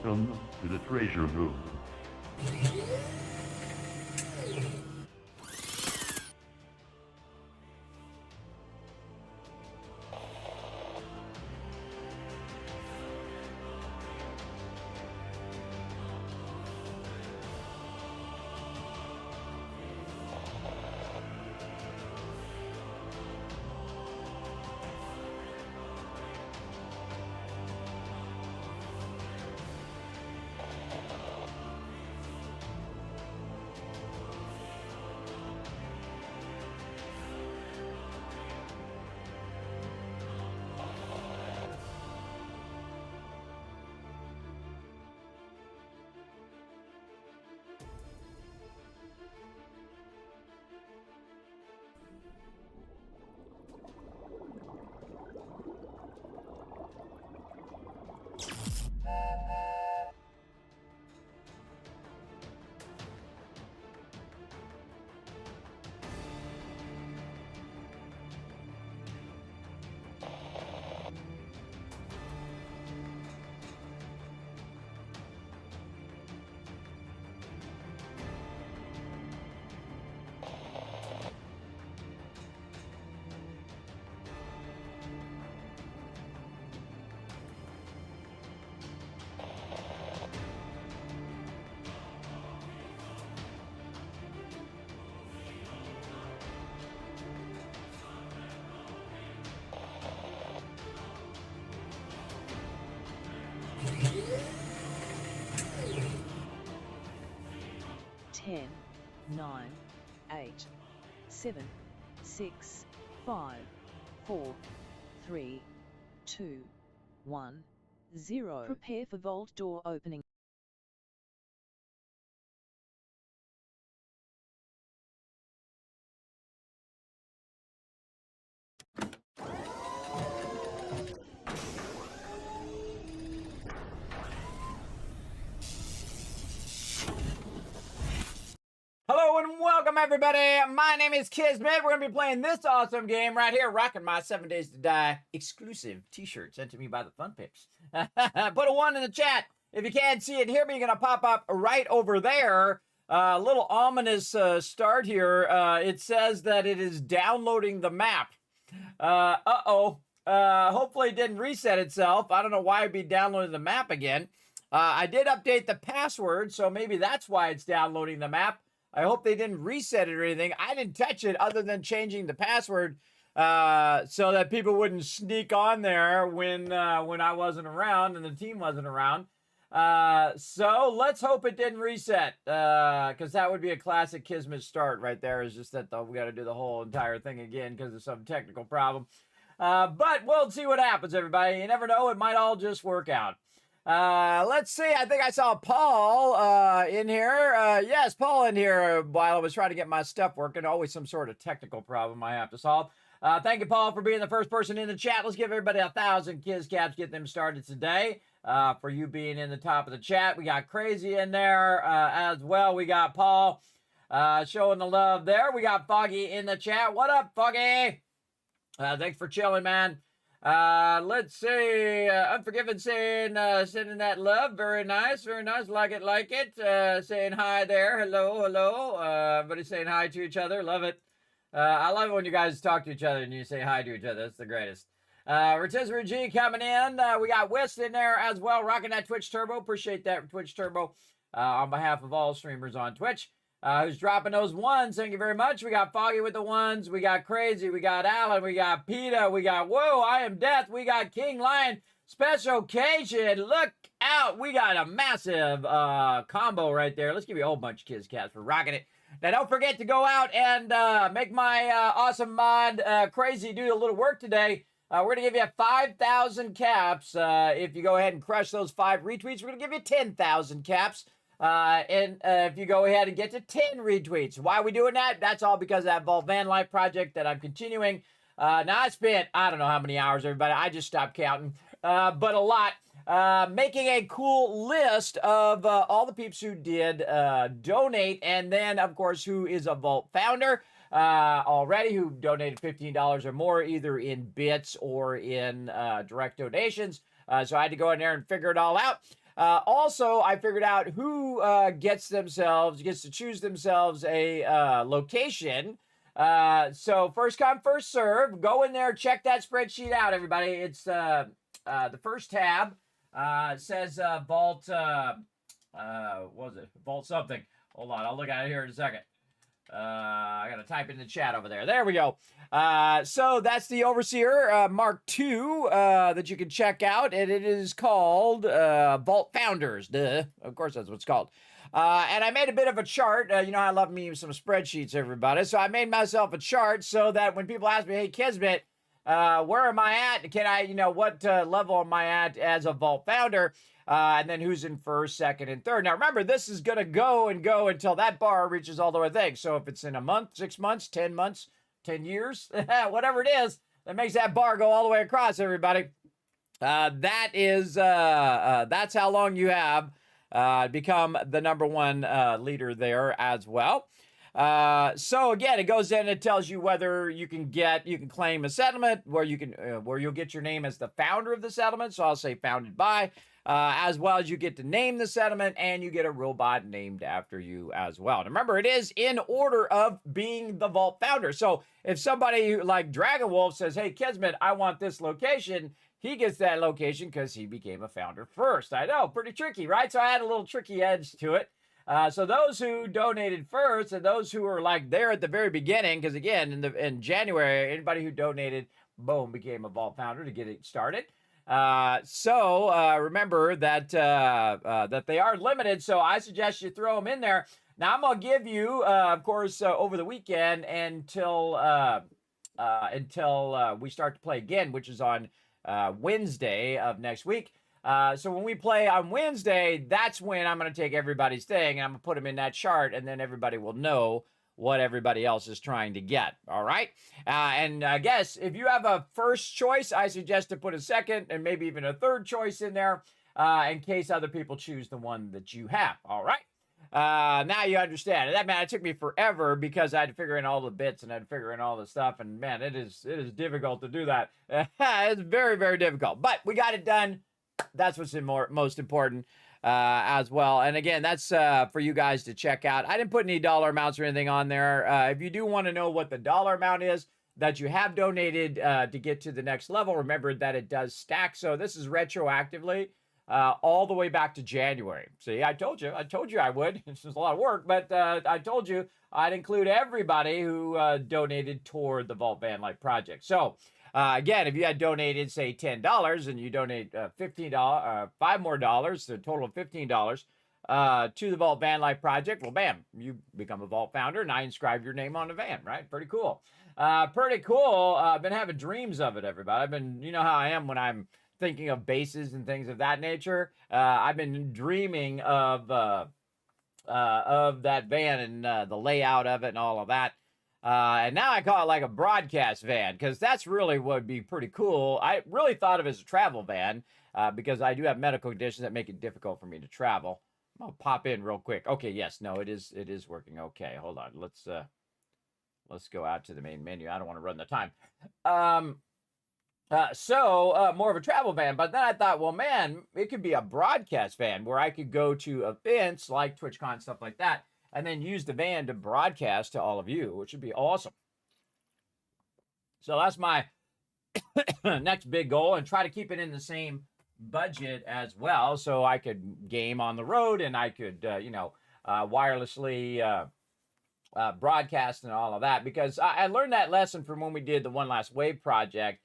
Welcome to the treasure room. Ten, 9, 8, 7, 6, 5, 4, 3, 2, 1, 0. Prepare for vault door opening. Hello and welcome everybody, my name is Kismet. We're going to be playing this awesome game right here, rocking my 7 Days to Die exclusive t-shirt sent to me by the Fun Pips. Put a 1 in the chat if you can't see it. Hear me, you're going to pop up right over there. A little ominous start here. It says that it is downloading the map. Hopefully it didn't reset itself. I don't know why it'd be downloading the map again. I did update the password, so maybe that's why it's downloading the map. I hope they didn't reset it or anything. I didn't touch it other than changing the password so that people wouldn't sneak on there when I wasn't around and the team wasn't around. So let's hope it didn't reset because that would be a classic Kismet start right there. Is just that we got to do the whole entire thing again because of some technical problem. But we'll see what happens, everybody. You never know. It might all just work out. Let's see. I think I saw Paul in here. Yes, Paul in here while I was trying to get my stuff working. Always some sort of technical problem I have to solve. Thank you, Paul, for being the first person in the chat. Let's give everybody 1,000 Kiz Caps, get them started today. For you being in the top of the chat. We got Crazy in there as well. We got Paul showing the love there. We got Foggy in the chat. What up, Foggy? Thanks for chilling, man. Let's see. Unforgiven saying, sending that love. Very nice. Very nice. Like it. Saying hi there. Hello. Everybody saying hi to each other. Love it. I love it when you guys talk to each other and you say hi to each other. That's the greatest. Rotisserie G coming in. We got West in there as well, rocking that Twitch Turbo. Appreciate that, Twitch Turbo, on behalf of all streamers on Twitch. Who's dropping those 1s? Thank you very much. We got Foggy with the 1s. We got Crazy. We got Alan. We got PETA. We got Whoa, I Am Death. We got King Lion. Special occasion. Look out. We got a massive combo right there. Let's give you a whole bunch of Kiz Cats for rocking it. Now, don't forget to go out and make my awesome mod Crazy do a little work today. We're going to give you 5,000 caps. If you go ahead and crush those 5 retweets, we're going to give you 10,000 caps. If you go ahead and get to 10 retweets. Why are we doing that? That's all because of that Vault Van Life project that I'm continuing. Now, I spent, I don't know how many hours, everybody. I just stopped counting. But a lot. Making a cool list of all the peeps who did donate. And then, of course, who is a Vault founder. Already who donated $15 or more, either in bits or in direct donations. So I had to go in there and figure it all out. Also, I figured out who gets to choose themselves a location. So first come, first serve. Go in there, check that spreadsheet out, everybody. It's the first tab. It says Vault. What was it? Vault something. Hold on, I'll look at it here in a second. I got to type in the chat over there. There we go. So that's the Overseer Mark II that you can check out, and it is called Vault Founders. Duh. Of course, that's what it's called. And I made a bit of a chart. You know, I love me some spreadsheets, everybody. So I made myself a chart so that when people ask me, hey, Kismet, where am I at? Can I, what level am I at as a Vault Founder? And then who's in first, second, and third. Now, remember, this is going to go and go until that bar reaches all the way thing. So if it's in a month, 6 months, 10 years, whatever it is, that makes that bar go all the way across, everybody. That's how long you have become the number one leader there as well. So again, it goes in, it tells you whether you can claim a settlement where you'll get your name as the founder of the settlement. So I'll say founded by, as well as you get to name the settlement, and you get a robot named after you as well. And remember, it is in order of being the Vault founder. So if somebody like Dragon Wolf says, hey, Kismet, I want this location, he gets that location because he became a founder first. I know, pretty tricky, right? So I had a little tricky edge to it. So those who donated first and those who were like there at the very beginning, because again, in January, anybody who donated, boom, became a Vault founder to get it started. So remember that they are limited. So I suggest you throw them in there. Now I'm gonna give you, of course, over the weekend until we start to play again, which is on Wednesday of next week. So when we play on Wednesday, that's when I'm going to take everybody's thing and I'm going to put them in that chart, and then everybody will know what everybody else is trying to get. All right. And I guess if you have a first choice, I suggest to put a second and maybe even a third choice in there in case other people choose the one that you have. All right. Now you understand. And it took me forever because I had to figure in all the bits and I had to figure in all the stuff. And man, it is difficult to do that. It's very, very difficult. But we got it done. That's what's most important as well. And again, that's for you guys to check out. I didn't put any dollar amounts or anything on there. If you do want to know what the dollar amount is that you have donated to get to the next level, remember that it does stack. So this is retroactively all the way back to January. See, I told you I would. It's just a lot of work, but I told you I'd include everybody who donated toward the Vault Van Life project. So again, if you had donated, say, $10 and you donate $15, $5 more, so a total of $15 to the Vault Van Life project, well, bam, you become a Vault founder, and I inscribe your name on the van, right? Pretty cool. Pretty cool. I've been having dreams of it, everybody. You know how I am when I'm thinking of bases and things of that nature. I've been dreaming of that van and the layout of it and all of that. And now I call it like a broadcast van because that's really what would be pretty cool. I really thought of it as a travel van because I do have medical conditions that make it difficult for me to travel. I'm gonna pop in real quick. Okay, yes, no, it is working. Okay, hold on. Let's go out to the main menu. I don't want to run the time. So more of a travel van, but then I thought, well, man, it could be a broadcast van where I could go to events like TwitchCon, stuff like that, and then use the van to broadcast to all of you, which would be awesome. So that's my next big goal, and try to keep it in the same budget as well, so I could game on the road and I could, wirelessly broadcast and all of that, because I learned that lesson from when we did the One Last Wave project,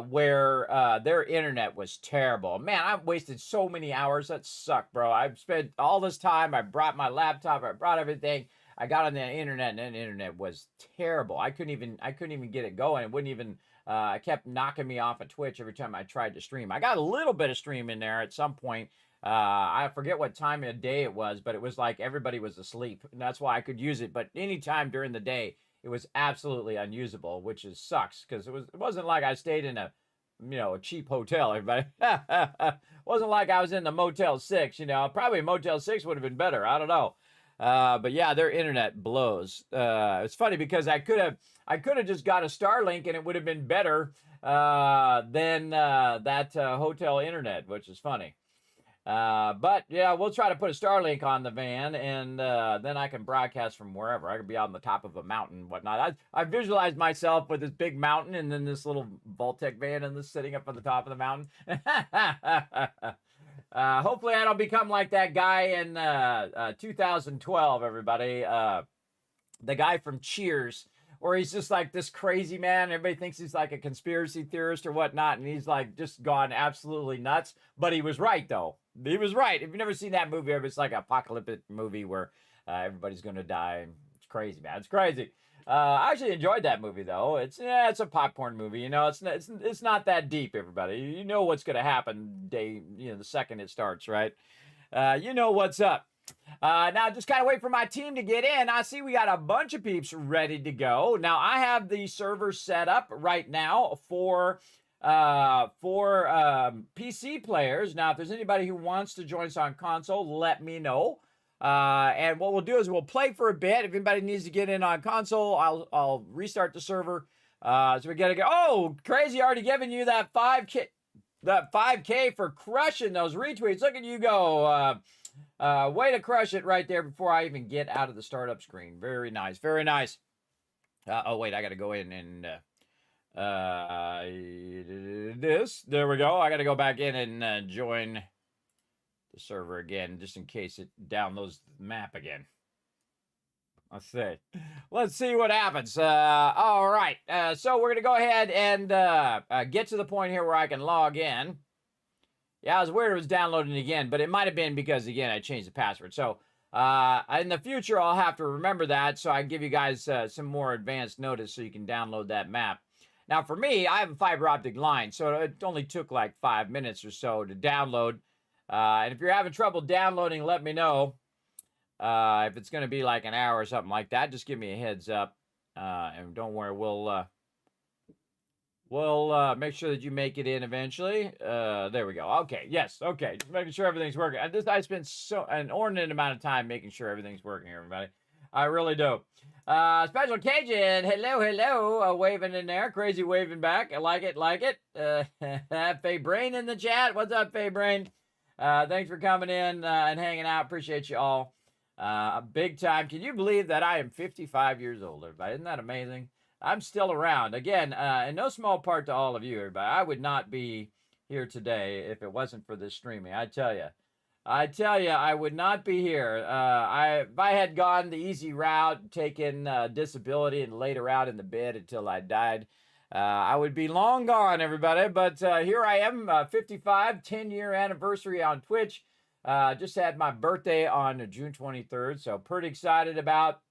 where their internet was terrible. Man, I wasted so many hours. That sucked, bro. I've spent all this time. I brought my laptop. I brought everything. I got on the internet, and the internet was terrible. I couldn't even get it going. It wouldn't even. It kept knocking me off of Twitch every time I tried to stream. I got a little bit of stream in there at some point. I forget what time of day it was, but it was like everybody was asleep, and that's why I could use it. But anytime during the day, it was absolutely unusable, which sucks because it wasn't like I stayed in a cheap hotel. Everybody, wasn't like I was in the Motel 6. Probably Motel 6 would have been better. I don't know, but yeah, their internet blows. It's funny because I could have just got a Starlink and it would have been better than that hotel internet, which is funny. But yeah, we'll try to put a Starlink on the van, and then I can broadcast from wherever. I could be on the top of a mountain and whatnot. I visualize myself with this big mountain and then this little Voltec van and this sitting up on the top of the mountain. Hopefully I don't become like that guy in 2012, everybody. The guy from Cheers, where he's just like this crazy man. Everybody thinks he's like a conspiracy theorist or whatnot, and he's like just gone absolutely nuts. But he was right, though. He was right. If you've never seen that movie, it's like an apocalyptic movie where everybody's going to die. It's crazy, man. It's crazy. I actually enjoyed that movie, though. It's a popcorn movie. You know, it's not that deep, everybody. You know what's going to happen the second it starts, right? You know what's up. Now, just kind of wait for my team to get in. I see we got a bunch of peeps ready to go. Now, I have the server set up right now for PC players. Now, if there's anybody who wants to join us on console, let me know. And what we'll do is we'll play for a bit. If anybody needs to get in on console, I'll restart the server. So we gotta go. Oh, crazy! Already giving you that 5K for crushing those retweets. Look at you go. Way to crush it right there before I even get out of the startup screen. Very nice. Very nice. Oh, wait, I got to go in and this. There we go. I got to go back in and join the server again, just in case it downloads the map again. Let's see what happens. All right. So we're going to go ahead and get to the point here where I can log in. Yeah, it was weird it was downloading again, but it might have been because, again, I changed the password. So in the future, I'll have to remember that so I can give you guys some more advanced notice so you can download that map. Now, for me, I have a fiber optic line, so it only took like 5 minutes or so to download. And if you're having trouble downloading, let me know. If it's going to be like an hour or something like that, just give me a heads up. And don't worry, we'll make sure that you make it in eventually. There we go. Okay, yes, okay. Just making sure everything's working. I spent an inordinate amount of time making sure everything's working, everybody. I really do. Special Cajun, hello, waving in there. Crazy waving back. I like it. Faye Brain in the chat. What's up, Faye Brain? Thanks for coming in and hanging out. Appreciate you all. Big time. Can you believe that I am 55 years old, everybody? Isn't that amazing? I'm still around. Again, in no small part to all of you, everybody. I would not be here today if it wasn't for this streaming. I tell you, I would not be here. If I had gone the easy route, taken disability and laid around in the bed until I died, I would be long gone, everybody. But here I am, 55, 10-year anniversary on Twitch. Just had my birthday on June 23rd, so pretty excited about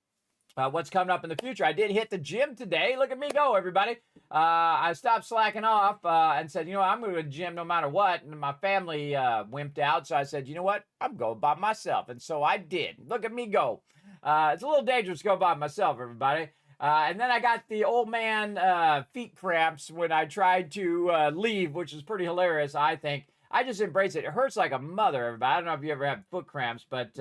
what's coming up in the future. I did hit the gym today. Look at me go, everybody. I stopped slacking off and said, I'm going to the gym no matter what. And my family wimped out, so I said, you know what? I'm going by myself. And so I did. Look at me go. It's a little dangerous to go by myself, everybody. And then I got the old man feet cramps when I tried to leave, which is pretty hilarious, I think. I just embrace it. It hurts like a mother, everybody. I don't know if you ever have foot cramps, but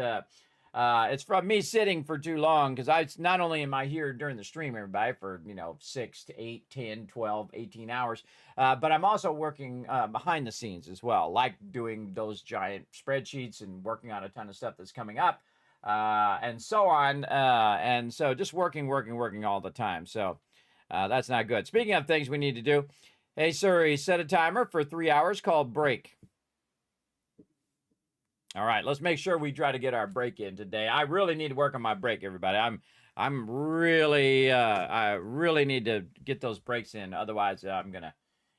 it's from me sitting for too long, because not only am I here during the stream, everybody, for 6 to 8, 10, 12, 18 hours, but I'm also working behind the scenes as well, like doing those giant spreadsheets and working on a ton of stuff that's coming up, and so on, and so just working all the time. So that's not good. Speaking of things we need to do, hey Siri, set a timer for 3 hours called break. All right, let's make sure we try to get our break in today. I really need to work on my break, everybody. I really need to get those breaks in. Otherwise, I'm gonna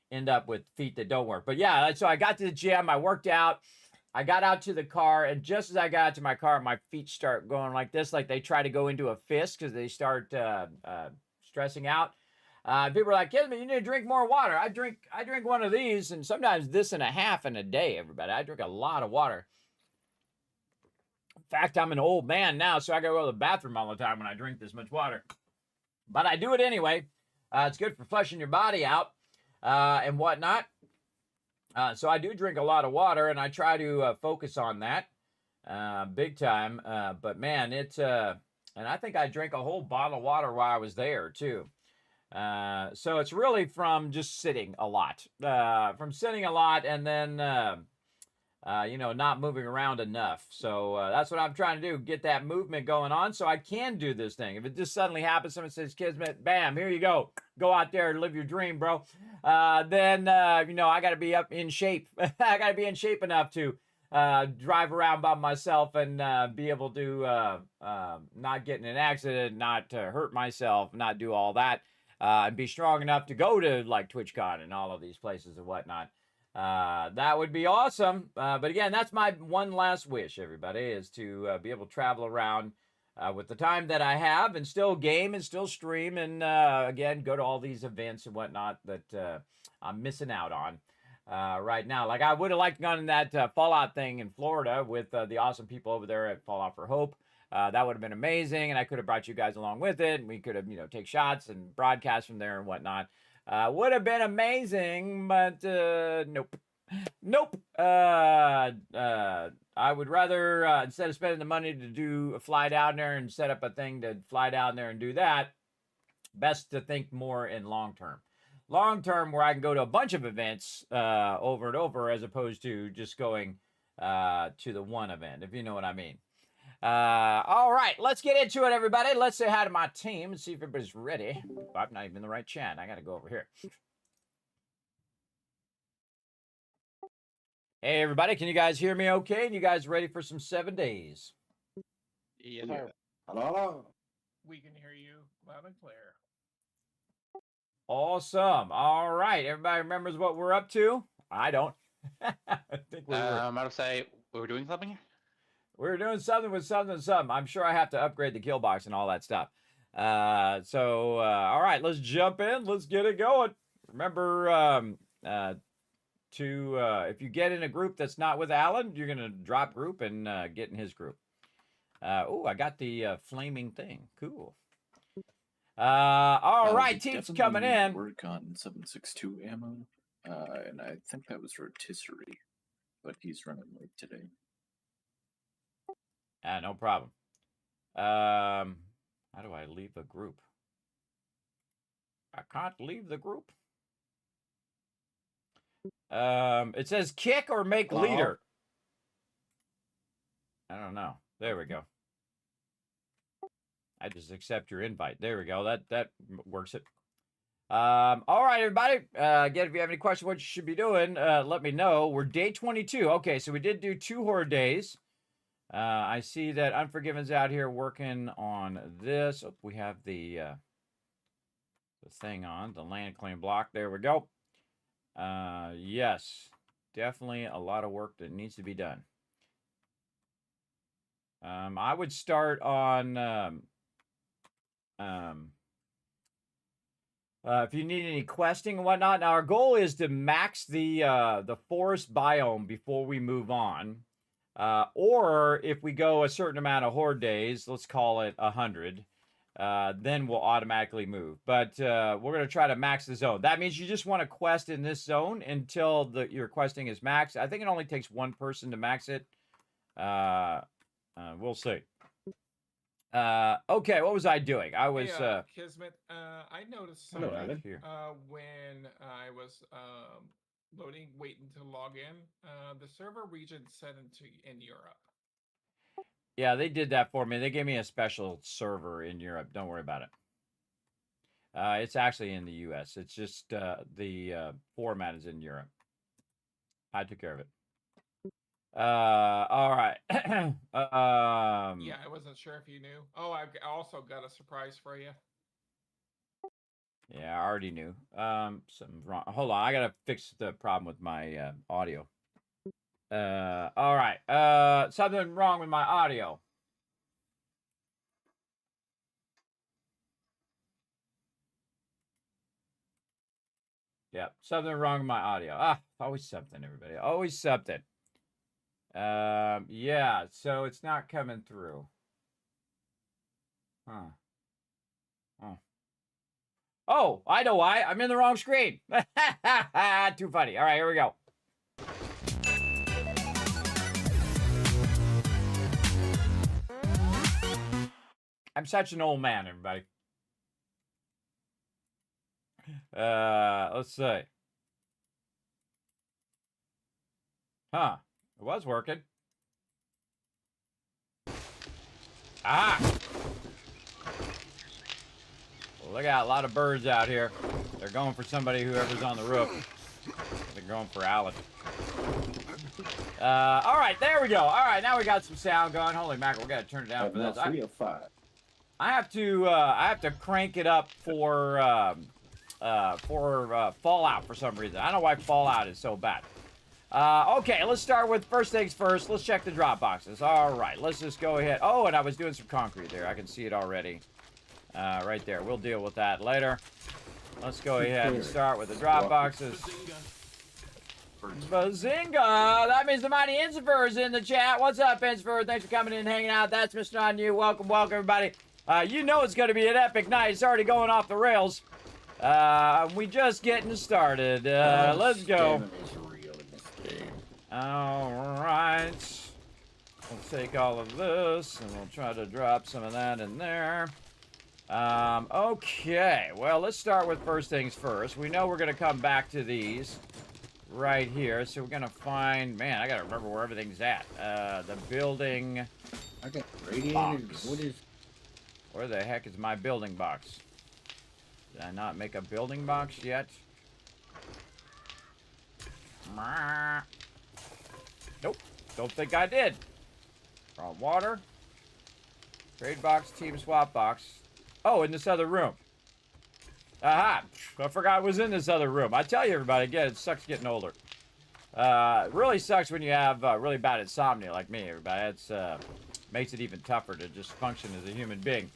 end up with feet that don't work. But yeah, so I got to the gym, I worked out, I got out to the car, and just as I got out to my car, my feet start going like this, like they try to go into a fist because they start stressing out. People are like, Kismet, you need to drink more water. I drink one of these, and sometimes this and a half in a day, everybody. I drink a lot of water. In fact, I'm an old man now, so I gotta go to the bathroom all the time when I drink this much water. But I do it anyway. It's good for flushing your body out and whatnot. So I do drink a lot of water, and I try to focus on that big time. But man, and I think I drank a whole bottle of water while I was there too. So it's really from just sitting a lot. And then not moving around enough. So that's what I'm trying to do, get that movement going on so I can do this thing. If it just suddenly happens, someone says, Kismet, bam, here you go. Go out there and live your dream, bro. Then I got to be up in shape. I got to be in shape enough to drive around by myself and be able to not get in an accident, not hurt myself, not do all that, and be strong enough to go to like TwitchCon and all of these places and whatnot. That would be awesome. But again, that's my one last wish, everybody, is to be able to travel around with the time that I have and still game and still stream and, again, go to all these events and whatnot that I'm missing out on right now. Like, I would have liked to gone in that Fallout thing in Florida with the awesome people over there at Fallout for Hope. That would have been amazing, and I could have brought you guys along with it, and we could have, take shots and broadcast from there and whatnot. Would have been amazing, but nope. Nope. I would rather, instead of spending the money to fly down there and set up a thing to fly down there and do that, best to think more in long term. Long term, where I can go to a bunch of events over and over, as opposed to just going to the one event, if you know what I mean. All right, let's get into it, everybody. Let's say hi to my team and see if everybody's ready. I'm not even in the right chat. I got to go over here. Hey, everybody. Can you guys hear me okay? And you guys ready for some 7 days? Yes, Yeah. sir. Hello. We can hear you loud and clear. Awesome. All right. Everybody remembers what we're up to? I don't. I think we were. I would say we were doing something. We're doing something with something. I'm sure I have to upgrade the kill box and all that stuff. All right, let's jump in. Let's get it going. Remember, if you get in a group that's not with Alan, you're going to drop group and get in his group. Oh, I got the flaming thing. Cool. All right, team's coming in. Work on 7.62 ammo, and I think that was rotisserie, but he's running late today. No problem. How do I leave a group? I can't leave the group. It says kick or make leader. I don't know. There we go. I just accept your invite. There we go. That works it. All right, everybody. Again, if you have any questions, what you should be doing, let me know. We're day 22. Okay, so we did do 2 horde days. I see that Unforgiven's out here working on this. Oh, we have the thing on, the land claim block. There we go. Yes, definitely a lot of work that needs to be done. I would start on if you need any questing and whatnot. Now, our goal is to max the forest biome before we move on. Or if we go a certain amount of horde days, let's call it 100, then we'll automatically move. But we're going to try to max the zone. That means you just want to quest in this zone until your questing is maxed. I think it only takes one person to max it. We'll see. Okay, what was I doing? I was Kismet. I noticed Hello, something Alan. here. when I was loading, waiting to log in. The server region set in Europe. Yeah, they did that for me. They gave me a special server in Europe. Don't worry about it. It's actually in the U.S. It's just the format is in Europe. I took care of it. All right. Yeah, I wasn't sure if you knew. Oh, I also got a surprise for you. Yeah, I already knew. Something's wrong. Hold on, I gotta fix the problem with my audio. All right. Something wrong with my audio. Yep, something wrong with my audio. Always something, everybody. Always something. Yeah, so it's not coming through. Huh. Oh. Oh, I know why. I'm in the wrong screen. Too funny. All right, here we go. I'm such an old man, everybody. Let's see. Huh. It was working. Ah! Well, look out, a lot of birds out here. They're going for somebody, whoever's on the roof. They're going for Alan. All right, there we go. All right, now we got some sound going. Holy mackerel, we gotta turn it down for this. 3 or 5. I have to crank it up for Fallout for some reason. I don't know why Fallout is so bad. Okay, let's start with first things first. Let's check the drop boxes. All right, let's just go ahead. Oh, and I was doing some concrete there. I can see it already. Right there. We'll deal with that later. Let's go ahead and start with the drop boxes. Bazinga! That means the mighty Insifer is in the chat. What's up, Insifer? Thanks for coming in and hanging out. That's Mr. On You. Welcome, welcome, everybody. You know it's going to be an epic night. It's already going off the rails. We just getting started. Let's go. All right. We'll take all of this, and we'll try to drop some of that in there. Okay. Well, let's start with first things first. We know we're going to come back to these right here. So we're going to find... Man, I got to remember where everything's at. The building... I got radiators. Box. What is... Where the heck is my building box? Did I not make a building box yet? Nope. Don't think I did. Raw water. Trade box, team swap box. Oh, in this other room. Aha! I forgot it was in this other room. I tell you, everybody, again, it sucks getting older. It really sucks when you have really bad insomnia like me, everybody. It's makes it even tougher to just function as a human being.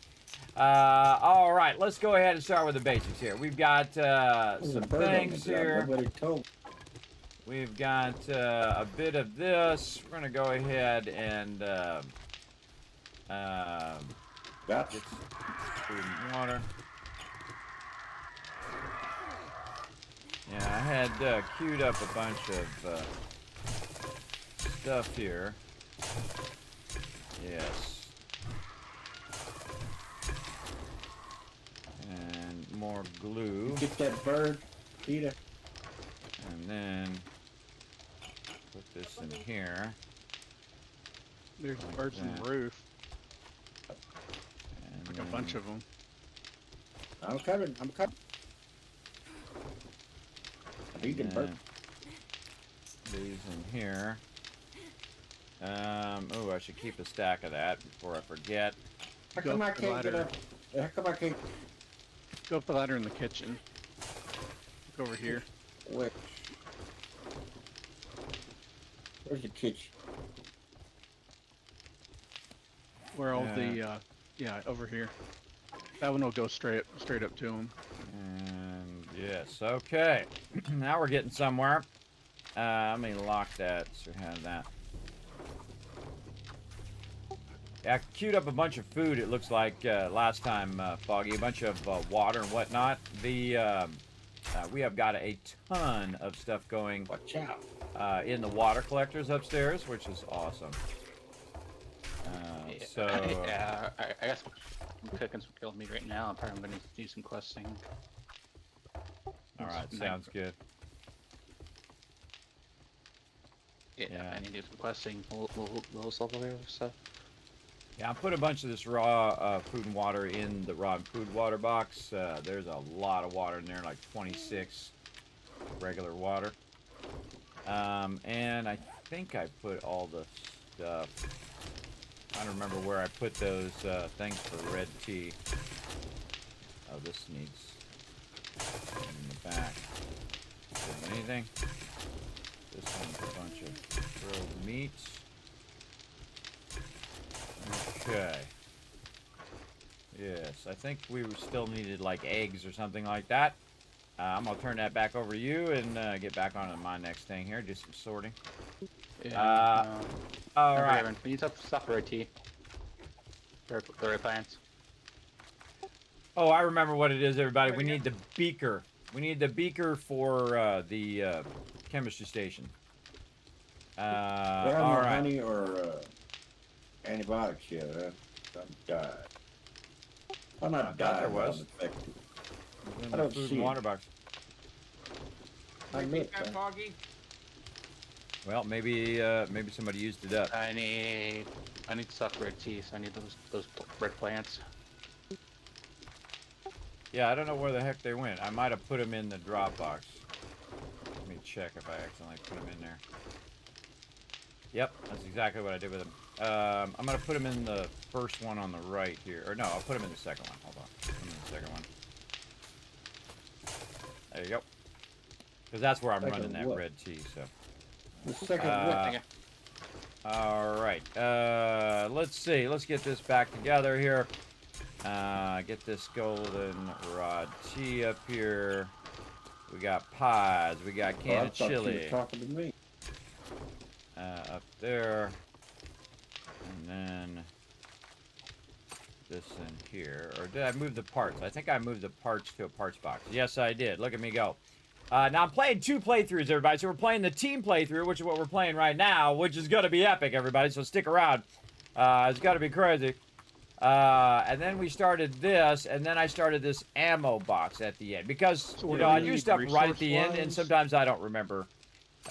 All right, let's go ahead and start with the basics here. We've got some things here. We've got a bit of this. We're going to go ahead and get some food and water. Yeah, I had queued up a bunch of stuff here. Yes. And more glue. Get that bird, Peter. And then put this in here. There's Like birds on that. the roof. And Like a then bunch of them. I'm coming. I'm coming. I need the bird. these in here. Oh, I should keep a stack of that before I forget. How Go come I up the can't get ladder. up? How come I can't? Go up the ladder in the kitchen. Look over here. Wait. Where's the kitchen? Where all the yeah, over here. That one will go straight up to him. And yes, okay. Now we're getting somewhere. Let me lock that so we have that. Yeah, I queued up a bunch of food, it looks like, last time, Foggy. A bunch of water and whatnot. We have got a ton of stuff going Watch out. in the water collectors upstairs, which is awesome. Yeah, I guess I'm cooking some grilled meat right now. I'm probably gonna do some questing. All right, sounds good. Yeah, I need to do some questing. Low level there stuff. Yeah, I put a bunch of this raw food and water in the raw and food water box. There's a lot of water in there, like 26 regular water. And I think I put all the stuff. I don't remember where I put those things for red tea. Oh, this needs in the back. Doing anything? This one's a bunch of grilled meat. Okay. Yes, I think we still needed like eggs or something like that. I'm gonna turn that back over to you and get back on to my next thing here. Do some sorting. Yeah. All right. We need stuff for red tea. The right plants. Oh, I remember what it is, everybody. We need the beaker. We need the beaker for the chemistry station. There are All no right. honey or antibiotics yet. I'm died. I'm I not thought died. there was. I'm infected. In I the don't food see and it. water box. I admit That that. Foggy. Well, maybe maybe somebody used it up. I need soft red tea, so I need those red plants. Yeah, I don't know where the heck they went. I might have put them in the Dropbox. Let me check if I accidentally put them in there. Yep, that's exactly what I did with them. I'm gonna put them in the first one on the right here. Or no, I'll put them in the second one. Hold on. Put them in the second one. There you go. Because that's where I'm Second running that what? red tea, so. The second Uh, Alright, let's see. Let's get this back together here. Get this golden rod tea up here. We got pies. We got canned chili. Talking to me. Up there. And then this in here. Or did I move the parts? I think I moved the parts to a parts box. Yes, I did. Look at me go. Now I'm playing 2 playthroughs, everybody. So we're playing the team playthrough, which is what we're playing right now, which is going to be epic, everybody. So stick around. It's got to be crazy. And then we started this, and then I started this ammo box at the end. Because, So you do know, we I do need stuff right at the end, and resource-wise? sometimes I don't remember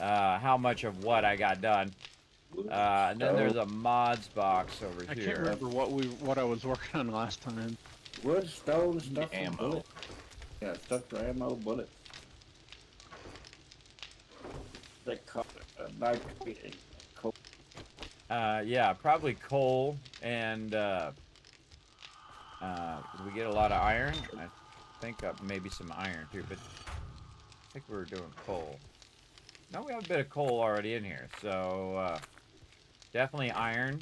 how much of what I got done. And then there's a mods box over I can't here. remember what I was working on last time. Wood, stone, stuff for ammo. bullets. Yeah, stuff for ammo, bullets. They call it nitrate and coke. Yeah, probably coal, and we get a lot of iron. I think maybe some iron too, but I think we were doing coal. No, we have a bit of coal already in here, so definitely iron,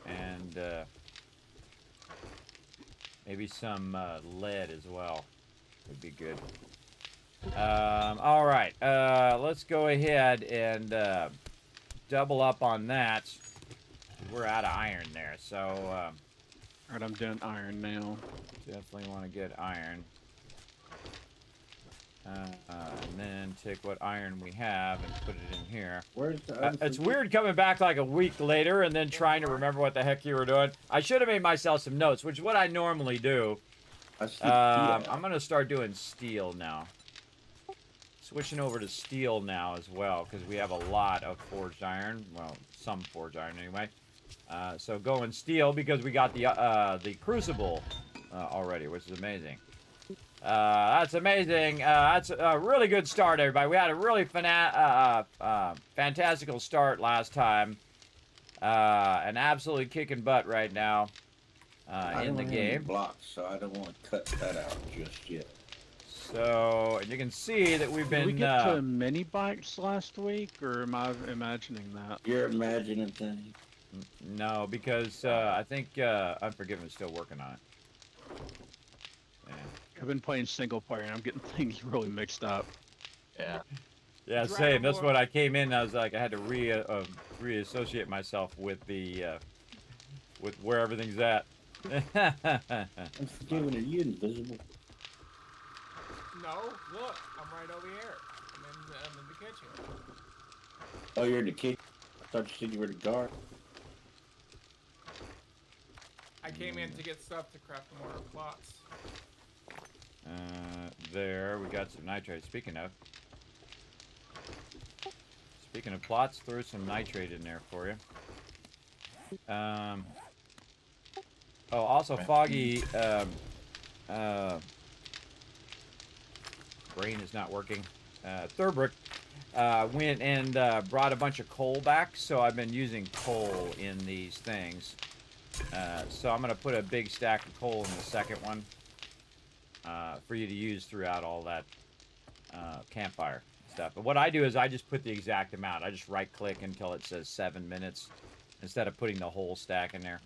and maybe some lead as well would be good. All right, let's go ahead and double up on that. We're out of iron there, so Alright, I'm doing iron now. definitely want to get iron. And then take what iron we have and put it in here. Where's the other It's thing? weird coming back like a week later and then trying to remember what the heck you were doing. I should have made myself some notes, which is what I normally do. I see I'm going to start doing steel now. Switching over to steel now as well, because we have a lot of forged iron. Well, some forged iron anyway. So going steel because we got the crucible already, which is amazing. That's amazing. That's a really good start, everybody. We had a really fantastical start last time. And absolutely kicking butt right now I in don't the have any game. blocks, so I don't want to cut that out just yet. So, and you can see that we've Did been... we get to mini bikes last week, or am I imagining that? You're imagining things. No, because I think Unforgiven is still working on it. Yeah. I've been playing single player and I'm getting things really mixed up. Yeah. Yeah, Dragon same. That's Ball. what I came in. I was like, I had to reassociate myself with the with where everything's at. Unforgiven, are you invisible? No, look, I'm right over here. I'm in the kitchen. Oh, you're in the kitchen. I thought you said you were the guard. I came in to get stuff to craft more plots. There, we got some nitrate. Speaking of plots, throw some nitrate in there for you. Oh, also Foggy. Brain is not working. Thurbrick went and brought a bunch of coal back, so I've been using coal in these things. So I'm gonna put a big stack of coal in the second one for you to use throughout all that campfire stuff. But what I do is I just put the exact amount. I just right click until it says 7 minutes instead of putting the whole stack in there.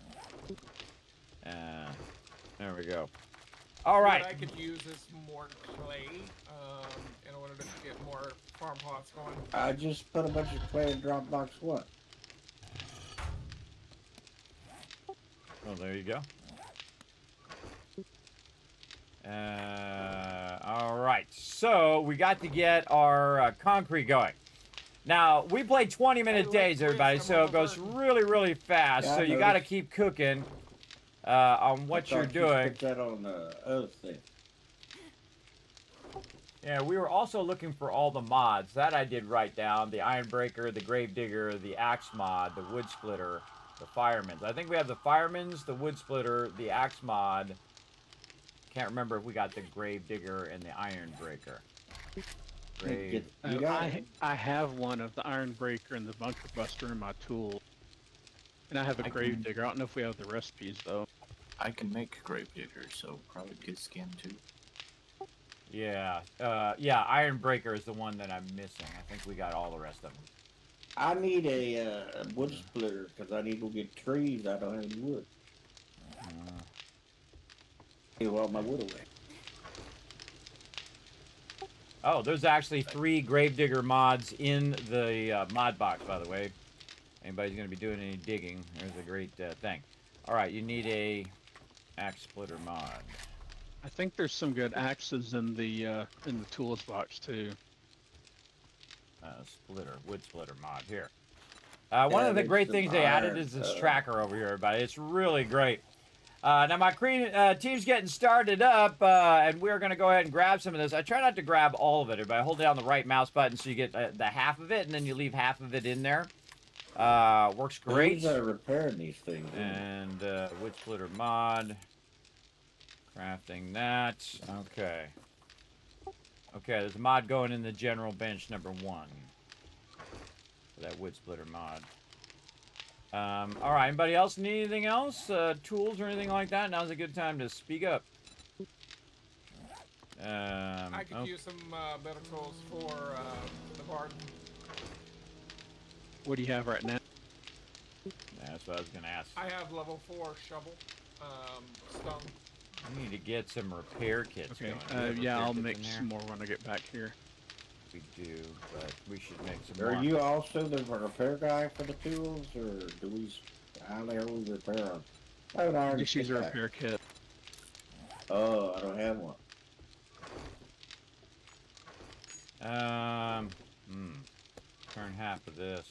There we go. All right. What I could use is more clay in order to get more farm plots going. I just put a bunch of clay in Dropbox 1. Oh, there you go. All right, so we got to get our concrete going. Now, we play 20-minute days, everybody, so it goes really, really fast. Yeah, I So you got to noticed. keep cooking on what I you're thought you doing. put that on the other thing. Yeah, we were also looking for all the mods. That I did write down. The Iron Breaker, the Grave Digger, the Axe Mod, the Wood Splitter, the Fireman's. I think we have the Fireman's, the Wood Splitter, the Axe Mod. Can't remember if we got the Grave Digger and the Iron Breaker. Grave. I have one of the Iron Breaker and the Bunker Buster in my tool. And I have a Grave Digger. I don't know if we have the recipes, though. I can make Grave Digger, so probably get a scan too. Yeah, yeah, Iron Breaker is the one that I'm missing. I think we got all the rest of them. I need a wood splitter because I need to go get trees. I don't have any wood. Give all my wood away. Oh, there's actually 3 Gravedigger mods in the mod box, by the way. Anybody's going to be doing any digging, there's a great thing. All right, you need a axe splitter mod. I think there's some good axes in the tools box too. Wood splitter mod here. One of the great things they added is this tracker over here, everybody. It's really great. Now my team's getting started up, and we're going to go ahead and grab some of this. I try not to grab all of it, everybody. Hold down the right mouse button so you get the half of it, and then you leave half of it in there. Works great. Who's repairing these things? And wood splitter mod. Crafting that. Okay. Okay, there's a mod going in the general bench number 1. For that wood splitter mod. Alright, anybody else need anything else? Tools or anything like that? Now's a good time to speak up. I could use some better tools for the garden. What do you have right now? That's what I was going to ask. I have level 4 shovel, stone. I need to get some repair kits Okay, going. yeah, I'll make some more when I get back here. We do, but we should make some Are more. you also the repair guy for the tools, or do we? How the hell we repair them? I have an iron Just use a pickaxe. repair kit. Oh, I don't have one. Turn half of this.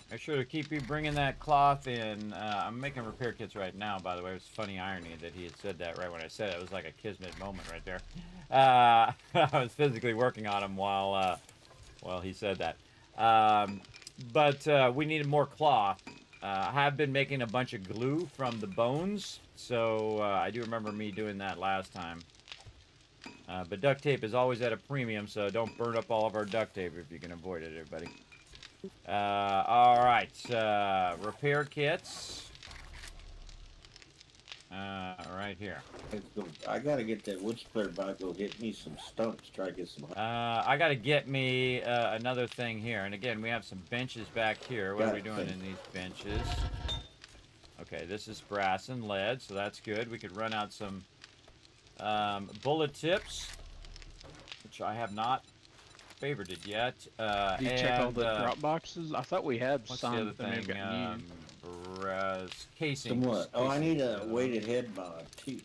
Make sure to keep you bringing that cloth in. I'm making repair kits right now, by the way. It's funny irony that he had said that right when I said it. It was like a Kismet moment right there. I was physically working on him while he said that. But we needed more cloth. I have been making a bunch of glue from the bones, so I do remember me doing that last time. But duct tape is always at a premium, so don't burn up all of our duct tape if you can avoid it, everybody. Alright, repair kits. Right here. I gotta get that wood splitter back. Go get me some stumps. Try to get some. I gotta get me another thing here. And again, we have some benches back here. What are we doing in these benches? Okay, this is brass and lead, so that's good. We could run out some bullet tips, which I have not favorited yet. Did you check all the drop boxes? I thought we had what's some. the other thing? Brass casing. Somewhat. Oh, I need a weighted head mod too.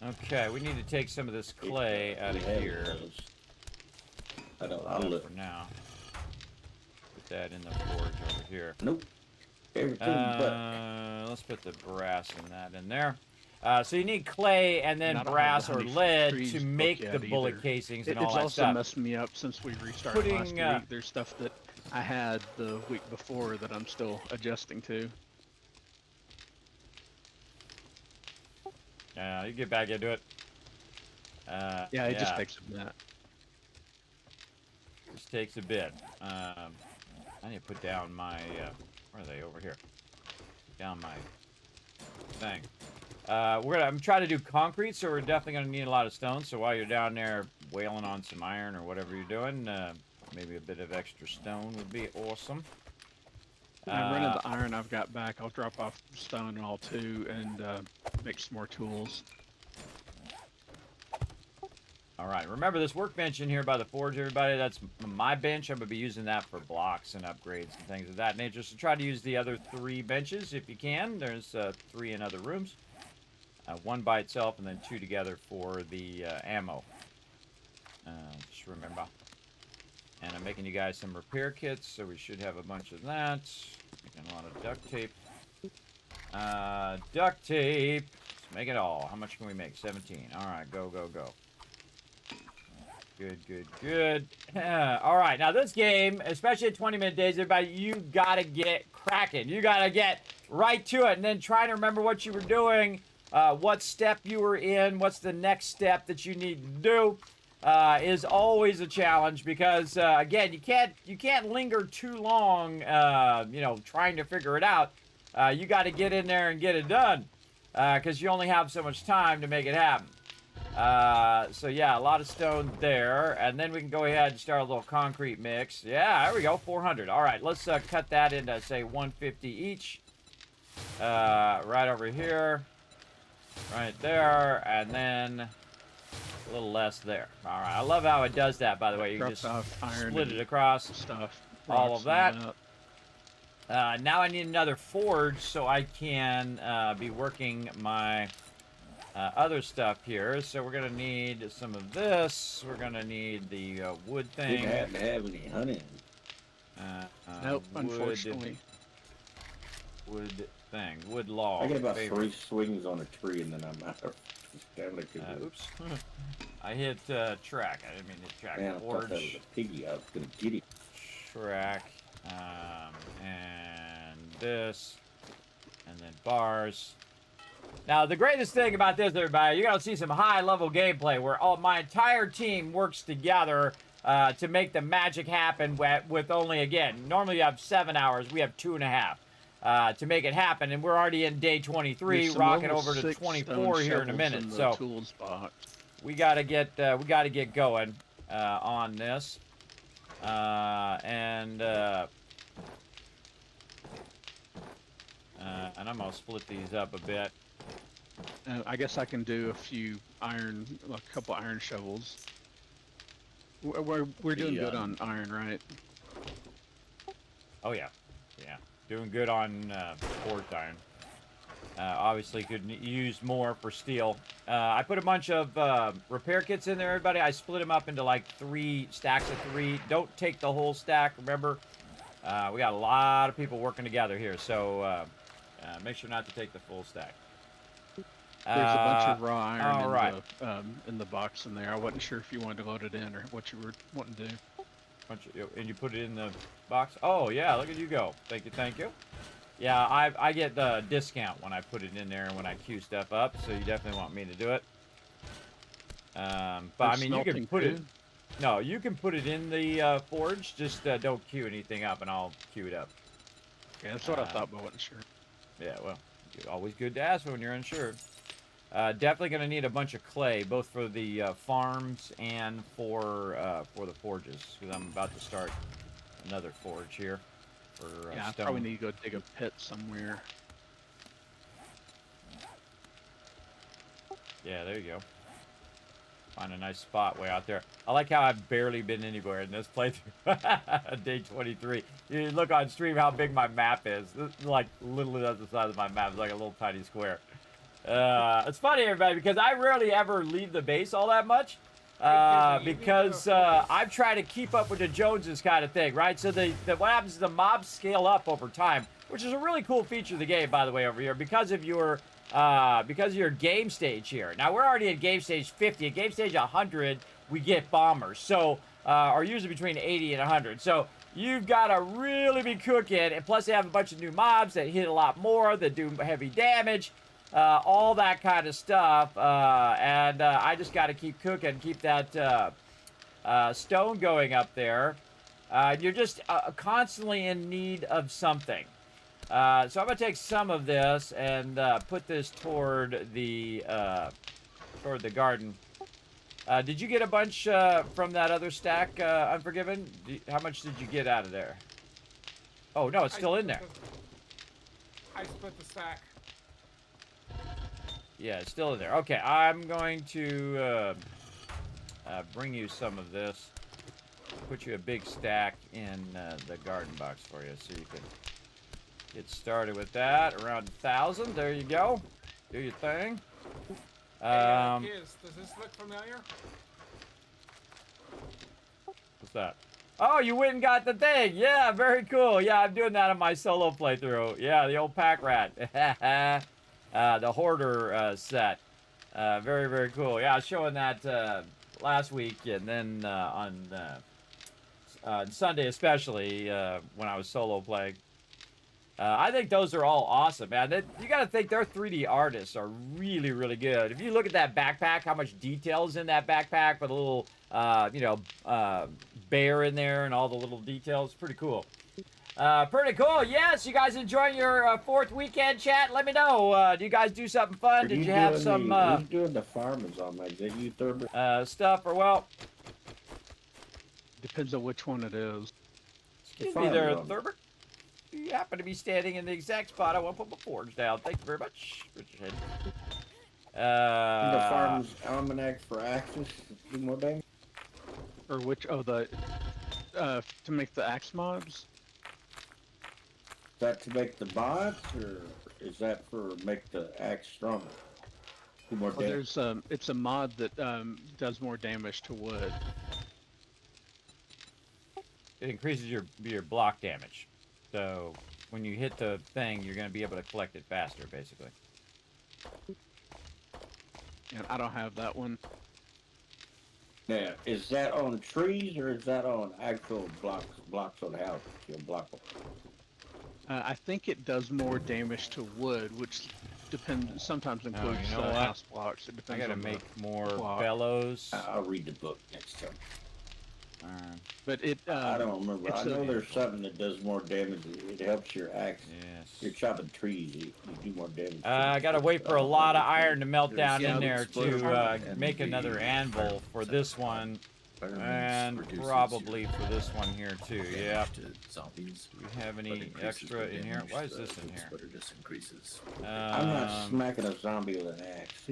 Okay, we need to take some of this clay out of here. I don't. I'll I'll look for now. Put that in the forge over here. Nope. Everything but. Let's put the brass in that in there. So you need clay and then And I don't brass have or the lead trees to book make yet the bullet either. casings and It's all that also stuff. messed me up since we restarted last Putting, week. There's stuff that I had the week before that I'm still adjusting to. Yeah, you get back into it. Yeah, it just takes a minute. Just takes a bit. I need to put down my, where are they? Over here. Put down my thing. I'm trying to do concrete, so we're definitely going to need a lot of stone. So while you're down there wailing on some iron or whatever you're doing, maybe a bit of extra stone would be awesome. I'm running the iron I've got back. I'll drop off stone and all too, and make some more tools. All right, remember this workbench in here by the forge, everybody. That's my bench. I'm going to be using that for blocks and upgrades and things of that nature. So try to use the other 3 benches if you can. There's 3 in other rooms. 1 by itself and then 2 together for the ammo. Just remember. And I'm making you guys some repair kits, so we should have a bunch of that. Making a lot of duct tape. Duct tape. Let's make it all. How much can we make? 17. All right, go, go, go. Good. All right, now this game, especially at 20-minute days, everybody, you gotta get cracking. You gotta get right to it, and then try to remember what you were doing, what step you were in, what's the next step that you need to do. Is always a challenge because again, you can't linger too long, trying to figure it out. You got to get in there and get it done because you only have so much time to make it happen. So yeah, a lot of stone there, and then we can go ahead and start a little concrete mix. Yeah, there we go, 400. All right, let's cut that into say 150 each. Right over here, right there, and then a little less there. All right, I love how it does that. By the way, you Drops just off iron split it and across. stuff. All rocks of that. and Now I need another forge so I can be working my other stuff here. So we're gonna need some of this. We're gonna need the wood thing. Didn't have to have any honey. Nope, wood, unfortunately. Wood thing. Wood log. I get about favorite. 3 swings on a tree and then I'm out of stamina. Oops. I hit track. I didn't mean to track. Man, I thought that was Forge. a piggy. I was gonna get it. Track. And this. And then bars. Now, the greatest thing about this, everybody, you're going to see some high-level gameplay where my entire team works together to make the magic happen with only, again, normally you have 7 hours. We have 2.5 to make it happen, and we're already in day 23, There's some rocking level over to 6 24 stone here in a shovels minute. in the So tools box. we got to get going on this, and I'm gonna split these up a bit. I guess I can do a couple iron shovels. We're doing good on iron, right? Oh yeah, doing good on forged iron. Obviously could use more for steel. I put a bunch of repair kits in there, everybody. I split them up into like 3 stacks of 3. Don't take the whole stack, remember. We got a lot of people working together here, so make sure not to take the full stack. There's a bunch of raw iron in in the box in there. I wasn't sure if you wanted to load it in or what you were wanting to do. And you put it in the box? Oh, yeah, look at you go. Thank you. Yeah, I get the discount when I put it in there and when I queue stuff up, so you definitely want me to do it. But, I mean, you can put it... No, you can put it in the forge, just don't queue anything up, and I'll queue it up. Yeah, that's what I thought, but I wasn't sure. Yeah, well, always good to ask when you're unsure. Definitely going to need a bunch of clay, both for the farms and for the forges, because I'm about to start another forge here for yeah, stone. I probably need to go dig a pit somewhere. Yeah, there you go. Find a nice spot way out there. I like how I've barely been anywhere in this playthrough. Day 23. You look on stream how big my map is. This is like literally that's the size of my map. It's like a little tiny square. It's funny, everybody, because I rarely ever leave the base all that much. Because I'm trying to keep up with the Joneses kind of thing, right? So what happens is the mobs scale up over time, which is a really cool feature of the game, by the way, over here, because of your game stage here. Now, we're already at game stage 50. At game stage 100, we get bombers. So, are usually between 80 and 100. So, you've got to really be cooking. And plus, they have a bunch of new mobs that hit a lot more, that do heavy damage, all that kind of stuff. And I just got to keep cooking, keep that stone going up there. You're just constantly in need of something. So I'm going to take some of this and put this toward the garden. Did you get a bunch from that other stack, Unforgiven? How much did you get out of there? Oh, no, it's still in there. I split the stack. Yeah, it's still in there. Okay, I'm going to bring you some of this. Put you a big stack in the garden box for you so you can get started with that. Around 1,000. There you go. Do your thing. Does this look familiar? What's that? Oh, you went and got the thing. Yeah, very cool. Yeah, I'm doing that on my solo playthrough. Yeah, the old pack rat. The hoarder set. Very, very cool. Yeah, I was showing that last week, and then on Sunday especially when I was solo playing. I think those are all awesome, man. You got to think their 3D artists are really, really good. If you look at that backpack, how much detail is in that backpack with a little, bear in there and all the little details. Pretty cool. Pretty cool. Yes, you guys enjoying your fourth weekend chat? Let me know. Do you guys do something fun? Did you have some who's doing the farmers on that? Did you Thurber? stuff? Or well, Depends on which one it is. excuse me there, Thurbert. You happen to be standing in the exact spot I want to put my forge down. Thank you very much. Richard. The farmers almanac for axes. Do more damage. Or which? Oh, the to make the axe mobs. Is that to make the mods, or is that for make the axe stronger? Do more Well, damage. it's a mod that does more damage to wood. It increases your block damage. So when you hit the thing, you're going to be able to collect it faster, basically. And I don't have that one. Now, is that on trees or is that on actual blocks on the house? Block. I think it does more damage to wood, which depends. Sometimes includes you know what? house blocks. It I depends. got to on make more block. bellows. I'll read the book next time. But it. I don't remember. I know there's something that does more damage. It helps your axe. Yes. You're chopping trees. You do more damage. I gotta wait for a lot of iron to melt down There's in there explosive to and make the another anvil for this one, and reduces probably your for this one here too. damage Yeah. to zombies. Do we have but any increases extra the in here? damage Why is to this in wolves, here? But it just increases. I'm not smacking a zombie with an axe.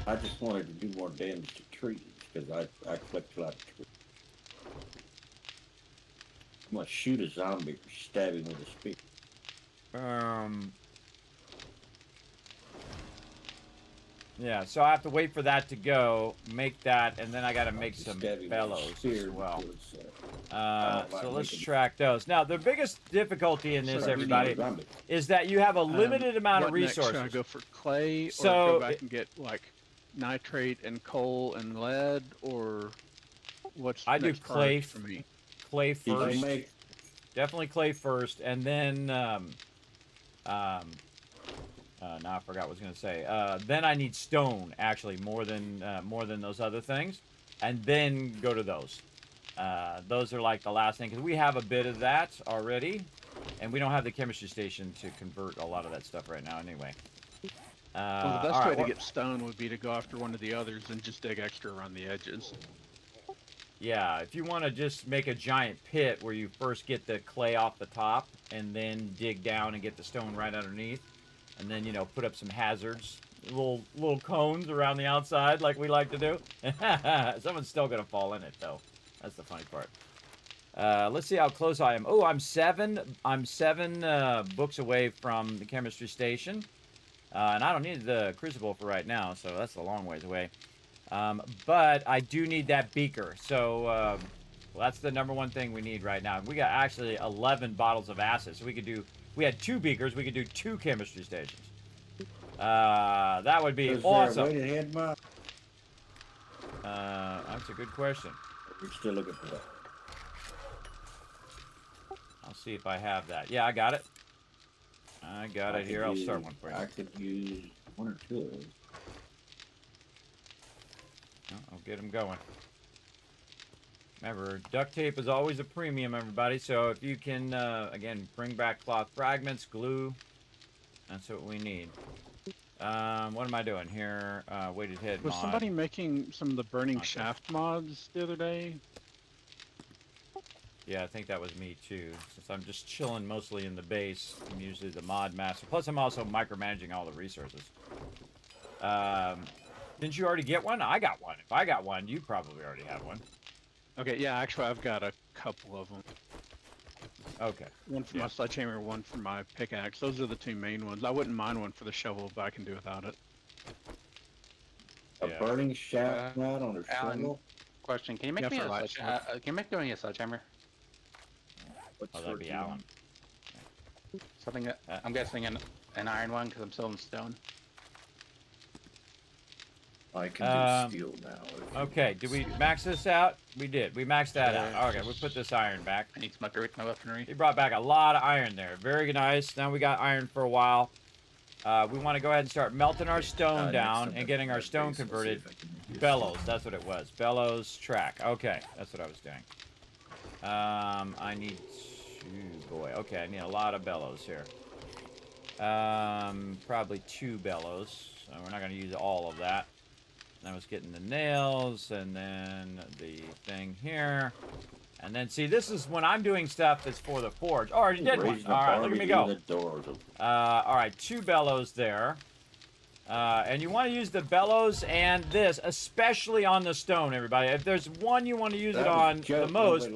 I just wanted to do more damage to trees because I collect a lot of trees. I'm gonna shoot a zombie or stab him with a spear. Yeah, so I have to wait for that to go, make that, and then I gotta make some Stab him with a bellows spear as well. until it's, I don't So like let's making- track those. Now, the biggest difficulty in this, Sorry, everybody, zombie. is that you have a limited amount of What next? resources. Should I go for clay, or So go back and get like nitrate and coal and lead, or what's I do next clay priority for me? Clay Did you first. make Definitely clay first, and then now I forgot what I was gonna say. Then I need stone, actually, more than those other things, and then go to those. Those are like the last thing, because we have a bit of that already, and we don't have the chemistry station to convert a lot of that stuff right now anyway. Well, the best all way right, to get stone would be to go after one of the others and just dig extra around the edges. Yeah, if you want to just make a giant pit where you first get the clay off the top and then dig down and get the stone right underneath, and then, put up some hazards, little cones around the outside like we like to do. Someone's still going to fall in it, though. That's the funny part. Let's see how close I am. Oh, I'm seven books away from the chemistry station. And I don't need the crucible for right now, so that's a long ways away. But I do need that beaker. So well, that's the number one thing we need right now. We got actually 11 bottles of acid. So we had 2 beakers. We could do 2 chemistry stations. That would be is awesome. there a weighted head mod? That's a good question. We're still looking for that. I'll see if I have that. Yeah, I got it. I got it here. I'll start one for you. I could use 1 or 2 of those. I'll get them going. Remember, duct tape is always a premium, everybody. So if you can, again, bring back cloth fragments, glue, that's what we need. What am I doing here? Weighted head Was mod. somebody making some of the burning Okay. shaft mods the other day? Yeah, I think that was me too. Since I'm just chilling mostly in the base, I'm usually the mod master. Plus, I'm also micromanaging all the resources. Didn't you already get one? I got one. If I got one, you probably already have one. Okay, yeah, actually, I've got a couple of them. Okay. One for my sledgehammer, one for my pickaxe. Those are the 2 main ones. I wouldn't mind one for the shovel, but I can do without it. A Yeah. burning shaft mod on a Alan, shovel? Question: Can you make Yeah, me for a light can you make me a sledgehammer? What Oh, that'd sort be do you Alan. want? Something that I'm guessing an iron one because I'm still in stone. I can do steel now. if you Okay, want did we steel. max this out? We did. We maxed that Yeah, out. Okay, we just- put this iron back. I need some upgrade to my weaponry. He brought back a lot of iron there. Very nice. Now we got iron for a while. We want to go ahead and start melting our stone Next down time and at getting our our stone base, we'll see converted. if I can make you Bellows, steel. that's what it was. Bellows track. Okay, that's what I was doing. I need boy. Okay, I need a lot of bellows here. Probably 2 bellows. We're not going to use all of that. I was getting the nails and then the thing here. And then, see, this is when I'm doing stuff that's for the forge. Oh, you did one. Raise the All right, bar look at me between go. the doors. All right, 2 bellows there. And you want to use the bellows and this, especially on the stone, everybody. If there's one you want to use it on the most,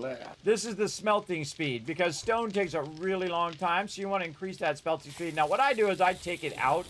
this is the smelting speed, because stone takes a really long time, so you want to increase that smelting speed. Now, what I do is I take it out.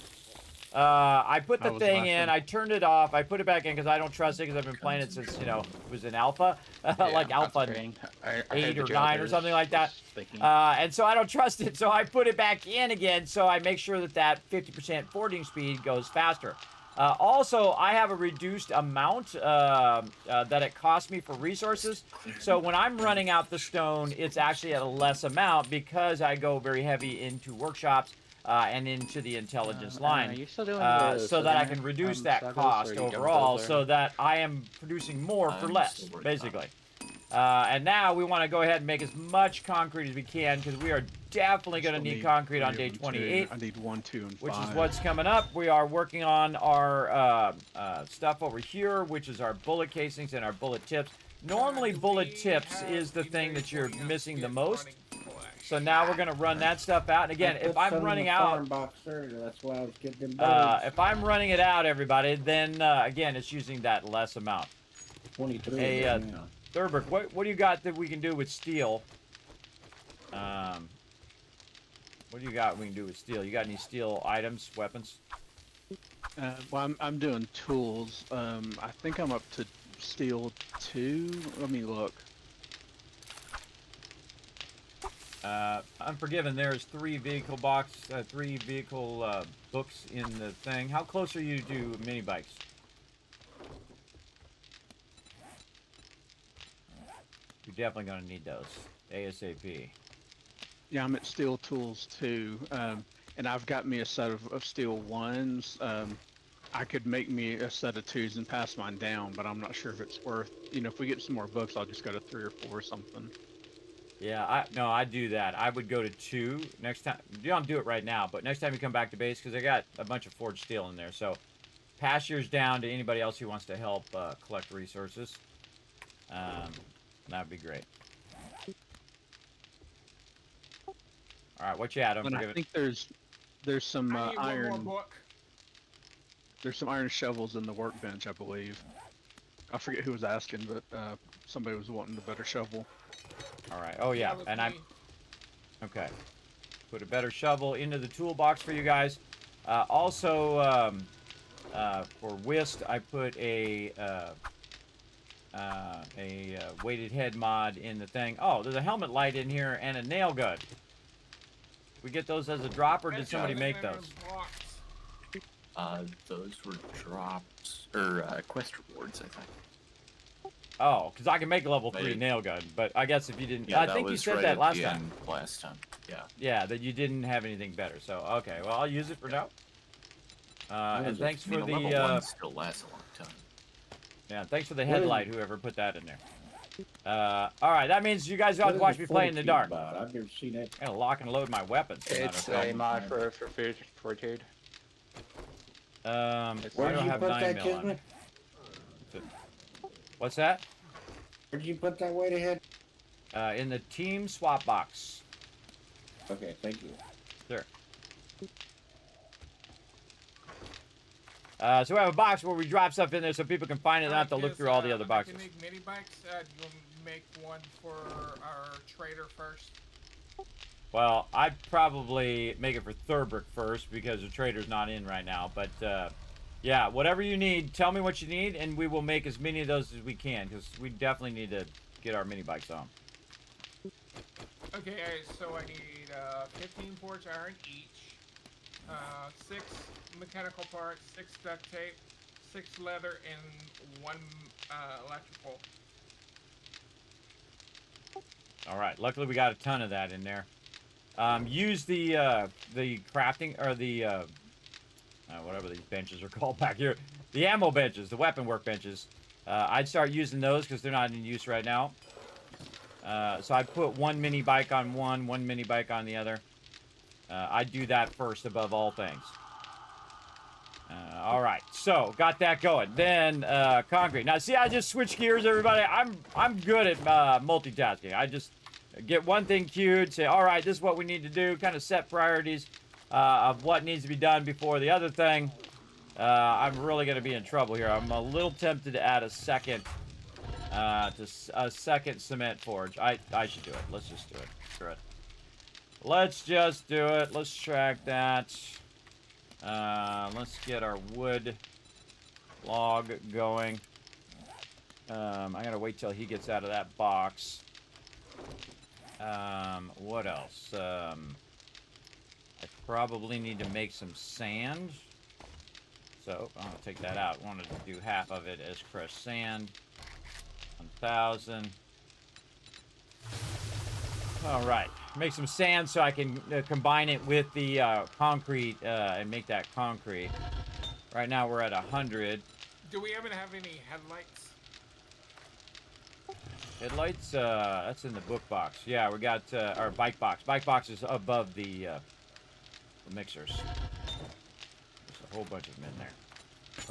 I put the How was thing last in, one? I turned it off, I put it back in because I don't trust it because I've been playing it since, you know, it was in alpha, like Yeah, alpha concentrating. I heard 8 the or jail 9 or bears something like that. was thinking- And so I don't trust it, so I put it back in again, so I make sure that that 50% forging speed goes faster. Also, I have a reduced amount that it costs me for resources. So when I'm running out the stone, it's actually at a less amount because I go very heavy into workshops and into the intelligence Are line. you still doing So that I can reduce that cost overall, so that I am producing more for I'm less, still working on it. basically. And now we want to go ahead and make as much concrete as we can, because we are definitely going to Still need concrete on 3 day and 2. 28. I need 1, 2, and 5. Which is what's coming up. We are working on our stuff over here, which is our bullet casings and our bullet tips. Normally, Do bullet we tips have is the thing that you're inventory missing the skip most. running flash? So now we're going to run that stuff out. And again, if I'm running out, That's why I was getting them birds. if I'm running it out, everybody, then again, it's using that less amount. 23. Hey, of them, yeah. Thurberg, what do you got that we can do with steel? What do you got we can do with steel? You got any steel items, weapons? Well, I'm doing tools. I think I'm up to steel 2. Let me look. Unforgiven, there's 3 vehicle books in the thing. How close are you to mini bikes? You're definitely going to need those ASAP. Yeah, I'm at steel tools 2. And I've got me a set of steel 1s. I could make me a set of 2s and pass mine down, but I'm not sure if it's worth. You know, if we get some more books, I'll just go to 3 or 4 or something. Yeah, I'd do that. I would go to 2 next time. You don't do it right now, but next time you come back to base, because I got a bunch of forged steel in there. So pass yours down to anybody else who wants to help collect resources. That'd be great. All right, what you at? And I Unforgiven. think there's some I need one more iron. book. There's some iron shovels in the workbench, I believe. I forget who was asking, but somebody was wanting a better shovel. All right. Oh yeah, That was and I'm me. okay. Put a better shovel into the toolbox for you guys. Also, for whist, I put a weighted head mod in the thing. Oh, there's a helmet light in here and a nail gun. We get those as a drop, or did somebody make those? Those were drops or quest rewards, I think. Oh, because I can make a level 3 Maybe. nail gun, but I guess if you didn't, Yeah, I that think you was said right that at last the time. end last time. Yeah. Yeah, that you didn't have anything better. So okay, well I'll use it for now. And thanks for level the 1 still lasts a long time. yeah, thanks for the What is headlight. Whoever put that in there. All right, that means you guys got to watch me play in the dark. I've never seen that. I gotta lock and load my weapons. as a matter of It's fact. a mod for Fortitude. I Where did don't you have put 9 that, mil on me. Kismet? What's that? Where did you put that weight ahead? In the team swap box. Okay, thank you. Sure. So we have a box where we drop stuff in there so people can find it and not have to look through all the other boxes. I can make mini bikes. You'll make one for our trader first. Well, I'd probably make it for Thurbrick first because the trader's not in right now. But yeah, whatever you need, tell me what you need, and we will make as many of those as we can because we definitely need to get our mini bikes on. Okay, so I need 15 forged iron each, 6 mechanical parts, 6 duct tape, 6 leather and 1 electrical. All right. Luckily, we got a ton of that in there. Use the crafting or the whatever these benches are called back here. The ammo benches, the weapon workbenches. I'd start using those because they're not in use right now. So I put 1 mini bike on one mini bike on the other. I'd do that first above all things. All right, so got that going. Then concrete. Now, see, I just switched gears, everybody. I'm good at multitasking. I just get one thing queued, say, all right, this is what we need to do. Kind of set priorities of what needs to be done before the other thing. I'm really going to be in trouble here. I'm a little tempted to add a second cement forge. I should do it. Let's just do it. Screw it. Let's just do it. Let's track that. Let's get our wood log going. I gotta wait till he gets out of that box. What else? I probably need to make some sand. So, I'm gonna take that out. Wanted to do half of it as crushed sand. 1,000. Alright. Make some sand so I can combine it with the concrete and make that concrete. Right now we're at 100. Do we even have any headlights? Headlights? That's in the book box. Yeah, we got our bike box. Bike box is above the mixers. There's a whole bunch of them in there.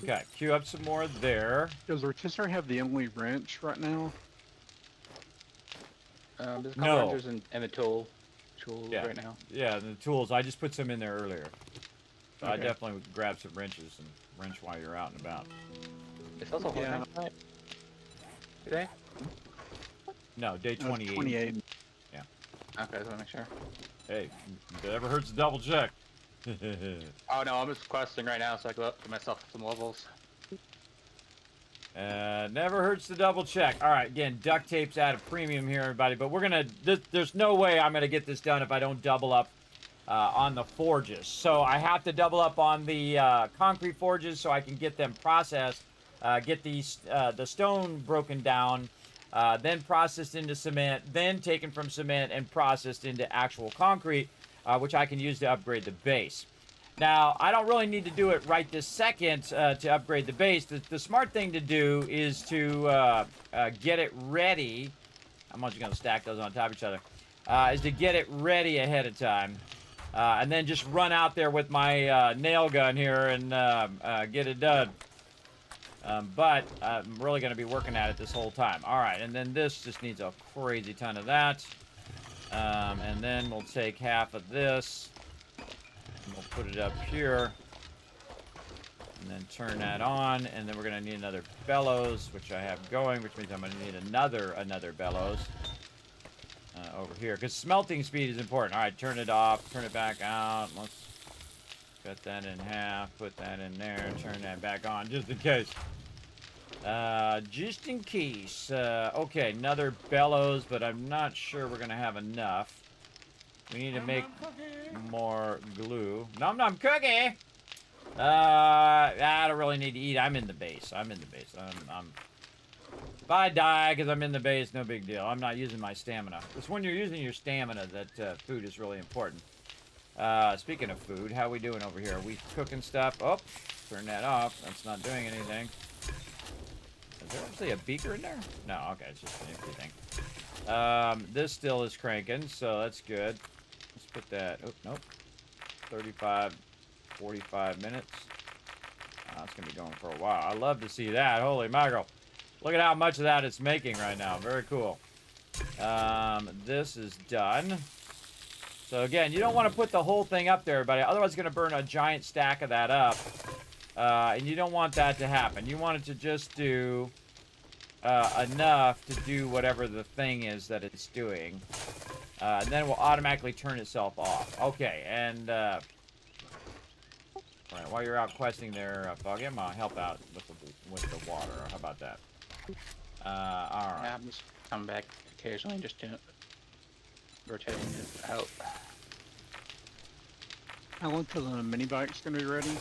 Okay, queue up some more there. Does rotisserie have the only wrench right now? There's a couple No. wrenches and the tool Yeah. right now. Yeah, the tools. I just put some in there earlier. So I Okay. definitely would grab some wrenches and wrench while you're out and about. It's also Yeah. horse night today. No, day 28. 28. Okay, just want to make sure. Hey, if it ever hurts to double check. Oh no, I'm just questing right now, so I go up to myself some levels. Never hurts to double check. All right, again, duct tape's at a premium here, everybody. But we're gonna. There's no way I'm gonna get this done if I don't double up on the forges. So I have to double up on the concrete forges so I can get them processed, get these the stone broken down, then processed into cement, then taken from cement and processed into actual concrete, which I can use to upgrade the base. Now, I don't really need to do it right this second to upgrade the base. The smart thing to do is to get it ready. I'm just going to stack those on top of each other. Is to get it ready ahead of time. And then just run out there with my nail gun here and get it done. But I'm really going to be working at it this whole time. All right, and then this just needs a crazy ton of that. And then we'll take half of this. And we'll put it up here. And then turn that on. And then we're going to need another bellows, which I have going, which means I'm going to need another bellows over here. Because smelting speed is important. All right, turn it off. Turn it back out. Let's cut that in half. Put that in there. Turn that back on, just in case. Just in case. Okay, another bellows, but I'm not sure we're going to have enough. We need to make more glue. Nom nom cookie! I don't really need to eat. I'm in the base. I'm if I die because I'm in the base, no big deal. I'm not using my stamina. It's when you're using your stamina that food is really important. Speaking of food, how are we doing over here? Are we cooking stuff? Oh, turn that off. That's not doing anything. Is there actually a beaker in there? No, okay, it's just an empty thing. This still is cranking, so that's good. Let's put that. Oh, nope. 35, 45 minutes. It's going to be going for a while. I love to see that. Holy mackerel. Look at how much of that it's making right now. Very cool. This is done. So again, you don't want to put the whole thing up there, everybody. Otherwise, it's going to burn a giant stack of that up. And you don't want that to happen. You want it to just do enough to do whatever the thing is that it's doing. And then it will automatically turn itself off. Okay, and all right, while you're out questing there, Foggy, I'm gonna help out with the water. How about that? All right. Yeah, I'm just coming back occasionally, just doing rotating it out. How long till the mini bike's gonna be ready?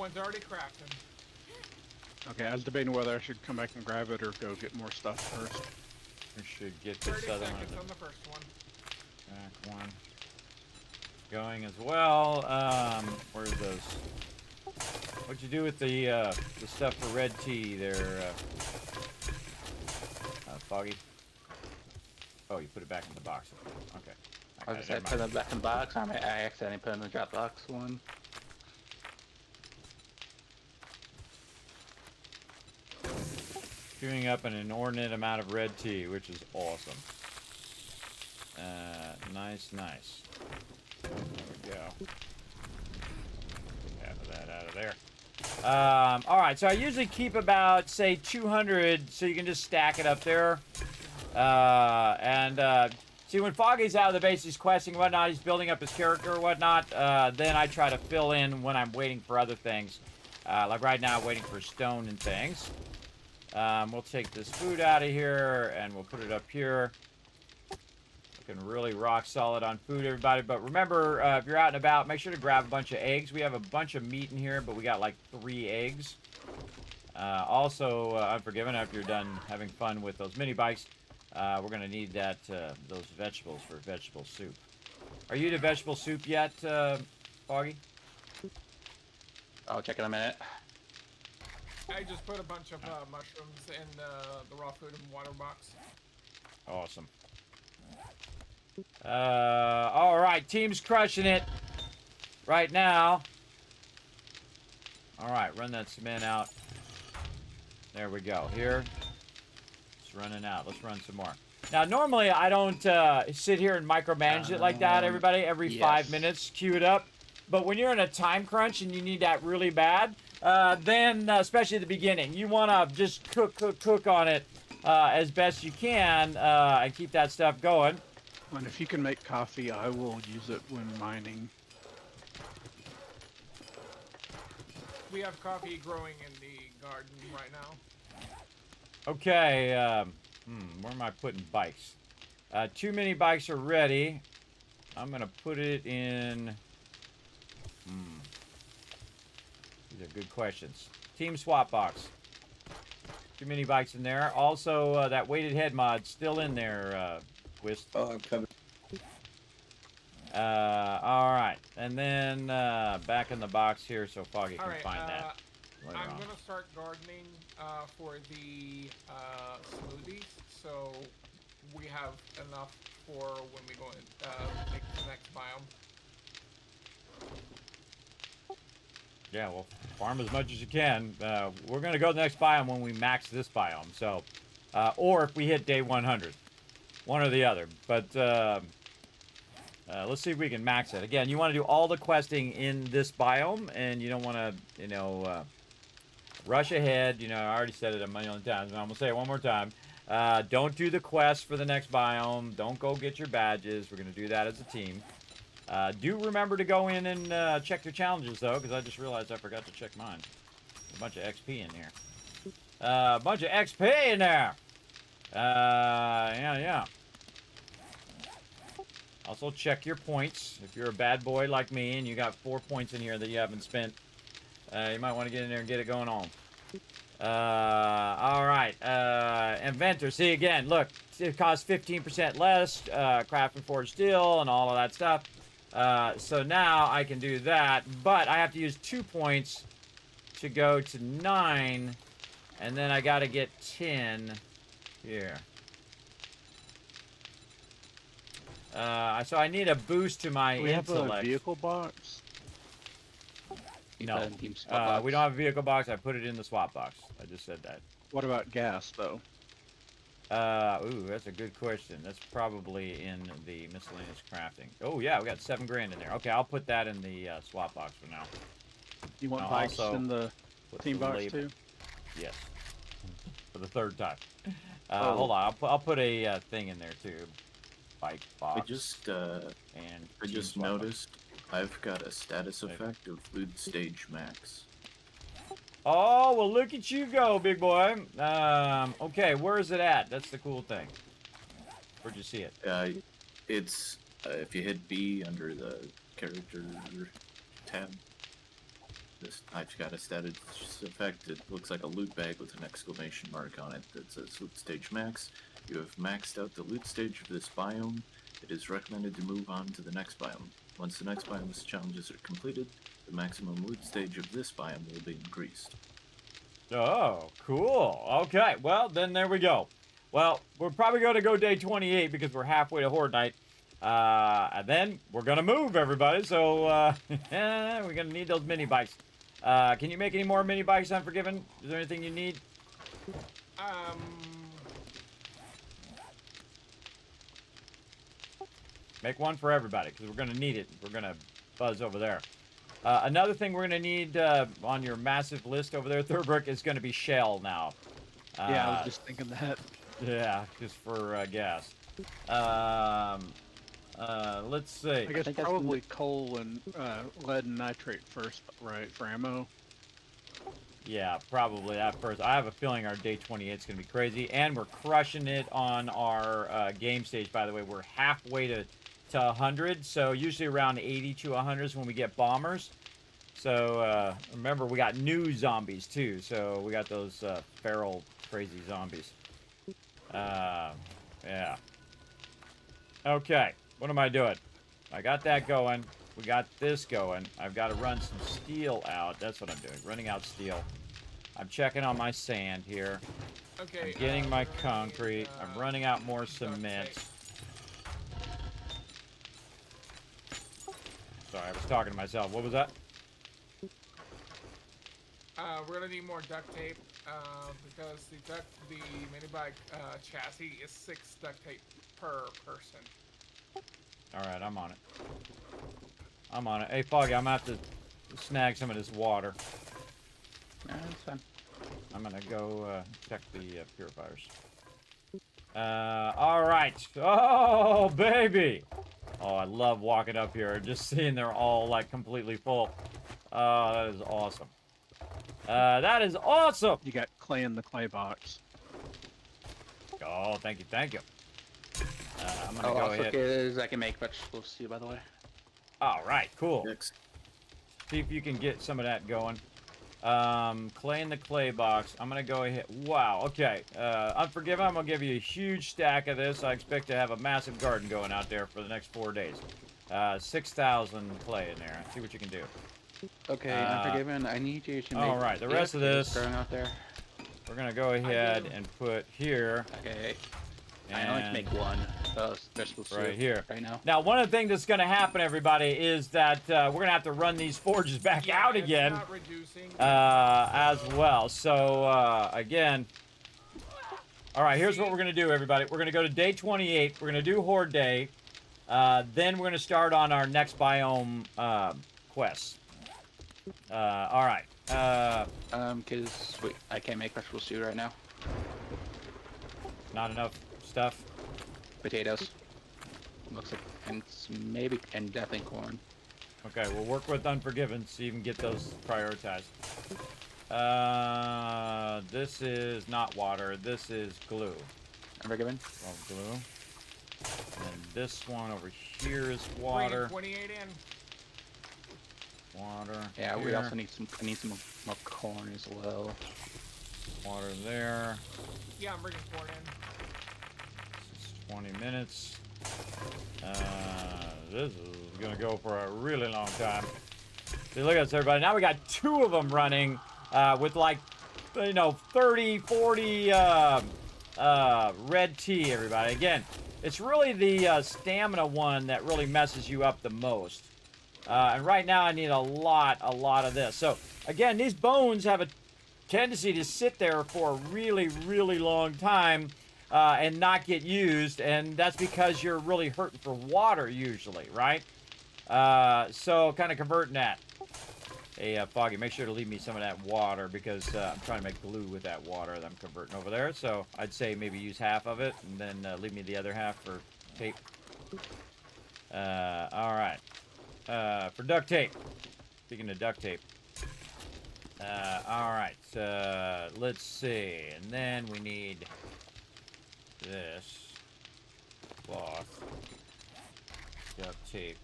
One's already crafting. Okay, I was debating whether I should come back and grab it or go get more stuff first. We should get 30 this other seconds one. on the first one. Back one. Going as well. Where's those? What'd you do with the stuff for red tea there, Foggy? Oh, you put it back in the box. Okay. I was gonna say, put it back in the box. I accidentally put it in the Dropbox one. Queuing up an inordinate amount of red tea, which is awesome. Nice. There we go. Half of that out of there. All right, so I usually keep about, say, 200, so you can just stack it up there. See, when Foggy's out of the base, he's questing and whatnot, he's building up his character or whatnot, then I try to fill in when I'm waiting for other things. Like right now, waiting for stone and things. We'll take this food out of here, and we'll put it up here. Looking really rock solid on food, everybody. But remember, if you're out and about, make sure to grab a bunch of eggs. We have a bunch of meat in here, but we got like 3 eggs. Also, Unforgiven, after you're done having fun with those mini bikes, we're going to need that those vegetables for vegetable soup. Are you to vegetable soup yet, Foggy? I'll check in a minute. I just put a bunch of mushrooms in the raw food and water box. Awesome. All right, team's crushing it right now. All right, run that cement out. There we go. Here, it's running out. Let's run some more. Now, normally I don't sit here and micromanage it like that, everybody. Every 5 minutes, queue it up. But when you're in a time crunch and you need that really bad, then, especially at the beginning, you want to just cook on it as best you can and keep that stuff going. And if you can make coffee, I will use it when mining. We have coffee growing in the garden right now. Okay, where am I putting bikes? Too many bikes are ready. I'm going to put it in... These are good questions. Team swap box. Too many bikes in there. Also, that weighted head mod still in there, Twist. Oh, I'm coming. All right, and then back in the box here so Foggy can find that. I'm gonna start gardening for the smoothies, so we have enough for when we go and make the next biome. Yeah, well, farm as much as you can. We're gonna go to the next biome when we max this biome. So, or if we hit day 100. One or the other, but let's see if we can max it. Again, you want to do all the questing in this biome, and you don't want to, rush ahead. I already said it a million times, and I'm going to say it one more time. Don't do the quest for the next biome. Don't go get your badges. We're going to do that as a team. Do remember to go in and check your challenges, though, because I just realized I forgot to check mine. A bunch of XP in here. A bunch of XP in there. Yeah. Also check your points. If you're a bad boy like me and you got 4 points in here that you haven't spent, you might want to get in there and get it going on. All right. Inventor. See, again, look, it costs 15% less, craft and forge steel and all of that stuff. So now I can do that, but I have to use 2 points to go to 9, and then I got to get 10 here. So I need a boost to my intellect. We have a vehicle box? No, we don't have a vehicle box. I put it in the swap box. I just said that. What about gas, though? Ooh, that's a good question. That's probably in the miscellaneous crafting. Oh, yeah, we got 7 grand in there. Okay, I'll put that in the swap box for now. You want bikes in the team box, too? Yes. For the 3rd time. Hold on, I'll put a thing in there, too. Bike box. I just noticed I've got a status effect of food stage max. Oh, well, look at you go, big boy. Okay, where is it at? That's the cool thing. Where'd you see it? It's if you hit B under the character tab. I've got a status effect. It looks like a loot bag with an exclamation mark on it that says loot stage max. You have maxed out the loot stage of this biome. It is recommended to move on to the next biome. Once the next biome's challenges are completed, the maximum loot stage of this biome will be increased. Oh, cool. Okay, well, then there we go. Well, we're probably going to go day 28 because we're halfway to Horde Night. And then we're going to move, everybody. So, we're going to need those mini bikes. Can you make any more mini bikes, Unforgiven? Is there anything you need? Make one for everybody because we're going to need it. We're going to buzz over there. Another thing we're going to need on your massive list over there, Thurbrick, is going to be shell now. Yeah, I was just thinking that. Yeah, just for gas. Let's see. I guess probably coal and lead and nitrate first, right, for ammo. Yeah, probably that first. I have a feeling our day 28 is going to be crazy, and we're crushing it on our game stage. By the way, we're halfway to 100, so usually around 80 to 100 is when we get bombers. So remember, we got new zombies too. So we got those feral, crazy zombies. Yeah. Okay, what am I doing? I got that going. We got this going. I've got to run some steel out. That's what I'm doing, running out steel. I'm checking on my sand here. Okay. I'm getting my concrete. I'm running out more cement. Sorry, I was talking to myself. What was that? We're gonna need more duct tape because the mini bike chassis is 6 duct tape per person. All right, I'm on it. I'm on it. Hey, Foggy, I'm gonna have to snag some of this water. No, that's fine. I'm gonna go check the purifiers. All right. Oh, baby. Oh, I love walking up here and just seeing they're all like completely full. That is awesome. That is awesome. You got clay in the clay box. Oh, thank you, thank you. I'm gonna Oh, go also ahead. is I can make vegetable stew, by the way. All right, cool. Next. See if you can get some of that going. Clay in the clay box. I'm gonna go ahead. Wow. Okay. Unforgiven. I'm gonna give you a huge stack of this. I expect to have a massive garden going out there for the next 4 days. 6,000 clay in there. See what you can do. Okay, Unforgiven, I need you to make... All right. The rest of this growing out there. we're gonna go ahead and put here. Okay. I only can make one vegetable stew Right here. right now. Now, one of the things that's going to happen, everybody, is that we're going to have to run these forges back out again Not reducing. as well. So, again, all right, here's what we're going to do, everybody. We're going to go to day 28. We're going to do Horde Day. Then we're going to start on our next biome quest. All right. Because wait, I can't make vegetable stew right now. Not enough stuff. Potatoes. Looks like, and definitely corn. Okay, we'll work with Unforgiven so you can get those prioritized. This is not water. This is glue. Unforgiven? Well, glue. And this one over here is water. 28 in. Water. Yeah, here. we also need some. I need some more corn as well. Water there. Yeah, I'm bringing corn in. This is 20 minutes. This is gonna go for a really long time. See, look at this, everybody. Now we got 2 of them running with like, 30, 40 red tea, everybody. Again, it's really the stamina one that really messes you up the most. And right now I need a lot of this. So again, these bones have a tendency to sit there for a really, really long time and not get used, and that's because you're really hurting for water usually, right? So kind of converting that. Hey, Foggy, make sure to leave me some of that water because I'm trying to make glue with that water that I'm converting over there. So I'd say maybe use half of it and then leave me the other half for tape. All right. For duct tape. Speaking of duct tape. All right. Let's see. And then we need this cloth. Duct tape.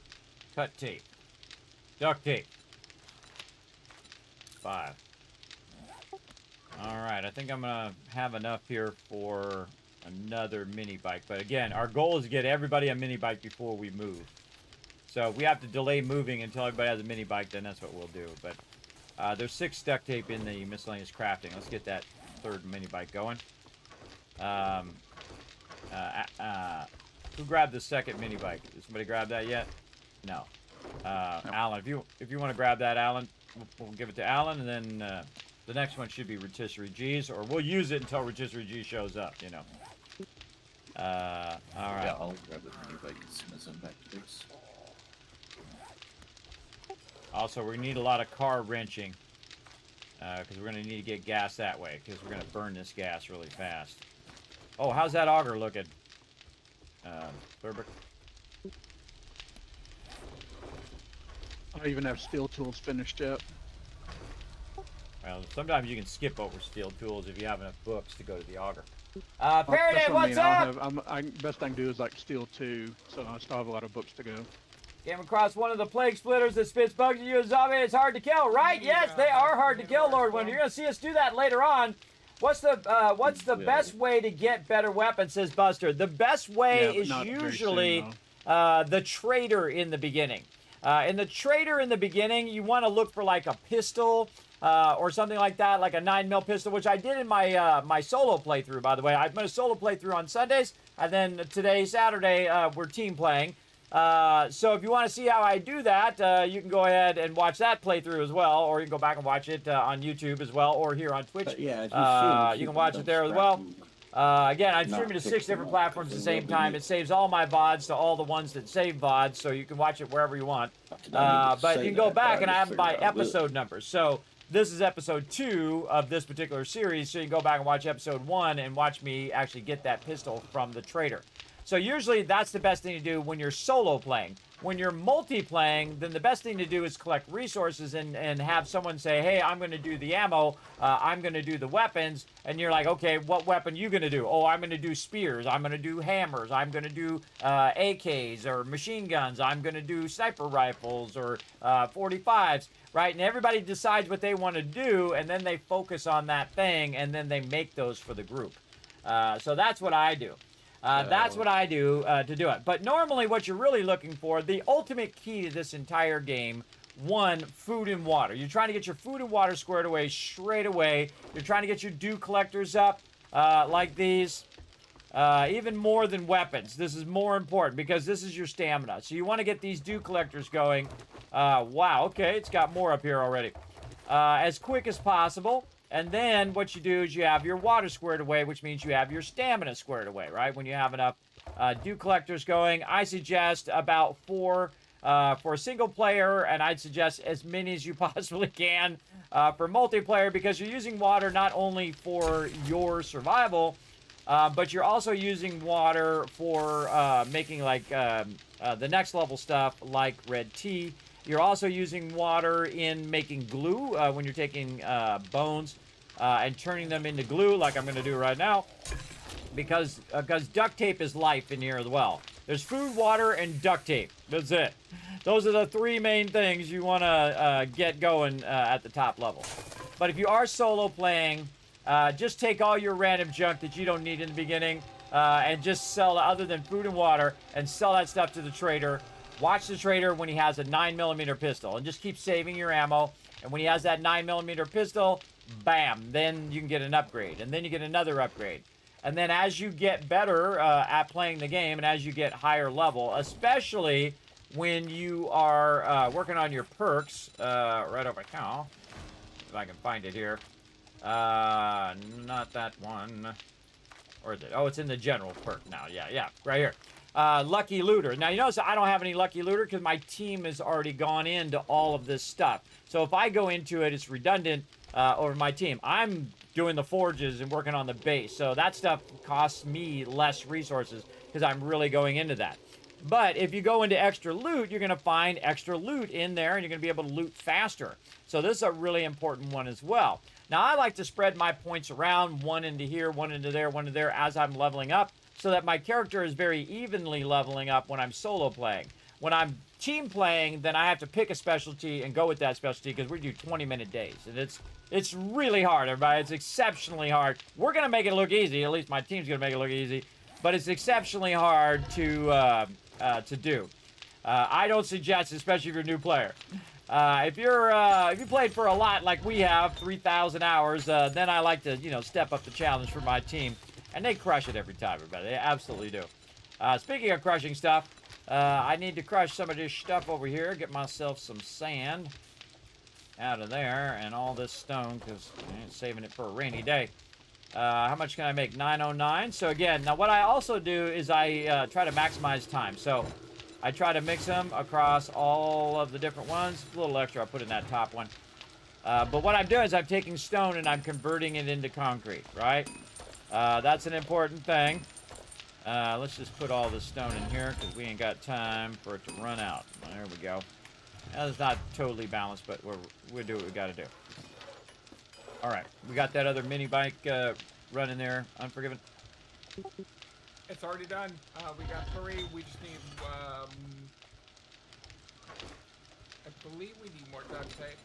Cut tape. Duct tape. 5. All right, I think I'm gonna have enough here for another mini bike. But again, our goal is to get everybody a mini bike before we move. So if we have to delay moving until everybody has a mini bike, then that's what we'll do. But there's 6 duct tape in the miscellaneous crafting. Let's get that 3rd mini bike going. Who grabbed the 2nd mini bike? Did somebody grab that yet? No. Alan, if you want to grab that, Alan, we'll give it to Alan, and then the next one should be Rotisserie G's, or we'll use it until Rotisserie G shows up, you know. All right. Yeah, I'll grab the mini bike as soon as I'm back to base. Also, we need a lot of car wrenching, because we're going to need to get gas that way, because we're going to burn this gas really fast. Oh, how's that auger looking? Thurber? I don't even have steel tools finished yet. Well, sometimes you can skip over steel tools if you have enough books to go to the auger. That's Faraday, what I what's mean. up? Best I can do is like steel 2, so I still have a lot of books to go. Came across one of the plague splitters that spits bugs at you, a zombie. It's hard to kill, right? Yes, they are hard to kill, Lord Wind. You're gonna see us do that later on. What's the best way to get better weapons, says Buster? The best way is usually the trader in the beginning. In the trader in the beginning, you want to look for like a pistol or something like that, like a 9mm pistol, which I did in my my solo playthrough, by the way. I've been a solo playthrough on Sundays, and then today, Saturday, we're team playing. So if you want to see how I do that, you can go ahead and watch that playthrough as well, or you can go back and watch it on YouTube as well, or here on Twitch. But yeah, you can watch it there as well. Again, I'm streaming to 6 different platforms at the same time. It saves all my VODs to all the ones that save VODs, so you can watch it wherever you want. But you can go back, and I have my episode numbers. So this is episode 2 of this particular series, so you can go back and watch episode 1 and watch me actually get that pistol from the trader. So usually that's the best thing to do when you're solo playing. When you're multi-playing, then the best thing to do is collect resources and have someone say, hey, I'm going to do the ammo, I'm going to do the weapons, and you're like, okay, what weapon you going to do? Oh, I'm going to do spears, I'm going to do hammers, I'm going to do AKs or machine guns, I'm going to do sniper rifles or 45s, right? And everybody decides what they want to do, and then they focus on that thing, and then they make those for the group. So that's what I do. That's what I do to do it. But normally what you're really looking for, the ultimate key to this entire game, 1, food and water. You're trying to get your food and water squared away straight away. You're trying to get your dew collectors up like these. Even more than weapons. This is more important because this is your stamina. So you want to get these dew collectors going. Wow, okay, it's got more up here already. As quick as possible. And then what you do is you have your water squared away, which means you have your stamina squared away, right? When you have enough dew collectors going, I suggest about 4 for a single player, and I'd suggest as many as you possibly can for multiplayer, because you're using water not only for your survival, but you're also using water for making like the next level stuff like red tea. You're also using water in making glue when you're taking bones and turning them into glue, like I'm going to do right now, because duct tape is life in here as well. There's food, water, and duct tape. That's it. Those are the 3 main things you want to get going at the top level. But if you are solo playing, just take all your random junk that you don't need in the beginning and just sell, other than food and water, and sell that stuff to the trader. Watch the trader when he has a 9mm pistol, and just keep saving your ammo. And when he has that 9mm pistol, bam, then you can get an upgrade, and then you get another upgrade. And then as you get better at playing the game, and as you get higher level, especially when you are working on your perks, right over here, if I can find it here. Not that one. Or is it? Oh, it's in the general perk now. Yeah, right here. Lucky Looter. Now, you notice I don't have any Lucky Looter because my team has already gone into all of this stuff. So if I go into it, it's redundant over my team. I'm doing the forges and working on the base. So that stuff costs me less resources because I'm really going into that. But if you go into extra loot, you're going to find extra loot in there, and you're going to be able to loot faster. So this is a really important one as well. Now, I like to spread my points around, 1 into here, 1 into there, 1 into there, as I'm leveling up, so that my character is very evenly leveling up when I'm solo playing. When I'm team playing, then I have to pick a specialty and go with that specialty because we do 20-minute days. And it's really hard, everybody. It's exceptionally hard. We're going to make it look easy. At least my team's going to make it look easy. But it's exceptionally hard to do. I don't suggest, especially if you're a new player. If you played for a lot like we have, 3,000 hours, then I like to, step up the challenge for my team. And they crush it every time, everybody. They absolutely do. Speaking of crushing stuff, I need to crush some of this stuff over here. Get myself some sand out of there and all this stone because I ain't saving it for a rainy day. How much can I make? 909. So again, now what I also do is I try to maximize time. So I try to mix them across all of the different ones. A little extra I put in that top one. But what I'm doing is I'm taking stone and I'm converting it into concrete, right? That's an important thing. Let's just put all this stone in here because we ain't got time for it to run out. There we go. Now, it's not totally balanced, but we'll do what we got to do. All right, we got that other mini bike running there. Unforgiven. It's already done. We got 3. We just need. I believe we need more duct tape.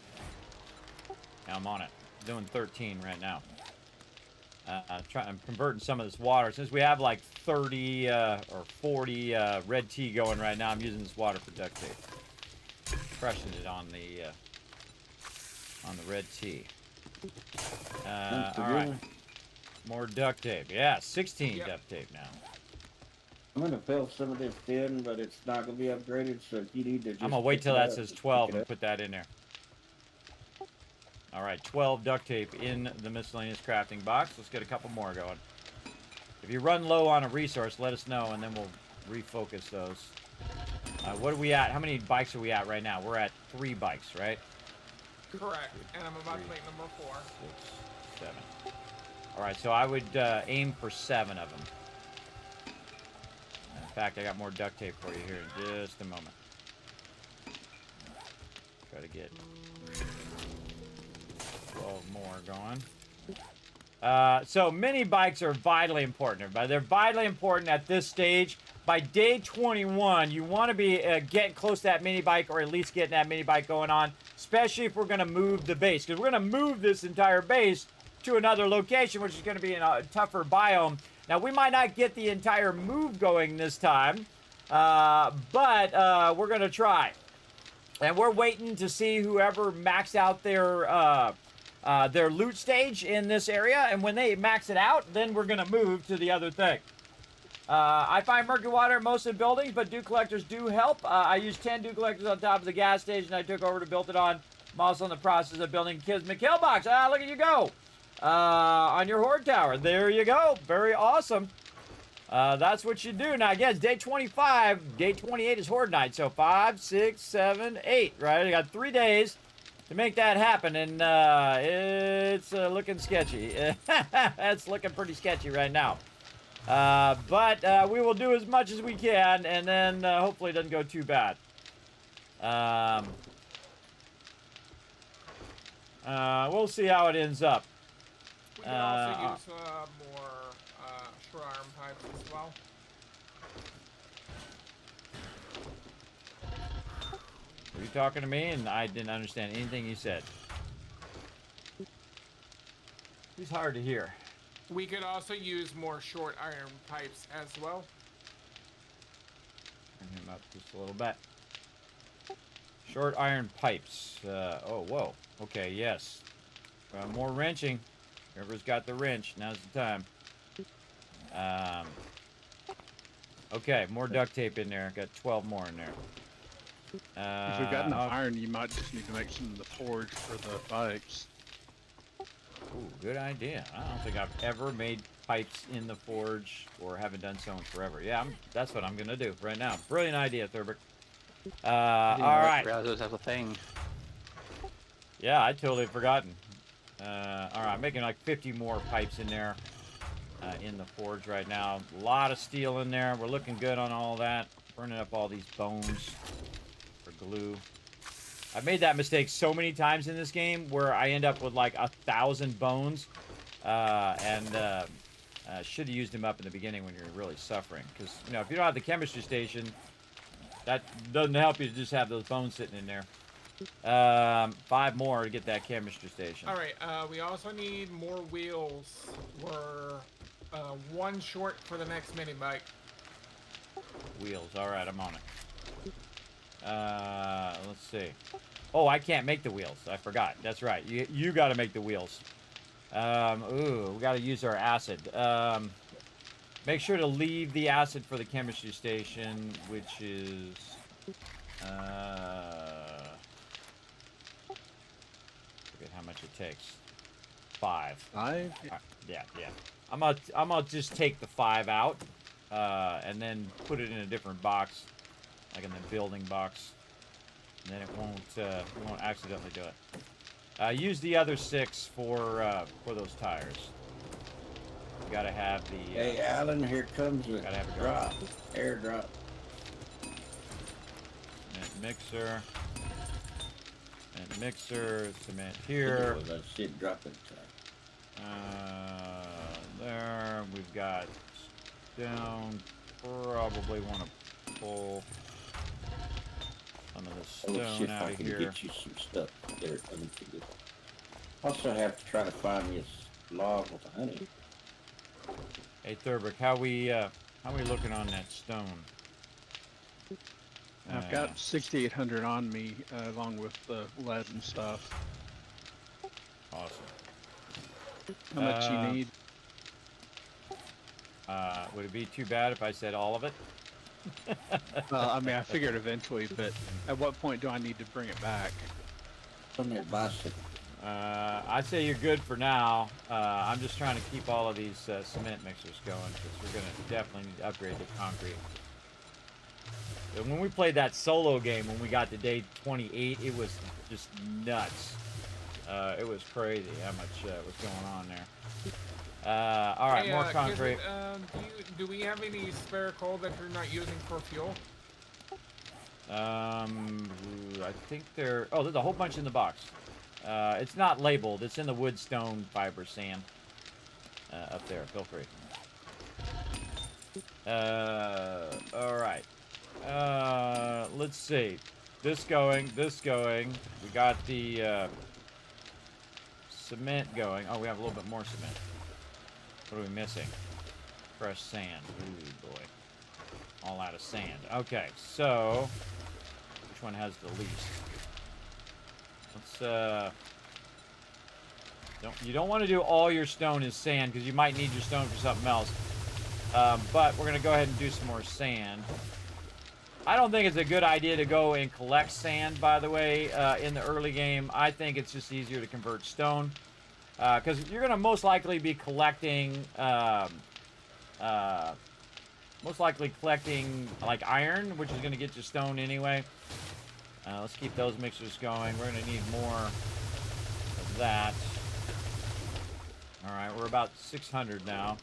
Yeah, I'm on it. Doing 13 right now. I'm converting some of this water. Since we have like 30 or 40 red tea going right now, I'm using this water for duct tape. Crushing it on the red tea. All right. More duct tape. Yeah, 16 duct tape now. I'm gonna fill some of this in, but it's not gonna be upgraded. So if you need to, just I'm gonna wait till that says 12 and put that in there. All right, 12 duct tape in the miscellaneous crafting box. Let's get a couple more going. If you run low on a resource, let us know, and then we'll refocus those. What are we at? How many bikes are we at right now? We're at 3 bikes, right? Correct. And I'm about to make number 4. 6, 7. All right, so I would aim for 7 of them. In fact, I got more duct tape for you here in just a moment. Try to get 12 more going. So mini bikes are vitally important, everybody. They're vitally important at this stage. By day 21, you want to be getting close to that mini bike, or at least getting that mini bike going on, especially if we're going to move the base, because we're going to move this entire base to another location, which is going to be in a tougher biome. Now, we might not get the entire move going this time, but we're going to try. And we're waiting to see whoever maxed out their loot stage in this area, and when they max it out, then we're going to move to the other thing. I find murky water in most of the buildings, but dew collectors do help. I used 10 dew collectors on top of the gas station I took over to build it on. I'm also in the process of building Kismet kill box. Look at you go. On your horde tower. There you go. Very awesome. That's what you do. Now, again, it's day 25. Day 28 is horde night. So 5, 6, 7, 8, right? I got 3 days to make that happen, and it's looking sketchy. It's looking pretty sketchy right now. But we will do as much as we can, and then hopefully it doesn't go too bad. We'll see how it ends up. We can also use more short arm pipes as well. Were you talking to me? And I didn't understand anything you said. It's hard to hear. We could also use more short iron pipes as well. Bring him up just a little bit. Short iron pipes. Oh, whoa. Okay, yes. More wrenching. Whoever's got the wrench, now's the time. Okay, more duct tape in there. Got 12 more in there. If we've got enough iron, you might just need to make some of the forge for the bikes. Ooh, good idea. I don't think I've ever made pipes in the forge, or haven't done so in forever. Yeah, that's what I'm gonna do right now. Brilliant idea, Thurber. All right. Browsers have a thing. Yeah, I totally forgotten. All right, I'm making like 50 more pipes in there in the forge right now. A lot of steel in there. We're looking good on all that. Burning up all these bones for glue. I've made that mistake so many times in this game where I end up with like 1,000 bones, and should have used them up in the beginning when you're really suffering. Because if you don't have the chemistry station, That doesn't help you to just have those bones sitting in there. 5 more to get that chemistry station. All right. We also need more wheels. We're 1 short for the next mini bike. Wheels. All right, I'm on it. Let's see. Oh, I can't make the wheels. I forgot. That's right. You got to make the wheels. Ooh, we got to use our acid. Make sure to leave the acid for the chemistry station, which is forget how much it takes. 5. 5? Yeah. I'm gonna just take the 5 out, and then put it in a different box, like in the building box. And then it won't accidentally do it. Use the other 6 for those tires. You gotta have the. Hey, Alan, here comes a gotta have a drop. Airdrop. Cement mixer. Cement mixer. Cement here. That shit dropping. There. We've got stone. Probably want to pull some of the stone out I of can here. get you some stuff there. Let me forget. Also have to try to find me a log with the honey. Hey Thurbrick, how we looking on that stone? I've got 6,800 on me, along with the lead and stuff. Awesome. How much you need? Would it be too bad if I said all of it? Well, I mean, I figured eventually, but at what point do I need to bring it back? From that bicycle. I'd say you're good for now. I'm just trying to keep all of these cement mixers going because we're going to definitely need to upgrade the concrete. And when we played that solo game, when we got to day 28, it was just nuts. It was crazy how much was going on there. All right, Hey, more concrete. Do we have any spare coal that you're not using for fuel? I think there. Oh, there's a whole bunch in the box. It's not labeled. It's in the wood, stone, fiber, sand. Up there. Feel free. All right. Let's see. This going. We got the cement going. Oh, we have a little bit more cement. What are we missing? Fresh sand. Ooh, boy. All out of sand. Okay, so which one has the least? Let's you don't want to do all your stone as sand because you might need your stone for something else. But we're gonna go ahead and do some more sand. I don't think it's a good idea to go and collect sand, by the way, in the early game. I think it's just easier to convert stone because you're gonna most likely be collecting like iron, which is going to get you stone anyway. Let's keep those mixers going. We're going to need more of that. All right, we're about 600 now.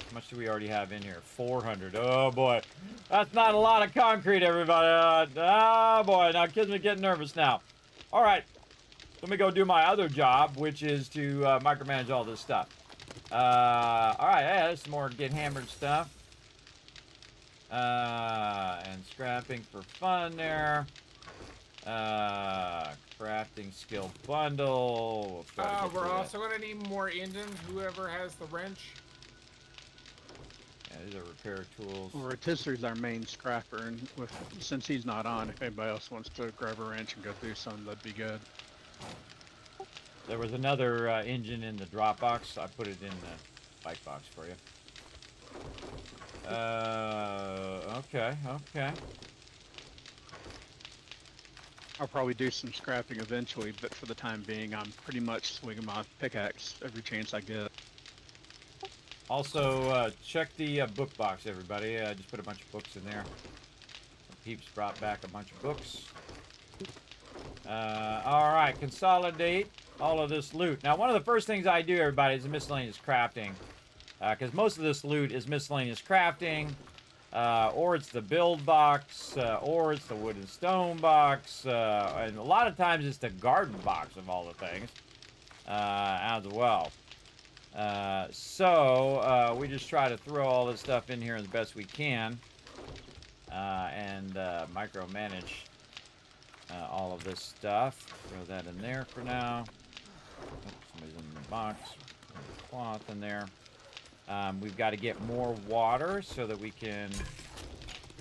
How much do we already have in here? 400. Oh, boy. That's not a lot of concrete, everybody. Oh, boy. Now, kids are getting nervous now. All right. Let me go do my other job, which is to micromanage all this stuff. All right. Yeah, there's some more get hammered stuff. And scrapping for fun there. Crafting skill bundle. We're also going to need more engines, whoever has the wrench. Yeah, these are repair tools. Well, Rotisser's our main scrapper, and since he's not on, if anybody else wants to grab a wrench and go do something, that'd be good. There was another engine in the drop box. I put it in the bike box for you. Okay. I'll probably do some scrapping eventually, but for the time being, I'm pretty much swinging my pickaxe every chance I get. Also, check the book box, everybody. I just put a bunch of books in there. Peeps brought back a bunch of books. All right, consolidate all of this loot. Now, one of the first things I do, everybody, is miscellaneous crafting. Because most of this loot is miscellaneous crafting, or it's the build box, or it's the wood and stone box, and a lot of times it's the garden box of all the things, as well. So we just try to throw all this stuff in here as best we can. and micromanage all of this stuff. Throw that in there for now. Oh, somebody's in the box. There's cloth in there. We've got to get more water so that we can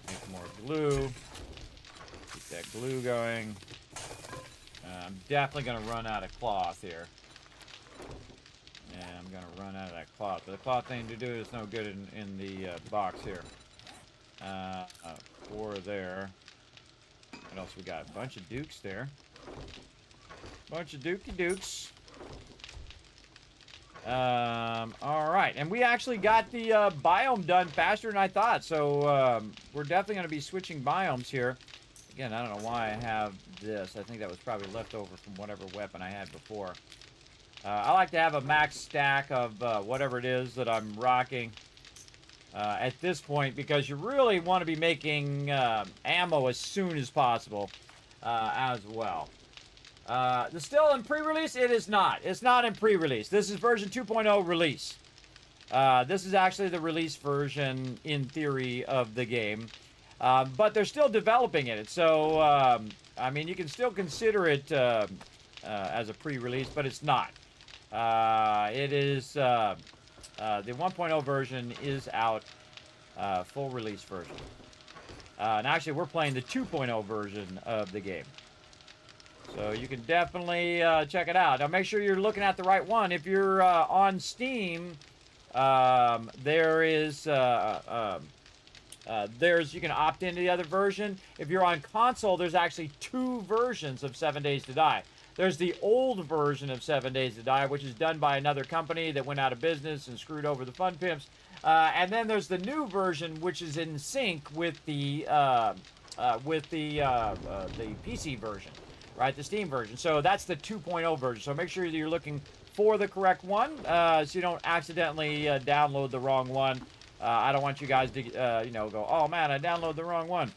make more glue. Keep that glue going. I'm definitely going to run out of cloth here. Yeah, I'm going to run out of that cloth. But the cloth thing to do is no good in the box here. 4 there. What else we got? A bunch of dukes there. Bunch of dookie dukes. All right. And we actually got the biome done faster than I thought. So we're definitely going to be switching biomes here. Again, I don't know why I have this. I think that was probably left over from whatever weapon I had before. I like to have a max stack of whatever it is that I'm rocking at this point, because you really want to be making ammo as soon as possible as well. It's still in pre-release? It is not. It's not in pre-release. This is version 2.0 release. This is actually the release version, in theory, of the game. But they're still developing it. So, I mean, you can still consider it as a pre-release, but it's not. It is, the 1.0 version is out, full release version. And actually, we're playing the 2.0 version of the game. So you can definitely check it out. Now, make sure you're looking at the right one. If you're on Steam, there is... you can opt into the other version. If you're on console, there's actually 2 versions of 7 Days to Die. There's the old version of 7 Days to Die, which is done by another company that went out of business and screwed over the fun pimps. And then there's the new version, which is in sync with the PC version, right? The Steam version. So that's the 2.0 version. So make sure that you're looking for the correct one, so you don't accidentally download the wrong one. I don't want you guys to, go, oh man, I downloaded the wrong one.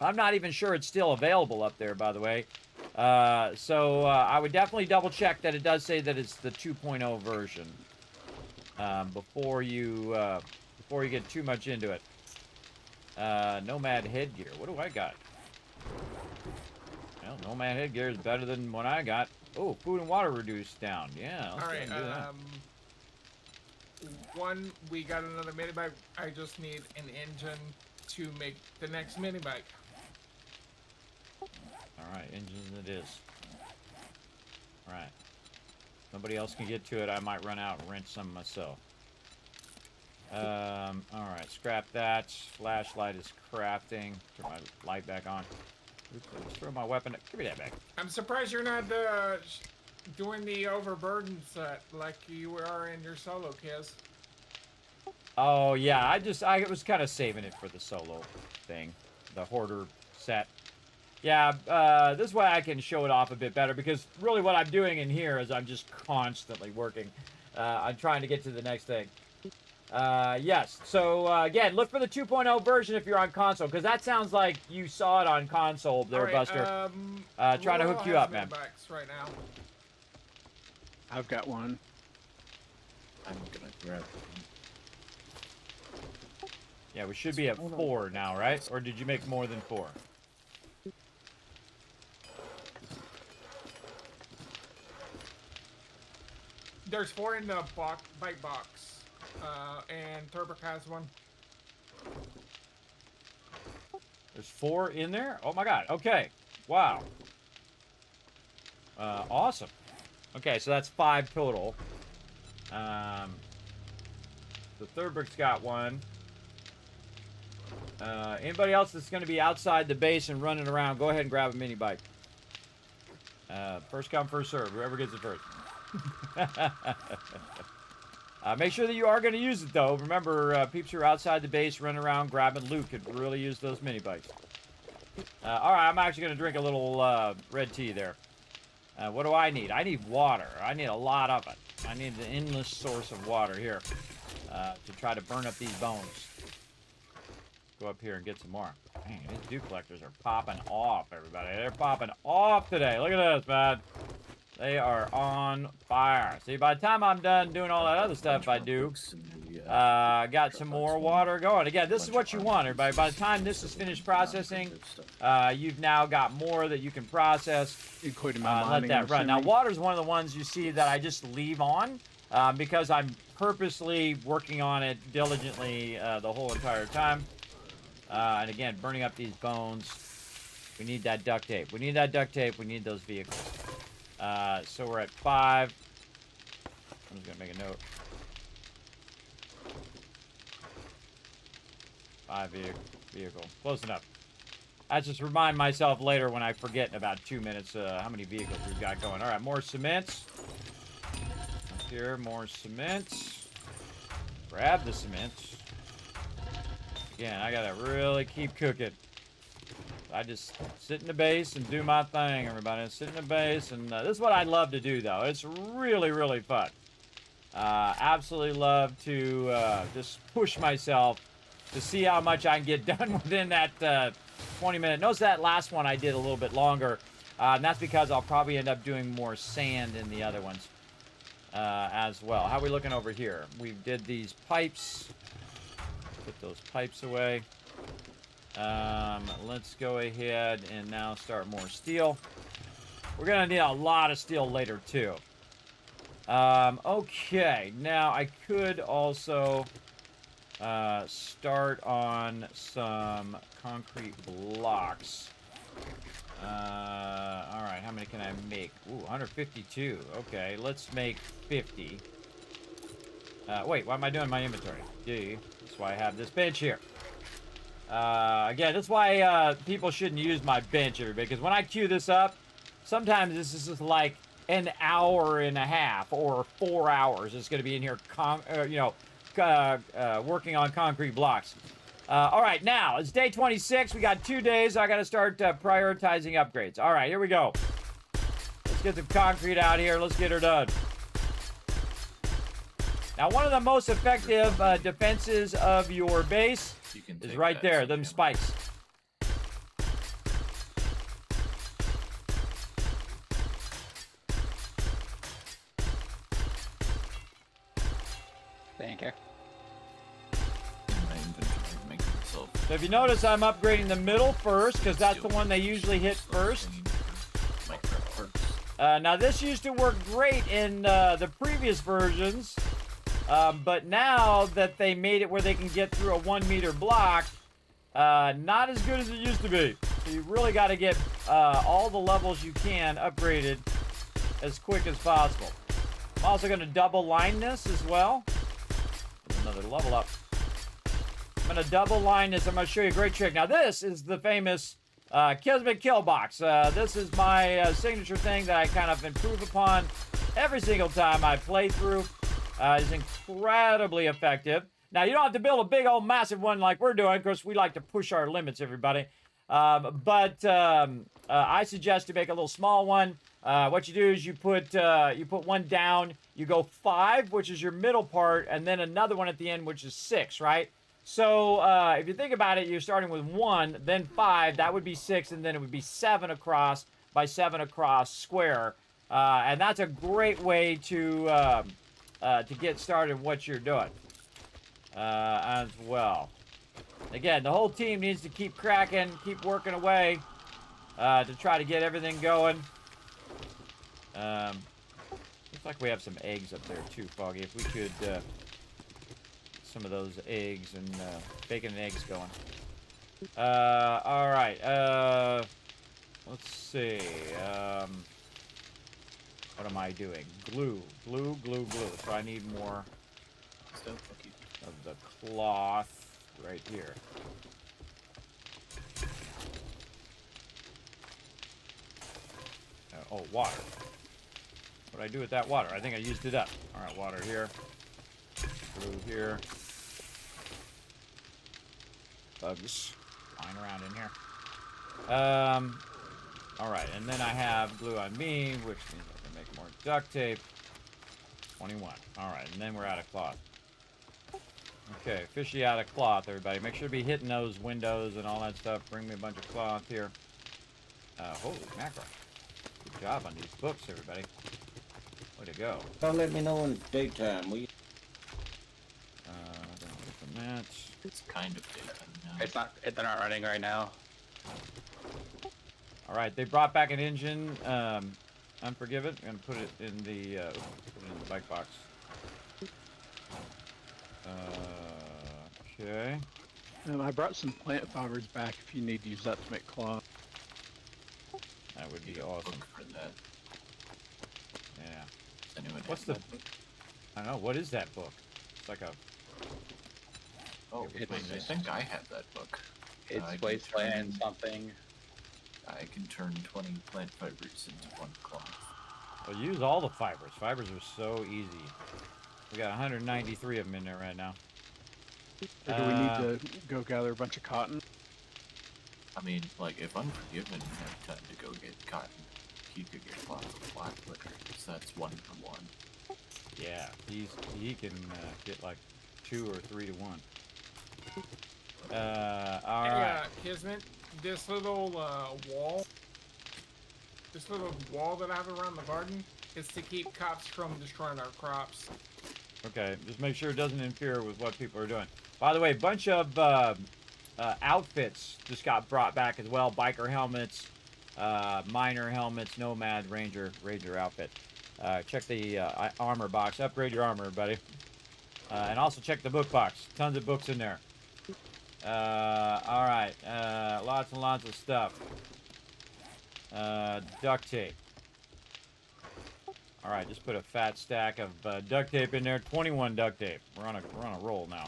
I'm not even sure it's still available up there, by the way. So I would definitely double check that it does say that it's the 2.0 version before you get too much into it. Nomad headgear. What do I got? Well, Nomad headgear is better than what I got. Oh, food and water reduced down. Yeah, let's go and do that. One, we got another mini bike. I just need an engine to make the next mini bike. Alright, engine it is. Alright. Nobody else can get to it. I might run out and rent some myself. Alright, scrap that. Flashlight is crafting. Turn my light back on. Oops, let's throw my weapon. Give me that back. I'm surprised you're not doing the overburden set like you are in your solo, Kiz. Oh, yeah. I was kind of saving it for the solo thing. The hoarder set. Yeah, this way I can show it off a bit better, because really what I'm doing in here is I'm just constantly working. I'm trying to get to the next thing. Yes, so again, look for the 2.0 version if you're on console, because that sounds like you saw it on console there, right, Buster. Trying to hook you up, man. Right now. I've got one. I'm gonna grab one. Yeah, we should be at 4 now, right? Or did you make more than 4? There's 4 in the bike box, and Turbo has one. There's 4 in there? Oh my god, okay. Wow. Awesome. Okay, so that's 5 total. The Thurbrick's got one. Anybody else that's going to be outside the base and running around, go ahead and grab a mini bike. First come, first serve. Whoever gets it first. Make sure that you are going to use it, though. Remember, peeps who are outside the base, running around, grabbing loot could really use those mini bikes. All right, I'm actually going to drink a little red tea there. What do I need? I need water. I need a lot of it. I need an endless source of water here to try to burn up these bones. Go up here and get some more. Dang, these dew collectors are popping off, everybody. They're popping off today. Look at this, man. They are on fire. See, by the time I'm done doing all that other stuff I do, got some more water going. Again, this is what you want, everybody. By the time this is finished processing, you've now got more that you can process. Including Let mining, that I'm run. Now, assuming? water is one of the ones you see that I just leave on because I'm purposely working on it diligently the whole entire time. And again, burning up these bones. We need that duct tape. We need that duct tape. We need those vehicles. So we're at 5. I'm just gonna make a note. 5 vehicle. Close enough. I just remind myself later when I forget in about 2 minutes how many vehicles we've got going. All right, more cements. Up here, more cements. Grab the cements. Again, I gotta really keep cooking. I just sit in the base and do my thing, everybody. Sit in the base, and this is what I love to do, though. It's really, really fun. Absolutely love to just push myself to see how much I can get done within that 20-minute. Notice that last one I did a little bit longer, and that's because I'll probably end up doing more sand in the other ones as well. How are we looking over here? We did these pipes. Put those pipes away. Let's go ahead and now start more steel. We're gonna need a lot of steel later too. Okay, now I could also start on some concrete blocks. All right, how many can I make? Ooh, 152. Okay, let's make 50. Wait, why am I doing my inventory? D. That's why I have this bench here. Again, that's why people shouldn't use my bench, everybody, because when I queue this up, sometimes this is just like an hour and a half or 4 hours. It's going to be in here, working on concrete blocks. All right, now it's day 26. We got 2 days. I got to start prioritizing upgrades. All right, here we go. Let's get the concrete out here. Let's get her done. Now, one of the most effective defenses of your base is right there, them spikes. Thank you. So if you notice, I'm upgrading the middle first, because that's the one they usually hit first. Now, this used to work great in the previous versions, but now that they made it where they can get through a 1 meter block, not as good as it used to be. So you really got to get all the levels you can upgraded as quick as possible. I'm also going to double line this as well. Another level up. I'm going to double line this. I'm going to show you a great trick. Now, this is the famous Kismet kill box. This is my signature thing that I kind of improve upon every single time I play through. It's incredibly effective. Now, you don't have to build a big old massive one like we're doing, because we like to push our limits, everybody. But I suggest to make a little small one. What you do is you put one down, you go 5, which is your middle part, and then another one at the end, which is 6, right? So if you think about it, you're starting with 1, then 5, that would be 6, and then it would be 7 across by 7 across square. And that's a great way to get started what you're doing as well. Again, the whole team needs to keep cracking, keep working away to try to get everything going. Looks like we have some eggs up there too, Foggy. If we could some of those eggs and bacon and eggs going. All right. Let's see. What am I doing? Glue. So I need more of the cloth right here. Oh, water. What do I do with that water? I think I used it up. All right, water here. Glue here. Bugs flying around in here. All right, and then I have glue on me, which means I can make more duct tape. 21. All right, and then we're out of cloth. Okay, fishy out of cloth, everybody. Make sure to be hitting those windows and all that stuff. Bring me a bunch of cloth here. Holy mackerel. Good job on these books, everybody. Way to go. Don't let me know in daytime, will you? Don't look at that. It's kind of daytime now. It's not. They're not running right now. All right, they brought back an engine. Unforgive it, and put it in the bike box. Okay. I brought some plant fibers back if you need to use that to make cloth. That would be You awesome. look for that. Yeah. Anyone What's have the- that book? I don't know. What is that book? It's like a. Oh, It's- wait, I think I have that book. I It's can wasteland turn- something. I can turn 20 plant fibers into one cloth. Well, use all the fibers. Fibers are so easy. We got 193 of them in there right now. Or do we need to go gather a bunch of cotton? I mean, like, if Unforgiven had time to go get cotton, he could get cloth of black liquor, so that's 1-to-1. Yeah, he can get like 2 or 3 to 1. All Hey, right. Kismet, this little wall that I have around the garden is to keep cops from destroying our crops. Okay, just make sure it doesn't interfere with what people are doing. By the way, a bunch of outfits just got brought back as well. Biker helmets, miner helmets, nomad, ranger outfit. Check the armor box. Upgrade your armor, buddy. And also check the book box. Tons of books in there. All right. Lots and lots of stuff. Duct tape. All right, just put a fat stack of duct tape in there. 21 duct tape. We're on a roll now.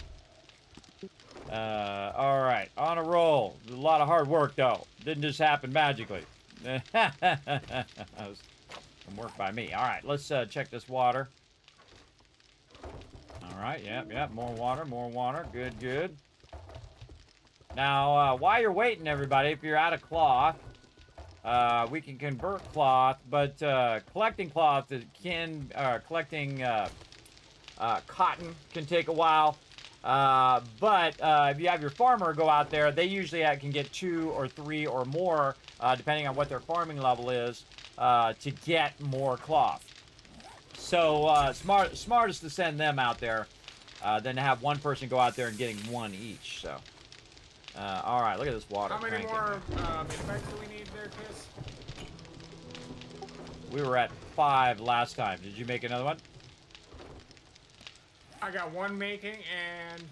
All right, on a roll. A lot of hard work though. Didn't just happen magically. That was some work by me. All right, let's check this water. All right, yep. More water. Good. Now, while you're waiting, everybody, if you're out of cloth, we can convert cloth, but collecting cloth collecting cotton can take a while. But if you have your farmer go out there, they usually can get 2 or 3 or more, depending on what their farming level is, to get more cloth. So smartest to send them out there than to have one person go out there and getting 1 each. So, all right, look at this water. How many cranking more here. midnights do we need there, Kiss? We were at 5 last time. Did you make another one? I got 1 making, and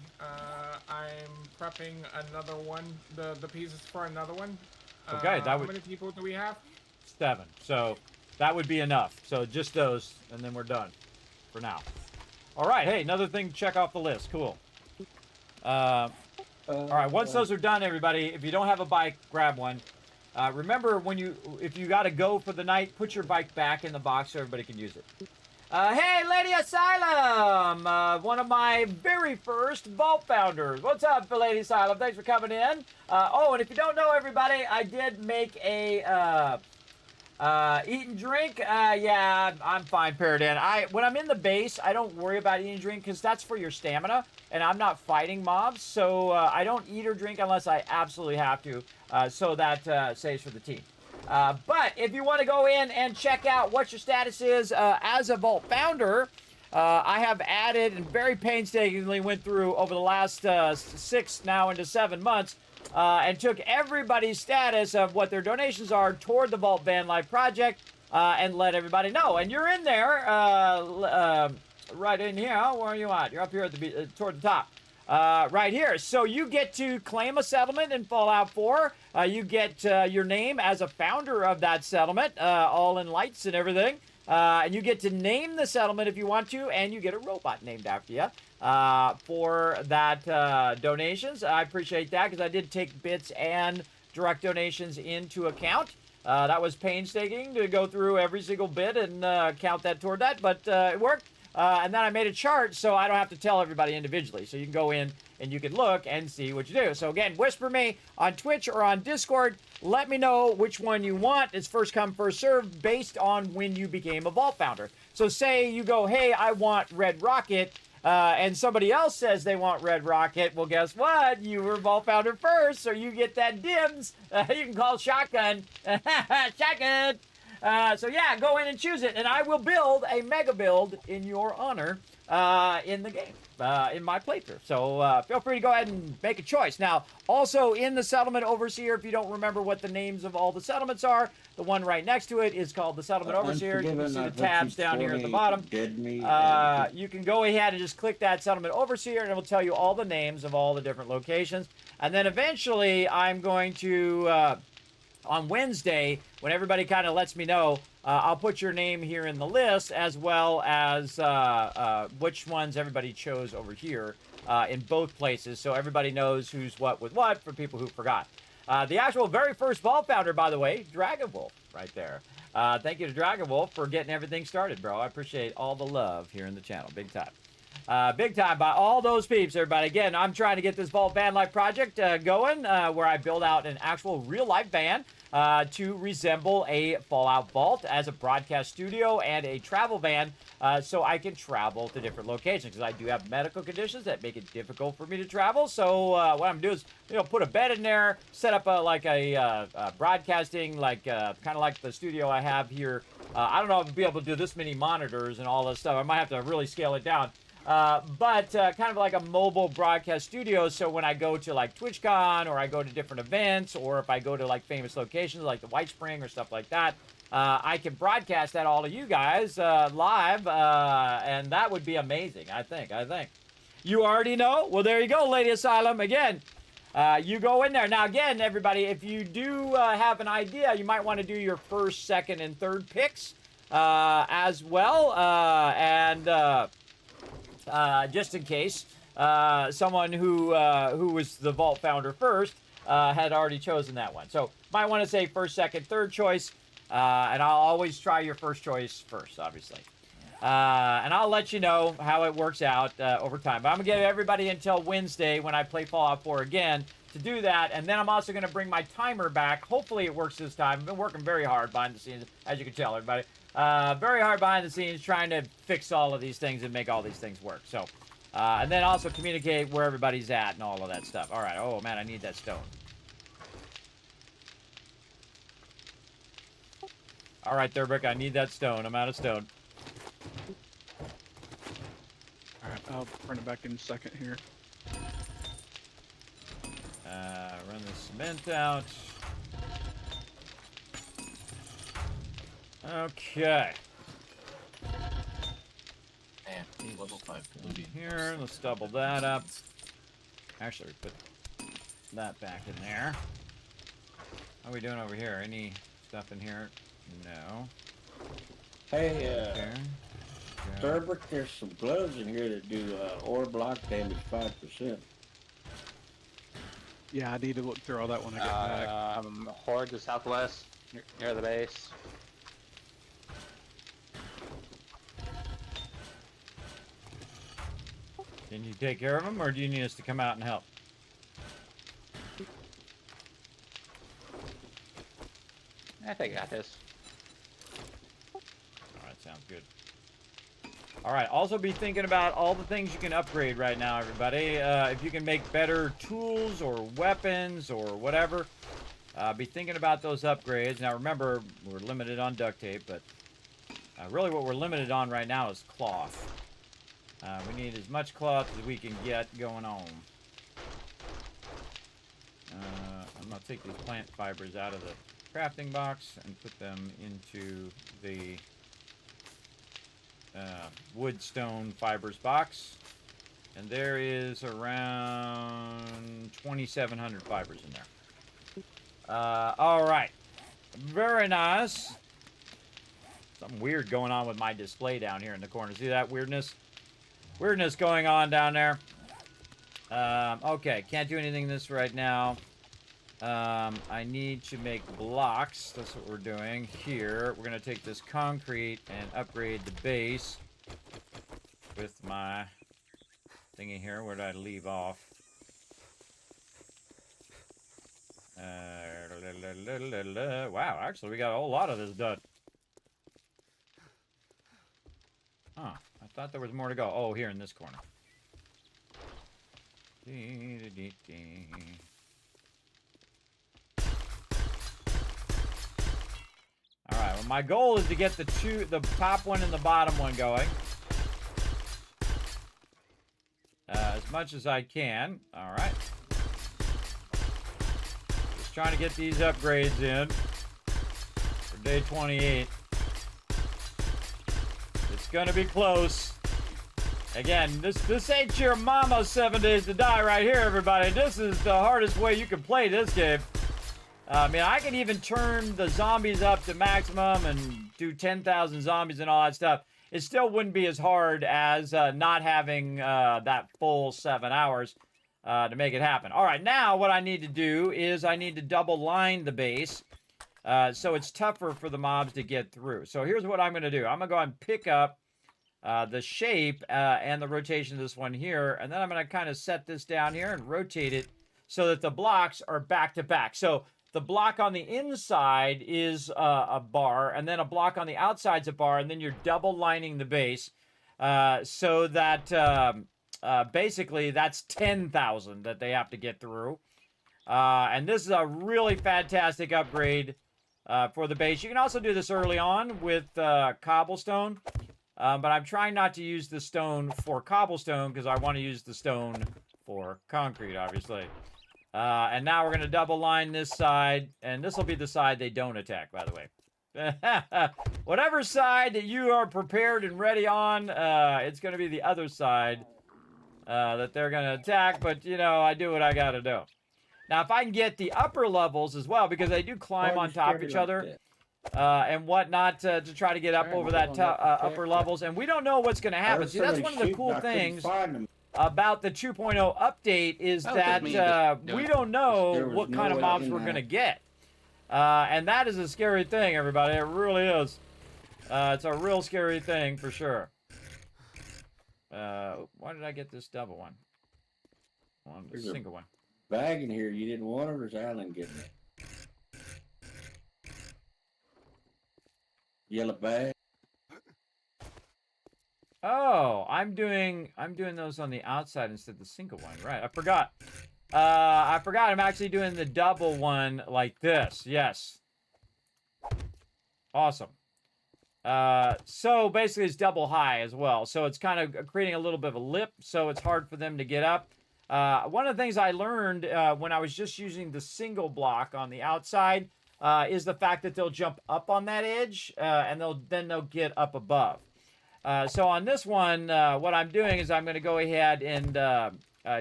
I'm prepping another one. The pieces for another one. Okay, How many people do we have? 7. So that would be enough. So just those, and then we're done for now. All right. Hey, another thing to check off the list. Cool. All right. Once those are done, everybody, if you don't have a bike, grab one. Remember, if you got to go for the night, put your bike back in the box so everybody can use it. Hey, Lady Asylum, one of my very first vault founders. What's up, Lady Asylum? Thanks for coming in. Oh, and if you don't know, everybody, I did make a eat and drink. Yeah, I'm fine, Paradan. When I'm in the base, I don't worry about eating and drink because that's for your stamina, and I'm not fighting mobs, so I don't eat or drink unless I absolutely have to, so that saves for the team. But if you want to go in and check out what your status is as a Vault founder, I have added and very painstakingly went through over the last 6 now into 7 months and took everybody's status of what their donations are toward the Vault Van Life project and let everybody know. And you're in there, right in here. Where are you at? You're up here at toward the top. Right here. So you get to claim a settlement in Fallout 4. You get your name as a founder of that settlement, all in lights and everything. And you get to name the settlement if you want to, and you get a robot named after you for that donations. I appreciate that because I did take bits and direct donations into account. That was painstaking to go through every single bit and count that toward that, but it worked. And then I made a chart so I don't have to tell everybody individually. So you can go in and you can look and see what you do. So again, whisper me on Twitch or on Discord. Let me know which one you want. It's first come, first served based on when you became a Vault founder. So say you go, hey, I want Red Rocket, and somebody else says they want Red Rocket. Well, guess what? You were Vault founder first, so you get that dibs. You can call Shotgun. Shotgun. So yeah, go in and choose it, and I will build a mega build in your honor in the game, in my playthrough. So feel free to go ahead and make a choice. Now, also in the Settlement Overseer, if you don't remember what the names of all the settlements are, the one right next to it is called the Settlement Overseer. You can see the tabs down here at the bottom. You can go ahead and just click that Settlement Overseer, and it will tell you all the names of all the different locations. And then eventually, I'm going to, on Wednesday, when everybody kind of lets me know, I'll put your name here in the list, as well as which ones everybody chose over here in both places, so everybody knows who's what with what for people who forgot. The actual very first Vault founder, by the way, Dragon Wolf, right there. Thank you to Dragon Wolf for getting everything started, bro. I appreciate all the love here in the channel. Big time. Big time by all those peeps, everybody. Again, I'm trying to get this Vault Van Life project going, where I build out an actual real-life van to resemble a Fallout Vault as a broadcast studio and a travel van, so I can travel to different locations, because I do have medical conditions that make it difficult for me to travel. So what I'm doing is, put a bed in there, set up a broadcasting, kind of like the studio I have here. I don't know if I'll be able to do this many monitors and all this stuff. I might have to really scale it down. But kind of like a mobile broadcast studio, so when I go to like TwitchCon, or I go to different events, or if I go to like famous locations like the White Spring or stuff like that, I can broadcast that all to you guys live, and that would be amazing, I think. You already know? Well, there you go, Lady Asylum. Again, you go in there. Now, again, everybody, if you do have an idea, you might want to do your first, second, and third picks as well, just in case someone who was the Vault founder first had already chosen that one. So might want to say first, second, third choice, and I'll always try your first choice first, obviously. And I'll let you know how it works out over time. But I'm going to give everybody until Wednesday when I play Fallout 4 again to do that, and then I'm also going to bring my timer back. Hopefully it works this time. I've been working very hard behind the scenes, as you can tell, everybody. Very hard behind the scenes trying to fix all of these things and make all these things work. So, and then also communicate where everybody's at and all of that stuff. All right. Oh, man, I need that stone. All right, Thurbrick, I need that stone. I'm out of stone. All right, I'll bring it back in a second here. Run the cement out. Okay. Man, level 5 polluting. Here, let's double that up. Actually, we put that back in there. How are we doing over here? Any stuff in here? No. Hey, Okay. Thurbrick, there's some gloves in here that do ore block damage 5%. Yeah, I need to look through all that when I get back. Horde to southwest, near the base. Can you take care of them, or do you need us to come out and help? I think I got this. Alright, sounds good. Alright, also be thinking about all the things you can upgrade right now, everybody. If you can make better tools or weapons or whatever, be thinking about those upgrades. Now remember, we're limited on duct tape, but really what we're limited on right now is cloth. We need as much cloth as we can get going on. I'm going to take these plant fibers out of the crafting box and put them into the wood stone fibers box. And there is around 2,700 fibers in there. Alright. Very nice. Something weird going on with my display down here in the corner. See that weirdness? Weirdness going on down there. Okay, can't do anything this right now. I need to make blocks. That's what we're doing here. We're going to take this concrete and upgrade the base with my thingy here. Where did I leave off? Wow, actually we got a whole lot of this done. Huh, I thought there was more to go. Oh, here in this corner. Alright, well my goal is to get the top one and the bottom one going. As much as I can. All right. Just trying to get these upgrades in for day 28. It's gonna be close. Again, this ain't your mama 7 days to die right here, everybody. This is the hardest way you can play this game. I mean, I can even turn the zombies up to maximum and do 10,000 zombies and all that stuff. It still wouldn't be as hard as not having that full 7 hours to make it happen. All right, now what I need to do is I need to double line the base so it's tougher for the mobs to get through. So here's what I'm going to do. I'm going to go and pick up the shape and the rotation of this one here, and then I'm going to kind of set this down here and rotate it so that the blocks are back to back. So the block on the inside is a bar, and then a block on the outside is a bar, and then you're double lining the base so that basically that's 10,000 that they have to get through. And this is a really fantastic upgrade for the base. You can also do this early on with cobblestone, but I'm trying not to use the stone for cobblestone because I want to use the stone for concrete, obviously. And now we're going to double line this side, and this will be the side they don't attack, by the way. Whatever side that you are prepared and ready on, it's going to be the other side that they're going to attack, but, you know, I do what I got to do. Now, if I can get the upper levels as well, because they do climb on top of each other and whatnot to try to get up over that upper levels, and we don't know what's going to happen. See, that's one of the cool things about the 2.0 update is that we don't know what kind of mobs we're going to get. And that is a scary thing, everybody. It really is. It's a real scary thing for sure. Why did I get this double one? The single one. Bag in here you didn't want it, or is Alan getting it? Yellow bag. Oh, I'm doing those on the outside instead of the single one. Right, I forgot. I'm actually doing the double one like this. Yes. Awesome. So basically it's double high as well. So it's kind of creating a little bit of a lip, so it's hard for them to get up. One of the things I learned when I was just using the single block on the outside is the fact that they'll jump up on that edge and they'll get up above. So on this one, what I'm doing is I'm going to go ahead and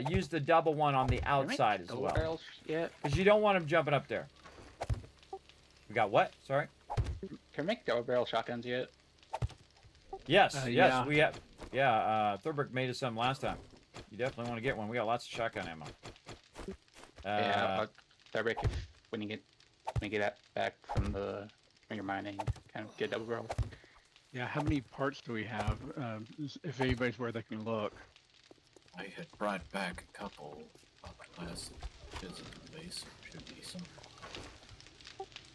use the double one on the outside as well. Because you don't want them jumping up there. We got what? Sorry? Can we make double barrel shotguns yet? Yes, yes, yeah. we have. Yeah, Thurbrick made us some last time. You definitely want to get one. We got lots of shotgun ammo. Yeah, Thurbrick, when you get that back from your mining, kind of get double barrel. Yeah, how many parts do we have? If anybody's where they can look. I had brought back a couple on my last visit to the base. Should be some.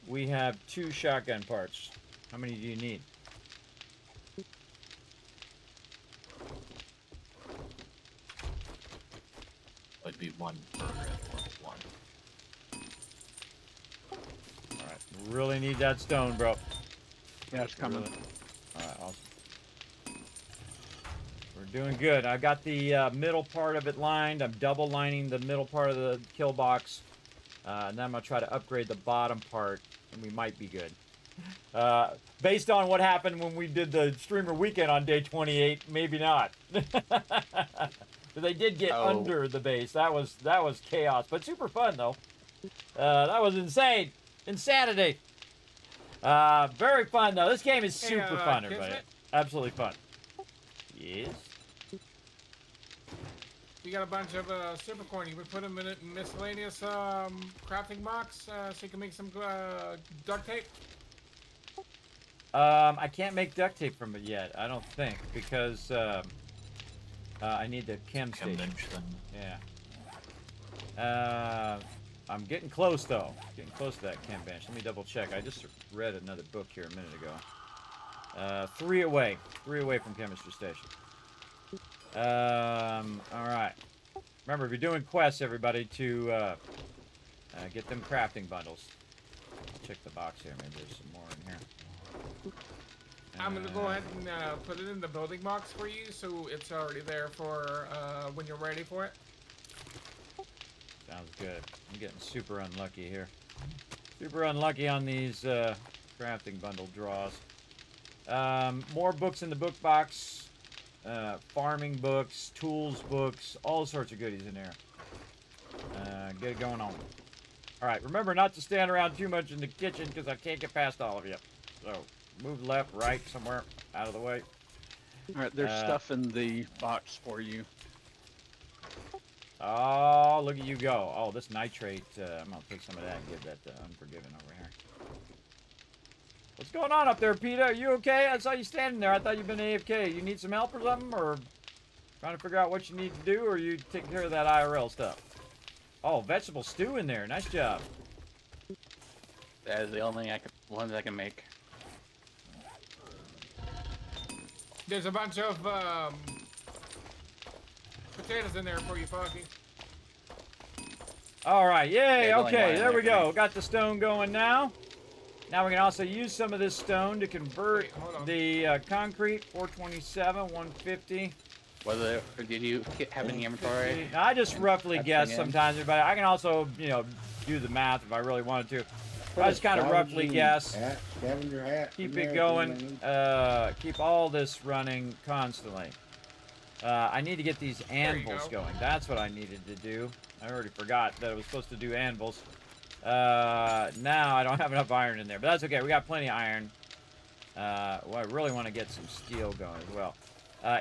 We have 2 shotgun parts. How many do you need? It'd be 1 per one. Alright, really need that stone, bro. Yeah, it's coming. Alright, awesome. We're doing good. I got the middle part of it lined. I'm double lining the middle part of the kill box. And then I'm going to try to upgrade the bottom part, and we might be good. Based on what happened when we did the streamer weekend on day 28, maybe not. But they did get under the base. That was chaos, but super fun though. That was insane, insanity. Very fun though. This game is super fun, everybody. Kismet? Absolutely fun. Yes. We got a bunch of super corn. You would put them in a miscellaneous crafting box so you can make some duct tape. I can't make duct tape from it yet. I don't think because I need the chem station. bench then. Yeah. I'm getting close though. Getting close to that chem bench. Let me double check. I just read another book here a minute ago. 3 away. 3 away from chemistry station. All right. Remember, if you're doing quests, everybody, to get them crafting bundles. I'll check the box here. Maybe there's some more in here. I'm gonna go ahead and put it in the building box for you, so it's already there for when you're ready for it. Sounds good. I'm getting super unlucky here. Super unlucky on these crafting bundle draws. More books in the book box. Farming books, tools books, all sorts of goodies in there. Get it going on. Alright, remember not to stand around too much in the kitchen because I can't get past all of you. So, move left, right, somewhere out of the way. Alright, there's stuff in the box for you. Oh, look at you go. Oh, this nitrate, I'm going to take some of that and give that to Unforgiven over here. What's going on up there, Peter? Are you okay? I saw you standing there. I thought you'd been AFK. You need some help or something? Or trying to figure out what you need to do? Or you taking care of that IRL stuff? Oh, vegetable stew in there. Nice job. That is the only one that I can make. There's a bunch of potatoes in there for you, Foggy. All right. Yay. Yeah, okay. There we for go. me. Got the stone going now. Now we can also use some of this stone to convert the concrete. 427, 150. Did you have any inventory? I just roughly guess in. sometimes, but I can also, you know, do the math if I really wanted to. I just kind of roughly guess. Scavenger hat. Keep in it there, going. Finley. Keep all this running constantly. I need to get these anvils going. That's what I needed to do. I already forgot that I was supposed to do anvils. Now I don't have enough iron in there, but that's okay. We got plenty of iron. Well, I really want to get some steel going as well.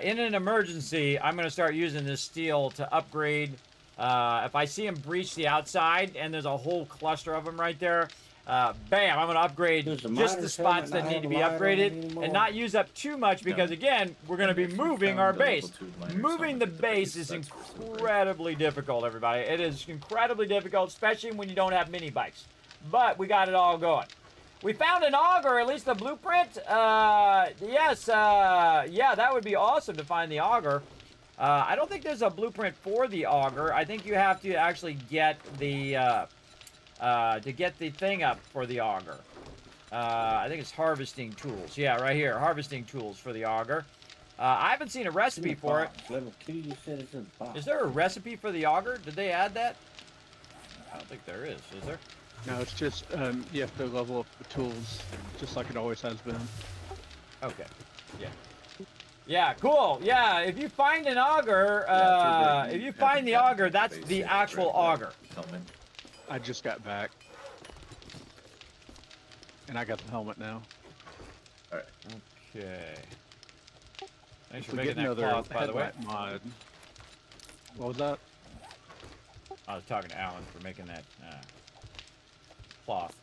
In an emergency, I'm going to start using this steel to upgrade. If I see them breach the outside and there's a whole cluster of them right there, bam, I'm going to upgrade just the spots that need to be upgraded and not use up too much because, again, we're going to be moving our base. Moving the base is incredibly difficult, everybody. It is incredibly difficult, especially when you don't have mini bikes. But we got it all going. We found an auger, at least a blueprint. Yes, yeah, that would be awesome to find the auger. I don't think there's a blueprint for the auger. I think you have to actually get the thing up for the auger. I think it's harvesting tools. Yeah, right here, harvesting tools for the auger. I haven't seen a recipe for it. Level 2, you said it's in the box. Is there a recipe for the auger? Did they add that? I don't think there is there? No, it's just, you have to level up the tools, just like it always has been. Okay. Yeah. Yeah, cool. Yeah, if you find an auger, if you find the auger, that's the actual auger. I just got back. And I got the helmet now. Alright. Okay. Thanks If for we making get that another cloth, by the way. headlight mod. What was that? I was talking to Alan for making that cloth.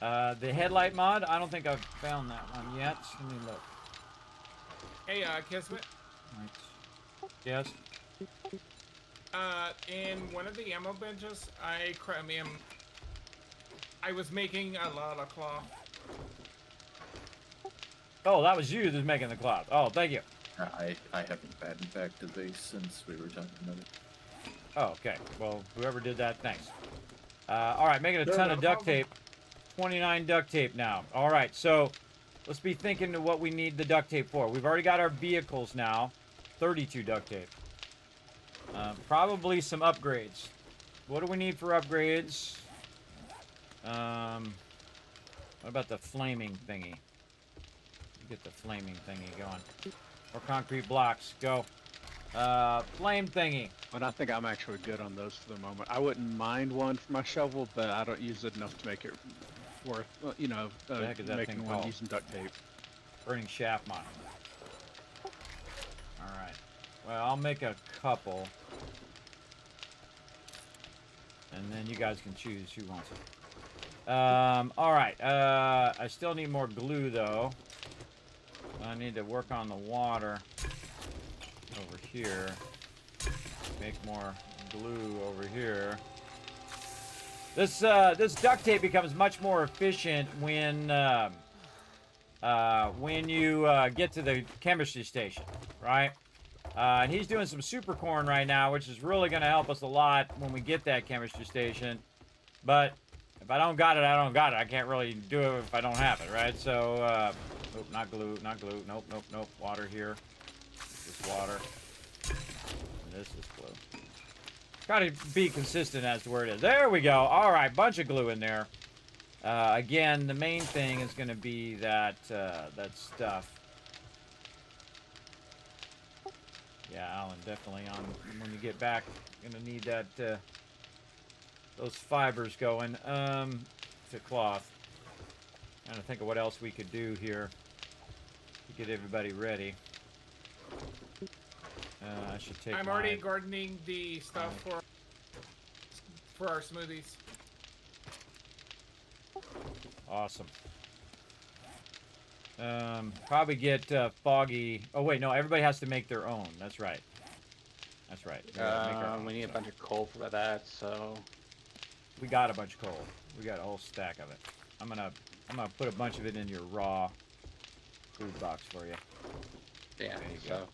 The headlight mod, I don't think I've found that one yet. Let me look. Hey, Kismet. Right. Yes? In one of the ammo benches, I was making a lot of cloth. Oh, that was you that's making the cloth. Oh, thank you. I haven't batted back to base since we were talking about it. Oh, okay. Well, whoever did that, thanks. All right, making a ton of duct tape. 29 duct tape now. All right, so let's be thinking of what we need the duct tape for. We've already got our vehicles now. 32 duct tape. Probably some upgrades. What do we need for upgrades? What about the flaming thingy? Get the flaming thingy going. Or concrete blocks. Go. Flame thingy. But I think I'm actually good on those for the moment. I wouldn't mind one for my shovel, but I don't use it enough to make it worth, you know, The heck is that making thing one called? using duct tape. Burning shaft mine. Alright. Well, I'll make a couple. And then you guys can choose who wants it. Alright. I still need more glue, though. I need to work on the water over here. Make more glue over here. This duct tape becomes much more efficient when you get to the chemistry station, right? And he's doing some super corn right now, which is really going to help us a lot when we get that chemistry station. But If I don't got it, I don't got it. I can't really do it if I don't have it, right? So, nope, not glue, not glue. Nope, nope, nope. Water here. This is water. And this is glue. Gotta be consistent as to where it is. There we go. All right, bunch of glue in there. Again, the main thing is going to be that that stuff. Yeah, Alan, definitely on when you get back. Gonna need that those fibers going. To cloth. Trying to think of what else we could do here to get everybody ready. I should take. I'm already gardening the stuff for our smoothies. Awesome. Probably get Foggy. Oh wait, no, everybody has to make their own. That's right. That's right. We need a bunch of coal for that, so we got a bunch of coal. We got a whole stack of it. I'm gonna put a bunch of it in your raw food box for you. Yeah. You So go.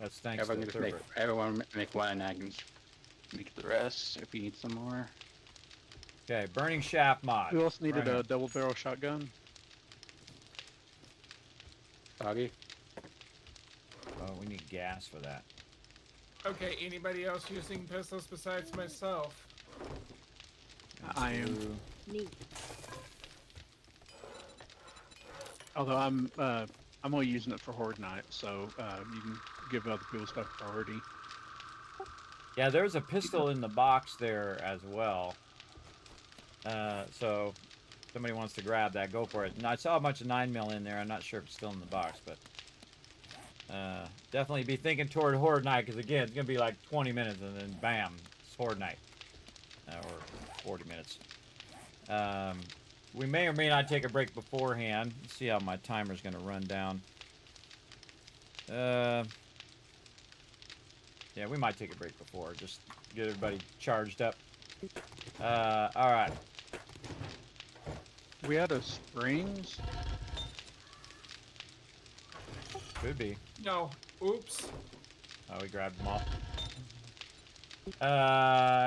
That's thanks everyone to just make, everyone make one, and I can just make the rest if you need some more. Okay, burning shaft mod. Who else needed Burn a it. double barrel shotgun? Foggy. Oh, we need gas for that. Okay, anybody else using pistols besides myself? I am. Neat. Although I'm only using it for Horde Night, so you can give other people stuff priority. Yeah, there's a pistol in the box there as well. So if somebody wants to grab that, go for it. And I saw a bunch of 9mm in there. I'm not sure if it's still in the box, but definitely be thinking toward Horde Night, because again, it's gonna be like 20 minutes and then bam, it's Horde Night, or 40 minutes. We may or may not take a break beforehand. Let's see how my timer's gonna run down. Yeah, we might take a break before, just get everybody charged up. All right. We had a springs. Could be. No. Oops. Oh, he grabbed them all.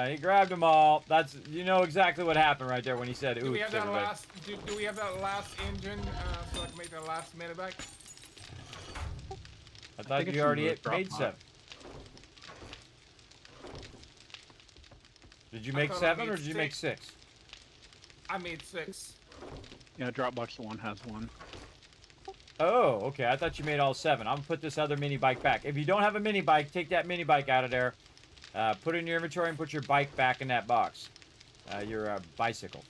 He grabbed them all. That's, you know exactly what happened right there when he said, "Oops." Do we have that everybody. last? Do we have that last engine so I can make the last medevac? I thought think you it's already in the drop made pod. 7. Did you I make thought I 7 or made did you make 6. 6? I made 6. Yeah, Dropbox one has one. Oh, okay. I thought you made all 7. I'm gonna put this other mini bike back. If you don't have a mini bike, take that mini bike out of there. Put it in your inventory and put your bike back in that box. Your bicycle.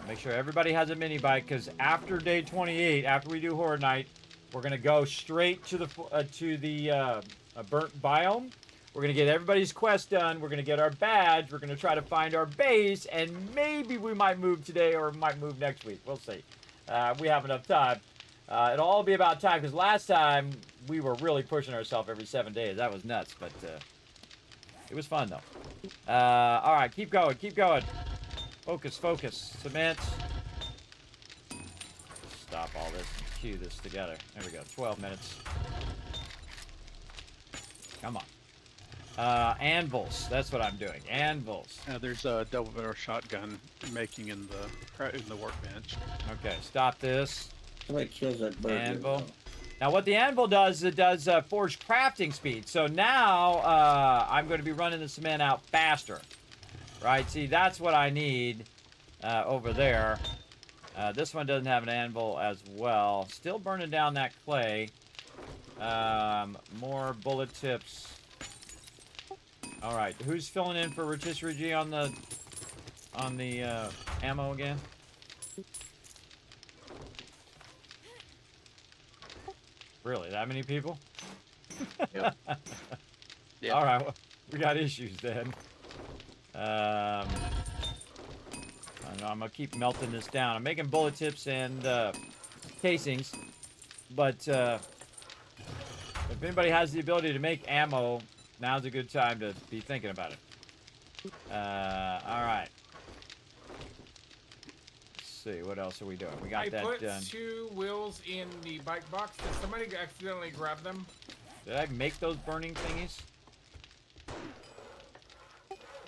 Make sure everybody has a mini bike, because after day 28, after we do Horde Night, we're gonna go straight to the burnt biome. We're gonna get everybody's quest done. We're gonna get our badge. We're gonna try to find our base, and maybe we might move today or might move next week. We'll see. We have enough time. It'll all be about time, because last time we were really pushing ourselves every 7 days. That was nuts, but it was fun though. All right, keep going, keep going. Focus, focus. Cement. Stop all this and cue this together. There we go. 12 minutes. Come on. Anvils. That's what I'm doing. Anvils. There's a double barrel shotgun making in the workbench. Okay, stop this. Somebody kills that bird. Anvil. Now, what the anvil does, it does forge crafting speed. So now I'm going to be running the cement out faster. Right? See, that's what I need over there. This one doesn't have an anvil as well. Still burning down that clay. More bullet tips. All right, who's filling in for rotisserie G on the ammo again? Really, that many people? Yep. Yep. All right, well, we got issues then. I know I'm gonna keep melting this down. I'm making bullet tips and casings, but if anybody has the ability to make ammo, now's a good time to be thinking about it. All right. Let's see, what else are we doing? We got that put done. 2 wheels in the bike box. Did somebody accidentally grab them? Did I make those burning thingies?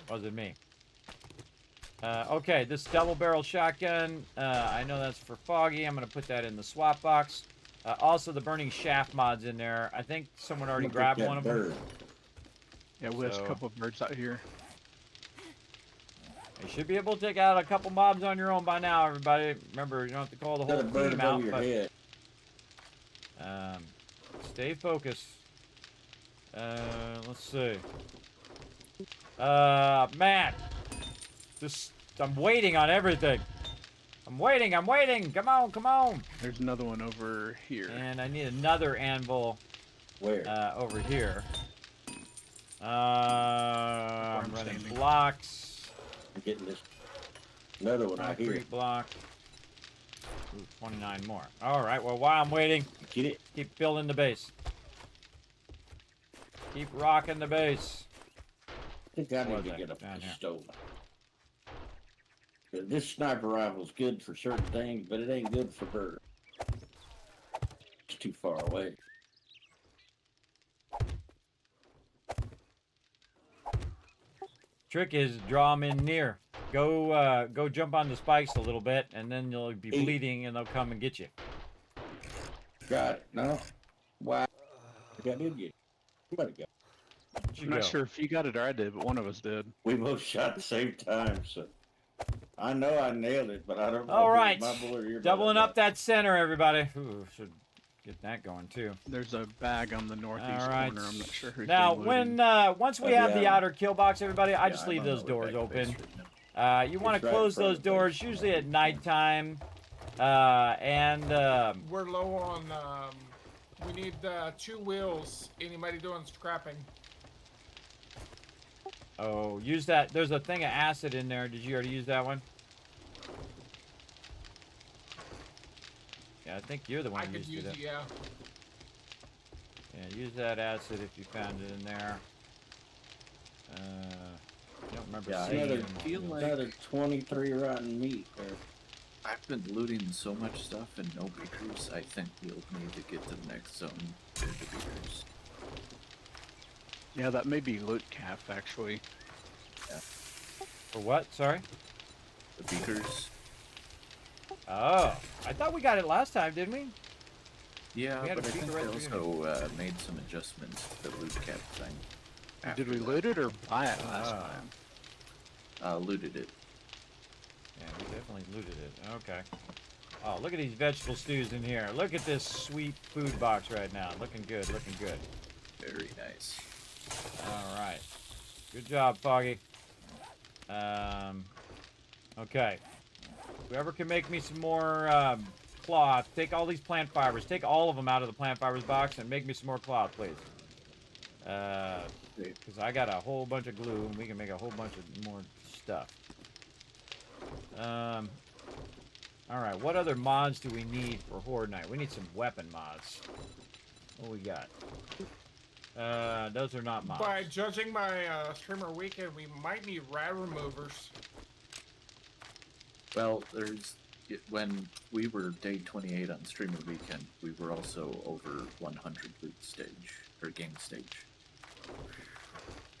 Or was it me? Okay, this double barrel shotgun, I know that's for Foggy. I'm going to put that in the swap box. Also, the burning shaft mod's in there. I think someone already grabbed one of them. Yeah, we have So- a couple of birds out here. You should be able to take out a couple mobs on your own by now, everybody. Remember, you don't have to call the whole Got a bird team above out, your but head. stay focused. Let's see. Man. I'm waiting on everything. I'm waiting. Come on, come on. There's another one over here. And I need another anvil Where? over here. I'm running standing. blocks. I'm getting this. Another one out here. Concrete block. Ooh, 29 more. All right. Well, while I'm waiting, Get it? keep building the base. Keep rocking the base. I think I need Was to that get a down here? pistol. This sniper rifle's good for certain things, but it ain't good for birds. It's too far away. Trick is draw them in near. Go jump on the spikes a little bit, and then you'll be bleeding, and they'll come and get you. Got it. No. Wow. I did get it. Somebody got it. Where'd you I'm not go? sure if you got it or I did, but one of us did. We both shot at the same time, so. I know I nailed it, but I don't know All if it right. was my bullet or your Doubling bullet. up that center, everybody. Ooh, should get that going too. There's a bag on the northeast All right. corner. I'm not sure who's Now, been when looting. once we Oh, have the yeah. outer kill box, everybody, I Yeah, just I'm leave on those my way doors back to base open. right now. You want It's to right in close front those of the doors base. usually at nighttime. We're low on. We need 2 wheels. Anybody doing scrapping? Oh, use that. There's a thing of acid in there. Did you already use that one? Yeah, I think you're the one I who could used use it. it, yeah. Yeah, use that acid if you found it in there. I don't remember Yeah, seeing Another, it. feel like- another 23 rotten meat there. I've been looting so much stuff and no beakers. I think we'll need to get to the next zone for the beakers. Yeah, that may be loot cap actually. For what? Sorry? The beakers. Oh, I thought we got it last time, didn't we? Yeah, We had a but I think beaker they right at the also made some adjustments to the loot cap thing. Did we after loot it or buy it last Ah. time? that. Looted it. Yeah, we definitely looted it. Okay. Oh, look at these vegetable stews in here. Look at this sweet food box right now. Looking good, looking good. Very nice. All right. Good job, Foggy. Okay. Whoever can make me some more cloth, take all these plant fibers. Take all of them out of the plant fibers box and make me some more cloth, please. Because I got a whole bunch of glue and we can make a whole bunch of more stuff. All right. What other mods do we need for Horde Night? We need some weapon mods. What we got? Those are not mods. By judging my streamer weekend, we might need rad removers. Well, when we were day 28 on streamer weekend, we were also over 100 loot stage or game stage.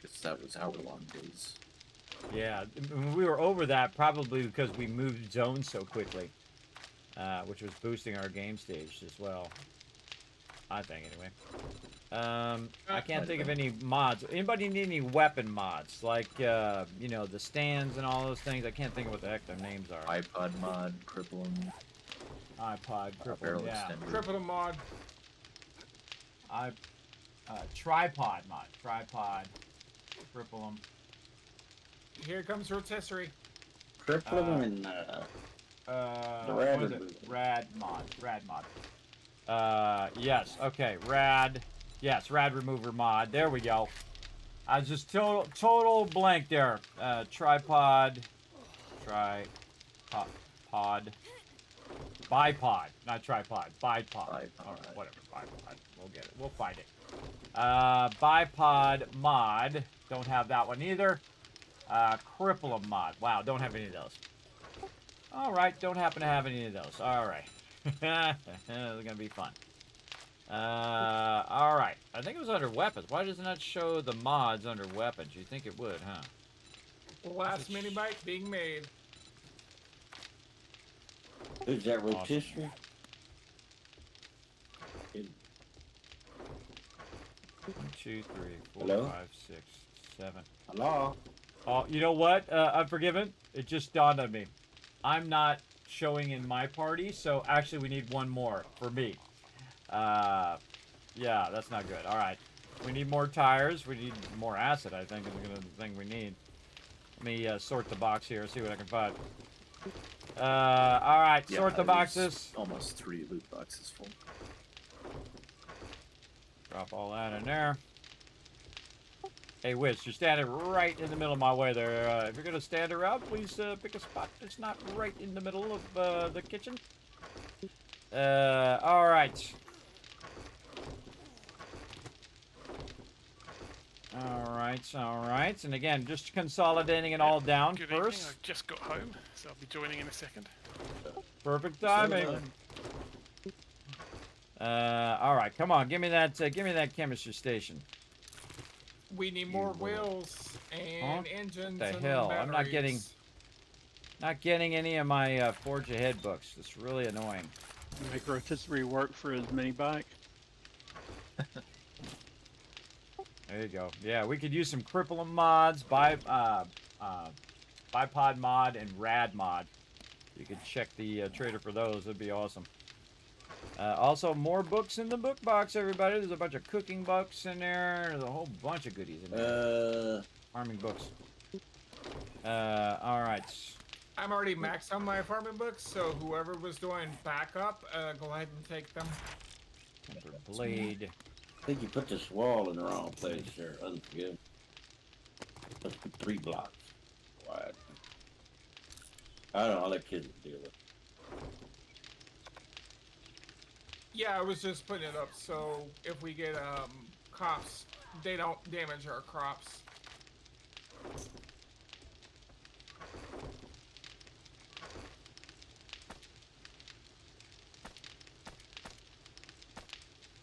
Because that was hour-long days. Yeah, we were over that probably because we moved zones so quickly, which was boosting our game stage as well. I think, anyway. I can't think of any mods. Anybody need any weapon mods? Like, you know, the stands and all those things? I can't think of what the heck their names are. iPod mod, cripple 'em, iPod, barrel cripple, yeah. extender. Triple mod. Tripod mod. Tripod. Cripple them. Here comes rotisserie. Triple them and the rad what is it? remover. Rad mod. Yes, okay, rad. Yes, rad remover mod. There we go. I was just total blank there. Tripod. Pod. Bipod. Not tripod. Bipod. Bipod. Alright, whatever. Bipod. We'll get it. We'll find it. Bipod mod. Don't have that one either. Cripple mod. Wow, don't have any of those. Alright, don't happen to have any of those. Alright. This is gonna be fun. Alright. I think it was under weapons. Why doesn't that show the mods under weapons? You think it would, huh? Last mini bike being made. Is that Awesome. rotisserie? 1, 2, 3, 4, Hello? 5, 6, 7. Hello? Oh, you know what? Unforgiven. It just dawned on me. I'm not showing in my party, so actually we need one more for me. Yeah, that's not good. All right. We need more tires. We need more acid, I think, is the thing we need. Let me sort the box here, see what I can find. All right, Yeah, sort the there's boxes. Almost 3 loot boxes full. Drop all that in there. Hey, Wiz, you're standing right in the middle of my way there. If you're going to stand around, please pick a spot that's not right in the middle of the kitchen. All right. All right. And again, just consolidating it all down Good first. evening. I've just got home, so I'll be joining in a second. Perfect timing. All right, come on, give me that chemistry station. We need more wheels and engines. What the and hell? I'm not batteries. getting any of my Forge Ahead books. It's really annoying. Make rotisserie work for his mini bike. There you go. Yeah, we could use some Cripplem mods, bipod mod, and rad mod. You could check the trader for those. That'd be awesome. Also, more books in the book box, everybody. There's a bunch of cooking books in there. There's a whole bunch of goodies in there. Farming books. All right. I'm already maxed on my farming books, so whoever was doing backup, go ahead and take them. Tempered blade. I think you put this wall in the wrong place there. Unforgiven. Must be 3 blocks wide. I don't know. I'll let kids deal with it. Yeah, I was just putting it up so if we get cops, they don't damage our crops.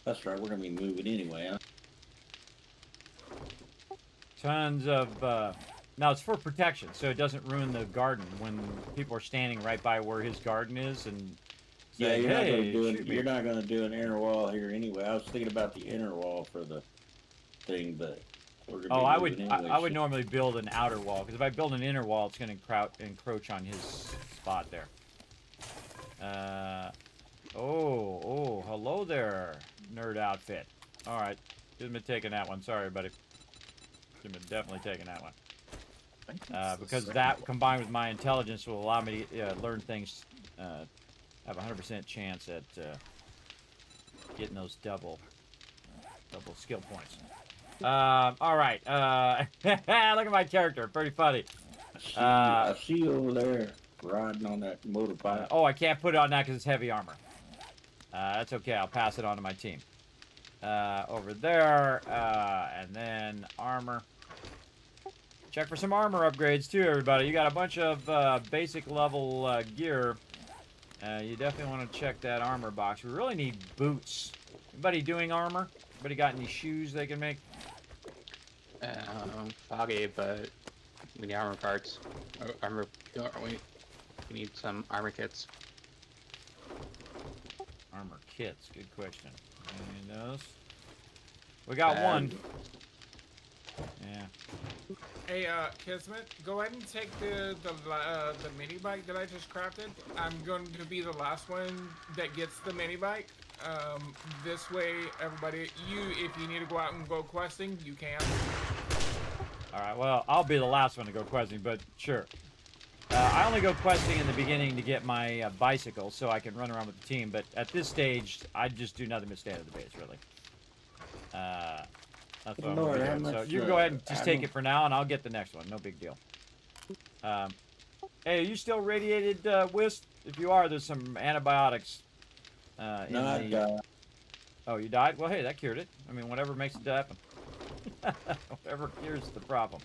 That's right. We're gonna be moving anyway, huh? Tons of now it's for protection, so it doesn't ruin the garden when people are standing right by where his garden is and Yeah, say, you're not hey, gonna do shoot it. me. You're not gonna do an inner wall here anyway. I was thinking about the inner wall for the thing, but we're gonna. Oh, be I would moving anyway, I would so- normally build an outer wall because if I build an inner wall, it's going to encroach on his spot there. Oh, hello there, nerd outfit. All right, Kismet taking that one. Sorry, buddy. Kismet definitely taking that one. I think it's the Because second that one. combined with my intelligence will allow me to learn things. Have a 100% chance at getting those double skill points. All right. Look at my character. Pretty funny. I see you over there riding on that motorbike. Oh, I can't put it on that because it's heavy armor. That's okay. I'll pass it on to my team. Over there, and then armor. Check for some armor upgrades too, everybody. You got a bunch of basic level gear. You definitely want to check that armor box. We really need boots. Anybody doing armor? Anybody got any shoes they can make? Foggy, but we need armor parts. Armor. We need some armor kits. Armor kits. Good question. Any of those? We got one. Yeah. Hey, Kismet, go ahead and take the mini bike that I just crafted. I'm going to be the last one that gets the mini bike. This way, everybody, if you need to go out and go questing, you can. All right. Well, I'll be the last one to go questing, but sure. I only go questing in the beginning to get my bicycle so I can run around with the team. But at this stage, I just do nothing but stay at the base, really. That's what I'm Lord, gonna how be doing. So much, you can go ahead and I just take don't- it for now, and I'll get the next one. No big deal. Hey, are you still radiated, Wisp? If you are, there's some antibiotics. In No, I the... got. Oh, you died? Well, hey, that cured it. I mean, whatever makes it happen. Whatever cures the problem.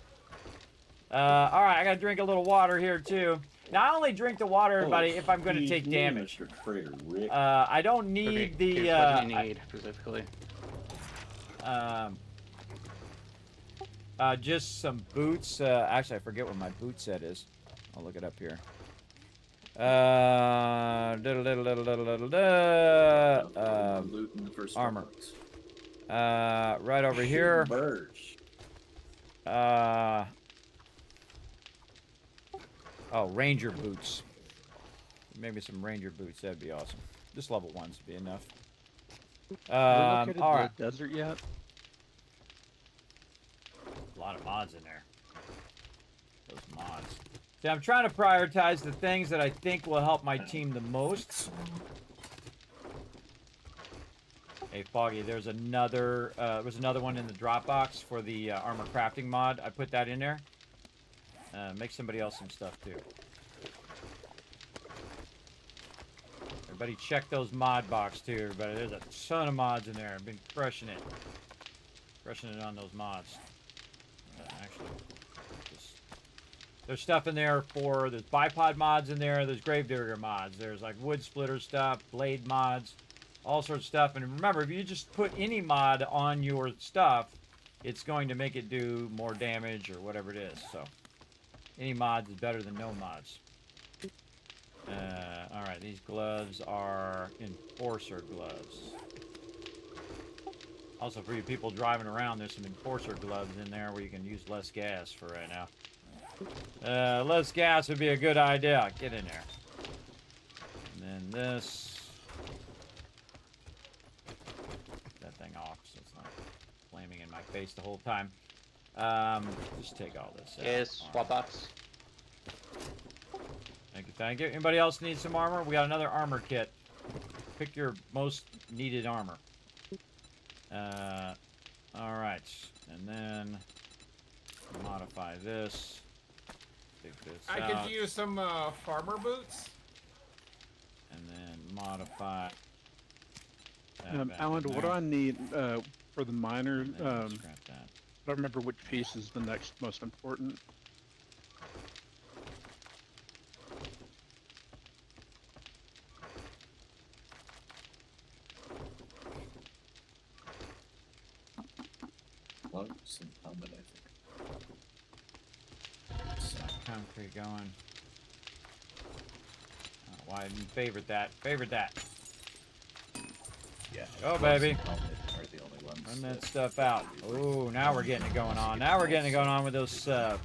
All right, I gotta drink a little water here too. Now, I only drink the water, everybody, if I'm gonna take damage. Mr. Trader Rick. I don't need Okay, the. here's what you need specifically. Just some boots. Actually, I forget what my boot set is. I'll look it up here. Loot in the first Armor. box. Right over here. Birds. Oh, ranger boots. Maybe some ranger boots. That'd be awesome. Just level 1s would be enough. Have we located All right. the desert yet? A lot of mods in there. Those mods. See, I'm trying to prioritize the things that I think will help my team the most. Hey, Foggy, there's another one in the Dropbox for the armor crafting mod. I put that in there. Make somebody else some stuff, too. Everybody check those mod box, too, everybody. There's a ton of mods in there. I've been crushing it. Crushing it on those mods. Actually, there's stuff in there there's bipod mods in there, there's gravedigger mods, there's like wood splitter stuff, blade mods, all sorts of stuff. And remember, if you just put any mod on your stuff, it's going to make it do more damage or whatever it is. So any mods is better than no mods. Alright, these gloves are enforcer gloves. Also, for you people driving around, there's some enforcer gloves in there where you can use less gas for right now. Less gas would be a good idea. Get in there. And then this. Get that thing off so it's not flaming in my face the whole time. Just take all this out. Yes, swap box. Thank you, thank you. Anybody else need some armor? We got another armor kit. Pick your most needed armor. Alright. And then modify this. Take this I out. could use some farmer boots. And then modify. Alan, what do I need for the miner? Scrap that. I don't remember which piece is the next most important. Some helmet, I think. Concrete going. Why didn't you favorite that? Favorite that. Yeah. Go, baby. Helmet are the only ones. Run that stuff out. Ooh, now we're getting it going on. Now we're getting it going on with those Reduce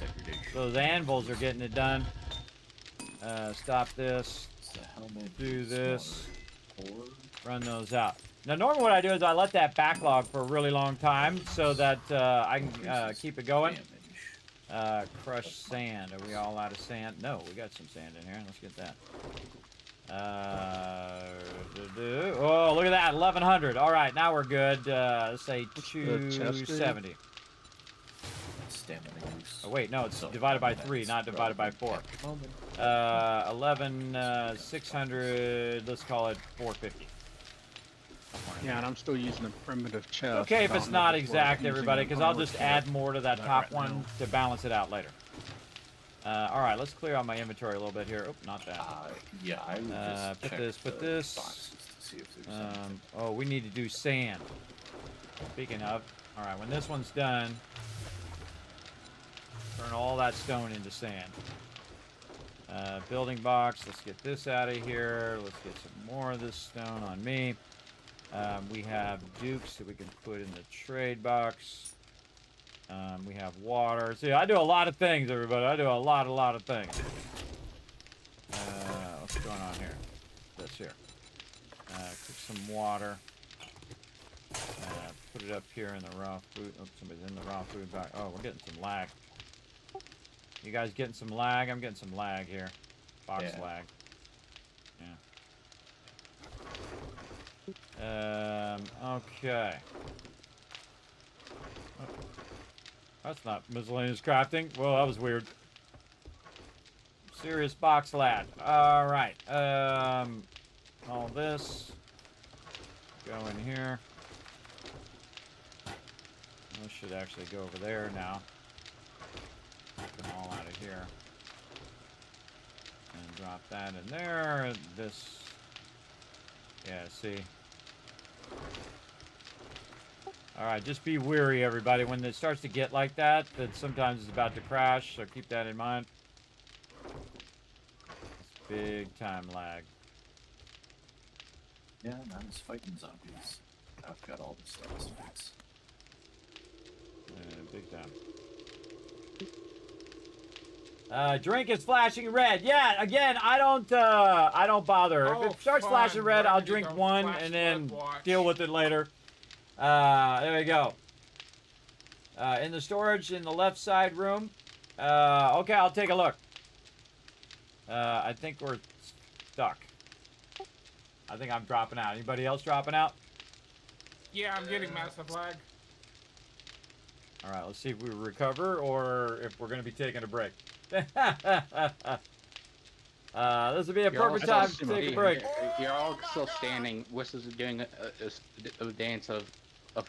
degradation. those anvils are getting it done. Stop this. The helmet Do is this. smaller. Run those out. Now, normally what I do is I let that backlog for a really long time so that I can keep it going. Crushed sand. Are we all out of sand? No, we got some sand in here. Let's get that. Oh, look at that. 1,100. All right, now we're good. Let's say 270. Stamina use. Oh, wait, no, it's divided by 3, not divided by 4. 600. Let's call it 450. Yeah, and I'm still using a primitive chest. Okay, if I it's don't know not if it's exact, worth everybody, using because an I'll armor just kit. add more to that Not top right one now. to balance it out later. All right, let's clear out my inventory a little bit here. Oh, not that. Yeah, I would just put check this, the put this. boxes to see if there's anything. Oh, we need to do sand. Speaking of, all right, when this one's done, turn all that stone into sand. Building box, let's get this out of here. Let's get some more of this stone on me. We have dukes that we can put in the trade box. We have water. See, I do a lot of things, everybody. I do a lot of things. What's going on here? This here. Cook some water. Put it up here in the raw food. Oh, somebody's in the raw food box. Oh, we're getting some lag. You guys getting some lag? I'm getting some lag here. Box lag. Yeah. Okay. Oh, that's not miscellaneous crafting. Well, that was weird. Serious box lag. All right. All this. Go in here. This should actually go over there now. Get them all out of here. And drop that in there. This. Yeah, see. All right, just be wary, everybody. When it starts to get like that, that sometimes it's about to crash, so keep that in mind. It's big time lag. Yeah, and I was fighting zombies. I've got all the stats fixed. Big time. Drink is flashing red. Yeah, again, I don't bother. Oh, if it starts fun. flashing red, We're I'll gonna do drink the one flash and then flood watch. deal with it later. There we go. In the storage in the left side room. Okay, I'll take a look. I think we're stuck. I think I'm dropping out. Anybody else dropping out? Yeah, I'm getting massive lag. All right, let's see if we recover or if we're going to be taking a break. This would be a perfect time to take a break. You're all still standing. Wiss is doing a dance of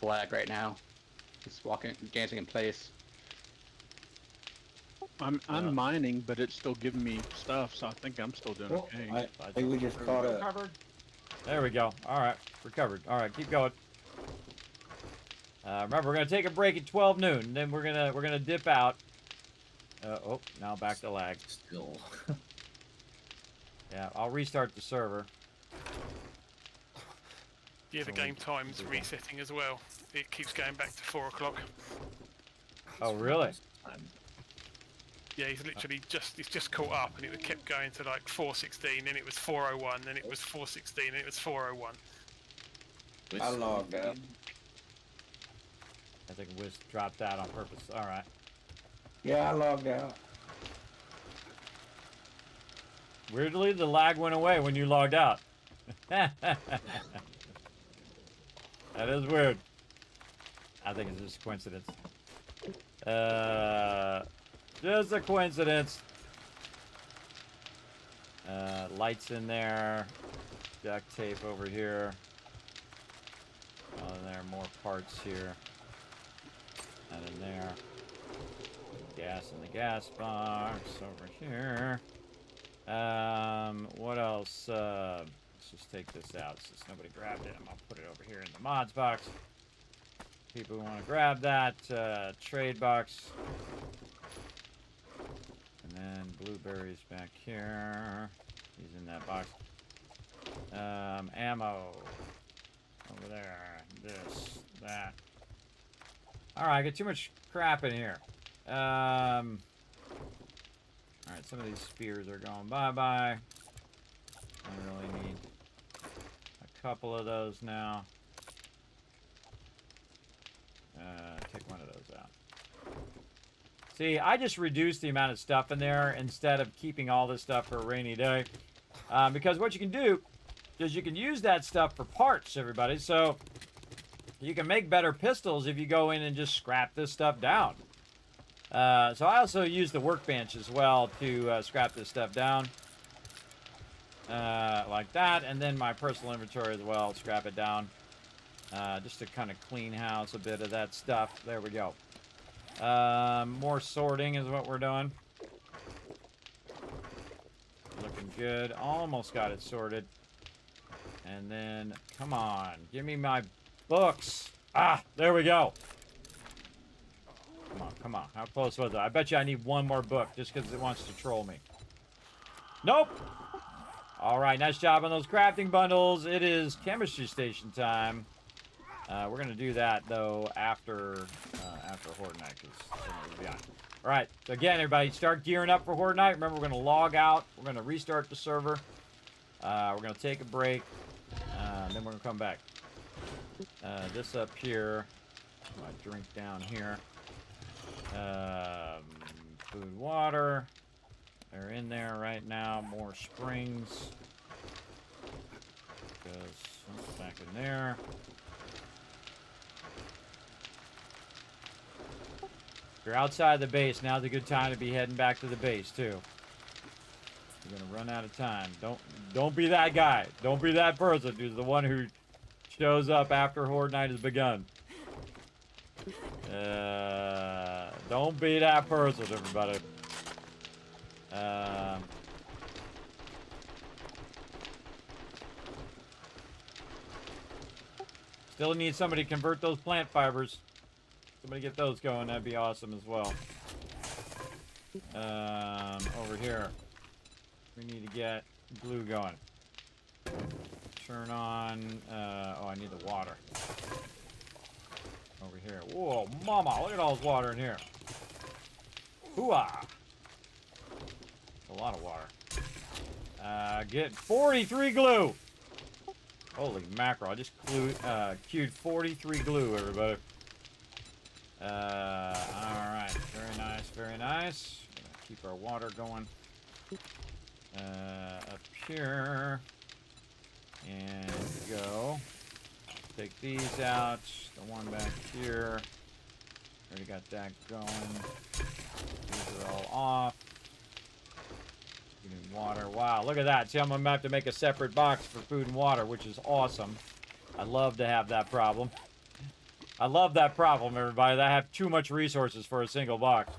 lag right now. He's walking, dancing in place. I'm mining, but it's still giving me stuff, so I think I'm still doing okay. I think we just caught up. Covered. There we go. All right, recovered. All right, keep going. Remember, we're gonna take a break at 12 noon, and then we're gonna dip out. Oh, now back to lag. Still. Yeah, I'll restart the server. Yeah, the game time's resetting as well. It keeps going back to 4 o'clock. Oh, really? Yeah, he's literally just caught up, and it kept going to like 4:16, then it was 4:01, then it was 4:16, then it was 4:01. I logged out. I think Wiz dropped out on purpose. All right. Yeah, I logged out. Weirdly, the lag went away when you logged out. That is weird. I think it's just a coincidence. Just a coincidence. Lights in there. Duct tape over here. Oh, and there are more parts here. And in there. Gas in the gas box over here. What else? Let's just take this out since nobody grabbed it. I'm gonna put it over here in the mods box. People who want to grab that trade box. And then blueberries back here. He's in that box. Ammo. Over there. This. That. Alright, I got too much crap in here. Alright, some of these spears are going bye-bye. I really need a couple of those now. Take one of those out. See, I just reduced the amount of stuff in there instead of keeping all this stuff for a rainy day. Because what you can do is you can use that stuff for parts, everybody. So you can make better pistols if you go in and just scrap this stuff down. So I also use the workbench as well to scrap this stuff down. Like that. And then my personal inventory as well, scrap it down. Just to kind of clean house a bit of that stuff. There we go. More sorting is what we're doing. Looking good. Almost got it sorted. And then, come on. Give me my books. Ah, there we go. Come on, come on. How close was it? I bet you I need one more book just because it wants to troll me. Nope. All right, nice job on those crafting bundles. It is chemistry station time. We're going to do that, though, after Horde Night. All right, so again, everybody, start gearing up for Horde Night. Remember, we're going to log out. We're going to restart the server. We're going to take a break. And then we're going to come back. This up here. My drink down here. Food, water. They're in there right now. More springs. Goes back in there. If you're outside the base, now's a good time to be heading back to the base too. You're gonna run out of time. Don't be that guy. Don't be that person who's the one who shows up after Horde Night has begun. Don't be that person, everybody. Still need somebody to convert those plant fibers. Somebody get those going. That'd be awesome as well. Over here, we need to get glue going. Turn on. Oh, I need the water. Over here. Whoa, mama! Look at all this water in here. Hooah! A lot of water. Get 43 glue. Holy mackerel! I just queued 43 glue, everybody. All right. Very nice. Very nice. Gonna keep our water going. Up here. And go. Take these out. The one back here. Already got that going. These are all off. Getting water. Wow, look at that. See, I'm gonna have to make a separate box for food and water, which is awesome. I love to have that problem. I love that problem, everybody. That I have too much resources for a single box.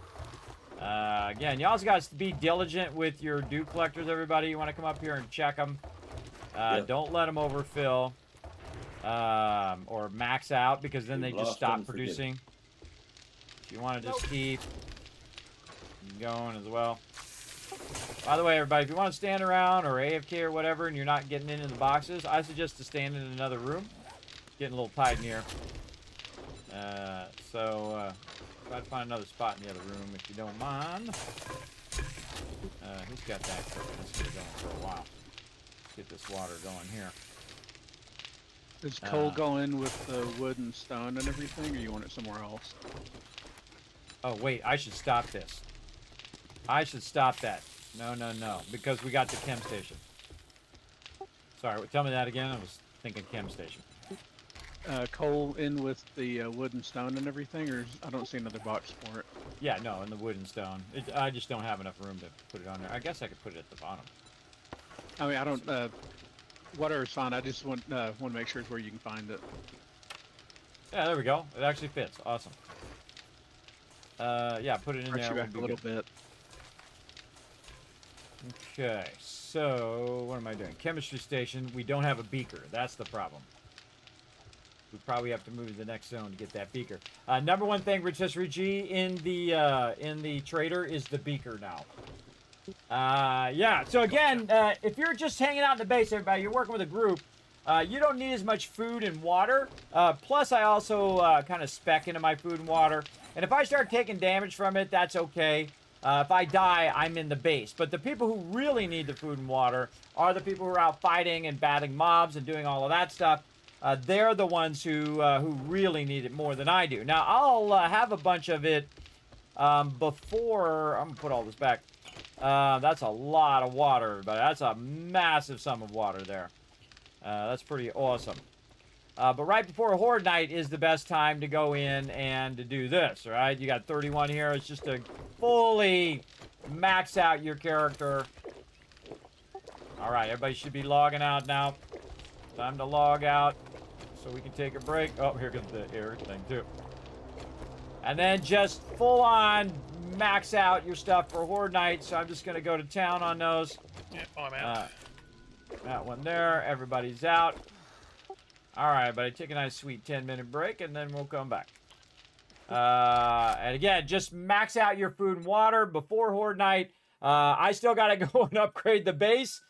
Again, you also got to be diligent with your dew collectors, everybody. You want to come up here and check them. Don't let them overfill or max out, because then they just stop producing. If you want to just keep going as well. By the way, everybody, if you want to stand around or AFK or whatever and you're not getting into the boxes, I suggest to stand in another room. It's getting a little tight in here. Try to find another spot in the other room if you don't mind. Who's got that cooking? Let's get it going for a while. Let's get this water going here. Is coal going with the wood and stone and everything, or you want it somewhere else? Oh, wait, I should stop this. I should stop that. No, because we got the chem station. Sorry, tell me that again. I was thinking chem station. Coal in with the wood and stone and everything, or I don't see another box for it. Yeah, no, in the wood and stone. I just don't have enough room to put it on there. I guess I could put it at the bottom. I mean, I don't. Whatever is fine. I just want to make sure it's where you can find it. Yeah, there we go. It actually fits. Awesome. Yeah, put it in there. Back a little bit. Okay, so what am I doing? Chemistry station. We don't have a beaker. That's the problem. We probably have to move to the next zone to get that beaker. Number one thing, Rotisserie G, in the trader is the beaker now. Yeah, so again, if you're just hanging out in the base, everybody, you're working with a group, you don't need as much food and water. Plus, I also kind of spec into my food and water. And if I start taking damage from it, that's okay. If I die, I'm in the base. But the people who really need the food and water are the people who are out fighting and battling mobs and doing all of that stuff. They're the ones who really need it more than I do. Now, I'll have a bunch of it before... I'm going to put all this back. That's a lot of water, everybody. That's a massive sum of water there. That's pretty awesome. But right before Horde Night is the best time to go in and to do this, right? You got 31 here. It's just to fully max out your character. All right, everybody should be logging out now. Time to log out so we can take a break. Oh, here comes the air thing, too. And then just full on max out your stuff for Horde Night. So I'm just going to go to town on those. Yeah, I'm out. That one there. Everybody's out. All right, buddy. Take a nice, sweet 10-minute break, and then we'll come back. And again, just max out your food and water before Horde Night. I still got to go and upgrade the base.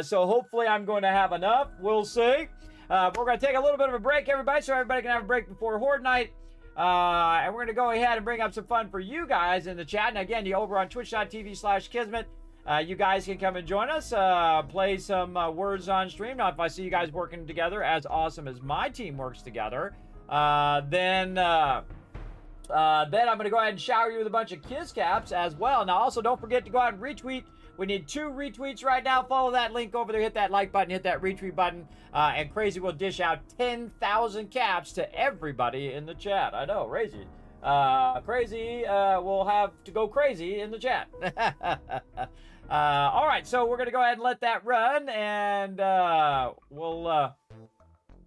So hopefully I'm going to have enough. We'll see. We're going to take a little bit of a break, everybody, so everybody can have a break before Horde Night. And we're going to go ahead and bring up some fun for you guys in the chat. And again, you over on twitch.tv/Kismet. You guys can come and join us, play some words on stream. Now, if I see you guys working together as awesome as my team works together, then I'm going to go ahead and shower you with a bunch of Kiss Caps as well. Now, also, don't forget to go out and retweet. We need 2 retweets right now. Follow that link over there. Hit that like button. Hit that retweet button. And Crazy will dish out 10,000 caps to everybody in the chat. I know, Crazy. Crazy will have to go crazy in the chat. All right, so we're going to go ahead and let that run. And we'll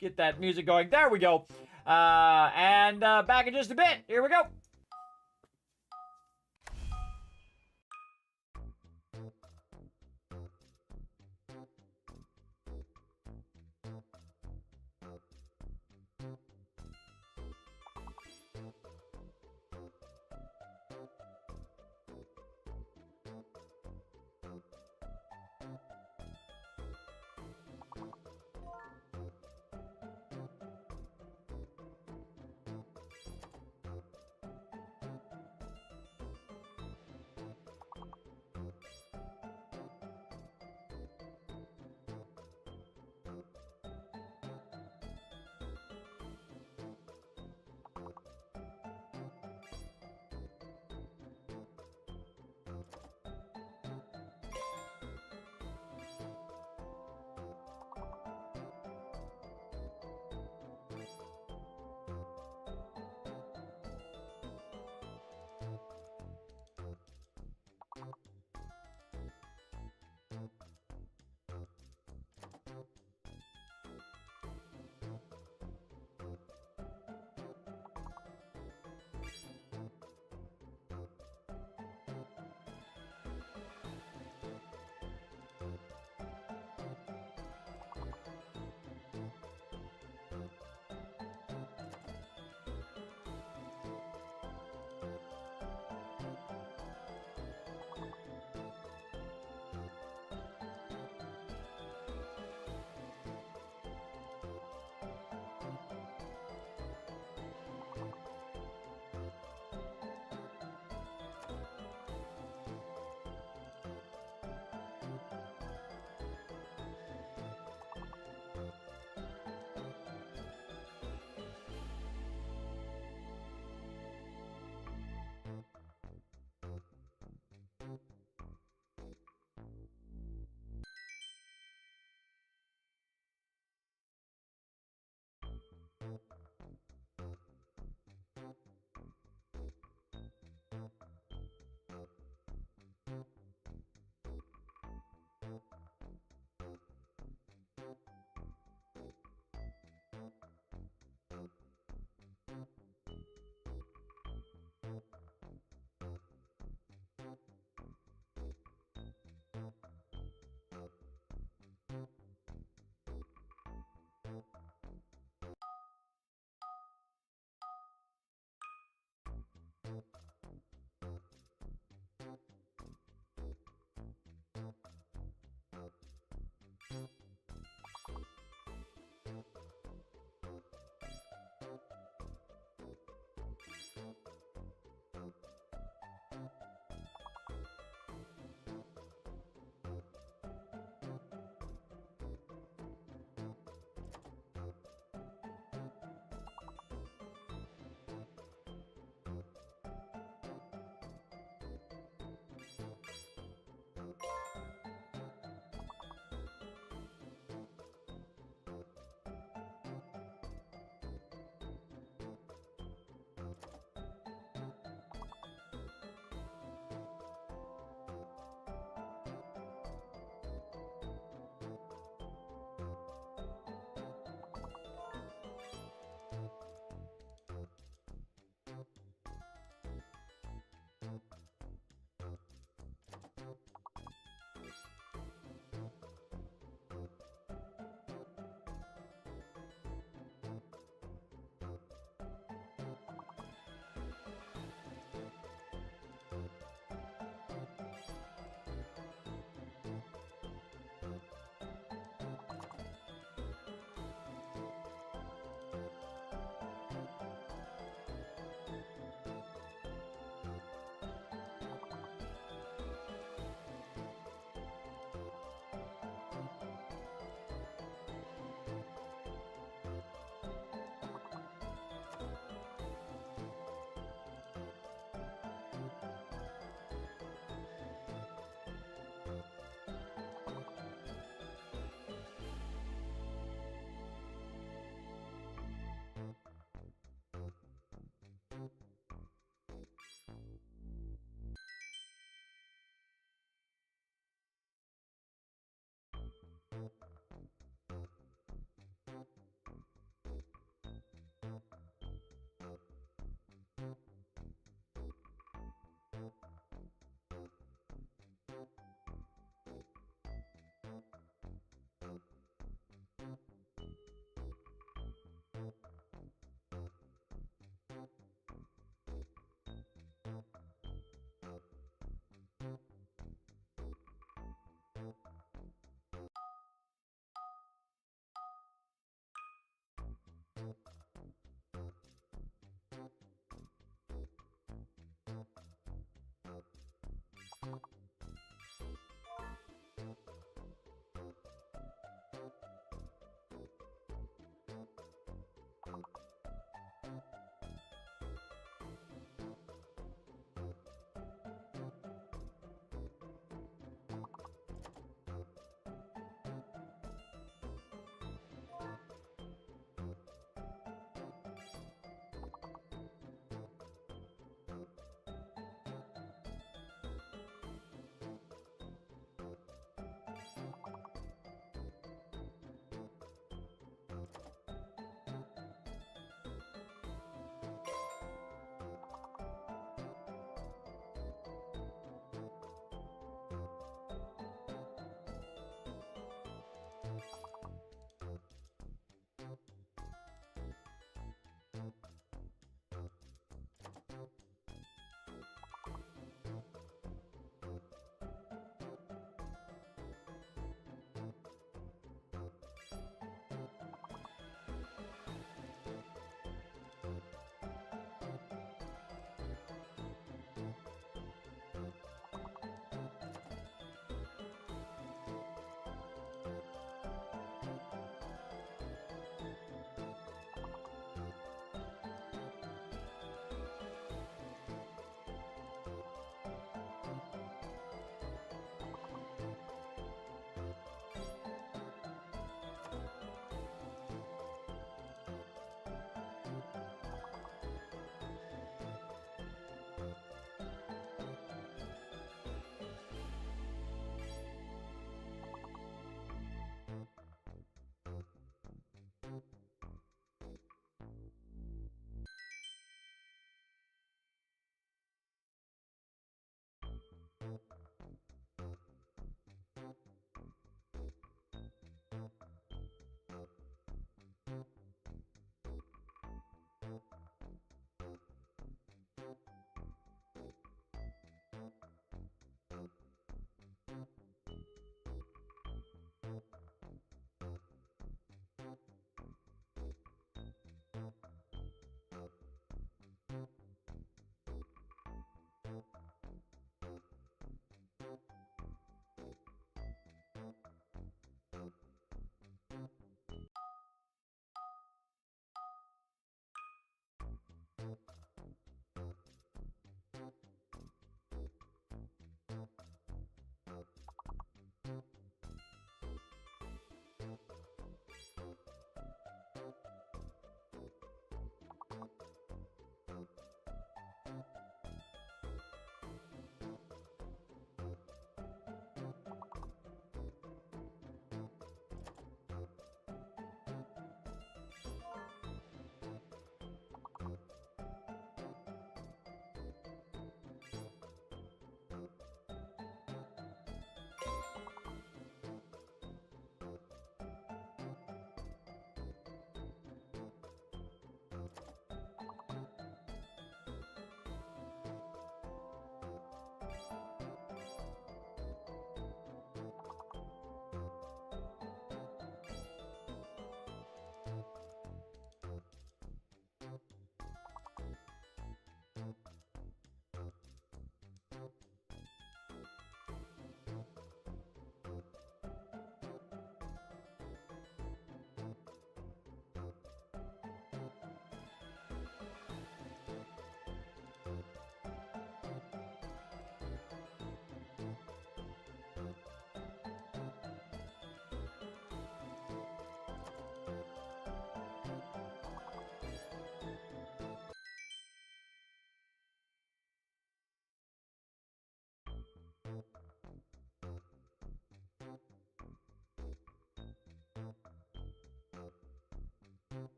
get that music going. There we go. And back in just a bit. Here we go.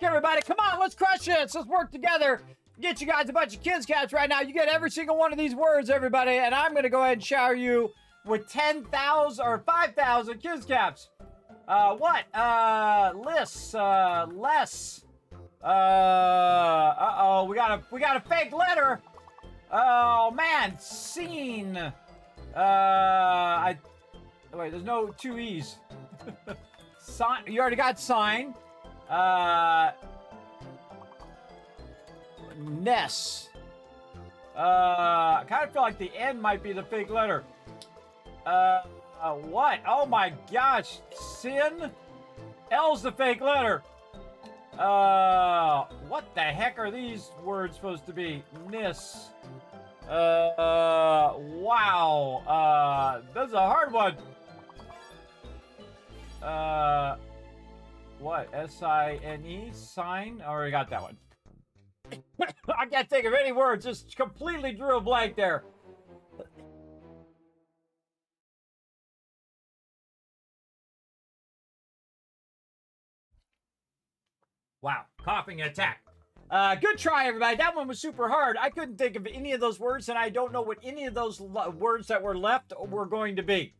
luck, everybody. Come on, let's crush this. Let's work together. Get you guys a bunch of kids caps right now. You get every single one of these words, everybody, and I'm going to go ahead and shower you with 10,000 or 5,000 kids caps. What? Lists, less. Uh-oh, we got a fake letter. Oh, man, scene. Wait, there's no two E's. Sign, you already got sign. Ness. I kind of feel like the N might be the fake letter. What? Oh my gosh. Sin? L's the fake letter. What the heck are these words supposed to be? Nis. Wow. That's a hard one. What? S-I-N-E? Sign? I already got that one. I can't think of any words. Just completely drew a blank there. Wow. Coughing attack. Good try, everybody. That one was super hard. I couldn't think of any of those words, and I don't know what any of those words that were left were going to be.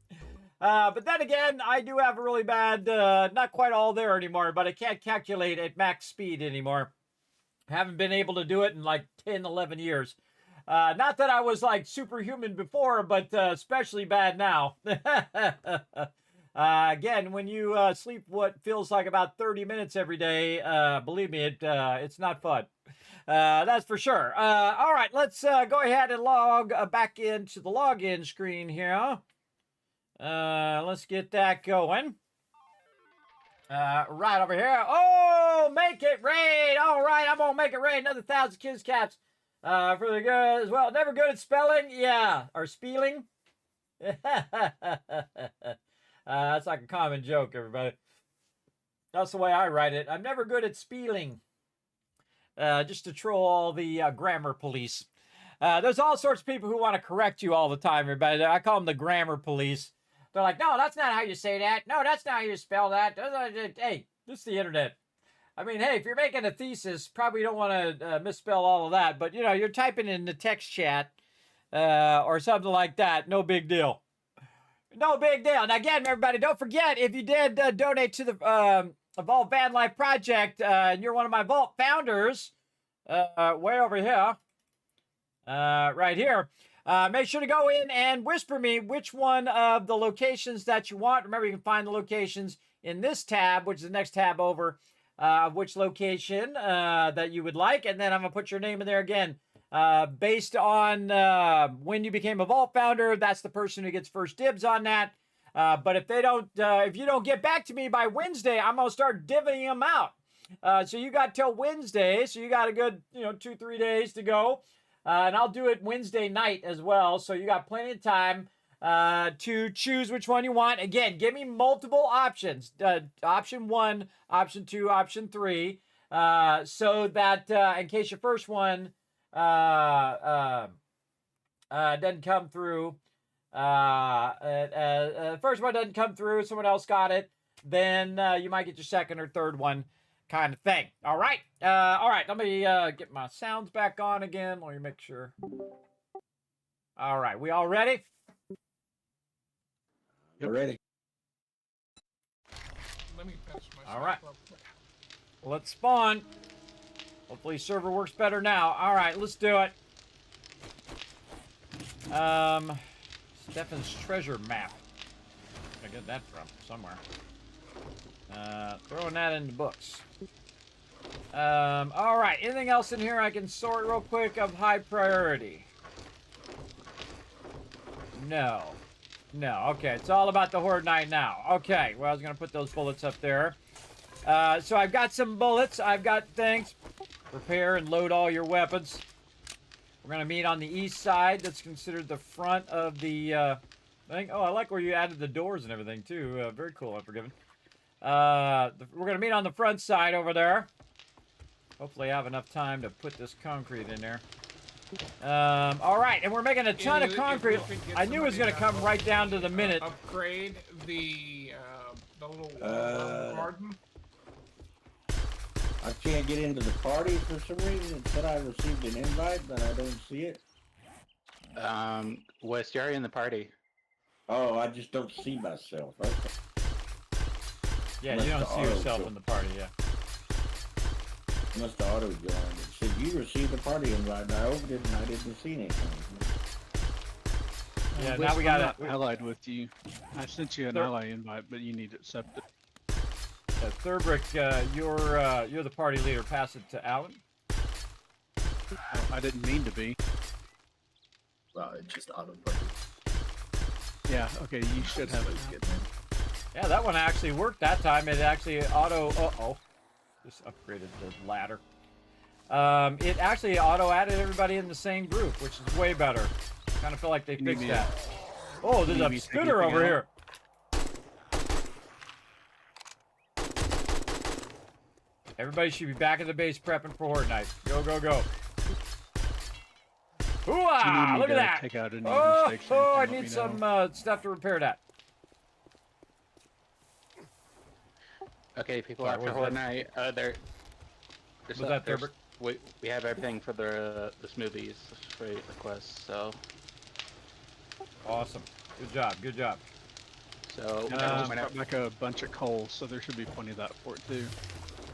But then again, I do have a really bad, not quite all there anymore, but I can't calculate at max speed anymore. Haven't been able to do it in like 10, 11 years. Not that I was like superhuman before, but especially bad now. Again, when you sleep what feels like about 30 minutes every day, believe me, it's not fun. That's for sure. All right, let's go ahead and log back into the login screen here. Let's get that going. Right over here. Oh, make it rain. All right, I'm going to make it rain. Another 1,000 kids caps for the good as well. Never good at spelling? Yeah. Or spelling? That's like a common joke, everybody. That's the way I write it. I'm never good at spelling. Just to troll all the grammar police. There's all sorts of people who want to correct you all the time, everybody. I call them the grammar police. They're like, no, that's not how you say that. No, that's not how you spell that. Hey, this is the internet. I mean, hey, if you're making a thesis, probably don't want to misspell all of that. But, you know, you're typing in the text chat or something like that. No big deal. No big deal. Now, again, everybody, don't forget, if you did donate to the Vault Van Life Project, and you're one of my Vault founders, way over here, right here, make sure to go in and whisper me which one of the locations that you want. Remember, you can find the locations in this tab, which is the next tab over, which location that you would like. And then I'm going to put your name in there again. Based on when you became a Vault founder, that's the person who gets first dibs on that. But if they don't, if you don't get back to me by Wednesday, I'm going to start divvying them out. So you got till Wednesday. So you got a good, 2-3 days to go. And I'll do it Wednesday night as well. So you got plenty of time to choose which one you want. Again, give me multiple options. Option 1, option 2, option 3. So that in case your first one doesn't come through, first one doesn't come through, someone else got it, then you might get your second or third one. Kind of thing. All right. Let me get my sounds back on again. Let me make sure. All right. We all ready? You're ready. Let me finish my all right. Let's spawn. Hopefully server works better now. All right. Let's do it. Stefan's treasure map. Where did I get that from? Somewhere. Throwing that in the books. All right. Anything else in here I can sort real quick of high priority? No. Okay. It's all about the Horde Night now. Okay. Well, I was going to put those bullets up there. So I've got some bullets. I've got things. Prepare and load all your weapons. We're going to meet on the east side. That's considered the front of the thing. Oh, I like where you added the doors and everything, too. Very cool. I'm forgiven. We're going to meet on the front side over there. Hopefully I have enough time to put this concrete in there. All right, and we're making a ton of concrete. I knew it was going to come right down to the minute. Upgrade the little garden. I can't get into the party for some reason. It said I received an invite, but I don't see it. Wes, you're already in the party. Oh, I just don't see myself. Okay. Yeah, Unless you don't the see auto yourself show. in the party, yeah. Unless the auto joined. It said you received a party invite, and I opened it and I didn't see anything. Yeah, Wes, now we I'm got not allied with you. I sent you an ally invite, but you need to accept it. Thurbrick, you're the party leader. Pass it to Alan. I didn't mean to be. Well, it just auto-party. Yeah, okay, you should have it. Getting in. Yeah, that one actually worked that time. It actually auto. Uh-oh. Just upgraded the ladder. It actually auto added everybody in the same group, which is way better. Kind of feel like they You need fixed me that. Oh, there's need a me to take spinner anything over out? here. Everybody should be back at the base prepping for Horde Night. Go, go, go. You Hooah! need me Look to at that. take out any Oh, mistakes or I anything, let need me some know. stuff to repair that. Okay, people Sorry, after what was Horde that? Night, Was that there's, Thurber? we have everything for the smoothies for requests, so Awesome. Good job. Good job. so And I just whenever, brought back a bunch of coal, so there should be plenty of that for it too.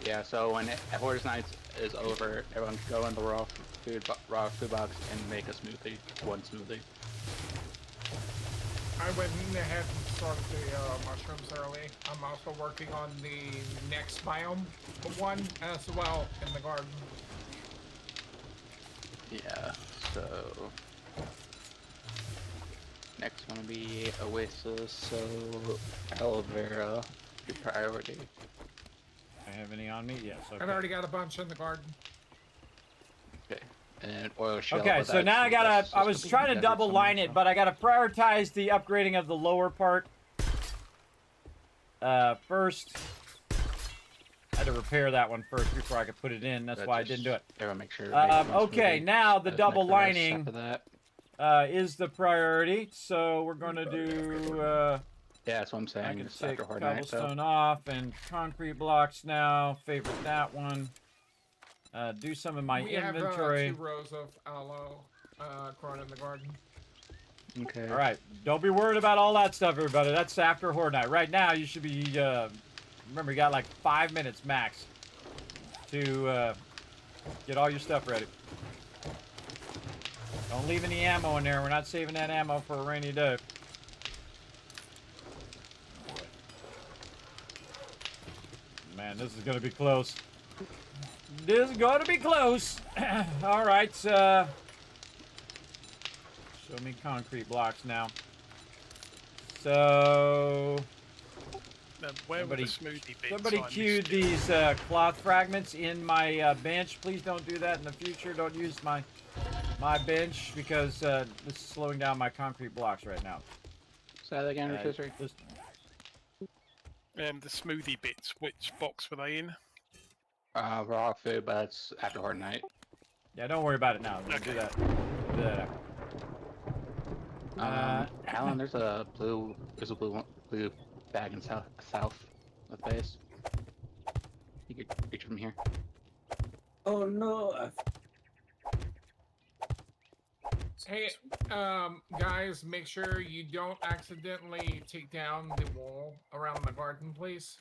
yeah, so when Horde Night is over, everyone go in the raw food box and make a smoothie, one smoothie. I went ahead and started the mushrooms early. I'm also working on the next biome one as well in the garden. Yeah, so next gonna be Oasis, so aloe vera, your priority. I have any on me? Yes. Okay. I've already got a bunch in the garden. Okay, and oil shell. Okay, but so now I that's I was gonna be trying to better double line something, it, but I gotta prioritize the upgrading of the lower part. First, I had to repair that one first before I could put it in. That's why I didn't do it. Everyone make sure. Okay, now the double lining After that. is the priority. So we're gonna do. Yeah, that's what I'm I saying. can It's take after Horde Night, so cobblestone off and concrete blocks now. Favorite that one. Do some of my We have inventory. 2 rows of aloe growing in the garden. okay. All right, don't be worried about all that stuff, everybody. That's after Horde Night. Right now, you should be. Remember, you got like 5 minutes max to get all your stuff ready. Don't leave any ammo in there. We're not saving that ammo for a rainy day. Man, this is gonna be close. This is gonna be close. All right. Show me concrete blocks now. So Where were the Somebody- smoothie bits? somebody I missed queued it. these cloth fragments in my bench. Please don't do that in the future. Don't use my bench because this is slowing down my concrete blocks right now. Say that again, Rotisserie. Just- The smoothie bits. Which box were they in? Raw food, but it's after Horde Night. yeah, don't worry about it now. We'll do Okay. that. Do that after. Alan, there's a blue bag in south of base. You could reach from here. Oh no! Hey, guys, make sure you don't accidentally take down the wall around the garden, please.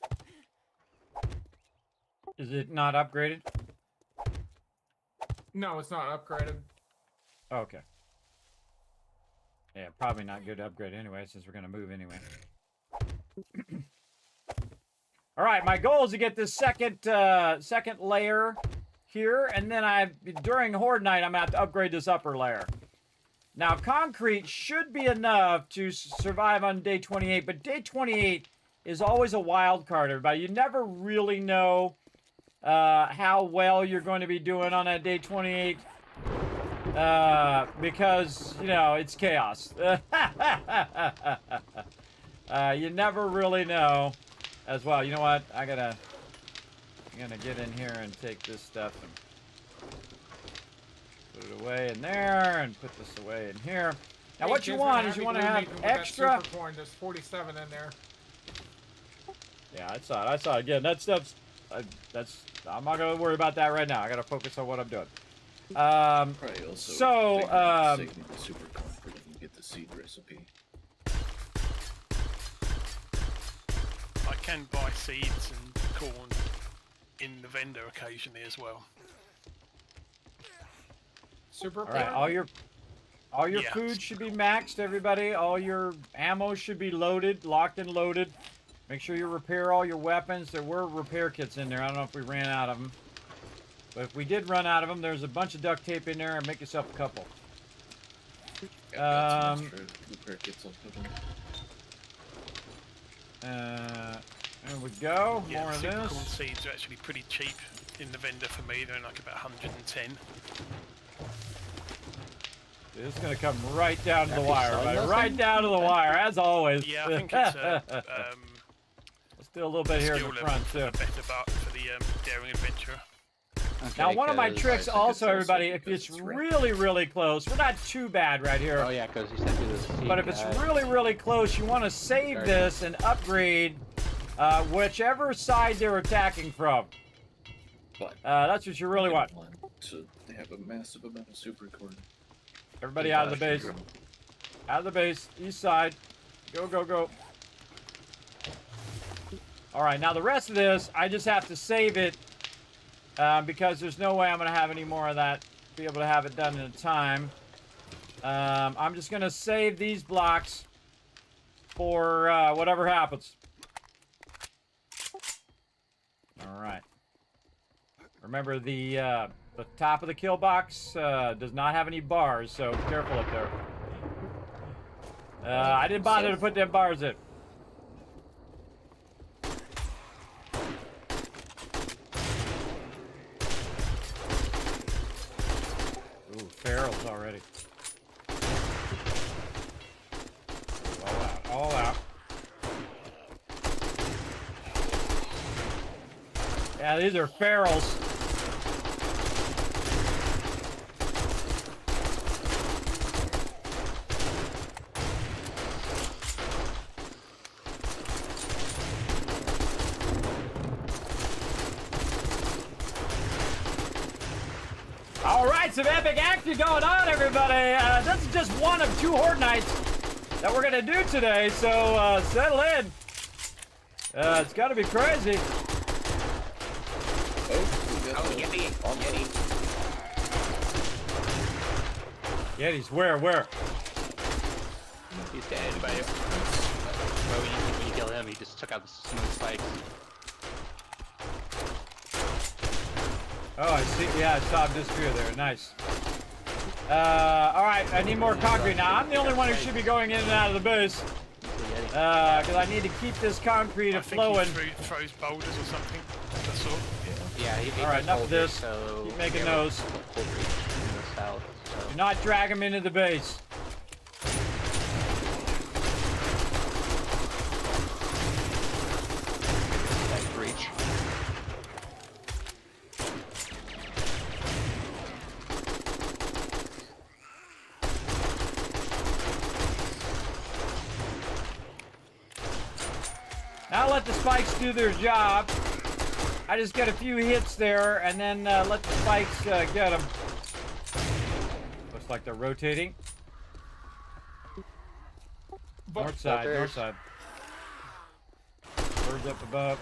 Is it not upgraded? No, it's not upgraded. Oh, okay. Yeah, probably not good to upgrade anyway, since we're gonna move anyway. All right, my goal is to get this second layer here, and then during Horde Night, I'm gonna have to upgrade this upper layer. Now, concrete should be enough to survive on day 28, but day 28 is always a wild card, everybody. You never really know how well you're going to be doing on that day 28 because, you know, it's chaos. You never really know as well. You know what? I'm gonna get in here and take this stuff and put it away in there and put this away in here. Now, Hey, what you kids, want we're is you happy want to to have meet with that extra. super coin. There's 47 in there. Yeah, I saw it. Again, that stuff's I'm not gonna worry about that right now. I gotta focus on what I'm doing. Probably also saving the super coin for when you get the seed recipe. I can buy seeds and corn in the vendor occasionally as well. Super. All right, all your Yeah. food should be maxed, everybody. All your ammo should be loaded, locked and loaded. Make sure you repair all your weapons. There were repair kits in there. I don't know if we ran out of them. But if we did run out of them, there's a bunch of duct tape in there, and make yourself a couple. Got some extra repair kits I'll put in. There we go. Yeah, More of super corn this. seeds are actually pretty cheap in the vendor for me. They're like about 110. This is gonna come right down to the Happy wire, selling buddy. those Right things? down to the wire, as always. Yeah, I think it's Let's do a little bit here in skill the level front for too. the better part for the daring adventurer. Now, one of my Okay, 'cause tricks I think also, it's also everybody, if because it's it's red. really, really close, we're not too bad right here. Oh yeah, because you said you was But if it's really, really close, you want to save this and upgrade whichever side they're attacking from. But That's what you really want. So they have a massive amount of super corn. Everybody out of the base. Out of the base. East side. Go, go, go. All right, now the rest of this, I just have to save it because there's no way I'm going to have any more of that, be able to have it done in time. I'm just going to save these blocks for whatever happens. All right. Remember, the top of the kill box does not have any bars, so be careful up there. I didn't bother to put them bars in. Ooh, ferals already. All out, all out. Yeah, these are ferals. All right, some epic action going on, everybody. This is just one of 2 Horde Nights that we're gonna do today, so settle in. It's gotta be crazy. Yetis, where? He's dead. But when you kill him, he just took out the smooth spikes. Oh, I see. Yeah, I saw him disappear there. Nice. All right, I need more concrete now. I'm the only one who should be going in and out of the base because I need to keep this concrete I think flowing. he throws boulders or something. That's all. Yeah, he All right, enough of this. So Keep making yeah, those. poultry in the south. So. Do not drag him into the base. Nice breach. Now let the spikes do their job. I just get a few hits there, and then let the spikes get them. Looks like they're rotating. North side, north side. Birds up above.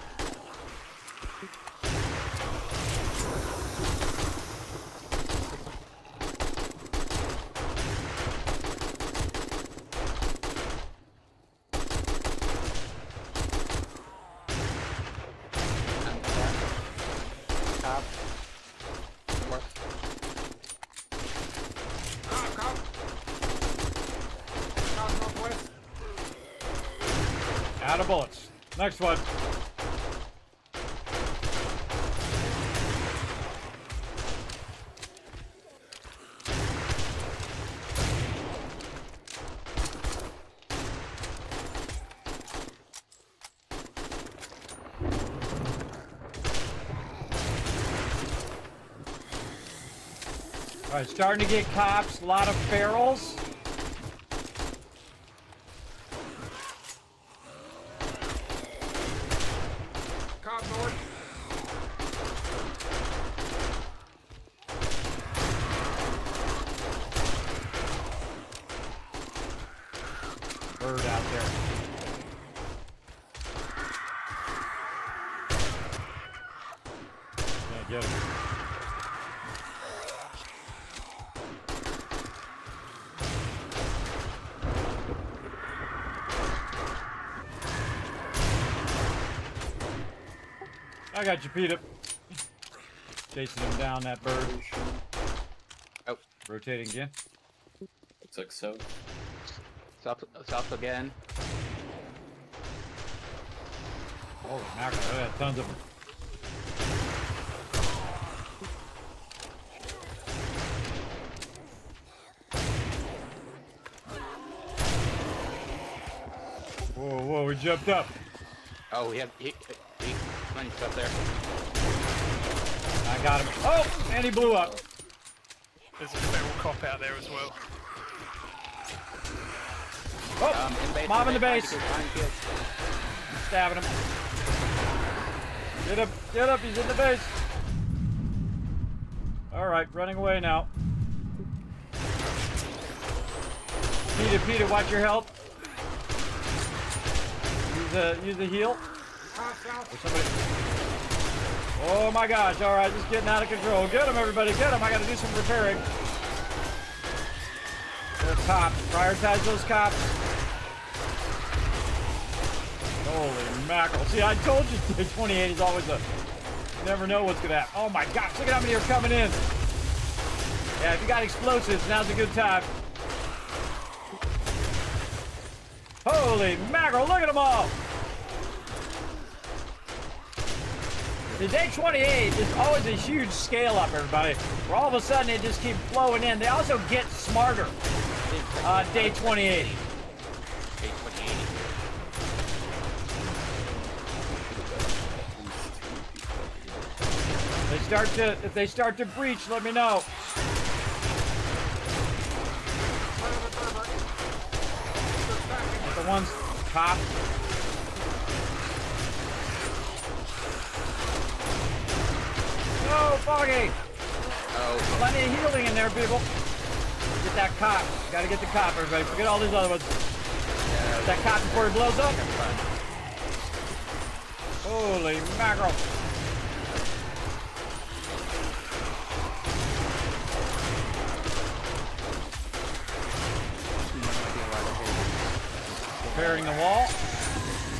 Top. North. Cop. Northwest. Out of bullets. Next one. All right, starting to get cops. A lot of ferals. Cop north. get him. I got you, Peter. Chasing him down, that bird. Oh. Rotating again. Looks like so. South again. Holy mackerel, I got tons of them. Whoa, whoa, we jumped up. Oh, he plenty of stuff there. I got him. Oh, and he blew up. There's a feral cop out there as well. Oh, mob in the base. Stabbing him. Get up, he's in the base. All right, running away now. Peter, watch your health. Use the heal. Or somebody. Oh my gosh, all right, just getting out of control. Get him, everybody, get him. I got to do some repairing. Those cops, prioritize those cops. Holy mackerel. See, I told you 28 is always a, you never know what's going to happen. Oh my gosh, look at how many are coming in. Yeah, if you got explosives, now's a good time. Holy mackerel, look at them all. The day 28 is always a huge scale up, everybody. Where all of a sudden it just keeps flowing in. They also get smarter. Day 28. Day 28. If they start to breach, let me know. The ones top. No, Foggy! Oh. Plenty of healing in there, people. Get that cop. Gotta get the cop, everybody. Forget all these other ones. Get that cop before he blows up. Holy mackerel. Repairing the wall.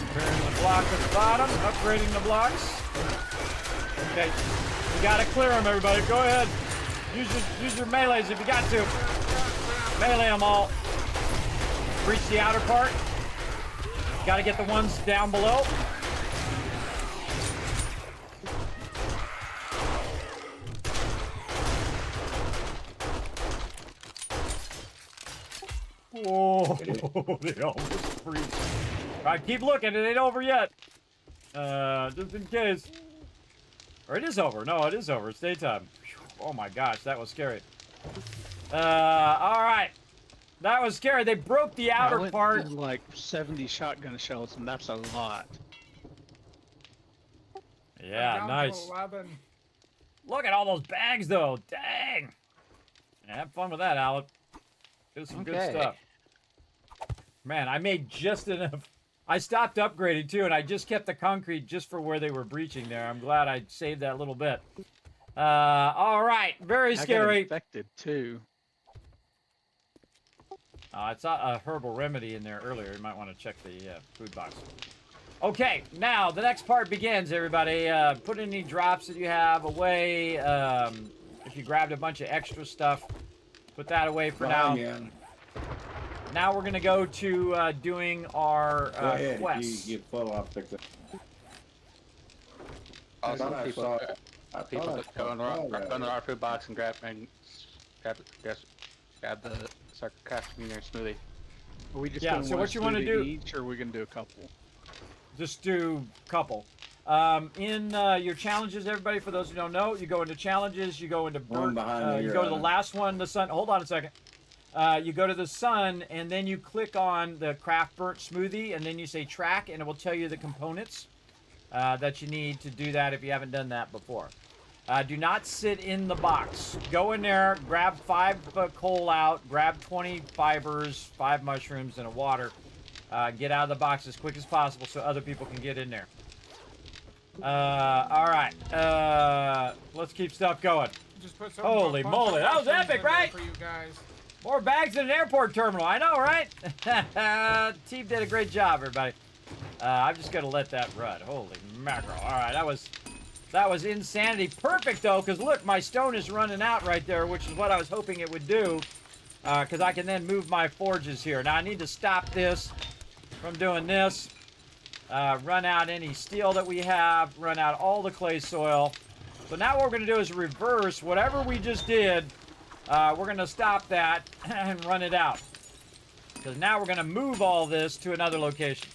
Repairing the block at the bottom. Upgrading the blocks. Okay. You gotta clear them, everybody. Go ahead. Use your melees if you got to. Melee them all. Reach the outer part. Gotta get the ones down below. Whoa, they almost breached. All right, keep looking. It ain't over yet. Just in case. Or it is over. No, it is over. It's daytime. Oh my gosh, that was scary. All right. That was scary. They broke the outer part. Through like 70 shotgun shells, and that's a lot. Yeah, nice. Look at all those bags, though. Dang. Yeah, have fun with that, Alec. Do some good stuff. Man, I made just enough. I stopped upgrading, too, and I just kept the concrete just for where they were breaching there. I'm glad I saved that little bit. All right. Very scary. I got infected, too. I saw a herbal remedy in there earlier. You might want to check the food box. Okay, now the next part begins, everybody. Put any drops that you have away. If you grabbed a bunch of extra stuff, put that away for now. Now we're going to go to doing our quests. You full, I'll pick it. Also, people go in our food box and grab the sarcastic smoothie. Are we just yeah, so what you want to do each, or are we going to do a couple? Just do a couple. In your challenges, everybody, for those who don't know, you go into challenges, you go into burnt, you go to the last one, the sun. Hold on a second. You go to the sun, and then you click on the craft burnt smoothie, and then you say track, and it will tell you the components that you need to do that if you haven't done that before. Do not sit in the box. Go in there, grab 5 coal out, grab 20 fibers, 5 mushrooms, and a water. Get out of the box as quick as possible so other people can get in there. All right. Let's keep stuff going. Just put some Holy bunch moly, of that was mushrooms epic, in there right? For you guys. More bags in an airport terminal. I know, right? Team did a great job, everybody. I'm just gonna let that run. Holy mackerel! All right, that was insanity. Perfect though, because look, my stone is running out right there, which is what I was hoping it would do. Because I can then move my forges here. Now I need to stop this from doing this. Run out any steel that we have. Run out all the clay soil. So now what we're gonna do is reverse whatever we just did. We're going to stop that and run it out. Because now we're going to move all this to another location.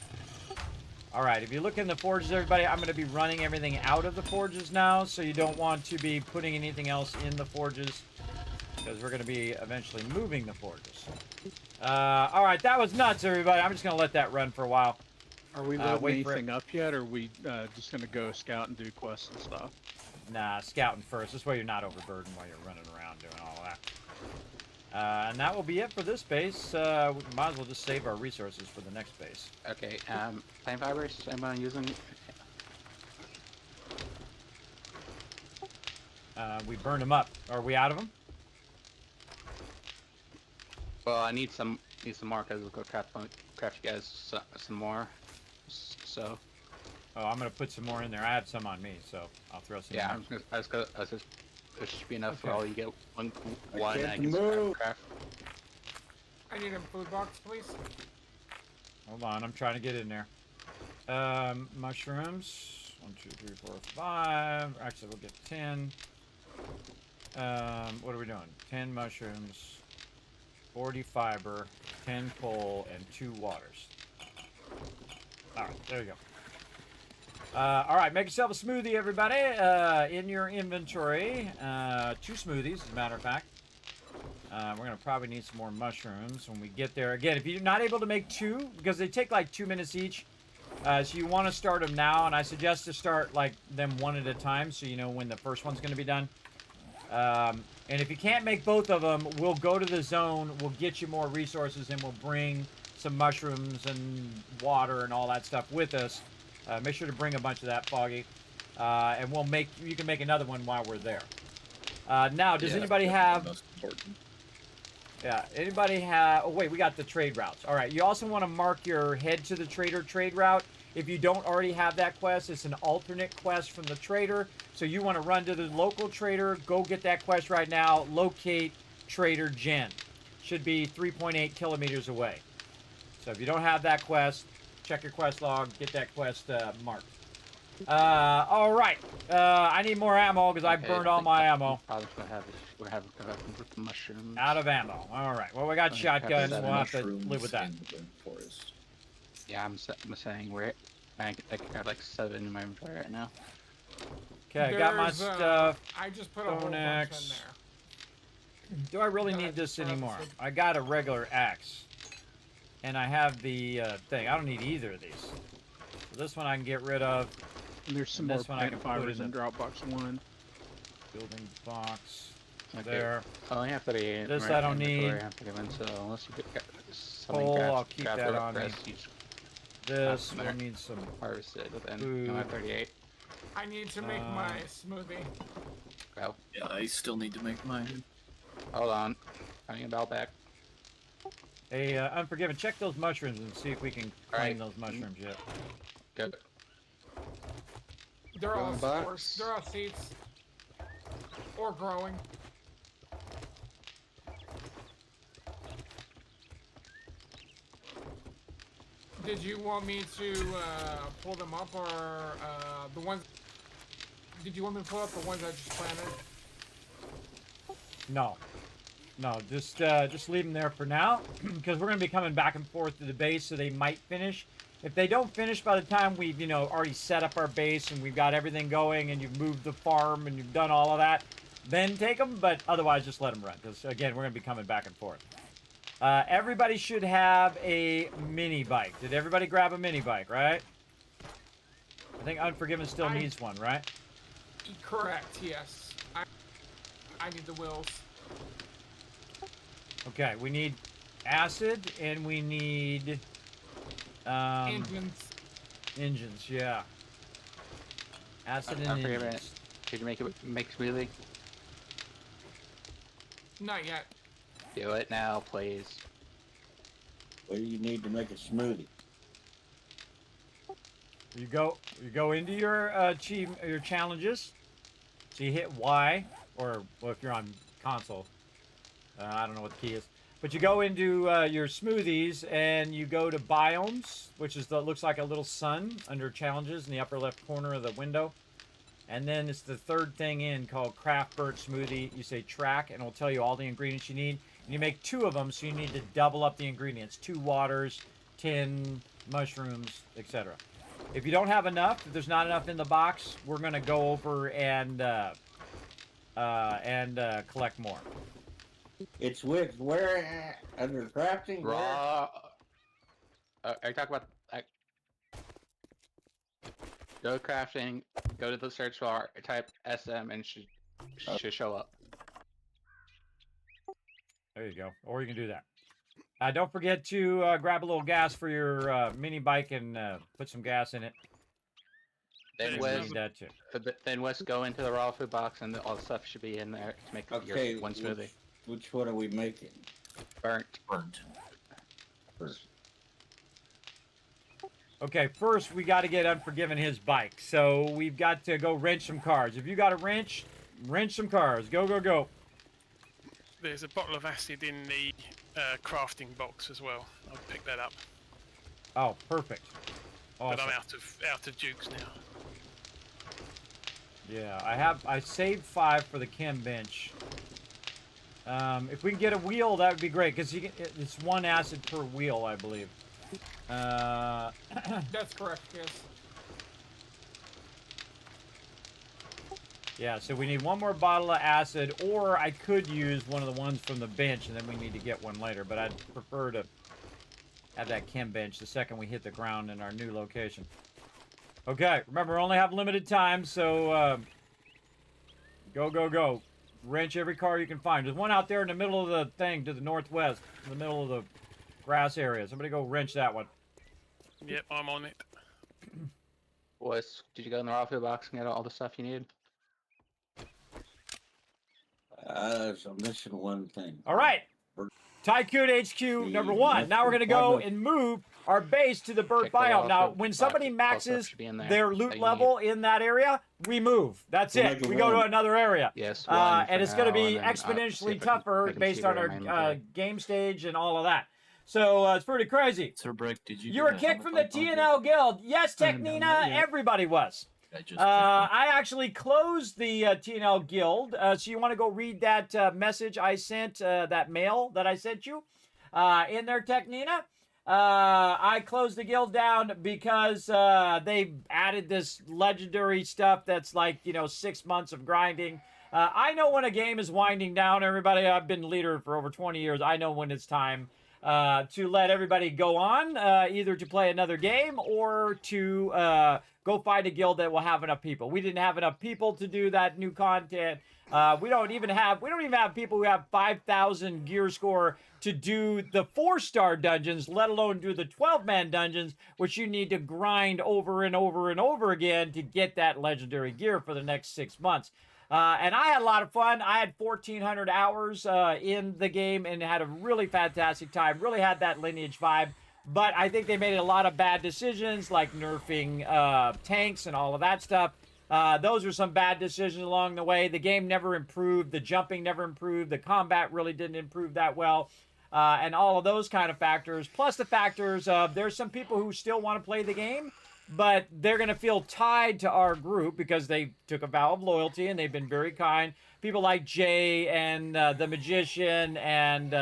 All right, if you look in the forges, everybody, I'm going to be running everything out of the forges now. So you don't want to be putting anything else in the forges. Because we're going to be eventually moving the forges. All right, that was nuts, everybody. I'm just going to let that run for a while. Are we loading anything up yet, or are we just going to go scout and do quests and stuff? Nah, scouting first. This way you're not overburdened while you're running around doing all that. And that will be it for this base. We might as well just save our resources for the next base. Okay, flame fibers, anyone using? We burned them up. Are we out of them? Well, I need some more because we'll go craft you guys some more. So. Oh, I'm gonna put some more in there. I have some on me, so I'll throw some. Yeah, in I was just. There should be enough for all. You get one. can't I can move. craft. I need a food box, please. Hold on, I'm trying to get in there. Mushrooms. 1, 2, 3, 4, 5. Actually, we'll get 10. What are we doing? 10 mushrooms, 40 fiber, 10 coal, and 2 waters. All right, there you go. All right, make yourself a smoothie, everybody. In your inventory, 2 smoothies, as a matter of fact. We're going to probably need some more mushrooms when we get there. Again, if you're not able to make 2, because they take like 2 minutes each, so you want to start them now, and I suggest to start like them one at a time so you know when the first one's going to be done. And if you can't make both of them, we'll go to the zone, we'll get you more resources, and we'll bring some mushrooms and water and all that stuff with us. Make sure to bring a bunch of that, Foggy. And you can make another one while we're there. Now, does anybody have... Most important. Yeah, anybody have... Oh, wait, we got the trade routes. All right, you also want to mark your head to the trader trade route. If you don't already have that quest, it's an alternate quest from the trader. So you want to run to the local trader, go get that quest right now, locate Trader Jen. Should be 3.8 kilometers away. So if you don't have that quest, check your quest log, get that quest marked. All right. I need more ammo because I burned all my ammo. Probably we're having the mushrooms. Out of ammo. All right. Well, we got shotguns. We'll have to Mushrooms live with that. in the forest. Yeah, I'm saying I got like 7 in my inventory right now. Okay, I got my There's, stuff. I just put a whole bunch in Axe. there. Do I really need this anymore? I got a regular axe. And I have the thing. I don't need either of these. So this one I can get rid of. And there's some And more this one I plant can put fibers in in the- Dropbox 1. Building box. Okay. There. I only have 38. This right I don't inventory need. I have to give in, so unless you get something Coal, grabs, I'll keep grab that the on me. rest, you just This there. will need some. harvested within Food. 38. I need to make my smoothie. Go. Yeah, I still need to make mine. Hold on. Finding a bell back. Hey, Unforgiven, check those mushrooms and see if we can claim Alright. those mushrooms yet. Good. They're all Growing box. spores. They're all seeds. Or growing. Did you want me to pull them up, or the ones? Did you want me to pull up the ones I just planted? No. No, just leave them there for now, because we're going to be coming back and forth to the base, so they might finish. If they don't finish by the time we've, already set up our base and we've got everything going and you've moved the farm and you've done all of that, then take them, but otherwise just let them run, because, again, we're going to be coming back and forth. Everybody should have a mini bike. Did everybody grab a mini bike, right? I think Unforgiven still needs one, right? Correct. Yes. I need the wheels. Okay, we need acid and we need Engines. engines, yeah. Acid I and forget Indians. it. Did you make smoothie? Not yet. Do it now, please. What do you need to make a smoothie? You go into your your challenges. So you hit Y, or well, if you're on console, I don't know what the key is. But you go into your smoothies and you go to biomes, which is looks like a little sun under challenges in the upper left corner of the window. And then it's the third thing in called Craft Burnt Smoothie. You say track, and it'll tell you all the ingredients you need. And you make 2 of them, so you need to double up the ingredients. 2 waters, 10 mushrooms, etc. If you don't have enough, if there's not enough in the box, we're going to go over and collect more. It's with where under crafting? Where? Raw. Are you talking about? Go to crafting. Go to the search bar. Type SM and should show up. There you go. Or you can do that. Don't forget to grab a little gas for your mini bike and put some gas in it. Then We Wes, need that too. then Wes, go into the raw food box and all the stuff should be in there to make Okay, your one smoothie. Which one are we making? Burnt. First. Okay, first we got to get Unforgiven his bike. So we've got to go wrench some cars. If you got a wrench, wrench some cars. Go, go, go. There's a bottle of acid in the crafting box as well. I'll pick that up. Oh, perfect. Awesome. But I'm out of jukes now. Yeah, I saved 5 for the chem bench. If we can get a wheel, that would be great, because it's 1 acid per wheel, I believe. That's correct, yes. Yeah, so we need 1 more bottle of acid, or I could use one of the ones from the bench, and then we need to get one later, but I'd prefer to have that chem bench the second we hit the ground in our new location. Okay, remember, we only have limited time, so go, go, go. Wrench every car you can find. There's one out there in the middle of the thing to the northwest, in the middle of the grass area. Somebody go wrench that one. Yep, I'm on it. Wes, did you go in the raw food box and get all the stuff you need? So I'm missing one thing. All right. Tycoon HQ number 1. Now we're going to go and move our base to the bird Check the biome. raw Now, food when box. somebody All stuff maxes should be in there their that loot you level in that area, we move. That's We'll it. make it We go to one. another area. Yes. And it's going to be and then, see exponentially if I can tougher make 'em based see on where my our inventory- game stage and all of that. So it's pretty crazy. Sir Brick, did you? You do were that kicked on from the pipeline TNL Guild. Yes, I haven't done Technina, that yet. everybody was. I just I actually closed the TNL Guild, so you want to go read that message I sent, that mail that I sent you in there, Technina. I closed the guild down because they added this legendary stuff that's like, 6 months of grinding. I know when a game is winding down, everybody. I've been leader for over 20 years. I know when it's time to let everybody go on, either to play another game or to go find a guild that will have enough people. We didn't have enough people to do that new content. We don't even have people who have 5,000 gear score to do the 4-star dungeons, let alone do the 12-man dungeons, which you need to grind over and over and over again to get that legendary gear for the next 6 months. And I had a lot of fun. I had 1,400 hours in the game and had a really fantastic time. Really had that lineage vibe. But I think they made a lot of bad decisions, like nerfing tanks and all of that stuff. Those were some bad decisions along the way. The game never improved. The jumping never improved. The combat really didn't improve that well. And all of those kind of factors. Plus the factors of there's some people who still want to play the game, but they're going to feel tied to our group because they took a vow of loyalty and they've been very kind. People like Jay and the Magician and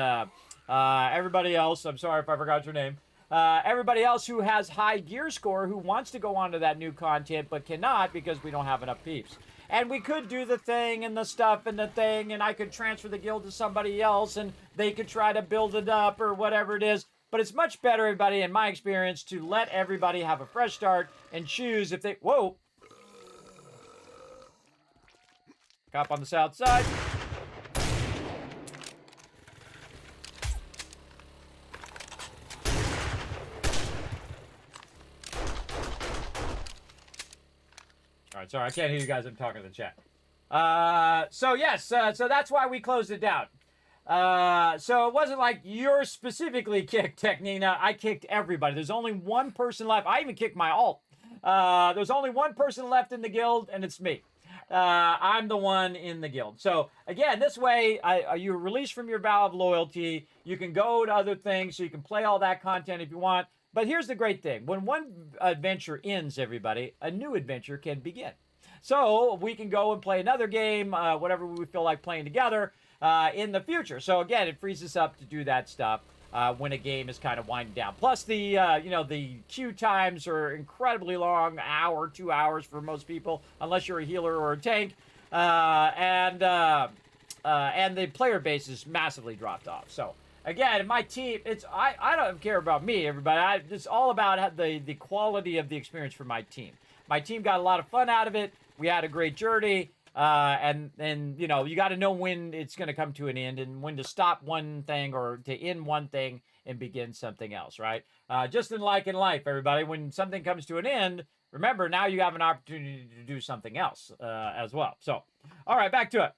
everybody else. I'm sorry if I forgot your name. Everybody else who has high gear score who wants to go on to that new content but cannot because we don't have enough peeps. And we could do the thing and the stuff and the thing, and I could transfer the guild to somebody else and they could try to build it up or whatever it is. But it's much better, everybody, in my experience, to let everybody have a fresh start and choose if they... Whoa! Cop on the south side. All right, sorry, I can't hear you guys. I'm talking to the chat. So yes, so that's why we closed it down. So it wasn't like you're specifically kicked, Technina. I kicked everybody. There's only one person left. I even kicked my alt. There's only one person left in the guild, and it's me. I'm the one in the guild. So again, this way, you're released from your vow of loyalty. You can go to other things, so you can play all that content if you want. But here's the great thing. When one adventure ends, everybody, a new adventure can begin. So we can go and play another game, whatever we feel like playing together in the future. So again, it frees us up to do that stuff when a game is kind of winding down. Plus the the queue times are incredibly long, hour, 2 hours for most people, unless you're a healer or a tank, and the player base is massively dropped off. So again, my team, I don't care about me, everybody. It's all about the quality of the experience for my team. My team got a lot of fun out of it. We had a great journey. And you know, you got to know when it's going to come to an end and when to stop one thing or to end one thing and begin something else, right? Just in life, everybody, when something comes to an end, remember, now you have an opportunity to do something else as well. So, all right, back to it.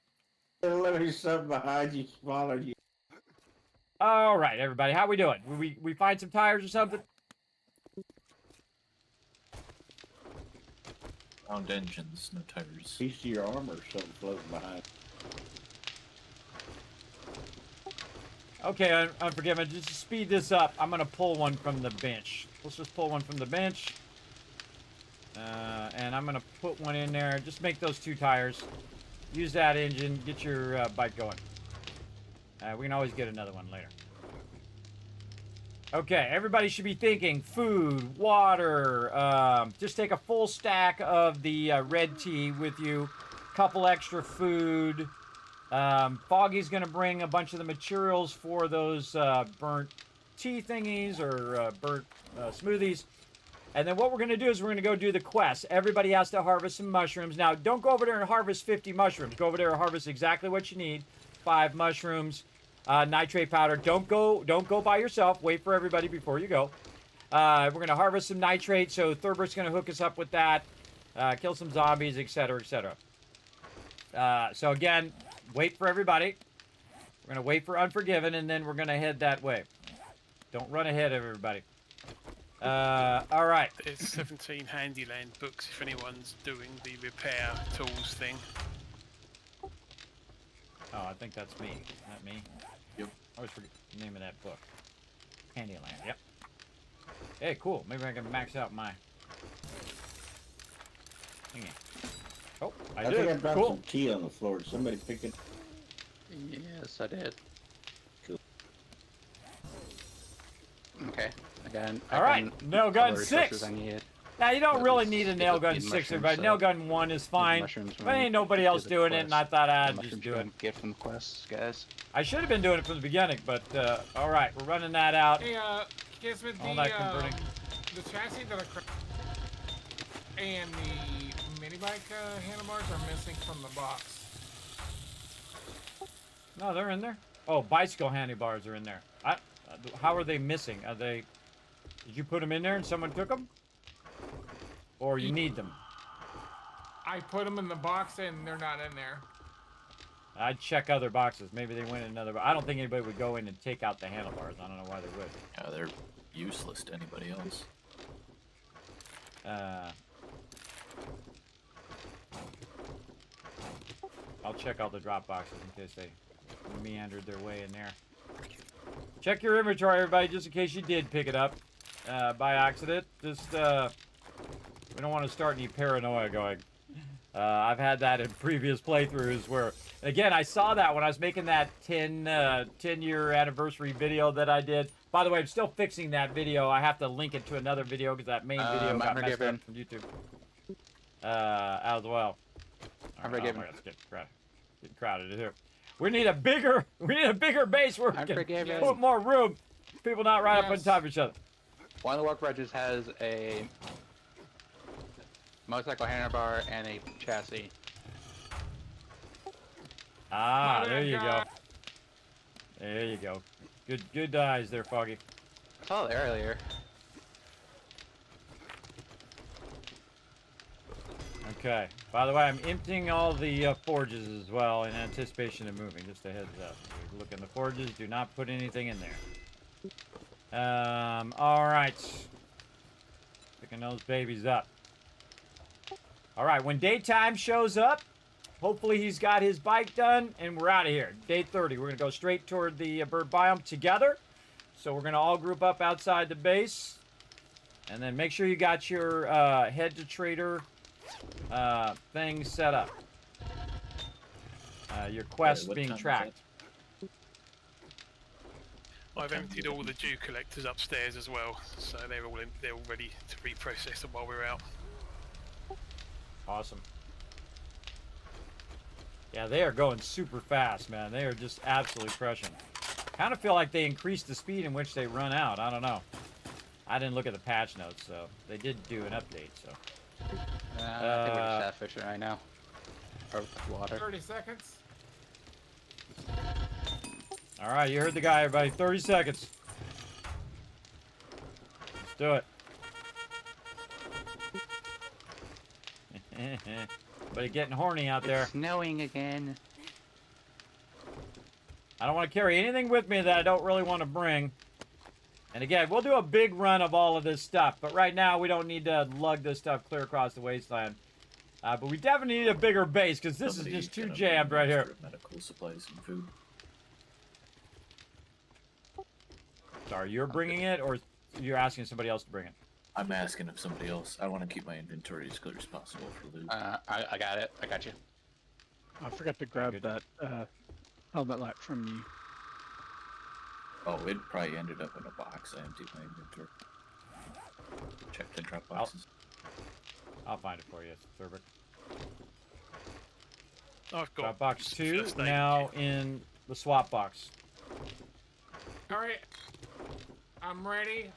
Let me something behind you, smaller you. All right, everybody, how we doing? We find some tires or something? Found engines, no tires. Piece of your armor or something floating behind. Okay, Unforgiven, just to speed this up, I'm going to pull one from the bench. Let's just pull one from the bench. And I'm going to put one in there. Just make those 2 tires. Use that engine. Get your bike going. We can always get another one later. Okay, everybody should be thinking food, water, just take a full stack of the red tea with you, couple extra food. Foggy's going to bring a bunch of the materials for those burnt tea thingies or burnt smoothies. And then what we're going to do is we're going to go do the quest. Everybody has to harvest some mushrooms. Now, don't go over there and harvest 50 mushrooms. Go over there and harvest exactly what you need. 5 mushrooms. Nitrate powder. Don't go by yourself. Wait for everybody before you go. We're going to harvest some nitrate, so Thurbert's going to hook us up with that. Kill some zombies, etc., etc. So again, wait for everybody. We're going to wait for Unforgiven, and then we're going to head that way. Don't run ahead of everybody. All right. There's 17 Handyland books if anyone's doing the repair tools thing. Oh, I think that's me. Isn't that me? Yep. I always forget the name of that book. Handyland, yep. Hey, cool. Maybe I can max out my... Hang on. Oh, I did. think I dropped cool. some tea on the floor. Did somebody pick it? Yes, I did. Cool. Okay. All right. Nail gun 6. I need. Now, you don't Well, really these need a get nail the gun bean 6, mushrooms, everybody. so Nail gun 1 is fine. Mushrooms But when ain't you nobody do else the doing it, and I quest. thought I'd The just mushrooms do you it. don't get from the quests, guys. I should have been doing it from the beginning, but all right, we're running that out. Hey, Kismet, All that converting. the chassis that I and the mini bike handlebars are missing from the box. No, they're in there. Oh, bicycle handlebars are in there. How are they missing? Are they? Did you put them in there and someone took them? Or you need them? I put them in the box and they're not in there. I'd check other boxes. Maybe they went in another. I don't think anybody would go in and take out the handlebars. I don't know why they would. Yeah, they're useless to anybody else. I'll check all the drop boxes in case they meandered their way in there. Check your inventory, everybody, just in case you did pick it up by accident. Just we don't want to start any paranoia going. I've had that in previous playthroughs where, again, I saw that when I was making that 10-year anniversary video that I did. By the way, I'm still fixing that video. I have to link it to another video because that main video got messed up from YouTube as well. I'm forgiven. It's getting crowded in here. We need a bigger base where we can put more room. People not right up on top of each other. One of the workbenches has a motorcycle handlebar and a chassis. Ah, there you go. There you go. Good eyes there, Foggy. I saw it earlier. Okay. By the way, I'm emptying all the forges as well in anticipation of moving. Just a heads up. Look in the forges. Do not put anything in there. All right. Picking those babies up. All right. When daytime shows up, hopefully he's got his bike done, and we're out of here. Day 30. We're going to go straight toward the bird biome together. So we're going to all group up outside the base. And then make sure you got your head to trader thing set up. Your quest what being time is tracked. I've emptied all the dew collectors upstairs as well, so they're all ready to reprocess them while we're out. Awesome. Yeah, they are going super fast, man. They are just absolutely crushing. Kind of feel like they increased the speed in which they run out. I don't know. I didn't look at the patch notes, so they did do an update. So. I think we're just out fishing right now. Or water. 30 seconds. All right, you heard the guy, everybody. 30 seconds. Let's do it. But getting horny out there. It's snowing again. I don't want to carry anything with me that I don't really want to bring. And again, we'll do a big run of all of this stuff. But right now, we don't need to lug this stuff clear across the wasteland. But we definitely need a bigger base, because this is just too jammed right here. Medical supplies and food. Sorry, you're bringing it, or you're asking somebody else to bring it? I'm asking if somebody else. I want to keep my inventory as clear as possible for loot. I got it. I got you. I forgot to grab that helmet light from you. Oh, it probably ended up in a box. I emptied my inventory. Check the drop boxes. I'll find it for you, Thurber. I've got Drop box 2 first aid now kit. in the swap box. All right. I'm ready.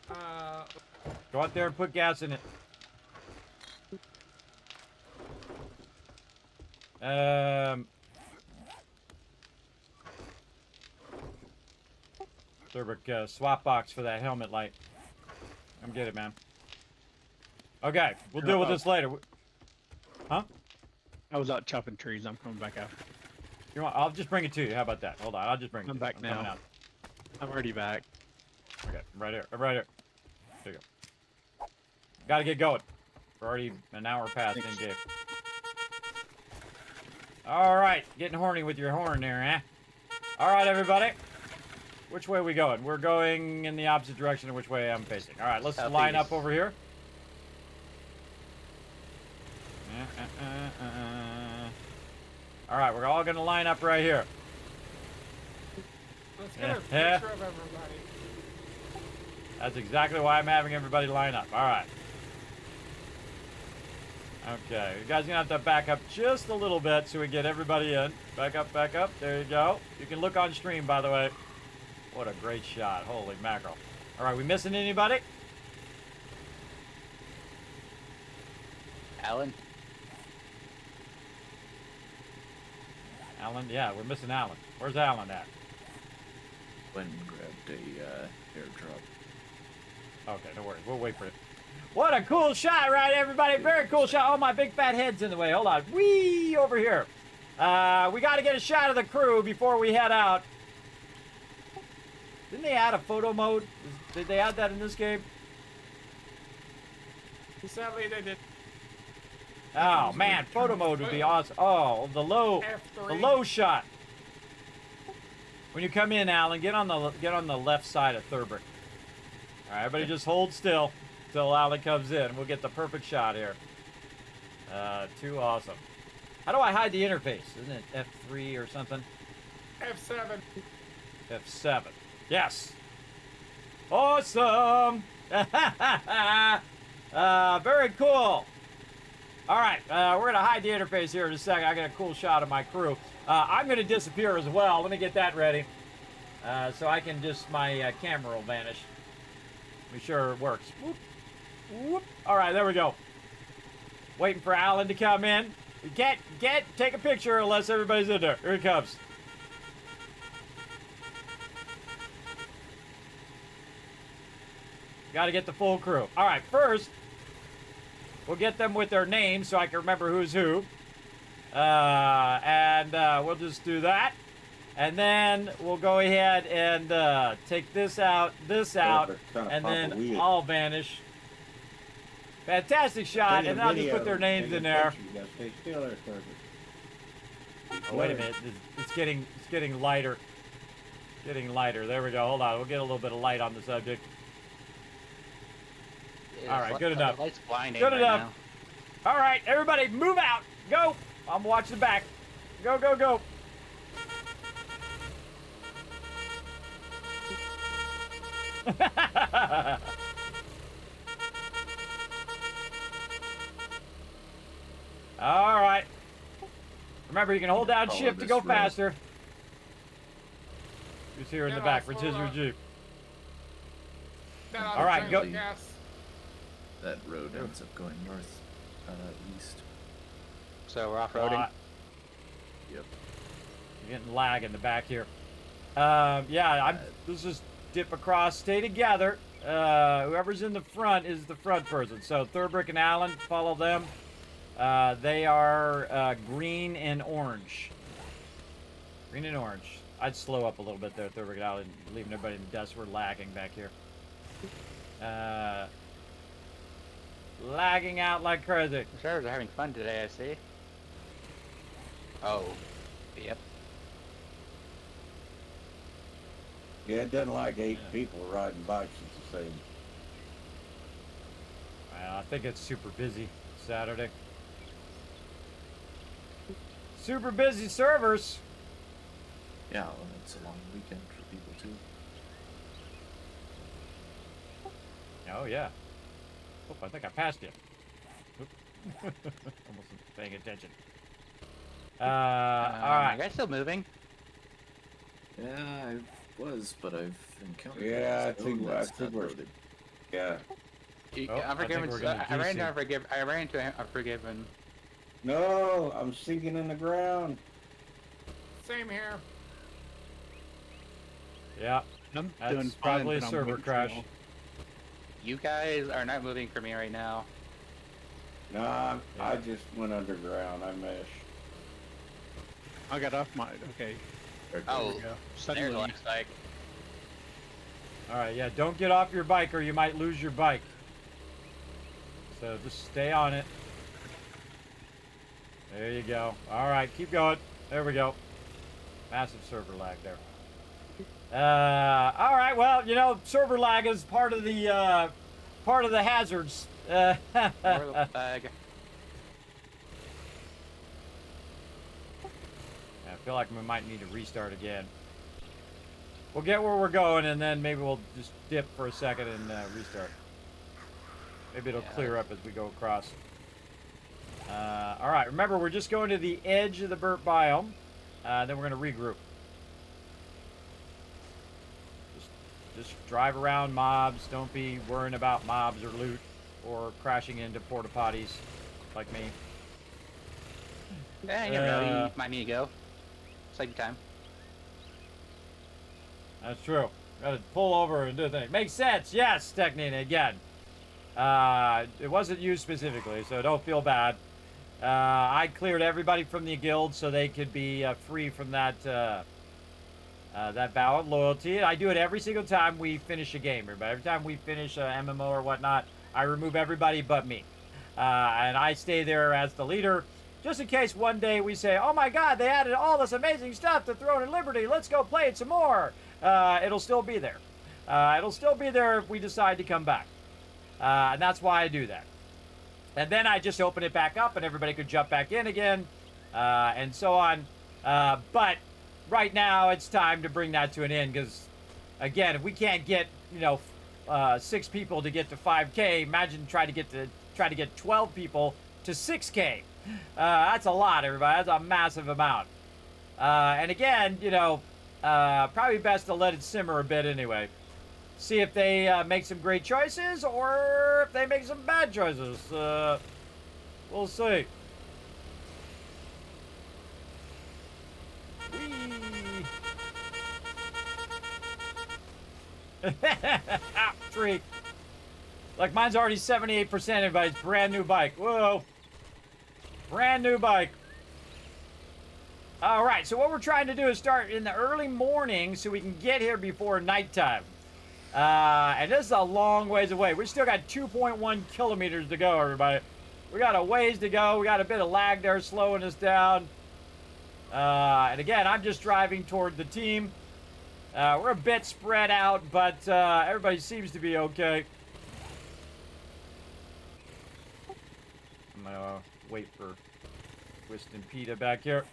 Go out there and put gas in it. Thurber, swap box for that helmet light. Come get it, man. Okay, we'll deal with this later. Huh? I was out chopping trees. I'm coming back after. You want? I'll just bring it to you. How about that? Hold on, I'll just bring it. I'm to you. back now. coming out. I'm already back. Okay, right here. Right here. There you go. Gotta get going. We're already an hour past in game. All right, getting horny with your horn there, eh? All right, everybody. Which way are we going? We're going in the opposite direction of which way I'm facing. All right, let's line up over here. All right, we're all gonna line up right here. let's get a picture of everybody. That's exactly why I'm having everybody line up. All right. Okay, you guys are gonna have to back up just a little bit so we get everybody in. Back up, back up. There you go. You can look on stream, by the way. What a great shot. Holy mackerel. All right, we missing anybody? Alan? Alan? Yeah, we're missing Alan. Where's Alan at? Went and grabbed a airdrop. Okay, no worries. We'll wait for it. What a cool shot, right, everybody? Very cool shot. Oh, my big fat head's in the way. Hold on. Whee! Over here. We got to get a shot of the crew before we head out. Didn't they add a photo mode? Did they add that in this game? Sadly, they did. Oh, man. Photo mode would be awesome. Oh, the low shot. When you come in, Alan, get on the left side of Thurber. All right, everybody just hold still until Alan comes in. We'll get the perfect shot here. Too awesome. How do I hide the interface? Isn't it F3 or something? F7. F7. Yes. Awesome. Very cool. All right, we're going to hide the interface here in a second. I got a cool shot of my crew. I'm going to disappear as well. Let me get that ready. So I can just, my camera will vanish. Be sure it works. Whoop. Whoop. All right, there we go. Waiting for Alan to come in. You can't take a picture unless everybody's in there. Here he comes. Got to get the full crew. All right, first, We'll get them with their names so I can remember who's who. And we'll just do that. And then we'll go ahead and take this out, and then all vanish. Fantastic shot, and then I'll just put their names in there. You gotta stay still there, Kirby. Oh, wait a minute, it's getting lighter. Getting lighter. There we go. Hold on, we'll get a little bit of light on the subject. Yeah, All right, good enough. The light's blinding Good right enough. All right, everybody, move out. Go. I'm watching the back. Go, go, go. All right. Remember, you can hold down Follow shift to this go road. faster. Who's here in the Yeah, back? I'll Which is follow your up. Jeep? Then All right, go. gas. That road ends up going north, east. So we're off-roading. Yep. You're getting lag in the back here. Yeah, let's just dip across. Stay together. Whoever's in the front is the front person. So Thurbrick and Allen, follow them. They are green and orange. Green and orange. I'd slow up a little bit there, Thurbrick and Allen, leaving everybody in the dust. We're lagging back here. Lagging out like crazy. The servers are having fun today, I see. Oh. Yep. Yeah, it doesn't like 8 people riding bikes at the same. Well, I think it's super busy Saturday. Super busy servers. Yeah, well, it's a long weekend for people too. Oh yeah. Oh, I think I passed you. Oop. Almost wasn't paying attention. All right. Are you guys still moving? Yeah, I was, but I've encountered. Yeah, a zone I that's think we're. uploaded. Yeah. Oh, I think Unforgiven. we're gonna I ran DC. into Unforgiven. No, I'm sinking in the ground. Same here. Yeah. I'm That's doing fine, probably a but I'm server waiting for crash. y'all. You guys are not moving for me right now. Nah, I just went underground. I meshed. I got off my. Okay. Oh, There we go. there's Suddenly, the last bike. All right. Yeah. Don't get off your bike or you might lose your bike. So just stay on it. There you go. All right. Keep going. There we go. Massive server lag there. All right. Well, you know, server lag is part of the hazards. Or the bag. I feel like we might need to restart again. We'll get where we're going, and then maybe we'll just dip for a second and restart. Maybe it'll clear up as we go across. All right. Remember, we're just going to the edge of the burnt biome. Then we're going to regroup. Just drive around mobs. Don't be worrying about mobs or loot or crashing into porta potties like me. Yeah, you never know. You might need to go. Save your time. That's true. Got to pull over and do things. Makes sense. Yes, Technina, again. It wasn't you specifically, so don't feel bad. I cleared everybody from the guild so they could be free from that vow of loyalty. I do it every single time we finish a game. Every time we finish a MMO or whatnot, I remove everybody but me. And I stay there as the leader, just in case one day we say, oh my god, they added all this amazing stuff to Throne and Liberty, let's go play it some more. It'll still be there. It'll still be there if we decide to come back. And that's why I do that. And then I just open it back up and everybody could jump back in again, and so on. But right now it's time to bring that to an end because, again, if we can't get 6 people to get to 5K, imagine try to get 12 people to 6K. That's a lot, everybody. That's a massive amount. And again, probably best to let it simmer a bit anyway. See if they make some great choices or if they make some bad choices. We'll see. Ah, tree. Like mine's already 78%, everybody's brand new bike. Whoa. Brand new bike. All right, so what we're trying to do is start in the early morning so we can get here before nighttime. And this is a long ways away. We still got 2.1 kilometers to go, everybody. We got a ways to go. We got a bit of lag there slowing us down. And again, I'm just driving toward the team. We're a bit spread out, but everybody seems to be okay. I'm gonna wait for Twist and Peta back here.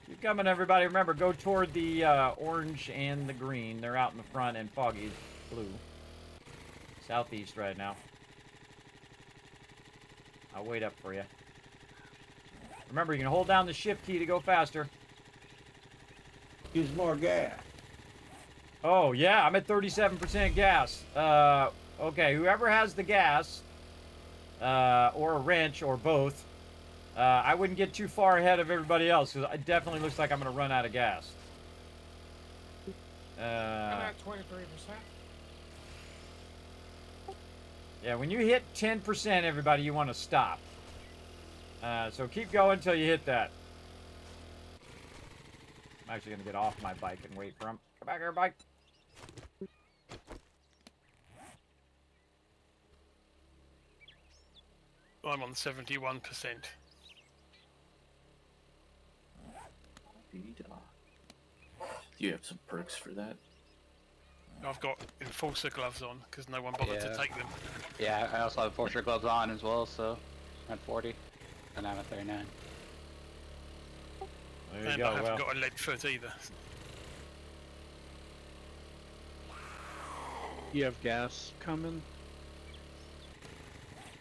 Keep coming, everybody. Remember, go toward the orange and the green. They're out in the front, and Foggy's blue. Southeast right now. I'll wait up for you. Remember, you can hold down the shift key to go faster. Use more gas. Oh, yeah, I'm at 37% gas. Okay, whoever has the gas, or a wrench, or both, I wouldn't get too far ahead of everybody else, because it definitely looks like I'm going to run out of gas. I'm at 23%. Yeah, when you hit 10%, everybody, you want to stop. So keep going until you hit that. I'm actually going to get off my bike and wait for him. Come back here, bike. I'm on 71%. Do you have some perks for that? I've got enforcer gloves on because no one bothered to take them. Yeah, I also have enforcer gloves on as well, so I'm at 40, and I'm at 39. There you And go, I haven't well. got a lead foot either. You have gas coming?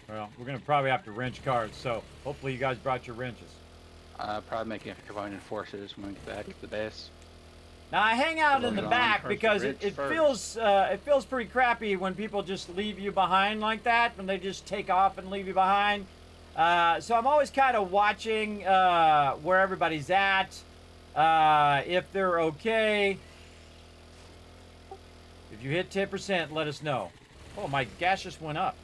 Well, we're going to probably have to wrench cars, so hopefully you guys brought your wrenches. Probably making everyone enforcers when we get back to the base. Now I hang out in Load the it on, back cars because with it wrench feels pretty crappy when people just leave you behind like that, when they just take off and leave you behind. So I'm always kind of watching where everybody's at, if they're okay. If you hit 10%, let us know. Oh, my gas just went up.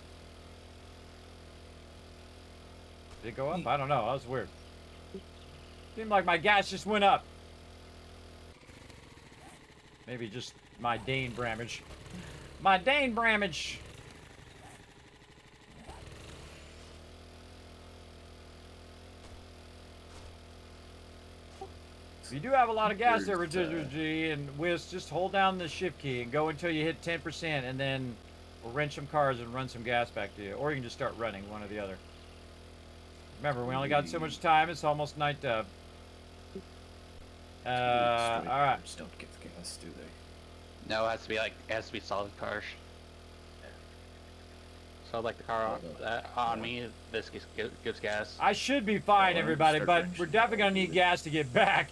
Did it go up? I don't know. That was weird. Seemed like my gas just went up. Maybe just my Dane Bramage. My Dane Bramage! If you do have a lot of gas there, Rotisserie G and Whisk, just hold down the shift key and go until you hit 10%, and then we'll wrench some cars and run some gas back to you. Or you can just start running, one or the other. Remember, we only got so much time. It's almost night. Alright. Just don't give gas, do they? No, it has to be solid cars. So like the car on me, this gives gas. I should be fine, Well, everybody, start but wrenching we're definitely going to need it. gas to get back.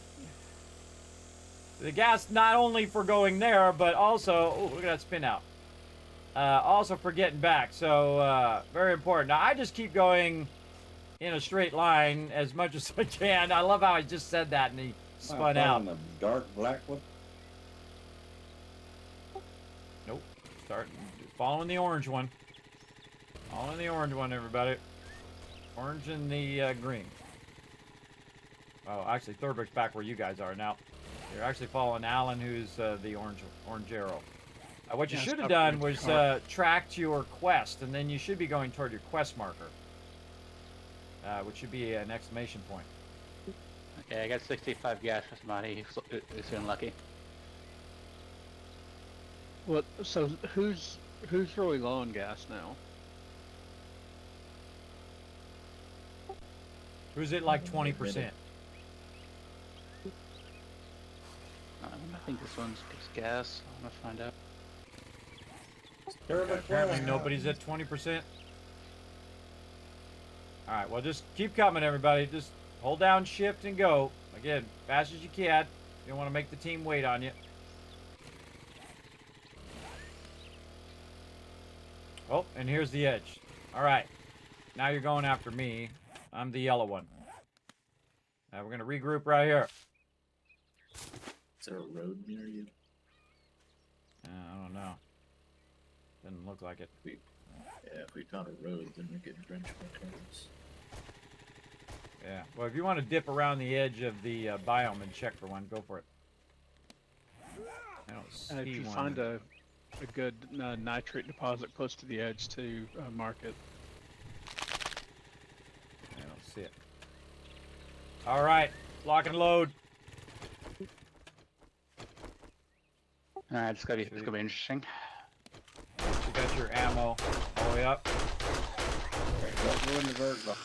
The gas not only for going there, but also... Oh, look at that spin out. Also for getting back, so very important. Now, I just keep going in a straight line as much as I can. I love how I just said that and he spun out. The dark black one. Nope. Start following the orange one. Following the orange one, everybody. Orange and the green. Oh, actually, Thurberg's back where you guys are now. You're actually following Alan, who's the orange arrow. What you should have done was track to your quest, and then you should be going toward your quest marker, which should be an exclamation point. Okay, I got 65 gas for somebody who's feeling lucky. Well, so who's really low on gas now? Who's at like 20%? I think this one's gives gas. I'm gonna find out. Apparently nobody's at 20%. Alright, well just keep coming, everybody. Just hold down shift and go. Again, fast as you can. You don't want to make the team wait on you. Oh, and here's the edge. Alright. Now you're going after me. I'm the yellow one. Now we're going to regroup right here. Is there a road near you? I don't know. Doesn't look like it. Yeah, if we found a road, then we could wrench more turns. Yeah. Well, if you want to dip around the edge of the biome and check for one, go for it. I don't see If you one. find a good nitrate deposit close to the edge, to mark it. I don't see it. All right, lock and load. It's gonna be interesting. You got your ammo all the way up. Don't ruin the bird box.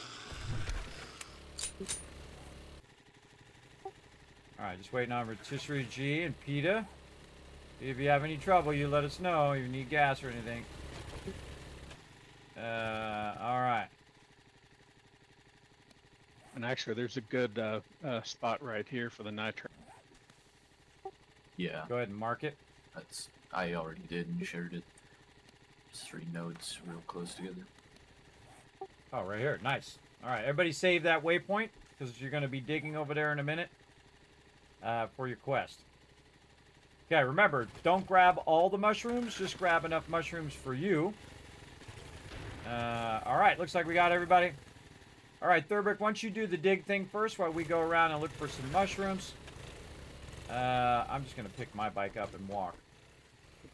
All right, just waiting on Rotisserie G and PETA. If you have any trouble, you let us know. If you need gas or anything. All right. And actually, there's a good spot right here for the nitrate. Yeah, Go ahead and mark it. I already did and shared it. It's 3 nodes real close together. Oh, right here. Nice. All right, everybody save that waypoint because you're going to be digging over there in a minute for your quest. Okay, remember, don't grab all the mushrooms. Just grab enough mushrooms for you. All right, looks like we got everybody. All right, Thurbrick, once you do the dig thing first while we go around and look for some mushrooms, I'm just going to pick my bike up and walk.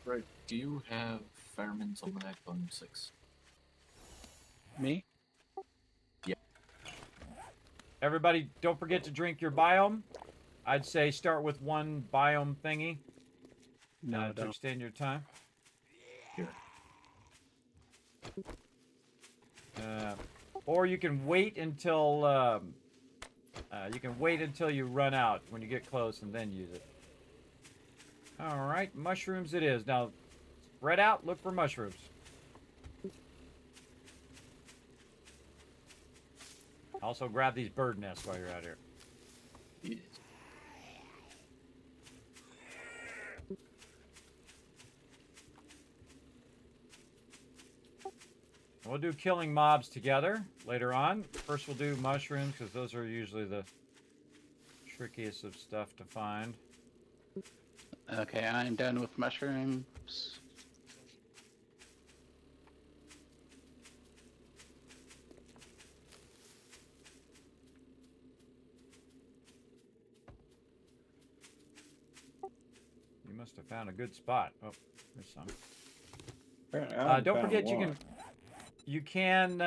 Right. Do you have Fireman's Almanac Volume 6? Me? Yeah. Everybody, don't forget to drink your biome. I'd say start with one biome thingy No, to don't. extend your time. Here. Or you can wait until you run out when you get close and then use it. All right, mushrooms it is. Now, spread out. Look for mushrooms. Also, grab these bird nests while you're out here. Yes. We'll do killing mobs together later on. First, we'll do mushrooms because those are usually the trickiest of stuff to find. Okay, I'm done with mushrooms. You must have found a good spot. Oh, there's some. Apparently, Don't found forget one. you can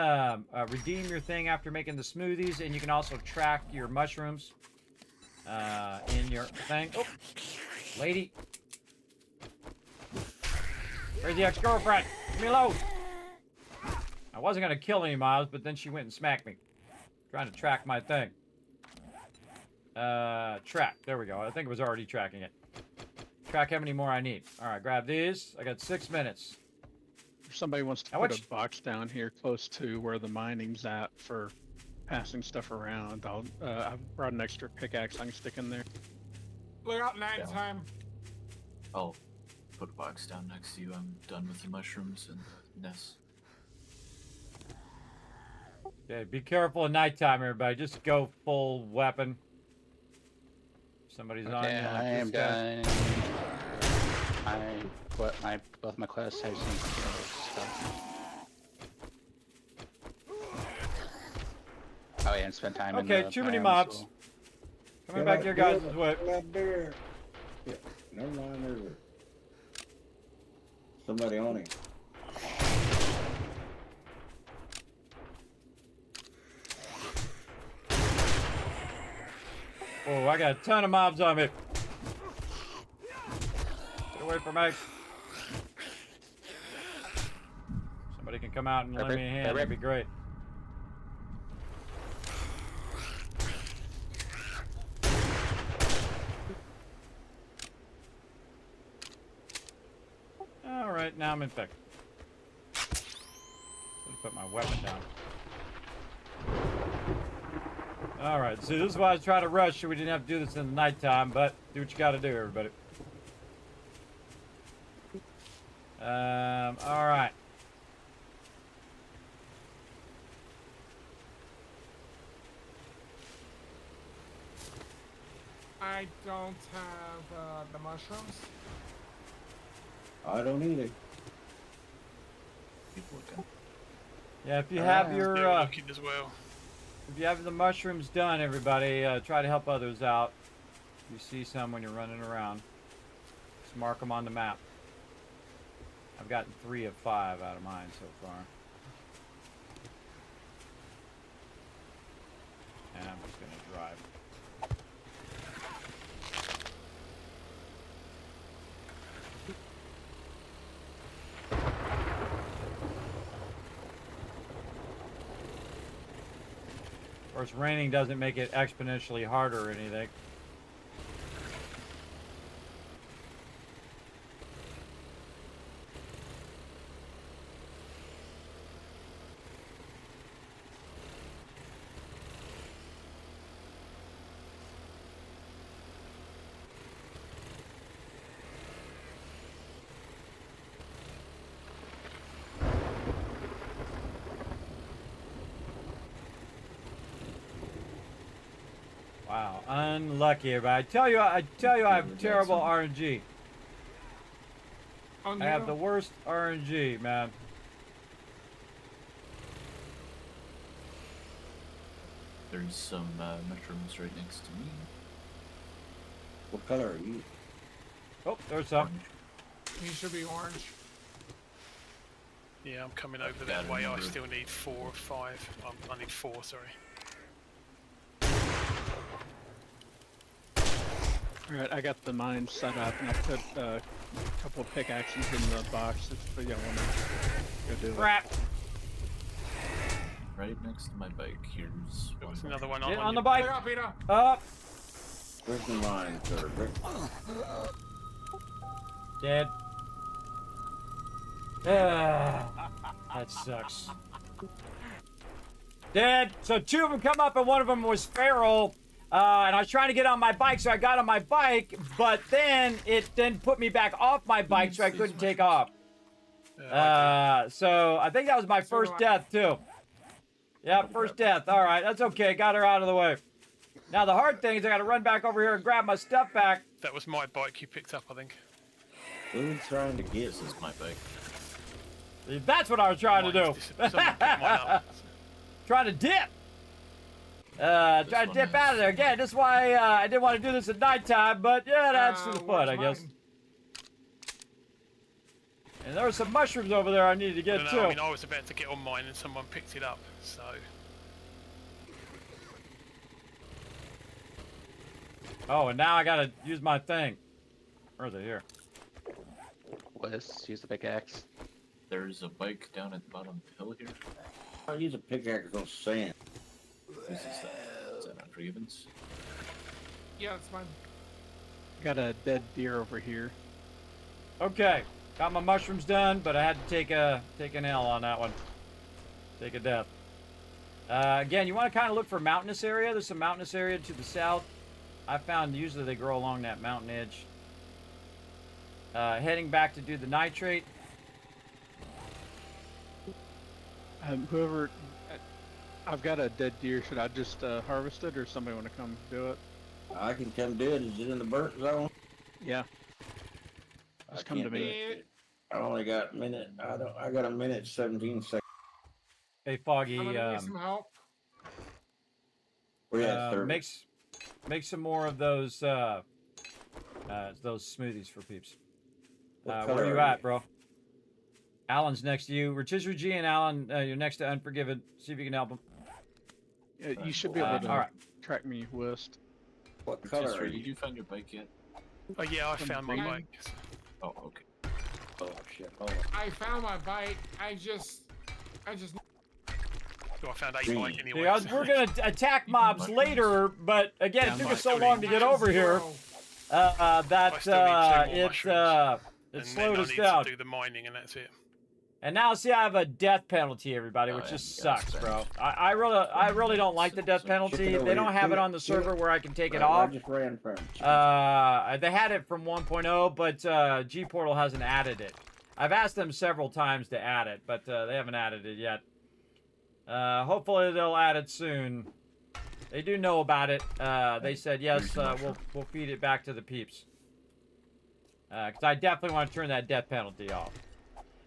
redeem your thing after making the smoothies, and you can also track your mushrooms in your thing. Oh, lady. Where's the ex-girlfriend? Give me a load. I wasn't going to kill any mobs, but then she went and smacked me. Trying to track my thing. Track. There we go. I think it was already tracking it. Track how many more I need. All right, grab these. I got 6 minutes. If somebody wants to Now put which- a box down here close to where the mining's at for passing stuff around, I've brought an extra pickaxe I can stick in there. Look out, nighttime. I'll put a box down next to you. I'm done with the mushrooms and the nests. Okay, be careful at nighttime, everybody. Just go full weapon. Somebody's on you. Okay, like I am this guy. done. Both my quests have some skills. Oh yeah, and spend time in Okay, the too many biome mobs. school. Coming back your guys' way. That bear. Yeah, never mind. There's somebody on him. Oh, I got a ton of mobs on me. Get away from me. Somebody can come out and lend me a hand. That'd be great. All right, now I'm infected. Let's put my weapon down. All right, so this is why I was trying to rush so we didn't have to do this in the nighttime, but do what you got to do, everybody. All right. I don't have the mushrooms. I don't either. Keep looking. Yeah, if you have your Still looking as well. if you have the mushrooms done, everybody, try to help others out. If you see some when you're running around, just mark them on the map. I've gotten 3 of 5 out of mine so far. And I'm just going to drive. Of course, raining doesn't make it exponentially harder or anything. Wow, unlucky, everybody. I tell you, I have terrible RNG. Oh, no. I have the worst RNG, man. There's some mushrooms right next to me. What color are you? Oh, there's some. Orange. He should be orange. Yeah, I'm coming over Got that way. I another. still need 4 or 5. I need 4, sorry. Alright, I got the mine set up and I put a couple of pickaxes in the box if y'all wanna go do it. Crap. Right next to my bike. Here's one. There's another one Get on on the your- bike. Peter, Peter. Up. Where's the line, sir? Dead. That sucks. Dead. So 2 of them come up and one of them was feral. And I was trying to get on my bike, so I got on my bike, but then it put me back off my bike, so I couldn't take off. So I think that was my first death too. Yeah, first death. All right, that's okay. Got her out of the way. Now the hard thing is I got to run back over here and grab my stuff back. That was my bike you picked up, I think. Who's trying to get This is my bike. That's what I was trying to do. Someone picked mine up. Trying to dip. Trying to one dip out of there. Again, this is why I didn't want to do this at nighttime, but yeah, that's to the fun, I guess. Mine. And there were some mushrooms over there I needed to get No, too. I mean, I was about to get on mine and someone picked it up, so... Oh, and now I gotta use my thing. Where are they here? Wes, use the pickaxe. There's a bike down at the bottom of the hill here. I use a pickaxe on sand. This is that. Is that Unforgivens? Yeah, that's mine. Got a dead deer over here. Okay, got my mushrooms done, but I had to take an L on that one. Take a death. Again, you want to kind of look for mountainous area. There's some mountainous area to the south. I found usually they grow along that mountain edge. Heading back to do the nitrate. Whoever, I've got a dead deer. Should I just harvest it, or somebody want to come do it? I can come do it. Is it in the burnt zone? Yeah. I Just come to can't me. do it. I only got a minute. I got a minute 17 seconds. Hey, Foggy, I'm gonna need some help. We're at 30. make some more of those smoothies for peeps. What Where color are you are at, you? bro? Alan's next to you. Rotisserie G and Alan, you're next to Unforgiven. See if you can help him. You should be able to all right. track me west. What color are Did you? you find your bike yet? Oh yeah, I found my green. bike. Oh, okay. Oh shit! Hold on. I found my bike. I just. Well, I found a Green. bike anyway. Yeah, we're gonna attack mobs mushrooms. later, but again, Yeah, it took mine us so too. long to get over here. I That still need 2 more it mushrooms. it And slowed then us I need down. to do the mining and that's it. And now, see, I have a death penalty, everybody, Oh, which yeah, just you gotta sucks, spend. bro. I really don't like the death penalty. They don't have it on the server where I can take it I off. just ran from. They had it from 1.0, but G Portal hasn't added it. I've asked them several times to add it, but they haven't added it yet. Hopefully they'll add it soon. They do know about it. They said yes. We'll feed it back to the peeps. Because I definitely want to turn that death penalty off.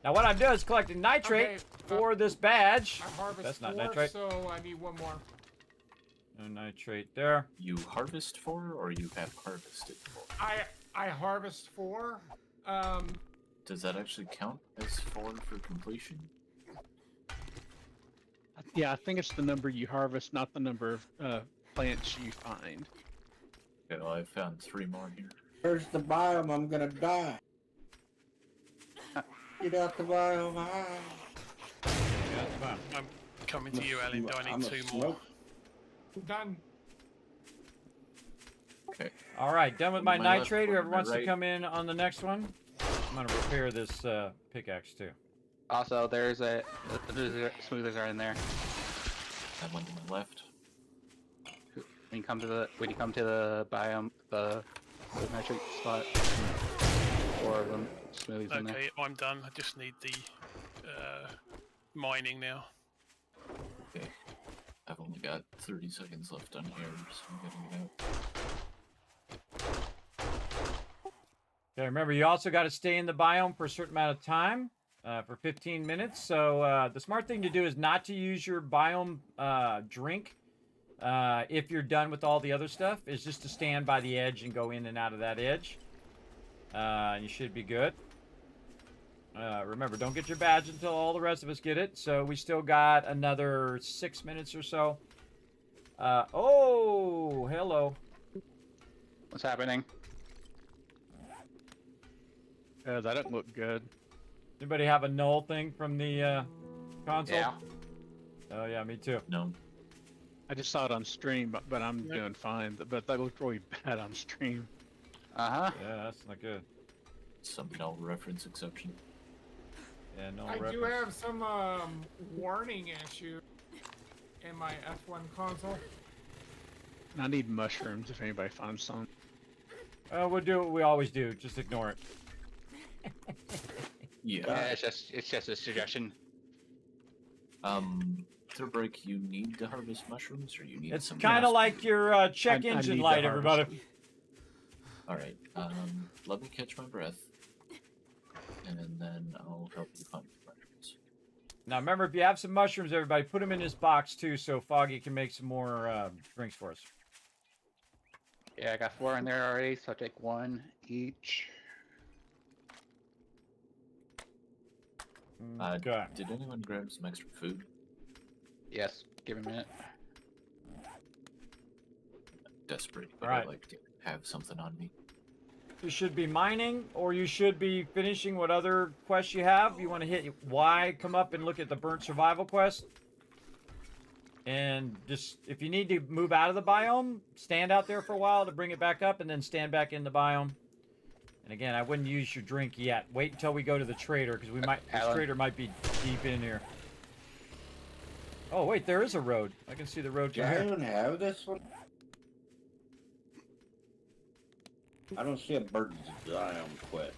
Now what I'm doing is collecting nitrate Okay, for this badge. I harvest That's not 4, nitrate. so I need 1 more. No nitrate there. You harvest 4 or you have harvested 4? I harvest 4. Does that actually count as 4 for completion? Yeah, I think it's the number you harvest, not the number of plants you find. Okay, well, I found 3 more here. Where's the biome? I'm gonna die. Get out the biome. Yeah, that's fine. I'm coming to you, Alan. Do I need 2 more? Done. Okay. All right, done with On my my left, nitrate. on Whoever my wants to right. come in on the next one. I'm gonna repair this pickaxe too. Also, there's the smoothers are in there. That one to my left. When you come to the biome, the nitrate spot, 4 of them smoothies in there. Okay, I'm done. I just need the mining now. Okay. I've only got 30 seconds left on here, so I'm getting it out. Okay, remember you also got to stay in the biome for a certain amount of time, for 15 minutes. So the smart thing to do is not to use your biome drink if you're done with all the other stuff. Is just to stand by the edge and go in and out of that edge. You should be good. Remember, don't get your badge until all the rest of us get it. So we still got another 6 minutes or so. Oh, hello. What's happening? That doesn't look good. Anybody have a null thing from the console? Yeah. Oh yeah, me too. No. I just saw it on stream, but I'm doing fine. But that looked really bad on stream. Uh-huh. Yeah, that's not good. Some null reference exception. Yeah, no I reference. do have some warning issue in my F1 console. And I need mushrooms if anybody finds some. We'll do what we always do. Just ignore it. Yeah. Yeah, it's just a suggestion. To break, you need to harvest mushrooms, or you need It's some. kind of like your check I engine need to light, harvest everybody. them. All right. Let me catch my breath, and then I'll help you find the mushrooms. Now remember, if you have some mushrooms, everybody, put them in this box too, so Foggy can make some more drinks for us. Yeah, I got 4 in there already, so I'll take 1 each. Okay. Did anyone grab some extra food? Yes, give me a minute. Desperate, but Alright. I like to have something on me. You should be mining, or you should be finishing what other quests you have. You want to hit Y, come up and look at the burnt survival quest. And just, if you need to move out of the biome, stand out there for a while to bring it back up, and then stand back in the biome. And again, I wouldn't use your drink yet. Wait until we go to the trader, because we might, this Alan? trader might be deep in here. Oh, wait, there is a road. I can see the road Do from I here. even have this one? I don't see a bird's biome quest.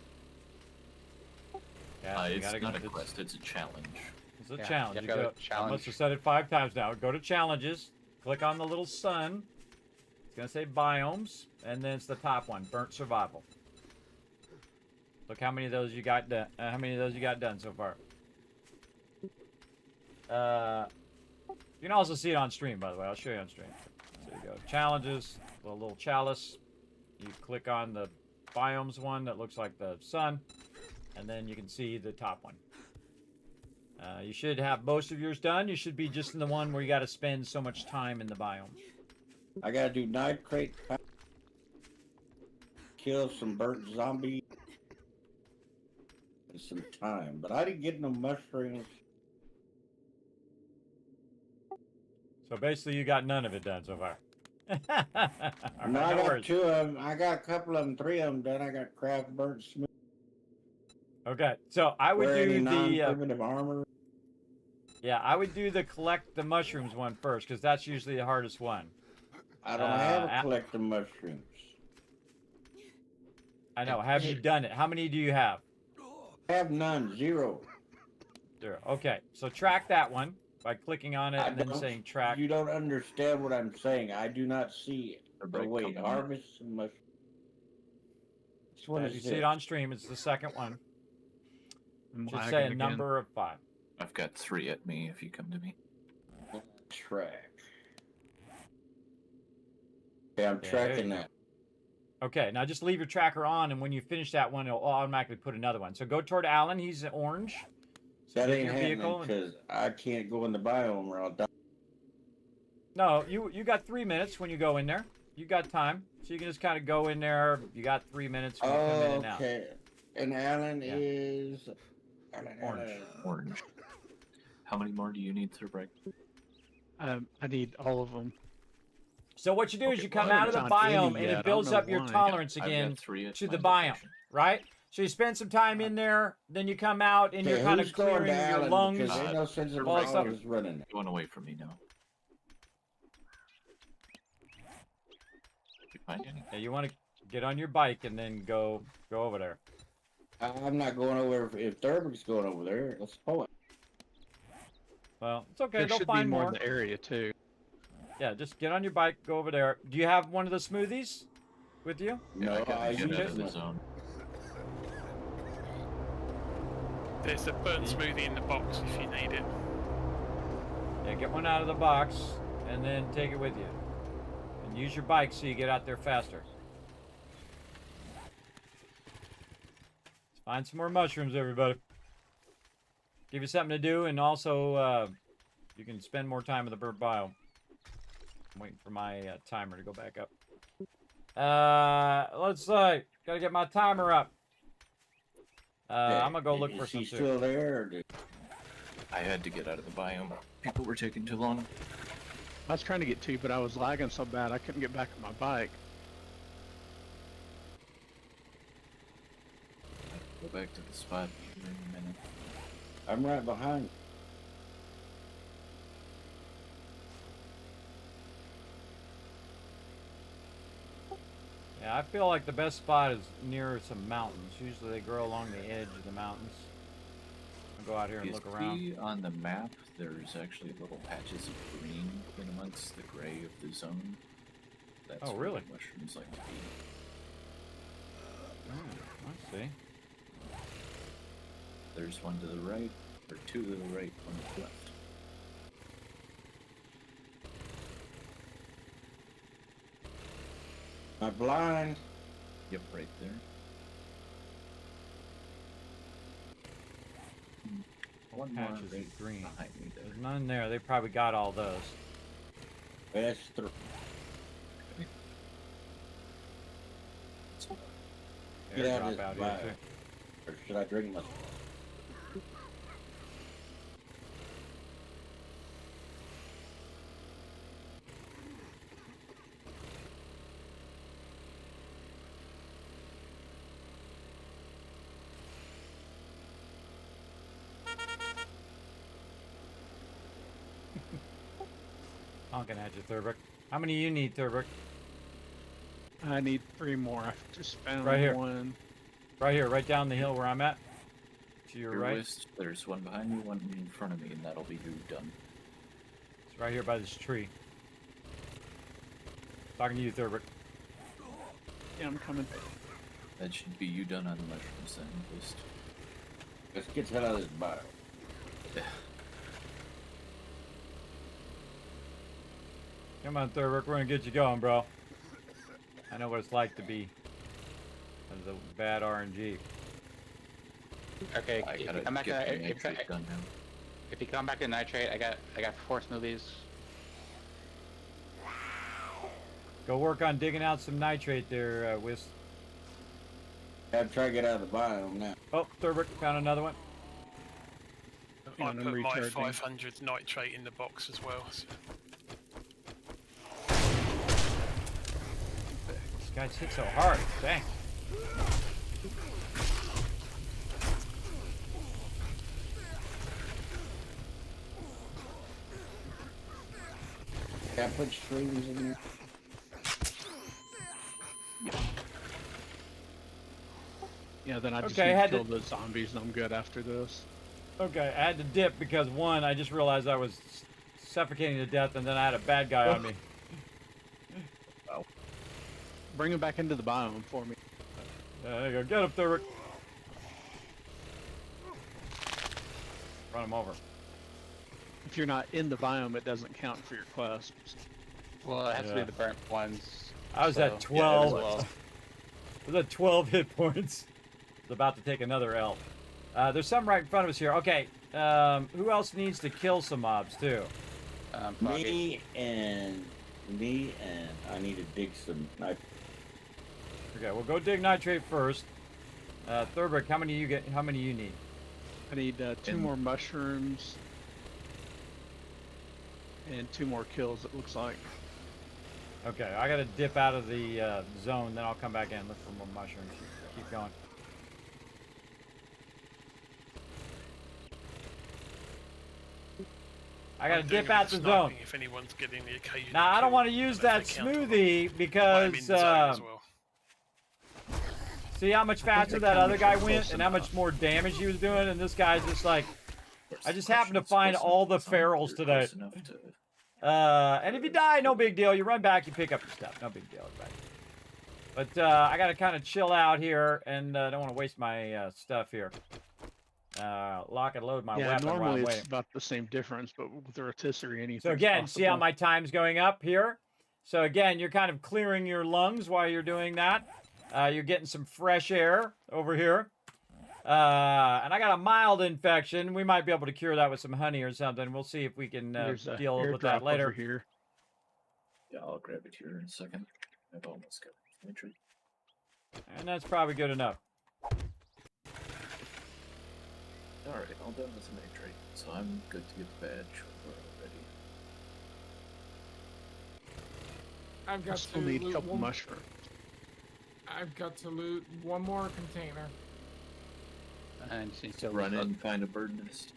Yeah, you It's gotta not a go- quest, it's a challenge. It's a Yeah, challenge. you You gotta go, go to I challenge. must have said it 5 times now. Go to challenges. Click on the little sun. It's gonna say biomes, and then it's the top one, burnt survival. Look how many of those you got done. How many of those you got done so far? You can also see it on stream, by the way. I'll show you on stream. So there you go. Challenges. The little chalice. You click on the biomes one that looks like the sun, and then you can see the top one. You should have most of yours done. You should be just in the one where you got to spend so much time in the biome. I gotta do nitrate, kill some burnt zombies, and some time. But I didn't get no mushrooms. So basically, you got none of it done so far. All right, No, I no got worries. 2 of them. I got a couple of them, 3 of them done. I got craft burnt smooth. Okay, so I would Wear any do the non-primitive armor. yeah, I would do the collect the mushrooms one first because that's usually the hardest one. I don't have a- a collect of mushrooms. I know. Have you done it? How many do you have? I have none, 0. There. Okay, so track that one by clicking on it I and then don't- saying track. You don't understand what I'm saying. I do not see it. Everybody Oh, wait, come in. harvest some mushrooms. Which one You is see this? it on stream. It's the second one. I'm Should lagging say a again. number of 5. I've got 3 at me if you come to me. Track. Yeah, I'm Yeah, there tracking you go. that. Okay, now just leave your tracker on, and when you finish that one, it'll automatically put another one. So go toward Alan. He's orange. So That get ain't your happening vehicle. And... because I can't go in the biome or I'll die. No, you got 3 minutes when you go in there. You got time, so you can just kind of go in there. You got 3 minutes when you come in and out. Okay. And Alan Yeah. is Orange. Orange. How many more do you need to break? I need all of them. So what you do is Okay, you come well, I out of the haven't found any biome, and yet. I it don't builds know up your why. tolerance I've got again 3 at to my the biome, location. right? So you spend some time in there, then you come out, and you're kind of clearing your Alan lungs. because ain't no sense in all that stuff. is running. Going away from me now. You find any? Yeah, you want to get on your bike and then go over there. I'm not going over if Thurberg's going over there. Let's pull it. Well, it's okay. There They'll should be find more more. in the area too. Yeah, just get on your bike, go over there. Do you have one of the smoothies with you? No, I gotta I get use out of the my- zone. There's a burnt smoothie in the box if you need it. Yeah, get one out of the box and then take it with you. And use your bike so you get out there faster. Let's find some more mushrooms, everybody. Give you something to do, and also you can spend more time in the bird biome. I'm waiting for my timer to go back up. Let's see. Gotta get my timer up. I'm gonna go look for some Is he soup. still there? Or did... I had to get out of the biome. People were taking too long. I was trying to get to, but I was lagging so bad I couldn't get back on my bike. Go back to the spot in a minute. I'm right behind. Yeah, I feel like the best spot is near some mountains. Usually they grow along the edge of the mountains. I'll go out here and You look around. see on the map, there's actually little patches of green in amongst the gray of the zone. That's Oh, where really? the mushrooms like to be. I see. There's one to the right, or 2 to the right, 1 to the left. My blind. Yep, right there. One more Patches right of green. behind me there. There's none there. They probably got all those. That's three. Get out of Airdrop this out here bag. Or should I drink my... Honking at you, Thurberg. How many you need, Thurberg? I need 3 more. I just found Right here. one. Right here, right down the hill where I'm at. To your Your right. west, there's one behind me, one in front of me, and that'll be you done. It's right here by this tree. Talking to you, Thurberg. Yeah, I'm coming. That should be you done on the mushrooms then, at least. Let's get the hell out of this bio. Come on, Thurberg. We're gonna get you going, bro. I know what it's like to be as a bad RNG. Okay, I if you gotta come back get to the nitrate done now. if you come back to nitrate, I got 4 smoothies. Go work on digging out some nitrate there, Whis. I'm trying to get out of the biome now. Oh, Thurberg found another one. Yeah, I I'm put my recharging. 500 nitrate in the box as well. So. This guy's hit so hard. Dang. Can I put streams in there? Yeah, then I just Okay, I need had to to- kill the zombies and I'm good after this. Okay, I had to dip because one, I just realized I was suffocating to death, and then I had a bad guy on me. Bring him back into the biome for me. There you go. Get up, Thurberg. Run them over. If you're not in the biome, it doesn't count for your quest. Well, it has to be Yeah. the burnt ones. I was so- at 12. Yeah, as well. I was at 12 hit points. I was about to take another L. There's some right in front of us here. Okay. Who else needs to kill some mobs too? Me and I need to dig some. Okay, we'll go dig nitrate first. Thurbrick, how many you get? How many you need? I need 2 more mushrooms and 2 more kills. It looks like. Okay, I gotta dip out of the zone, then I'll come back in and look for more mushrooms. Keep going. I gotta I'm doing dip a bit out of the zone. sniping If anyone's getting the occasional Now I don't kill, want to use unless that they count on smoothie I'm in because the zone as well. see how much faster that other guy went and how much more damage he was doing, and this guy's just like, I just happened to find all the ferals today. And if you die, no big deal. You run back, you pick up your stuff. No big deal, everybody. But I gotta kind of chill out here, and don't want to waste my stuff here. Lock and load my Yeah, weapon while normally I'm it's waiting. about the same difference, but with the rotisserie, anything. So again, see how my time's going up here? So again, you're kind of clearing your lungs while you're doing that. You're getting some fresh air over here. And I got a mild infection. We might be able to cure that with some honey or something. We'll see if we can deal with that later. Here. Yeah, I'll grab it here in a second. I've almost got nitrate. And that's probably good enough. Alright, all done with the nitrate, so I'm good to get the badge already. I've I got still to need a loot couple one. mushrooms. I've got to loot one more container. And you still Run in and find a bird nest.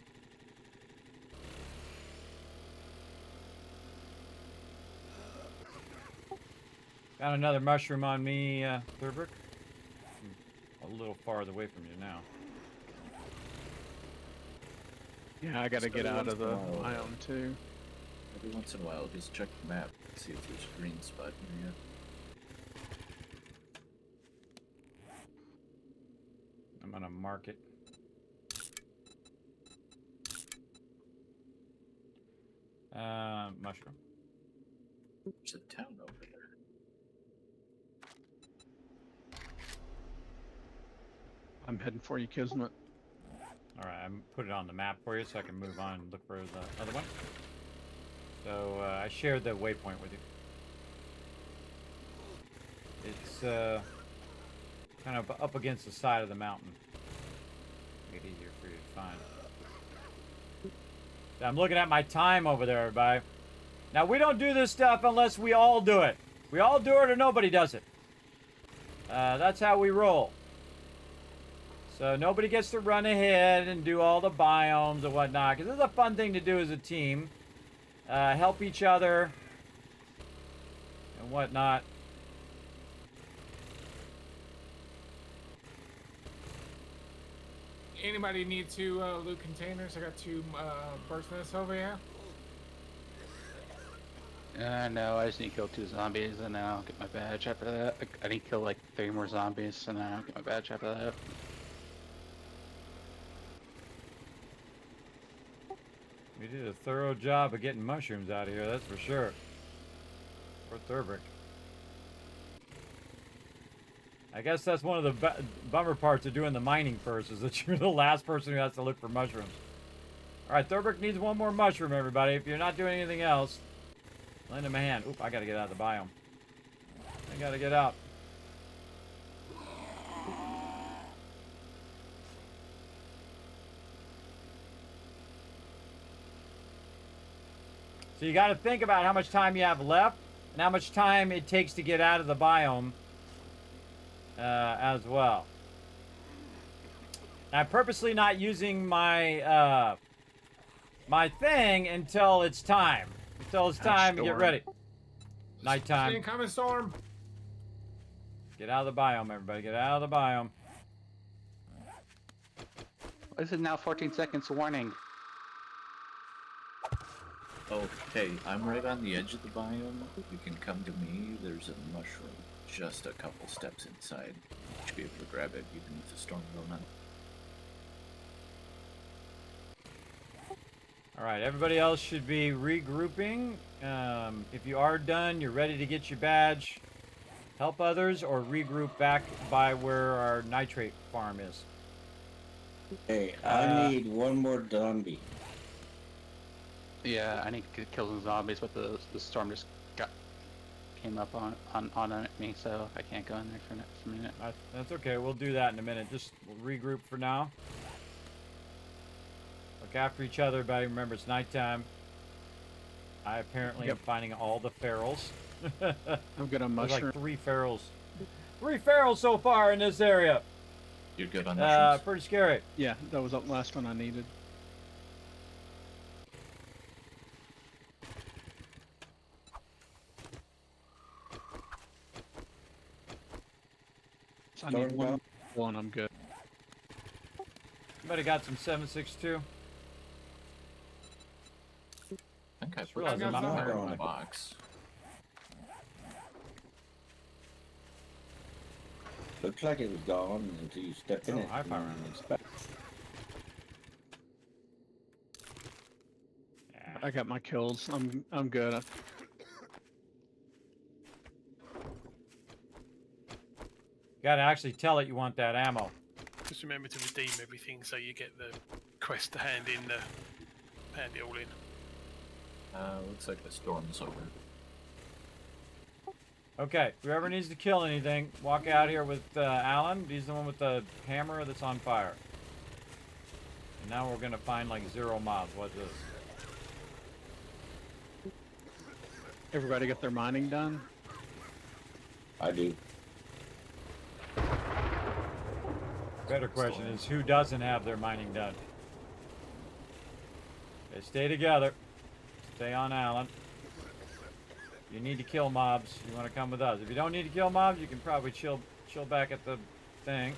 Got another mushroom on me, Thurbrick. I'm a little farther away from you now. Yeah, I gotta Just get every out once of the in a while. biome too. Every once in a while, just check the map, see if there's a green spot near you. I'm gonna mark it. Mushroom. There's a town over there. I'm heading for you, Kismet. Alright, I'm put it on the map for you so I can move on and look for the other one. So I shared the waypoint with you. It's kind of up against the side of the mountain. Make it easier for you to find. I'm looking at my time over there, everybody. Now, we don't do this stuff unless we all do it. We all do it or nobody does it. That's how we roll. So nobody gets to run ahead and do all the biomes and whatnot, because this is a fun thing to do as a team. Help each other and whatnot. Anybody need to loot containers? I got 2 burst nests over here. No, I just need to kill 2 zombies and then I'll get my badge after that. I need to kill like 3 more zombies and then I'll get my badge after that. We did a thorough job of getting mushrooms out of here, that's for sure. Or Thurbrick. I guess that's one of the bummer parts of doing the mining first, is that you're the last person who has to look for mushrooms. Alright, Thurbrick needs 1 more mushroom, everybody. If you're not doing anything else, lend him a hand. Oop, I gotta get out of the biome. I gotta get out. So you gotta think about how much time you have left and how much time it takes to get out of the biome as well. I'm purposely not using my my thing until it's time. Until it's time to get ready. Nighttime. Incoming storm. Get out of the biome, everybody. Get out of the biome. This is now 14 seconds warning. Oh, hey, I'm right on the edge of the biome. You can come to me. There's a mushroom just a couple steps inside. You should be able to grab it even with the storm going on. All right, everybody else should be regrouping. If you are done, you're ready to get your badge. Help others or regroup back by where our nitrate farm is. Hey, I need one more zombie. Yeah, I need to kill some zombies, but the storm just came up on me, so I can't go in there for a minute. That's okay. We'll do that in a minute. Just regroup for now. Look after each other, everybody. Remember, it's nighttime. I apparently am finding all the ferals. I'm good on There's mushroom. like 3 ferals. 3 ferals so far in this area. You're good on mushrooms. Pretty scary. Yeah, that was the last one I needed. So I need one more and I'm good. Anybody got some 7.62? I think I put realized some I'm not fire in on the it. box. Looks like it was gone until you stepped in Oh, it. high power. It's back. I got my kills. I'm good. Gotta actually tell it you want that ammo. Just remember to redeem everything so you get the quest to hand it all in. Looks like the storm's over. Okay, whoever needs to kill anything, walk out here with Alan. He's the one with the hammer that's on fire. And now we're gonna find like 0 mobs. What's this? Everybody got their mining done? I do. Better question is who doesn't have their mining done? Okay, stay together. Stay on Alan. You need to kill mobs. You want to come with us. If you don't need to kill mobs, you can probably chill back at the thing.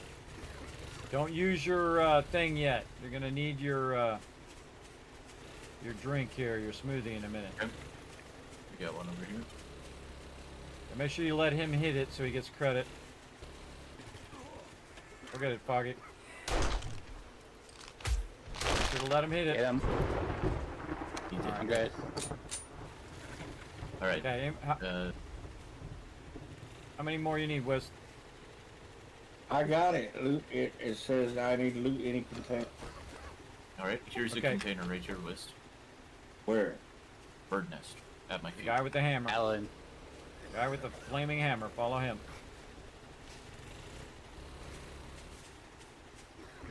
Don't use your thing yet. You're gonna need your drink here, your smoothie in a minute. Okay. We got one over here. And make sure you let him hit it so he gets credit. Forget it, Foggy. Should have let him hit it. Get him. You did. I'm good. All right. Okay, how many more you need, Wes? I got it. Loot. It says I need to loot any container. All right. Here's Okay. a container right here, West. Where? Bird nest at my The feet. guy with the hammer. Alan. Guy with the flaming hammer. Follow him.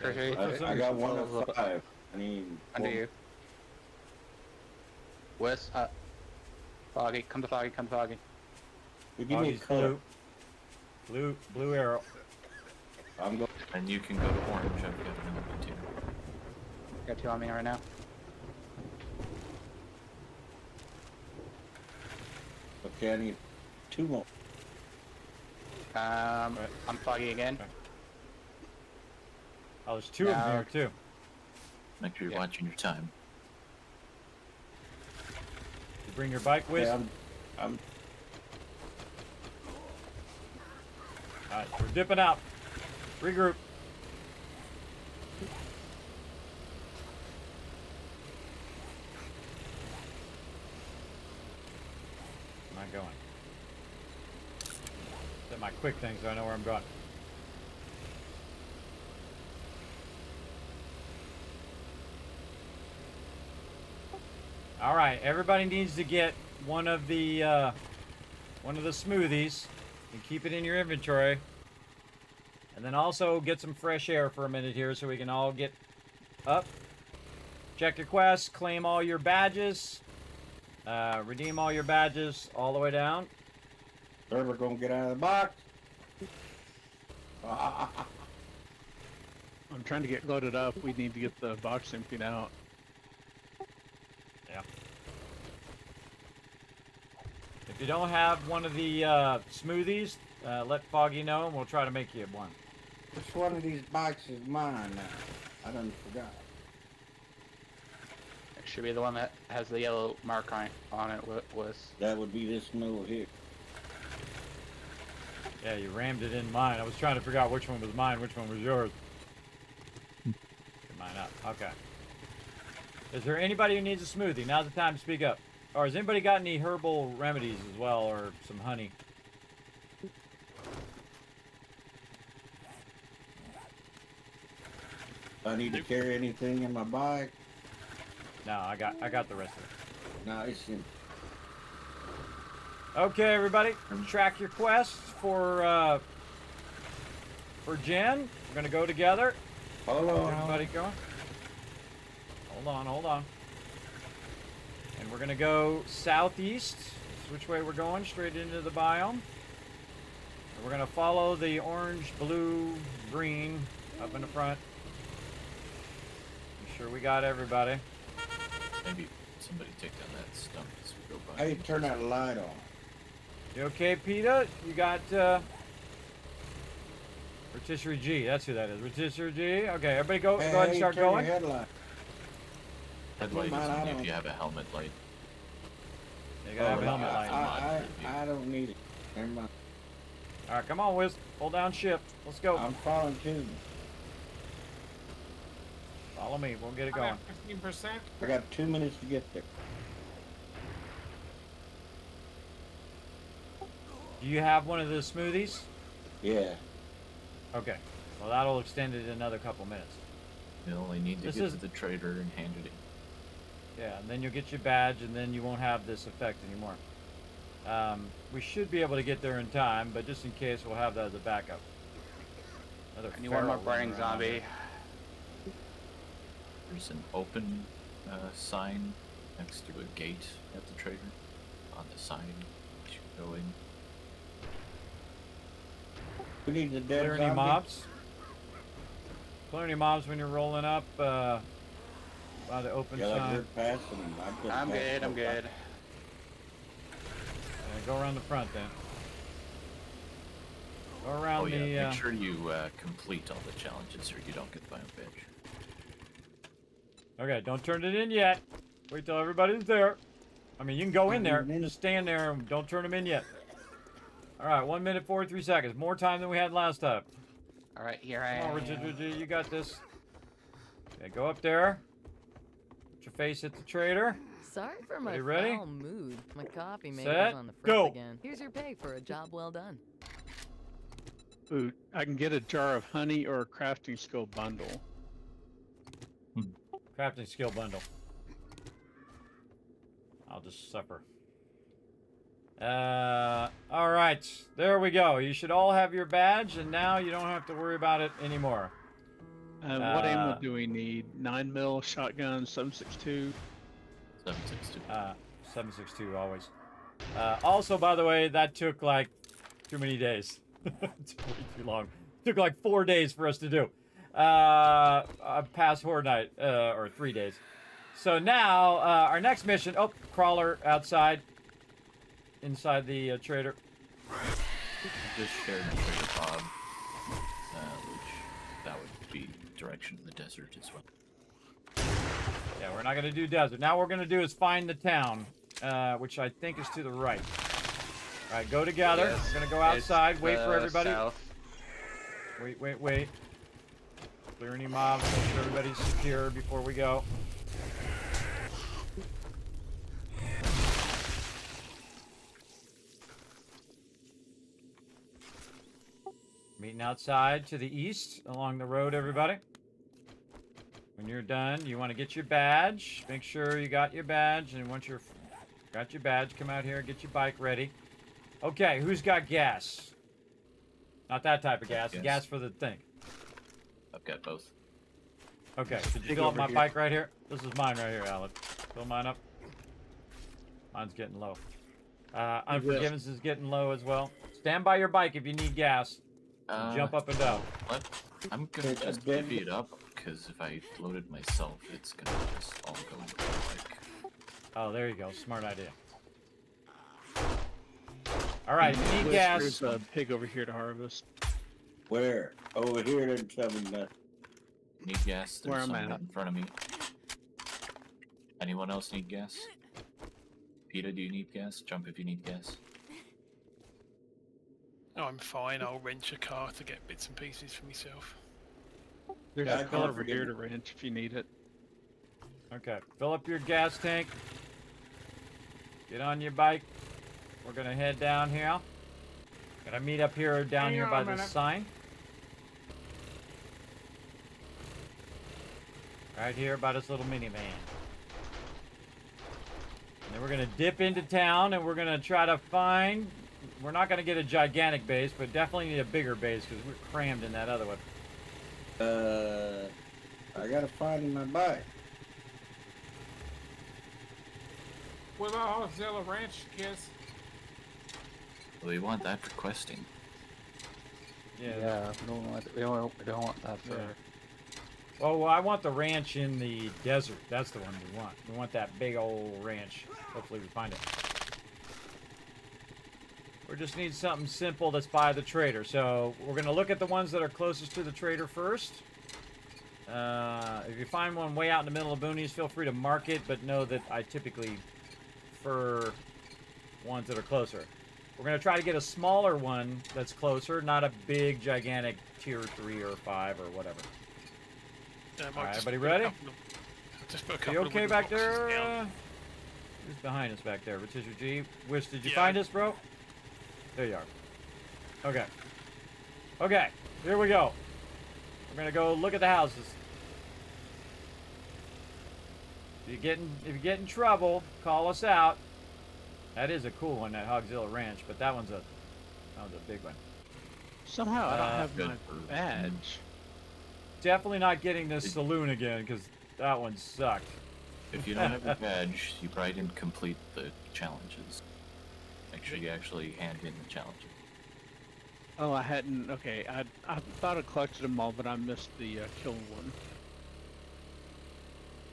Okay. I got one of 5. I need Under one. you. West. Foggy. Come to Foggy. Come to Foggy. You give me a Foggy's color. blue arrow. I'm going. And you can go to orange. I've got another container. Got 2 on me right now. Okay, I need 2 more. I'm Foggy again. Okay. Oh, there's 2 of them Now- here too. Make sure you're Yeah. watching your time. You bring your bike with. Okay, I'm Alright, we're dipping out. Regroup. Where am I going? Set my quick thing so I know where I'm going. All right, everybody needs to get one of the smoothies and keep it in your inventory. And then also get some fresh air for a minute here so we can all get up. Check your quests, claim all your badges, redeem all your badges all the way down. Server gonna get out of the box. I'm trying to get loaded up. We need to get the box emptied out. Yeah. If you don't have one of the smoothies, let Foggy know and we'll try to make you one. Which one of these boxes is mine now? I done forgot. It should be the one that has the yellow mark on it. Was That would be this one over here. Yeah, you rammed it in mine. I was trying to figure out which one was mine, which one was yours. Get mine up. Okay. Is there anybody who needs a smoothie? Now's the time to speak up. Or has anybody got any herbal remedies as well, or some honey? I need to carry anything in my bike. No, I got the rest of it. Nice. Okay, everybody, track your quests for Jen. We're gonna go together. Hold on. Everybody going? Hold on. And we're gonna go southeast. That's which way we're going, straight into the biome. And we're gonna follow the orange, blue, green up in the front. Make sure we got everybody. Maybe somebody take down that stump as we go by. Hey, turn that light on. You okay, PETA? You got rotisserie G. That's who that is. Rotisserie G. Okay, everybody go ahead and start turn going. Your headlight. Headlight is Mine, I only if don't- you have a helmet light. You gotta have a helmet light. I don't need it. Never mind. All right, come on, Wiz. Hold down ship. Let's go. I'm following too. Follow me. We'll get it I'm going. at 15%. I got 2 minutes to get there. Do you have one of the smoothies? Yeah. Okay. Well, that'll extend it another couple minutes. You only need to This get is- to the trader and hand it in. Yeah, and then you'll get your badge, and then you won't have this effect anymore. We should be able to get there in time, but just in case, we'll have that as a backup. Another I need one more feral burning running around zombie. here. There's an open sign next to a gate at the trader. On the sign, you should go in. We need the dead Clear any zombie. mobs? Clear any mobs when you're rolling up by the open Yeah, like sign. you're passing them. I couldn't I'm pass good. I'm nobody. good. Yeah, go around the front then. Go around Oh yeah, the. make sure you complete all the challenges or you don't get the biome badge. Okay, don't turn it in yet. Wait till everybody's there. I mean, you can go in there. Just stand there and don't turn them in yet. All right, 1 minute 43 seconds. More time than we had last time. All right, here I Come am. on, Richard, you got this. Okay, go up there. Put your face at the trader. Sorry for my You ready? foul mood. My coffee Set, maker's on the fritz go. again. Here's your pay for a job well done. Ooh, I can get a jar of honey or a crafting skill bundle. Crafting skill bundle. I'll just suffer. All right, there we go. You should all have your badge, and now you don't have to worry about it anymore. What ammo do we need? 9mm shotgun, 7.62. 762. 7.62 always. Also, by the way, that took like too many days. It took way too long. It took like 4 days for us to do. Past Horde Night, or 3 days. So now, our next mission. Oh, crawler outside. Inside the trader. Just shared a trader pod, which that would be direction of the desert as well. Yeah, we're not going to do desert. Now what we're going to do is find the town, which I think is to the right. All right, go together. Yes, We're going to go outside, it's wait for the everybody. south. Wait. Clear any mobs, make sure everybody's secure before we go. Meeting outside to the east along the road, everybody. When you're done, you want to get your badge. Make sure you got your badge, and once you're got your badge, come out here, get your bike ready. Okay, who's got gas? Not that type of gas. Gas. Gas for the thing. I've got both. Okay, could you Dig fill up over my here. bike right here? This is mine right here, Alan. Fill mine up. Mine's getting low. Unforgiveness is getting low as well. Stand by your bike if you need gas. Jump up and down. I'm gonna just divvy it up because if I load it myself, it's gonna just all go into the bike. Oh, there you go. Smart idea. All right, you need There's gas. a pig over here to harvest. Where? Over here, then tell me nothing. Need gas? Where There's am I some at? in front of me. Anyone else need gas? PETA, do you need gas? Jump if you need gas. No, I'm fine. I'll wrench a car to get bits and pieces for myself. There's Yeah, I a car can't over forget here it. to wrench if you need it. Okay, fill up your gas tank. Get on your bike. We're gonna head down here. Gonna meet up here down Hang here on by a the minute. sign. Right here by this little minivan. And then we're gonna dip into town and we're gonna try to find. We're not gonna get a gigantic base, but definitely need a bigger base because we're crammed in that other one. I gotta find my bike. What about Hogzilla Ranch, kids? We want that for questing. Yeah, we don't want that for. Yeah. Oh, well, I want the ranch in the desert. That's the one we want. We want that big old ranch. Hopefully we find it. We just need something simple that's by the trader. So we're going to look at the ones that are closest to the trader first. If you find one way out in the middle of boonies, feel free to mark it, but know that I typically prefer ones that are closer. We're going to try to get a smaller one that's closer, not a big, gigantic tier 3 or 5 or whatever. All right, everybody ready? Are you okay back there? Who's behind us back there? Rotisserie G. Wish, did you find us, bro? There you are. Okay. Okay, here we go. We're gonna go look at the houses. If you get in trouble, call us out. That is a cool one, that Hogzilla Ranch, but that one's a big one. Somehow I don't have good my for- badge. Definitely not getting this saloon again because that one sucked. If you don't have a badge, you probably didn't complete the challenges. Make sure you actually hand in the challenges. Oh, I hadn't. Okay, I thought I collected them all, but I missed the kill one.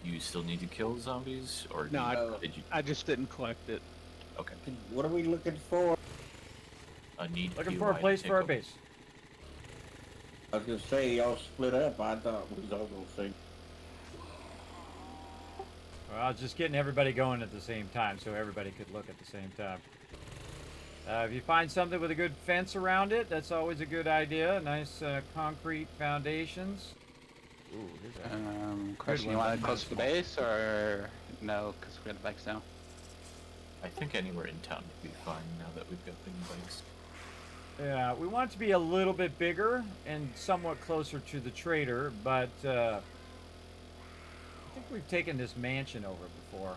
You still need to kill zombies, or No, did you? I just didn't collect it. Okay. What are we looking for? A need Looking for a place for our base. I was gonna say y'all split up. I thought we was all gonna say. Well, I was just getting everybody going at the same time so everybody could look at the same time. If you find something with a good fence around it, that's always a good idea. Nice concrete foundations. Ooh, here's a Question, you want it close to the base or no? Because we got the bikes now. I think anywhere in town would be fine now that we've got big bikes. Yeah, we want it to be a little bit bigger and somewhat closer to the trader, but I think we've taken this mansion over before.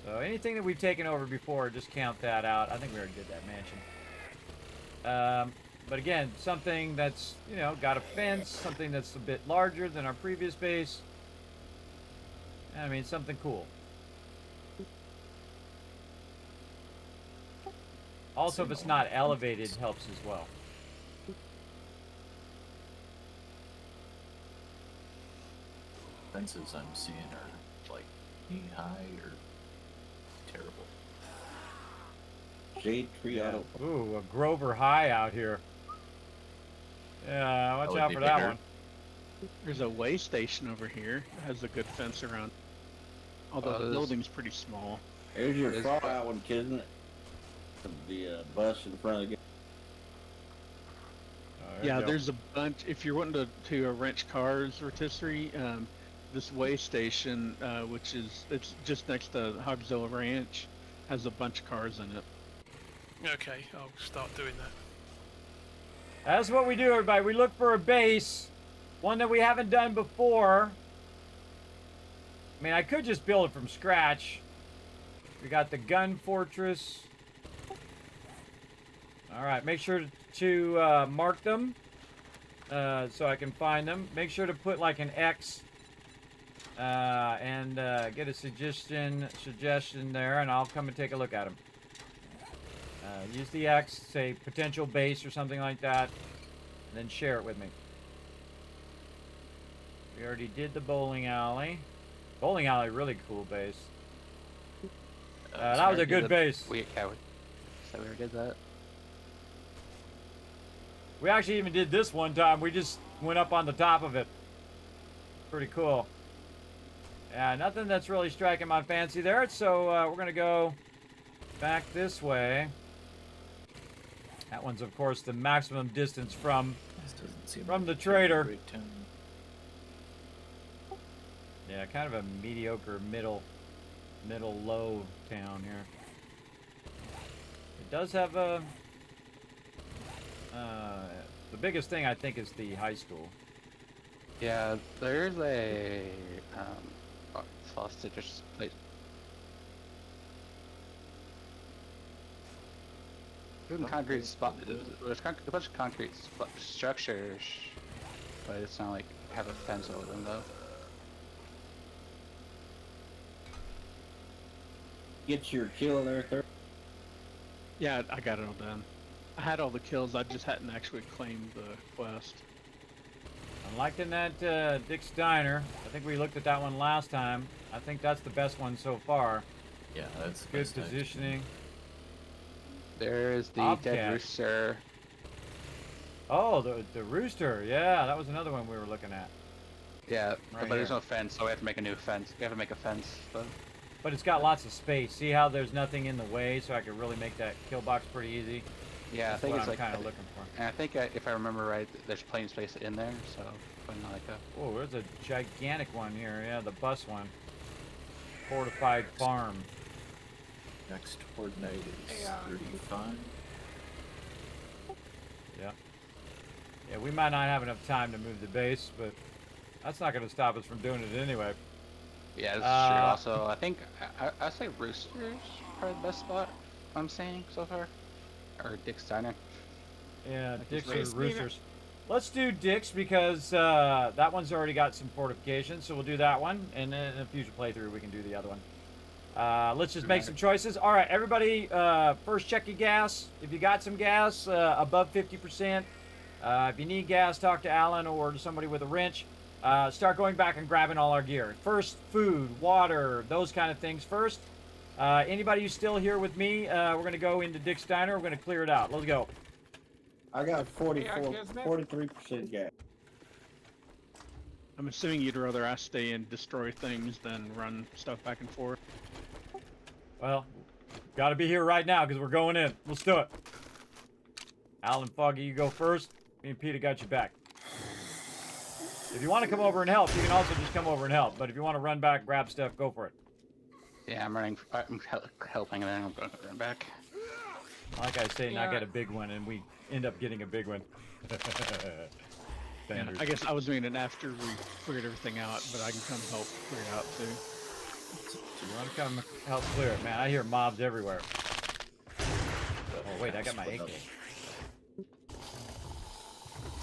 So anything that we've taken over before, just count that out. I think we already did that mansion. But again, something that's, you know, got a fence, something that's a bit larger than our previous base. I mean, something cool. Also, if it's not elevated, helps as well. Fences I'm seeing are like knee high or terrible. Shade tree auto. Ooh, a Grover High out here. Yeah, watch would out be for that bigger. one. There's a way station over here. It has a good fence around. Although the this- building's pretty small. There's your Is- Fallout one, Kismet. The bus in front of the. Oh, there Yeah, you go. there's a bunch. If you're wanting to wrench cars, rotisserie, this way station, which is it's just next to Hogzilla Ranch, has a bunch of cars in it. Okay, I'll start doing that. That's what we do, everybody. We look for a base, one that we haven't done before. I mean, I could just build it from scratch. We got the gun fortress. All right, make sure to mark them so I can find them. Make sure to put like an X and get a suggestion there, and I'll come and take a look at them. Use the X, say potential base or something like that, and then share it with me. We already did the bowling alley. Bowling alley, really cool base. That was a good base. So we already did that. We actually even did this one time. We just went up on the top of it. Pretty cool. Yeah, nothing that's really striking my fancy there. So we're going to go back this way. That one's, of course, the maximum distance from This doesn't seem From like the a trader. great town. Yeah, kind of a mediocre middle low town here. It does have a the biggest thing I think is the high school. Yeah, there's a it's lost it just place. Concrete spot. There's a bunch of concrete structures, but it's not like have a fence over them though. Get your kill there, third. Yeah, I got it all done. I had all the kills, I just hadn't actually claimed the quest. I'm liking that Dick's Diner. I think we looked at that one last time. I think that's the best one so far. Yeah, that's the Good best action. positioning. There's the Bobcat. dead rooster. Oh, the rooster. Yeah, that was another one we were looking at. Yeah, Right but there's here. no fence, so we have to make a new fence. We have to make a fence, but But it's got lots of space. See how there's nothing in the way, so I could really make that kill box pretty easy. yeah, I That's think what it's I'm like kind of looking for. And I think if I remember right, there's plenty of space in there, so putting like a. Oh, there's a gigantic one here. Yeah, the bus one. Fortified farm. Next coordinate is Yeah. 35. Yeah. Yeah, we might not have enough time to move the base, but that's not going to stop us from doing it anyway. Yeah, that's true. Also, I think I say roosters probably the best spot. I'm saying so far, or Dick's Diner. Yeah, Dick's or race me roosters. Let's do Dick's because that one's already got some fortifications, so we'll do that one, and then in a future playthrough we can do the other one. Let's just make some choices. All right, everybody, first check your gas. If you got some gas above 50%, if you need gas, talk to Alan or to somebody with a wrench. Start going back and grabbing all our gear. First, food, water, those kind of things first. Anybody who's still here with me, we're going to go into Dick's Diner. We're going to clear it out. Let's go. I got Kismet? 43% gas. I'm assuming you'd rather I stay and destroy things than run stuff back and forth. Well, got to be here right now because we're going in. Let's do it. Alan, Foggy, you go first. Me and Peter got you back. If you want to come over and help, you can also just come over and help. But if you want to run back, grab stuff, go for it. Yeah, I'm running. I'm helping, and then I'm going to run back. Like I say, not Yeah. get a big one, and we end up getting a big one. Yeah, Standard. I guess I was meaning after we figured everything out, but I can come help figure it out too. You want to come help clear it, man? I hear mobs everywhere. Oh wait, I got my AK.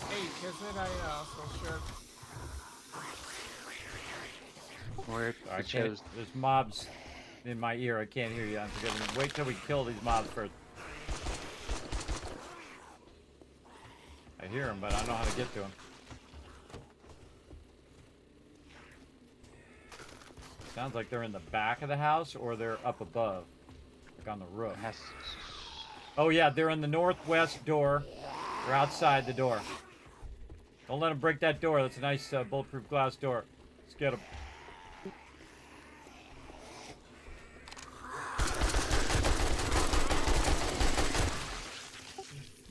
Hey, Kismet, I also shared. Where I it can't. shows. There's mobs in my ear. I can't hear you. I'm forgetting. Wait till we kill these mobs first. I hear them, but I don't know how to get to them. Sounds like they're in the back of the house or they're up above, like on the roof. Oh yeah, they're in the northwest door. They're outside the door. Don't let them break that door. That's a nice bulletproof glass door. Let's get them.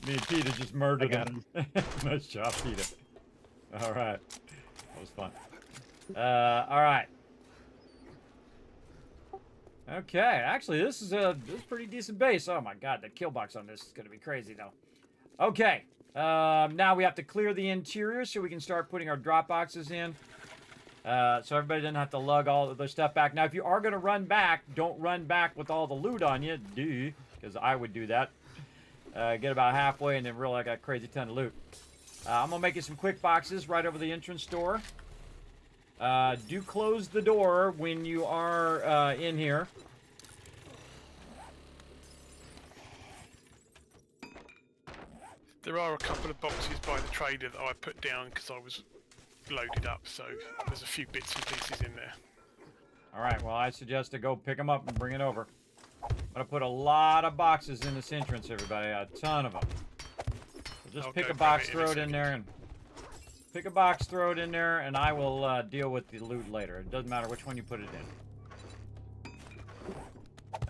Me and Peter just murdered him. Nice job, Peter. All right, that was fun. All right. Okay, actually, this is a pretty decent base. Oh my God, the kill box on this is gonna be crazy though. Okay, now we have to clear the interior so we can start putting our drop boxes in. So everybody doesn't have to lug all of their stuff back. Now, if you are gonna run back, don't run back with all the loot on you, because I would do that. Get about halfway and then realize I got a crazy ton of loot. I'm gonna make you some quick boxes right over the entrance door. Do close the door when you are in here. There are a couple of boxes by the trader that I put down because I was loaded up, so there's a few bits and pieces in there. All right, well, I suggest to go pick them up and bring it over. I'm gonna put a lot of boxes in this entrance, everybody, a ton of them. So just I'll pick go a grab box, it in a throw it in there, and pick a box, throw it in there, and I will deal with the loot later. It doesn't matter which one you put it in.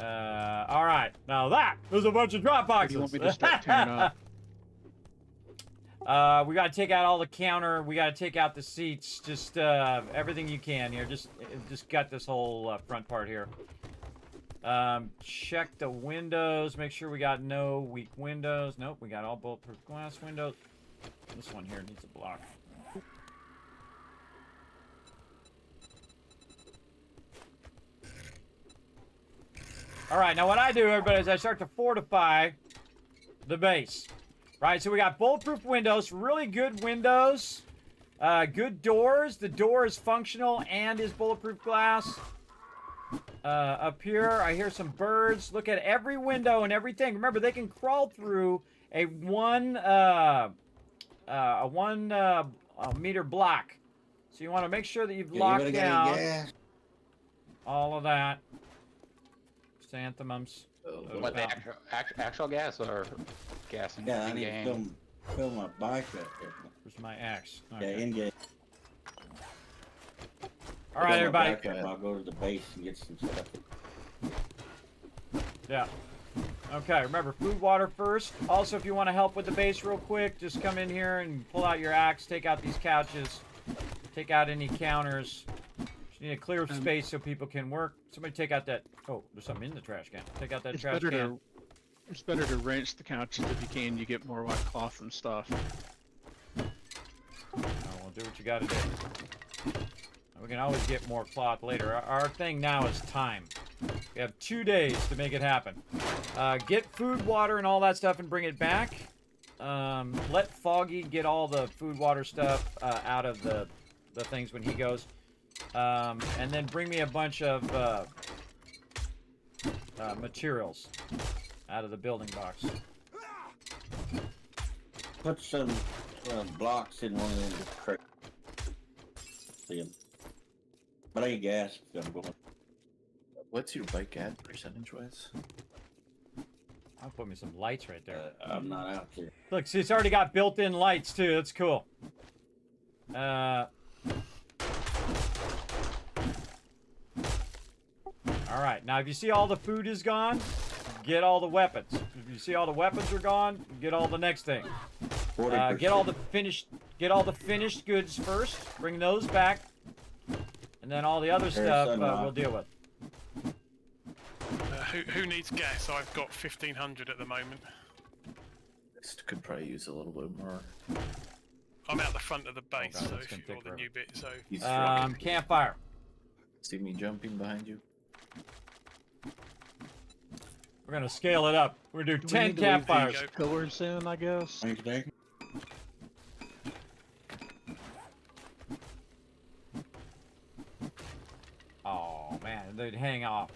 All right, now there's a bunch of drop boxes. You want me to start tearing up? We got to take out all the counter. We got to take out the seats. Just everything you can here. Just gut this whole front part here. Check the windows. Make sure we got no weak windows. Nope, we got all bulletproof glass windows. This one here needs a block. All right, now what I do, everybody, is I start to fortify the base. Right, so we got bulletproof windows, really good windows, good doors. The door is functional and is bulletproof glass. Up here, I hear some birds. Look at every window and everything. Remember, they can crawl through a one meter block. So you want to make sure that you've locked down all of that. Chrysanthemums. What, the actual gas or gas in Yeah, I need game? to fill my bike up there. Where's my axe? Yeah, Okay. in game. All right, everybody. I'll go to the base and get some stuff. Yeah. Okay, remember, food, water first. Also, if you want to help with the base real quick, just come in here and pull out your axe, take out these couches, take out any counters. Just need a clear space so people can work. Somebody take out that... Oh, there's something in the trash can. Take out that trash can. It's better to wrench the couches if you can. You get more white cloth and stuff. Oh, well, do what you gotta do. We can always get more cloth later. Our thing now is time. We have 2 days to make it happen. Get food, water, and all that stuff and bring it back. Let Foggy get all the food, water stuff out of the things when he goes. And then bring me a bunch of materials out of the building box. Put some blocks in one of the crates. See 'em. But I ain't gas. I'm going. What's your bike at percentage-wise? I'll put me some lights right there. I'm not out there. Look, see, it's already got built-in lights too. That's cool. All right, now if you see all the food is gone, get all the weapons. If you see all the weapons are gone, get all the next thing. Get all the finished goods first. Bring those back, and then all the other stuff we'll deal with. Who needs gas? I've got 1,500 at the moment. This could probably use a little bit more. I'm out the front of the base, Okay, so that's if gonna you take want the forever. new bit, so He's rocking. Campfire. See me jumping behind you? We're gonna scale it up. We're gonna do Do we 10 need to leave campfires. these pillars in, I guess. Thanks, Dave. Oh man, they'd hang off.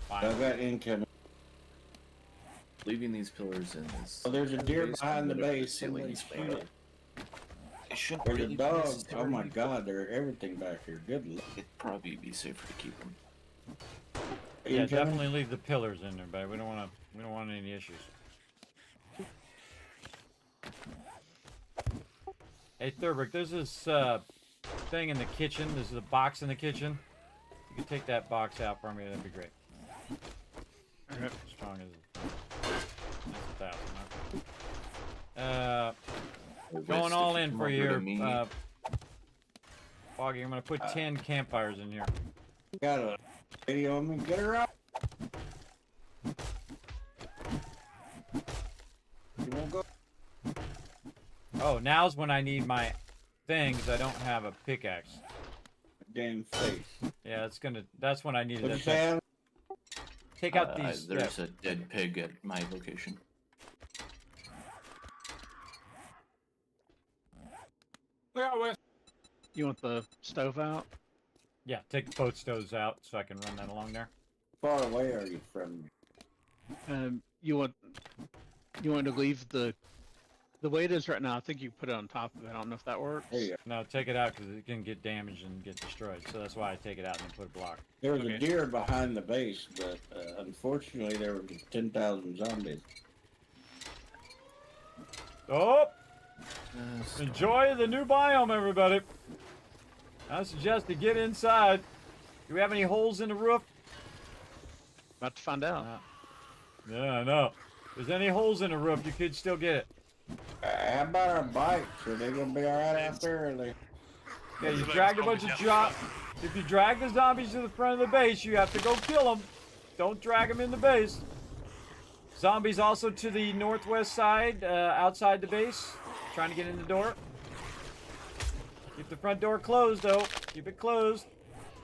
Fine. I got incoming. Leaving these pillars in is... Oh, there's a deer base behind the window base. ceiling Somebody is shoot it. It shouldn't There's really a be dog. necessary. Oh my god, there's everything back here. Good luck. It'd probably be safer to keep them. Yeah, definitely leave the pillars in there, but we don't want any issues. Hey Thurberg, there's this thing in the kitchen. There's a box in the kitchen. You can take that box out for me. That'd be great. Alright. Strong as that's 1,000. Okay. Going all in for you, Foggy. I'm gonna put 10 campfires in here. Got a video on me. Get her up. You won't go. Oh, now's when I need my thing, 'cause I don't have a pickaxe. Damn face. Yeah, that's when I needed What you that. saying? Take out these. There's a dead pig at my location. Look out, Wes. You want the stove out? Yeah, take both stoves out so I can run that along there. Far away are you from me? You want to leave the way it is right now. I think you put it on top of it. I don't know if that works. There you go. No, take it out because it can get damaged and get destroyed. So that's why I take it out and then put a block. There was Okay. a deer behind the base, but unfortunately there were 10,000 zombies. Oh! Enjoy the new biome, everybody. I suggest to get inside. Do we have any holes in the roof? About to find out. Yeah, I know. If there's any holes in the roof, you could still get it. How about our bikes? Are they gonna be alright out there? Or they... Yeah, There's you a load dragged a of bunch of zombies out the If you drag the zombies to the front of the base, you have to go kill them. Don't drag them in the base. Zombies also to the northwest side, outside the base, trying to get in the door. Keep the front door closed, though. Keep it closed.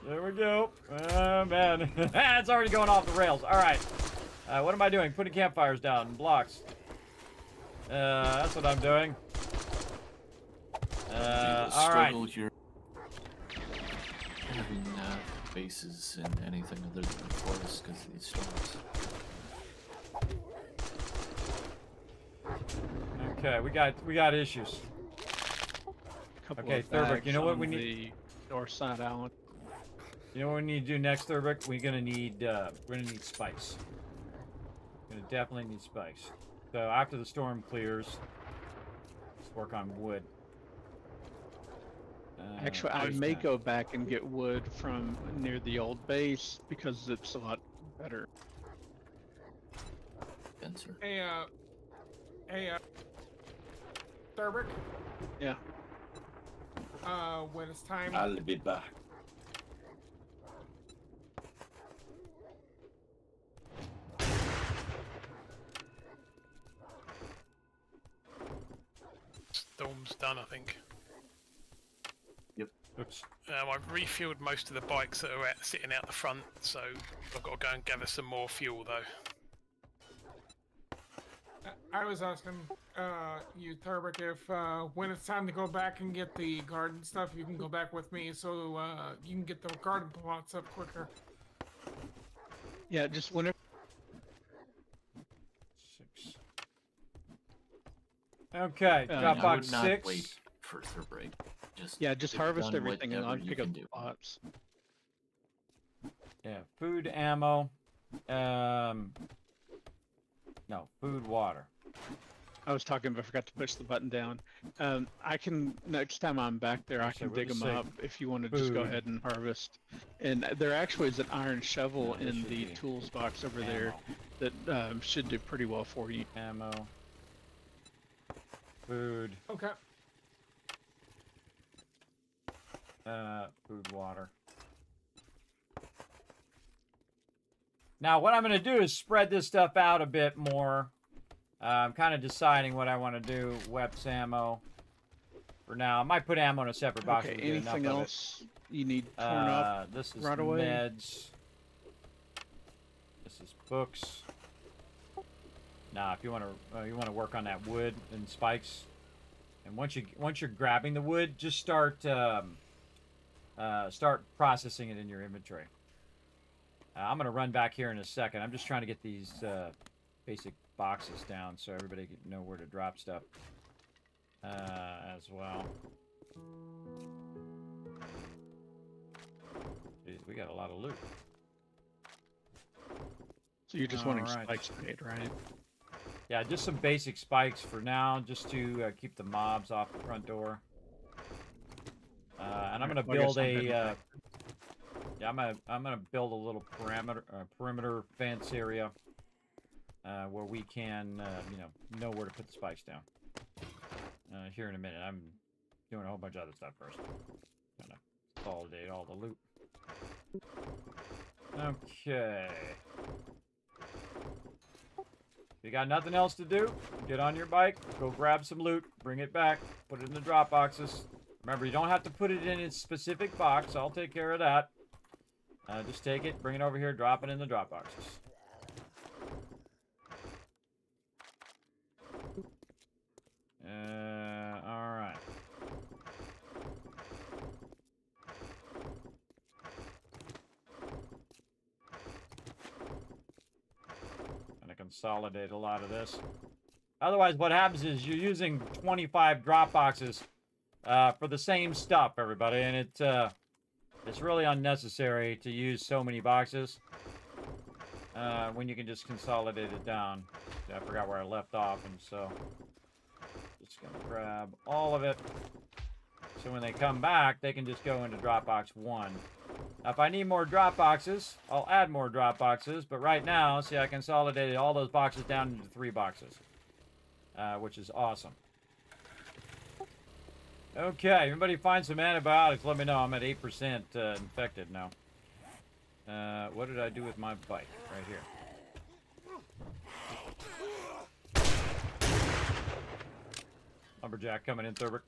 There we go. Oh, man. It's already going off the rails. All right. What am I doing? Putting campfires down. Blocks. That's what I'm doing. All right. Here. Having bases in anything other than the forest because of these storms. Okay, we got issues. Couple Okay, of Thurber, you know what bags we on need? The north side, Alan. You know what we need to do next, Thurber? We're gonna need spikes. We're gonna definitely need spikes. So after the storm clears, let's work on wood. Actually, I may go back and get wood from near the old base because it's a lot better. Spencer. Hey, Thurber, Yeah. when it's time. I'll be back. Storm's done, I think. Oops. I've refueled most of the bikes that are sitting out the front, so I've got to go and gather some more fuel though. I was asking you, Thurber, if when it's time to go back and get the garden stuff, you can go back with me so you can get the garden plots up quicker. Yeah, just whenever. 6. Okay, I Dropbox would not 6. wait for break. Just get harvest done everything and whatever I'll you pick up can the do. pots. Yeah, food, ammo. No, food, water. I was talking, but I forgot to push the button down. I can next time I'm back there, I So can we're dig them gonna say up if you want to just go food. ahead and harvest. And there actually is an iron shovel Yeah, this in should the be tools box over there Ammo. that should do pretty well for you. Ammo. Food. Okay. Food, water. Now, what I'm going to do is spread this stuff out a bit more. I'm kind of deciding what I want to do. Weapons, ammo. For now, I might put ammo in a separate box. Okay, if we get enough anything of it. else you need torn up? This is right away? meds. This is books. Now, if you want to work on that wood and spikes, and once you're grabbing the wood, just start processing it in your inventory. I'm gonna run back here in a second. I'm just trying to get these basic boxes down so everybody can know where to drop stuff as well. Jeez, we got a lot of loot. So you're just wanting Alright. spikes made, right? Yeah, just some basic spikes for now, just to keep the mobs off the front door. And I'm gonna Well, I guess build I'm a. heading back. Yeah, I'm gonna build a little perimeter fence area where we can, know where to put the spikes down. Here in a minute, I'm doing a whole bunch of other stuff first. Gonna consolidate all the loot. Okay. If you got nothing else to do, get on your bike, go grab some loot, bring it back, put it in the drop boxes. Remember, you don't have to put it in its specific box. I'll take care of that. Just take it, bring it over here, drop it in the drop boxes. All right. Gonna consolidate a lot of this. Otherwise, what happens is you're using 25 drop boxes for the same stuff, everybody, and it's really unnecessary to use so many boxes when you can just consolidate it down. I forgot where I left off, and so just gonna grab all of it. So when they come back, they can just go into Dropbox 1. Now, if I need more drop boxes, I'll add more drop boxes. But right now, see, I consolidated all those boxes down into 3 boxes, which is awesome. Okay, everybody find some antibiotics. Let me know. I'm at 8% infected now. What did I do with my bike? Right here. Lumberjack coming in, Thurber.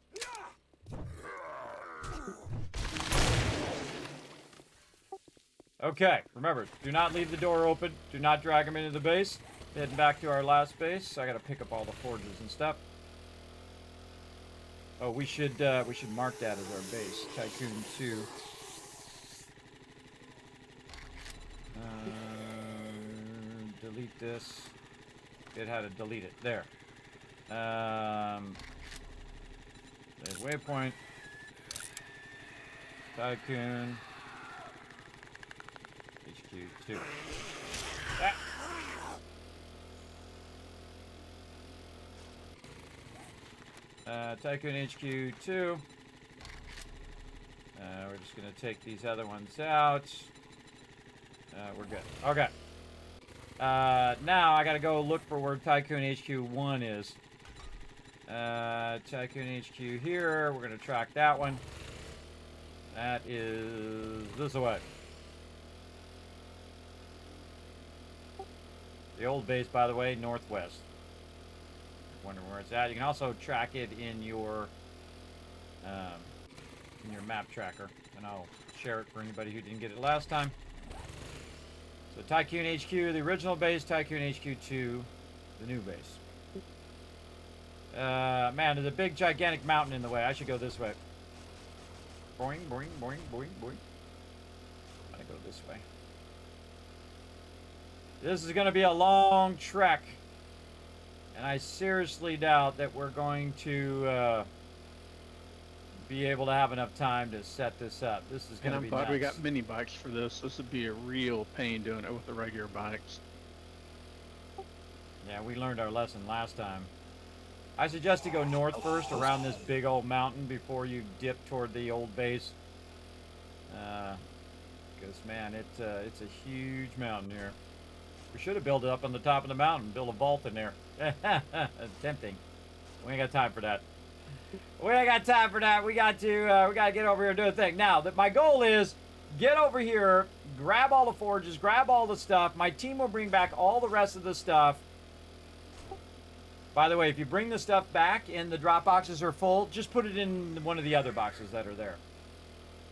Okay, remember, do not leave the door open. Do not drag them into the base. Heading back to our last base. I gotta pick up all the forges and stuff. Oh, we should mark that as our base. Tycoon 2. Delete this. It had to delete it. There. There's waypoint. Tycoon. HQ2. Ah. Tycoon HQ2. We're just going to take these other ones out. We're good. Okay. Now I got to go look for where Tycoon HQ1 is. Tycoon HQ here. We're going to track that one. That is this way. The old base, by the way, northwest. Wondering where it's at. You can also track it in your map tracker, and I'll share it for anybody who didn't get it last time. So Tycoon HQ, the original base, Tycoon HQ2, the new base. Man, there's a big, gigantic mountain in the way. I should go this way. Boing, boing, boing, boing, boing. I'm gonna go this way. This is gonna be a long trek. And I seriously doubt that we're going to be able to have enough time to set this up. This is going to be And I'm glad we nuts. got mini bikes for this. This would be a real pain doing it with the regular bikes. Yeah, we learned our lesson last time. I suggest you go north first around this big old mountain before you dip toward the old base. Because, man, it's a huge mountain here. We should have built it up on the top of the mountain, built a vault in there. Tempting. We ain't got time for that. We ain't got time for that. We got to get over here and do a thing. Now, my goal is get over here, grab all the forges, grab all the stuff. My team will bring back all the rest of the stuff. By the way, if you bring the stuff back and the drop boxes are full, just put it in one of the other boxes that are there.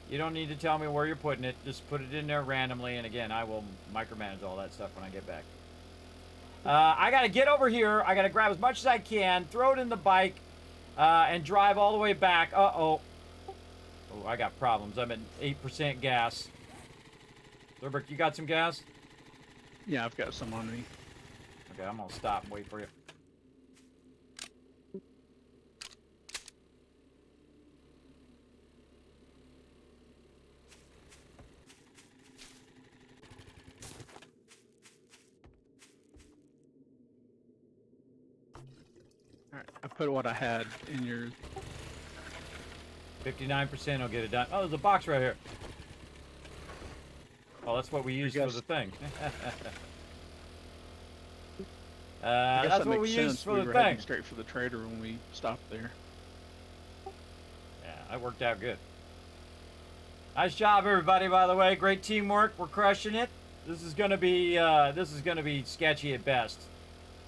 You don't need to tell me where you're putting it. Just put it in there randomly. And again, I will micromanage all that stuff when I get back. I got to get over here. I got to grab as much as I can, throw it in the bike, and drive all the way back. Uh-oh. Oh, I got problems. I'm at 8% gas. Thurbrick, you got some gas? Yeah, I've got some on me. Okay, I'm going to stop and wait for you. Alright, I put what I had in your... 59% will get it done. Oh, there's a box right here. Oh, that's what we used for the thing. I guess that's that what we makes used sense. for We the were thing. heading straight for the trader when we stopped there. Yeah, that worked out good. Nice job, everybody. By the way, great teamwork. We're crushing it. This is gonna be sketchy at best.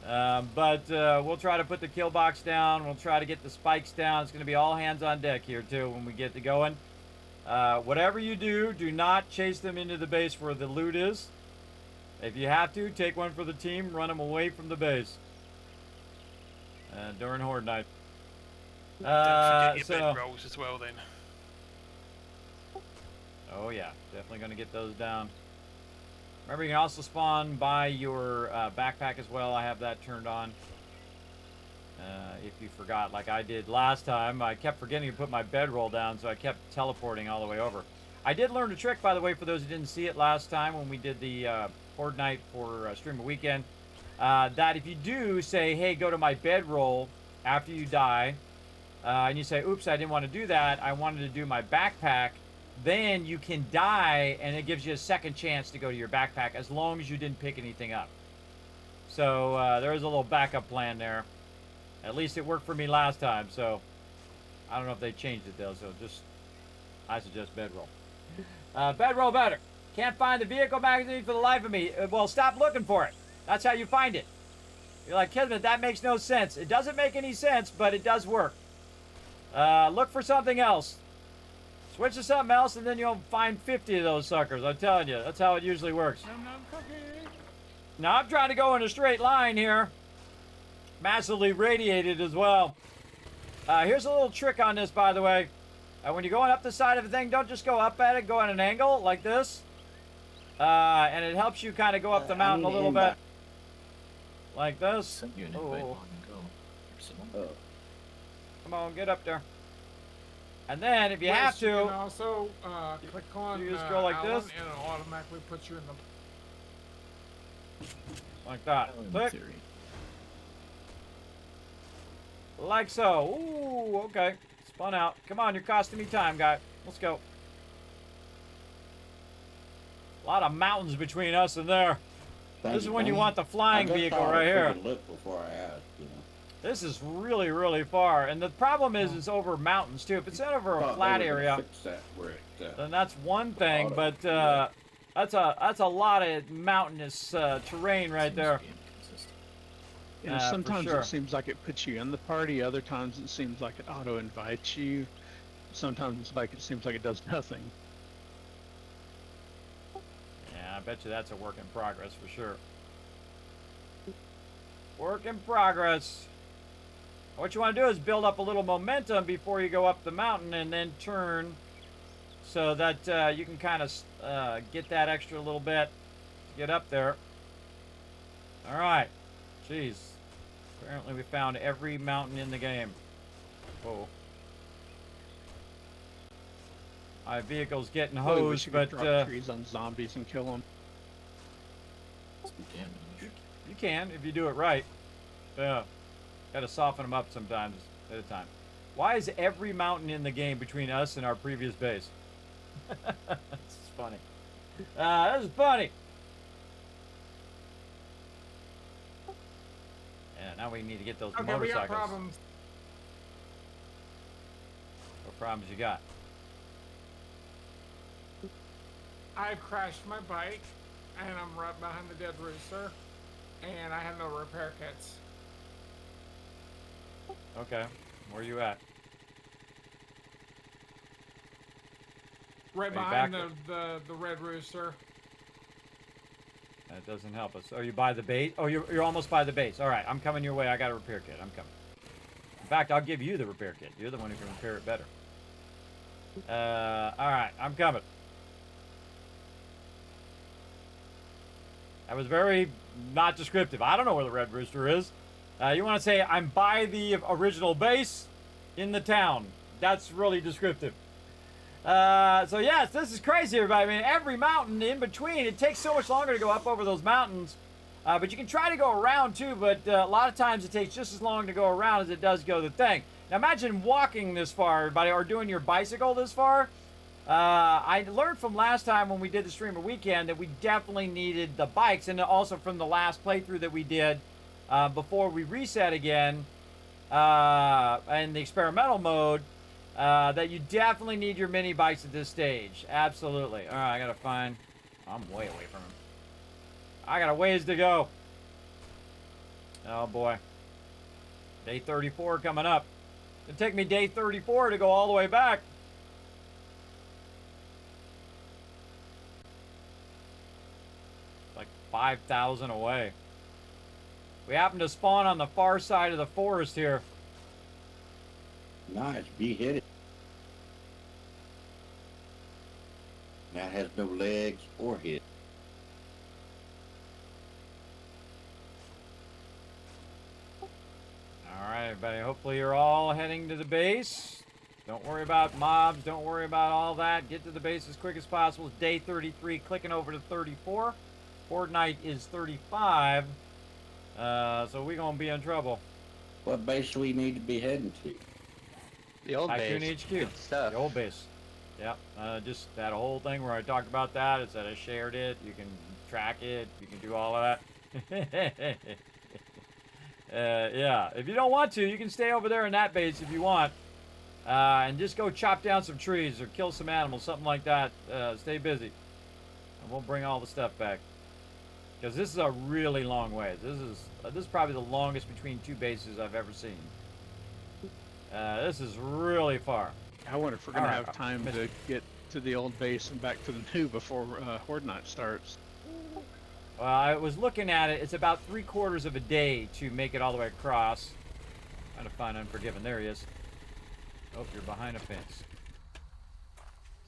But we'll try to put the kill box down. We'll try to get the spikes down. It's going to be all hands on deck here, too, when we get to going. Whatever you do, do not chase them into the base where the loot is. If you have to, take one for the team. Run them away from the base. During Horde Night. Don't forget your bed rolls as well, then. Oh, yeah. Definitely going to get those down. Remember, you can also spawn by your backpack as well. I have that turned on. If you forgot, like I did last time, I kept forgetting to put my bedroll down, so I kept teleporting all the way over. I did learn a trick, by the way, for those who didn't see it last time when we did the Horde Night for Streamer Weekend, that if you do say, hey, go to my bedroll after you die, and you say, oops, I didn't want to do that, I wanted to do my backpack, then you can die, and it gives you a second chance to go to your backpack as long as you didn't pick anything up. So there is a little backup plan there. At least it worked for me last time, so I don't know if they changed it though, so just I suggest bedroll. Bedroll better. Can't find the vehicle magazine for the life of me. Well, stop looking for it. That's how you find it. You're like, Kismet, that makes no sense. It doesn't make any sense, but it does work. Look for something else. Switch to something else, and then you'll find 50 of those suckers. I'm telling you, that's how it usually works. Now, I'm trying to go in a straight line here. Massively radiated as well. Here's a little trick on this, by the way. When you're going up the side of the thing, don't just go up at it. Go at an angle like this. And it helps you kind of go up the mountain a little bit. Like this. Sent you an invite long ago. Or someone. Come on, get up there. And then, if you Yes, have you can to, also click on you just go like Alan, this. and it'll automatically put you in the. like that. In Click. theory. Like so. Ooh, okay. Spun out. Come on, you're costing me time, guy. Let's go. A lot of mountains between us and there. This is when you want the flying vehicle right here. Look before I ask, you know. This is really, really far. And the problem is it's over mountains, too. If it's over a flat area, Fix that where it, then that's one thing. auto, But yeah. that's a lot of mountainous terrain right Seems there. to be inconsistent. Yeah, for sometimes sure. it seems like it puts you in the party. Other times it seems like it auto invites you. Sometimes it seems like it does nothing. Yeah, I bet you that's a work in progress for sure. Work in progress. What you want to do is build up a little momentum before you go up the mountain and then turn so that you can kind of get that extra little bit to get up there. All right. Jeez. Apparently we found every mountain in the game. Whoa. My vehicle's getting Probably wish hosed, you could but drop trees on zombies and kill them. Some damage. you can if you do it right. Yeah. Gotta soften them up sometimes at a time. Why is every mountain in the game between us and our previous base? This is funny. This is funny. Yeah, now we need to get those Okay, we motorcycles. got problems. What problems you got? I crashed my bike, and I'm right behind the dead rooster, and I have no repair kits. Okay. Where you at? Right Are you behind back the red rooster. That doesn't help us. Are you by the base? Oh, you're almost by the base. All right, I'm coming your way. I got a repair kit. I'm coming. In fact, I'll give you the repair kit. You're the one who can repair it better. All right, I'm coming. That was very not descriptive. I don't know where the red rooster is. You want to say I'm by the original base in the town. That's really descriptive. So yes, this is crazy, everybody. I mean, every mountain in between, it takes so much longer to go up over those mountains. But you can try to go around too, but a lot of times it takes just as long to go around as it does go the thing. Now imagine walking this far, everybody, or doing your bicycle this far. I learned from last time when we did the streamer weekend that we definitely needed the bikes, and also from the last playthrough that we did before we reset again in the experimental mode, that you definitely need your mini bikes at this stage. Absolutely. All right, I gotta find. I'm way away from him. I got a ways to go. Oh boy. Day 34 coming up. It'll take me day 34 to go all the way back. Like 5,000 away. We happen to spawn on the far side of the forest here. Nice, be hit. That has no legs or head. Alright, everybody. Hopefully you're all heading to the base. Don't worry about mobs. Don't worry about all that. Get to the base as quick as possible. It's day 33, clicking over to 34. Fortnite is 35. So we're going to be in trouble. What base do we need to be heading to? The old Tycoon base. HQ. Good stuff. The old base. Yep. Just that whole thing where I talked about that. It's that I shared it. You can track it. You can do all of that. Yeah. If you don't want to, you can stay over there in that base if you want. And just go chop down some trees or kill some animals, something like that. Stay busy. And we'll bring all the stuff back. Because this is a really long way. This is probably the longest between two bases I've ever seen. This is really far. I wonder if we're going to have time to get to the old base and back to the new before Horde Night starts. Well, I was looking at it. It's about 3/4 of a day to make it all the way across. Trying to find Unforgiven. There he is. Oh, you're behind a fence.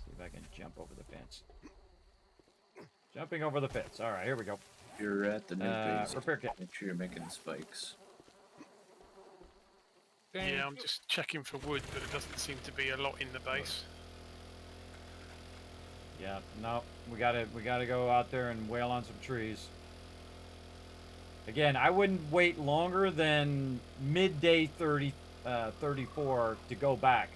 See if I can jump over the fence. Jumping over the fence. All right, here we go. You're at the new base. Repair kit. Make sure you're making spikes. Yeah, I'm just checking for wood, but it doesn't seem to be a lot in the base. Yeah, no, we gotta go out there and wail on some trees. Again, I wouldn't wait longer than midday 34 to go back.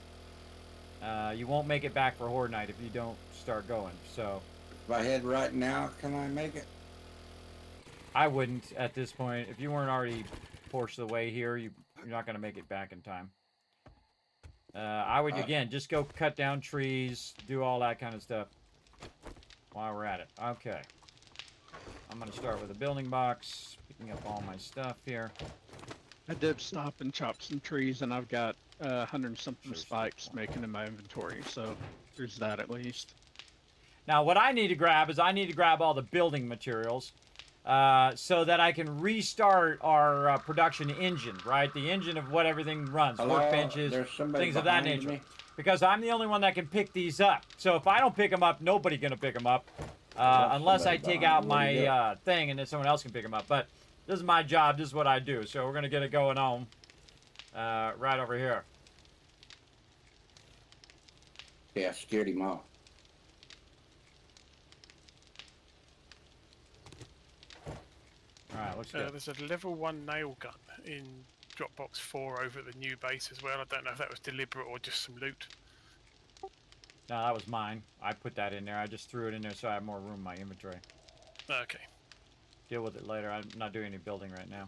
You won't make it back for Horde Night if you don't start going. So, If I head right now, can I make it? I wouldn't at this point. If you weren't already portion of the way here, you're not gonna make it back in time. I would again just go cut down trees, do all that kind of stuff while we're at it. Okay. I'm gonna start with a building box, picking up all my stuff here. I did stop and chop some trees, and I've got 100-something spikes making in my inventory, so there's that at least. Now, what I need to grab is I need to grab all the building materials so that I can restart our production engine, right? The engine of what everything runs, workbenches, things of that nature. Me. Because I'm the only one that can pick these up. So if I don't pick them up, nobody's going to pick them up unless I take out my thing and then someone else can pick them up. But this is my job. This is what I do. So we're going to get it going on right over here. Yeah, I scared him off. All right, let's go. There's a level 1 nail gun in Dropbox 4 over at the new base as well. I don't know if that was deliberate or just some loot. No, that was mine. I put that in there. I just threw it in there so I have more room in my inventory. Okay. Deal with it later. I'm not doing any building right now.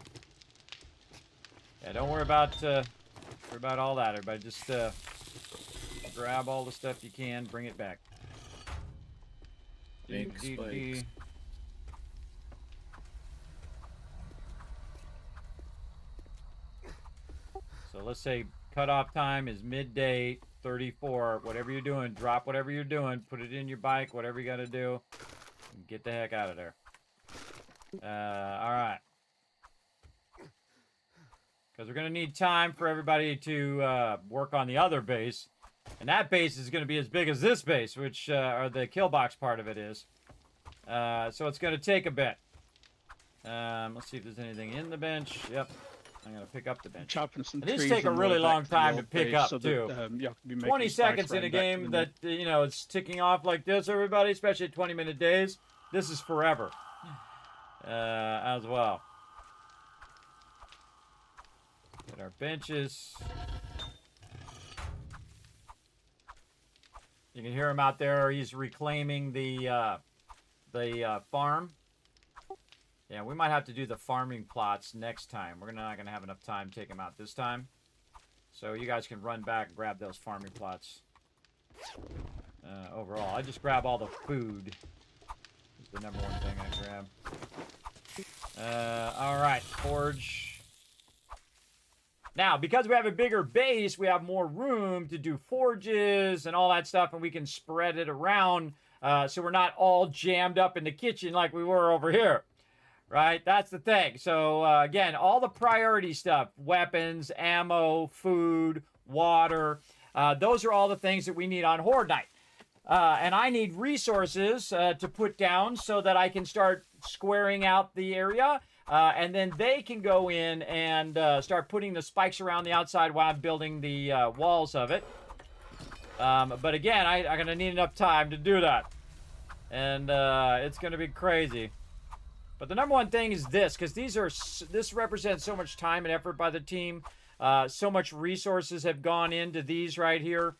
Yeah, don't worry about all that. Everybody, just grab all the stuff you can, bring it back. Make spikes. So let's say cutoff time is midday 34. Whatever you're doing, drop whatever you're doing, put it in your bike, whatever you got to do, and get the heck out of there. All right. Because we're going to need time for everybody to work on the other base. And that base is going to be as big as this base, which or the kill box part of it is. So it's going to take a bit. Let's see if there's anything in the bench. Yep. I'm going to pick up the bench. Chopping some These trees take a on the really way back long to the time to old pick base up, so too. that, y'all can be making 20 spikes seconds in a right back to game the that, you know, it's ticking off like this, everybody, especially at 20-minute days. This is forever as well. Get our benches. You can hear him out there. He's reclaiming the farm. Yeah, we might have to do the farming plots next time. We're not going to have enough time to take them out this time. So you guys can run back and grab those farming plots. Overall, I just grab all the food. It's the #1 thing I grab. All right, forge. Now, because we have a bigger base, we have more room to do forges and all that stuff, and we can spread it around so we're not all jammed up in the kitchen like we were over here. Right? That's the thing. So, again, all the priority stuff, weapons, ammo, food, water, those are all the things that we need on Horde Night. And I need resources to put down so that I can start squaring out the area. And then they can go in and start putting the spikes around the outside while I'm building the walls of it. But again, I'm going to need enough time to do that. And it's going to be crazy. But the #1 thing is this, because this represents so much time and effort by the team. So much resources have gone into these right here.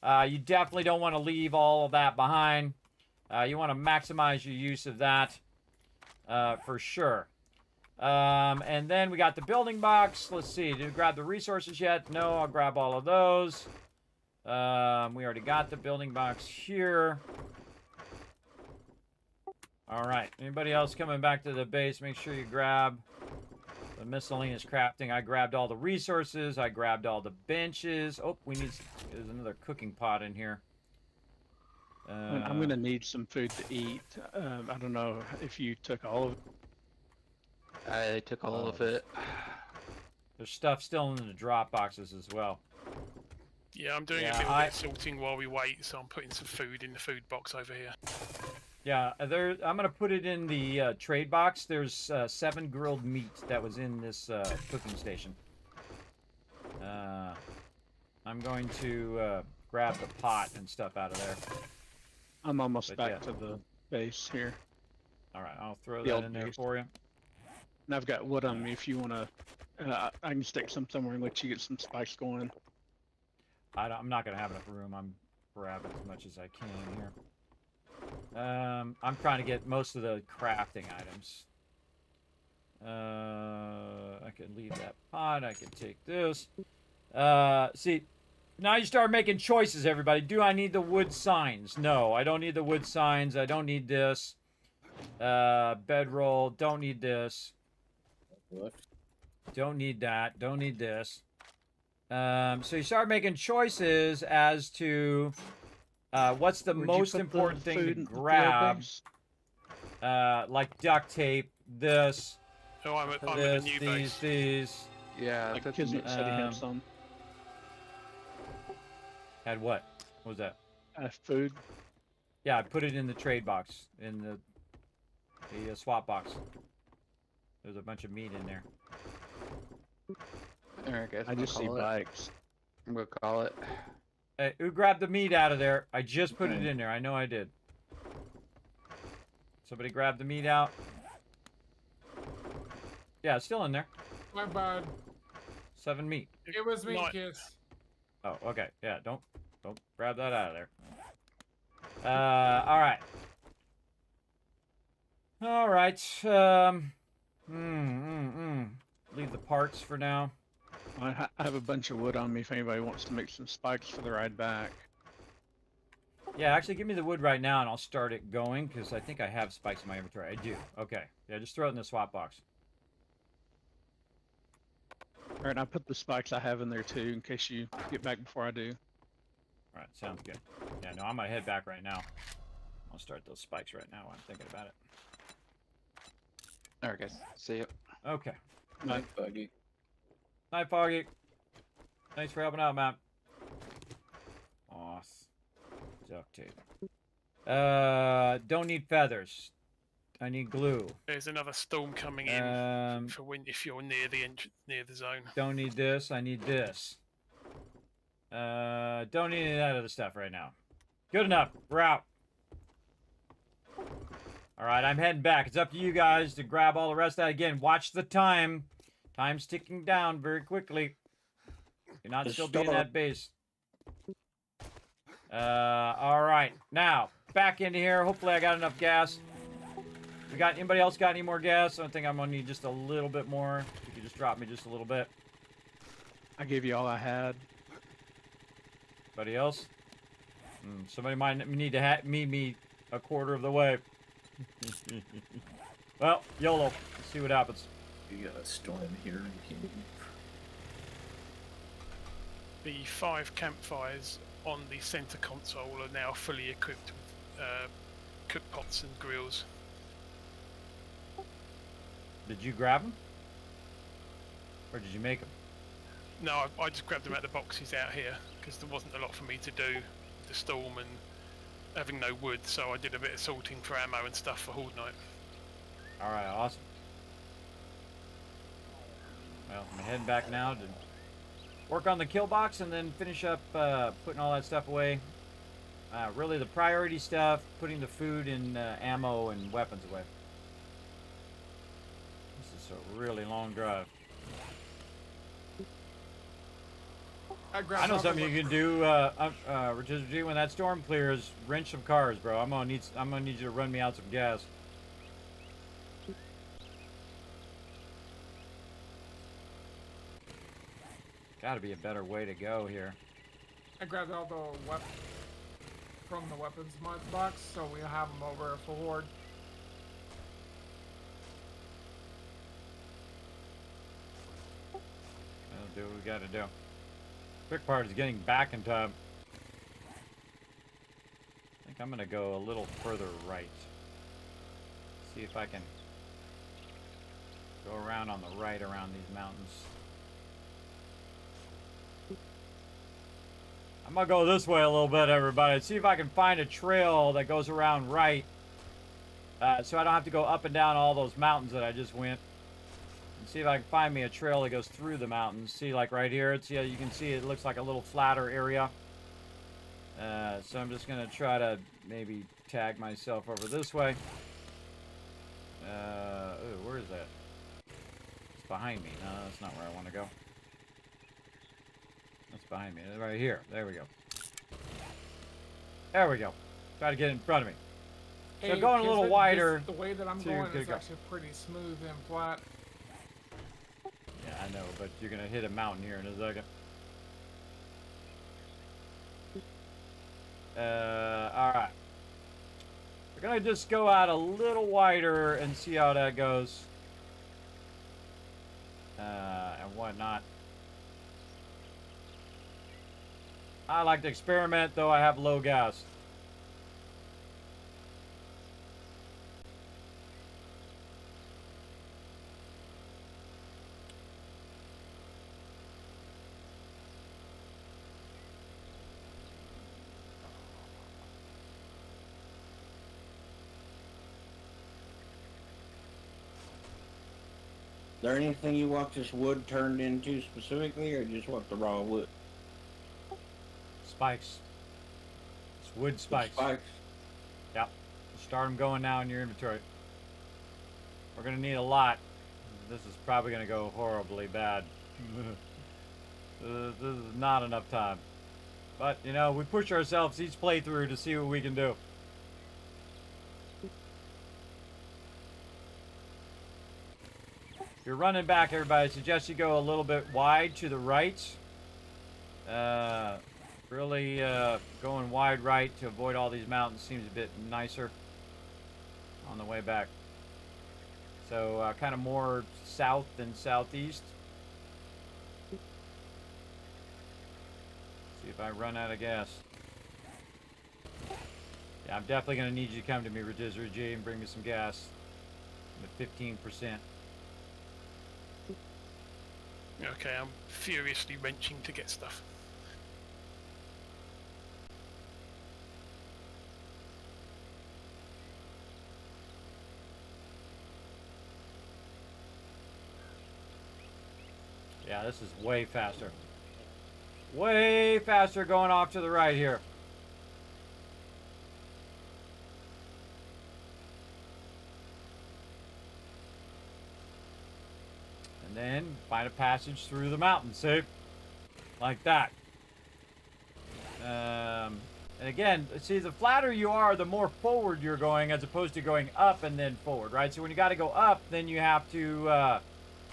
You definitely don't want to leave all of that behind. You want to maximize your use of that for sure. And then we got the building box. Let's see. Did we grab the resources yet? No, I'll grab all of those. We already got the building box here. All right. Anybody else coming back to the base? Make sure you grab the miscellaneous crafting. I grabbed all the resources. I grabbed all the benches. Oh, there's another cooking pot in here. I'm going to need some food to eat. I don't know if you took all of it. I took all of it. There's stuff still in the drop boxes as well. Yeah, I'm doing a little bit of sorting while we wait, so I'm putting some food in the food box over here. Yeah, I'm going to put it in the trade box. There's 7 grilled meat that was in this cooking station. I'm going to grab the pot and stuff out of there. I'm almost back to the base here. All right, I'll throw that in there for you. And I've got wood on me if you want to. I can stick some somewhere and let you get some spikes going. I'm not going to have enough room. I'm grabbing as much as I can here. I'm trying to get most of the crafting items. I can leave that pot. I can take this. See, now you start making choices, everybody. Do I need the wood signs? No, I don't need the wood signs. I don't need this. Bedroll. Don't need this. Don't need that. Don't need this. So you start making choices as to what's the most important thing to grab. Like duct tape, this, Oh, I'm in this, a new these, base. these. Yeah, Like Kismet said he had some. Had what? What was that? Food. Yeah, I put it in the trade box, in the swap box. There's a bunch of meat in there. Alright, guys. I just see bikes. I'm gonna call it. Hey, who grabbed the meat out of there? I just put it in there. I know I did. Somebody grabbed the meat out. Yeah, it's still in there. My bad. 7 meat. It was me, Nice. Kiss. Oh, okay. Yeah, don't grab that out of there. All right. All right. Leave the parts for now. I have a bunch of wood on me if anybody wants to make some spikes for the ride back. Yeah, actually, give me the wood right now, and I'll start it going, because I think I have spikes in my inventory. I do. Okay. Yeah, just throw it in the swap box. All right, I put the spikes I have in there too, in case you get back before I do. All right, sounds good. Yeah, no, I'm going to head back right now. I'll start those spikes right now while I'm thinking about it. Alright, guys. See you. Okay. Night, Foggy. Night, Foggy. Thanks for helping out, Matt. Awesome. Duct tape. Don't need feathers. I need glue. There's another storm coming in for when if you're near the zone. Don't need this. I need this. Don't need any of that other stuff right now. Good enough. We're out. All right, I'm heading back. It's up to you guys to grab all the rest of that. Again, watch the time. Time's ticking down very quickly. You're not still being that base. All right. Now, back into here. Hopefully I got enough gas. Anybody else got any more gas? I think I'm gonna need just a little bit more. If you could just drop me just a little bit. I gave you all I had. Anybody else? Somebody might need to meet me a quarter of the way. Well, YOLO. Let's see what happens. You got a storm here. You can't... The 5 campfires on the center console are now fully equipped with cook pots and grills. Did you grab them? Or did you make them? No, I just grabbed them out of the boxes out here because there wasn't a lot for me to do with the storm and having no wood, so I did a bit of sorting for ammo and stuff for Horde Night. Alright, awesome. Well, I'm heading back now to work on the kill box and then finish up putting all that stuff away. Really the priority stuff, putting the food and ammo and weapons away. This is a really long drive. I know something you can do, Registry, when that storm clears, wrench some cars, bro. I'm gonna need you to run me out some gas. Gotta be a better way to go here. I grabbed all the weapons from the weapons mod box, so we have them over for horde. We'll do what we gotta do. Trick part is getting back in time. I think I'm gonna go a little further right. See if I can go around on the right around these mountains. I'm gonna go this way a little bit, everybody. See if I can find a trail that goes around right. So I don't have to go up and down all those mountains that I just went. And see if I can find me a trail that goes through the mountains. See, like right here, it's, yeah, you can see it looks like a little flatter area. So I'm just gonna try to maybe tag myself over this way. Ooh, where is that? It's behind me. No, that's not where I want to go. That's behind me. Right here. There we go. There we go. Try to get in front of me. So going a little wider. The way that I'm going is actually pretty smooth and flat. Yeah, I know, but you're gonna hit a mountain here in a second. Alright. We're gonna just go out a little wider and see how that goes. And whatnot. I like to experiment, though I have low gas. Is there anything you want this wood turned into specifically, or just want the raw wood? Spikes. It's wood spikes. Spikes. Yep. Start them going now in your inventory. We're gonna need a lot. This is probably gonna go horribly bad. This is not enough time. But, you know, we push ourselves each playthrough to see what we can do. If you're running back, everybody, I suggest you go a little bit wide to the right. Really going wide right to avoid all these mountains seems a bit nicer on the way back. So kind of more south than southeast. See if I run out of gas. Yeah, I'm definitely going to need you to come to me, Rotisserie G, and bring me some gas. I'm at 15%. Okay, I'm furiously wrenching to get stuff. Yeah, this is way faster. Way faster going off to the right here. And then find a passage through the mountain, see? Like that. And again, see, the flatter you are, the more forward you're going as opposed to going up and then forward, right? So when you got to go up, then you have to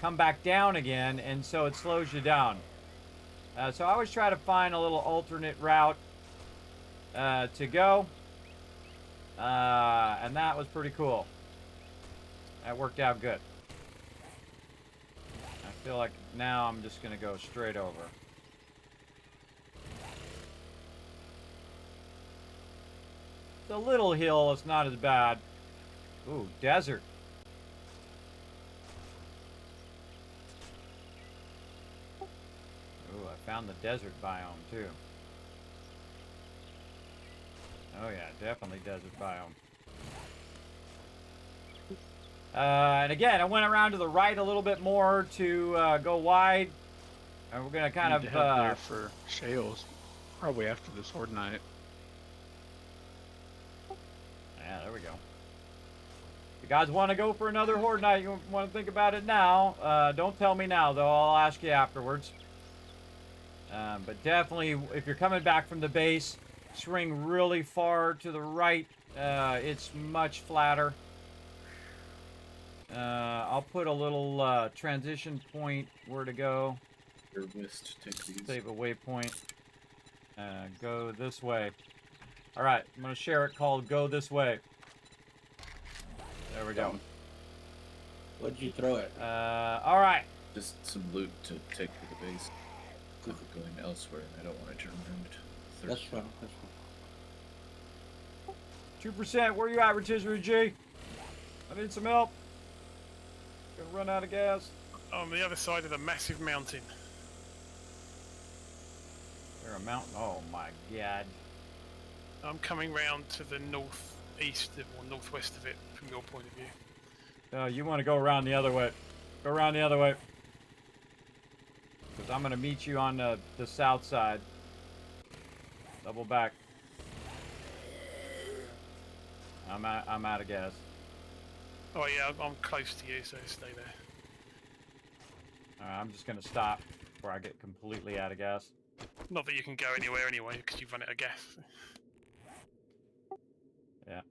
come back down again, and so it slows you down. So I always try to find a little alternate route to go. And that was pretty cool. That worked out good. I feel like now I'm just going to go straight over. It's a little hill, it's not as bad. Ooh, desert. Ooh, I found the desert biome too. Oh yeah, definitely desert biome. And again, I went around to the right a little bit more to go wide. And we're gonna kind of head there for shales, probably after this horde night. Yeah, there we go. If you guys want to go for another horde night, you want to think about it now. Don't tell me now, though. I'll ask you afterwards. But definitely, if you're coming back from the base, swing really far to the right. It's much flatter. I'll put a little transition point where to go. Your wrist, take these. Save a waypoint. Go this way. All right, I'm gonna share it called "Go This Way." There we go. What'd you throw it? All right. Just some loot to take to the base. If we're going elsewhere, I don't want to turn around. That's fine. That's fine. 2%. Where you at, Rotisserie G? I need some help. Gonna run out of gas. On the other side of the massive mountain. There a mountain? Oh my god. I'm coming round to the northeast or northwest of it from your point of view. You want to go around the other way. Go around the other way. Because I'm going to meet you on the south side. Double back. I'm out of gas. Oh yeah, I'm close to you, so stay there. I'm just going to stop before I get completely out of gas. Not that you can go anywhere anyway, because you've run out of gas. Yeah.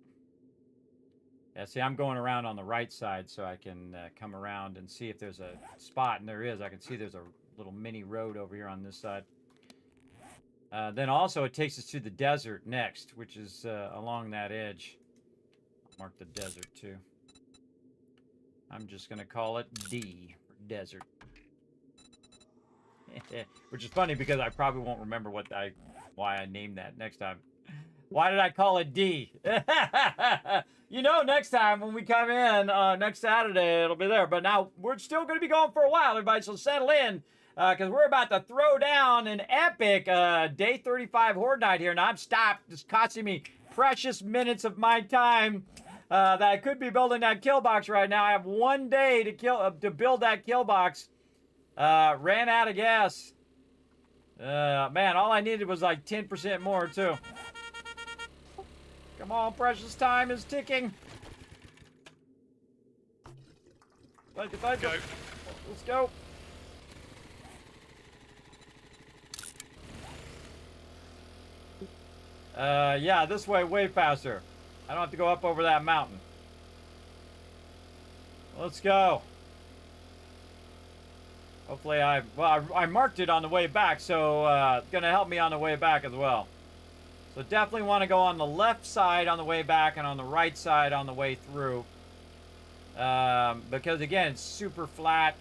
Yeah, see, I'm going around on the right side so I can come around and see if there's a spot, and there is. I can see there's a little mini road over here on this side. Then also it takes us to the desert next, which is along that edge. I'll mark the desert too. I'm just going to call it D for desert. Which is funny because I probably won't remember why I named that next time. Why did I call it D? You know, next time when we come in, next Saturday, it'll be there. But now we're still going to be going for a while, everybody, so settle in. Because we're about to throw down an epic day 35 Horde Night here. Now I'm stopped. It's costing me precious minutes of my time that I could be building that kill box right now. I have 1 day to build that kill box. Ran out of gas. Man, all I needed was like 10% more, too. Come on, precious time is ticking. Thank you. Go. Let's go. Yeah, this way faster. I don't have to go up over that mountain. Let's go. Hopefully I marked it on the way back, so it's going to help me on the way back as well. So definitely want to go on the left side on the way back and on the right side on the way through. Because again, it's super flat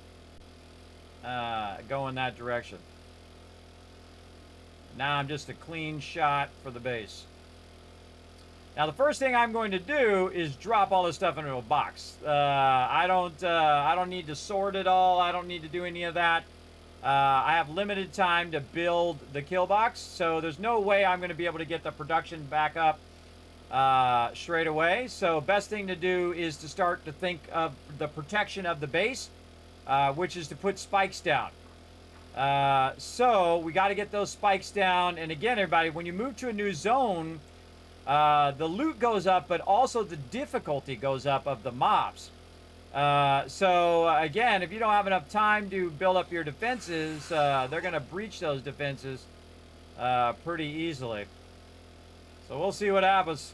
going that direction. Now I'm just a clean shot for the base. Now the first thing I'm going to do is drop all this stuff into a box. I don't need to sort it all. I don't need to do any of that. I have limited time to build the kill box, so there's no way I'm going to be able to get the production back up straight away. So best thing to do is to start to think of the protection of the base, which is to put spikes down. So we got to get those spikes down. And again, everybody, when you move to a new zone, the loot goes up, but also the difficulty goes up of the mobs. So again, if you don't have enough time to build up your defenses, they're going to breach those defenses pretty easily. So we'll see what happens.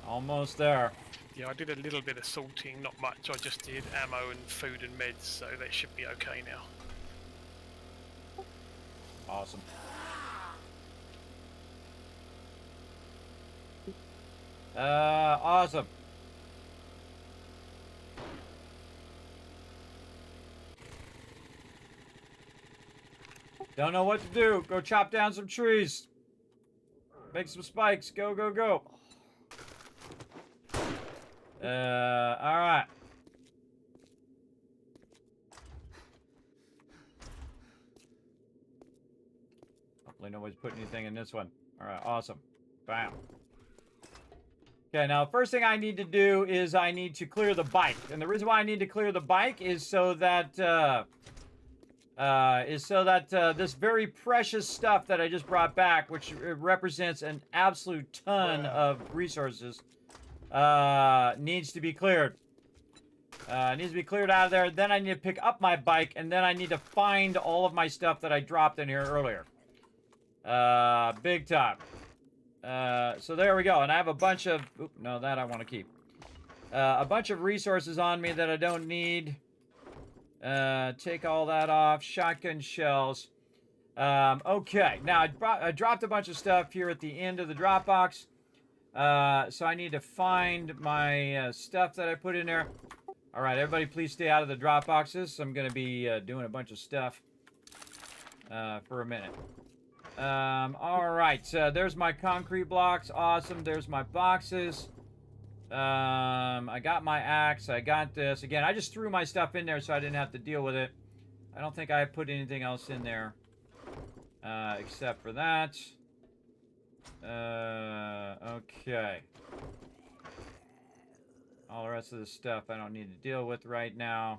Almost there. Yeah, I did a little bit of sorting, not much. I just did ammo and food and meds, so they should be okay now. Awesome. Awesome. Don't know what to do. Go chop down some trees. Make some spikes. Go, go, go. Alright. Hopefully nobody's putting anything in this one. Alright, awesome. Bam. Okay, now first thing I need to do is I need to clear the bike. And the reason why I need to clear the bike is so that this very precious stuff that I just brought back, which represents an absolute ton of resources, needs to be cleared. Needs to be cleared out of there. Then I need to pick up my bike, and then I need to find all of my stuff that I dropped in here earlier. Big time. So there we go. And I have a bunch of... Oop, no, that I want to keep. A bunch of resources on me that I don't need. Take all that off. Shotgun shells. Okay, now I dropped a bunch of stuff here at the end of the drop box. So I need to find my stuff that I put in there. All right, everybody please stay out of the drop boxes. I'm going to be doing a bunch of stuff for a minute. All right, so there's my concrete blocks. Awesome. There's my boxes. I got my axe. I got this. Again, I just threw my stuff in there so I didn't have to deal with it. I don't think I put anything else in there except for that. Okay. All the rest of the stuff I don't need to deal with right now.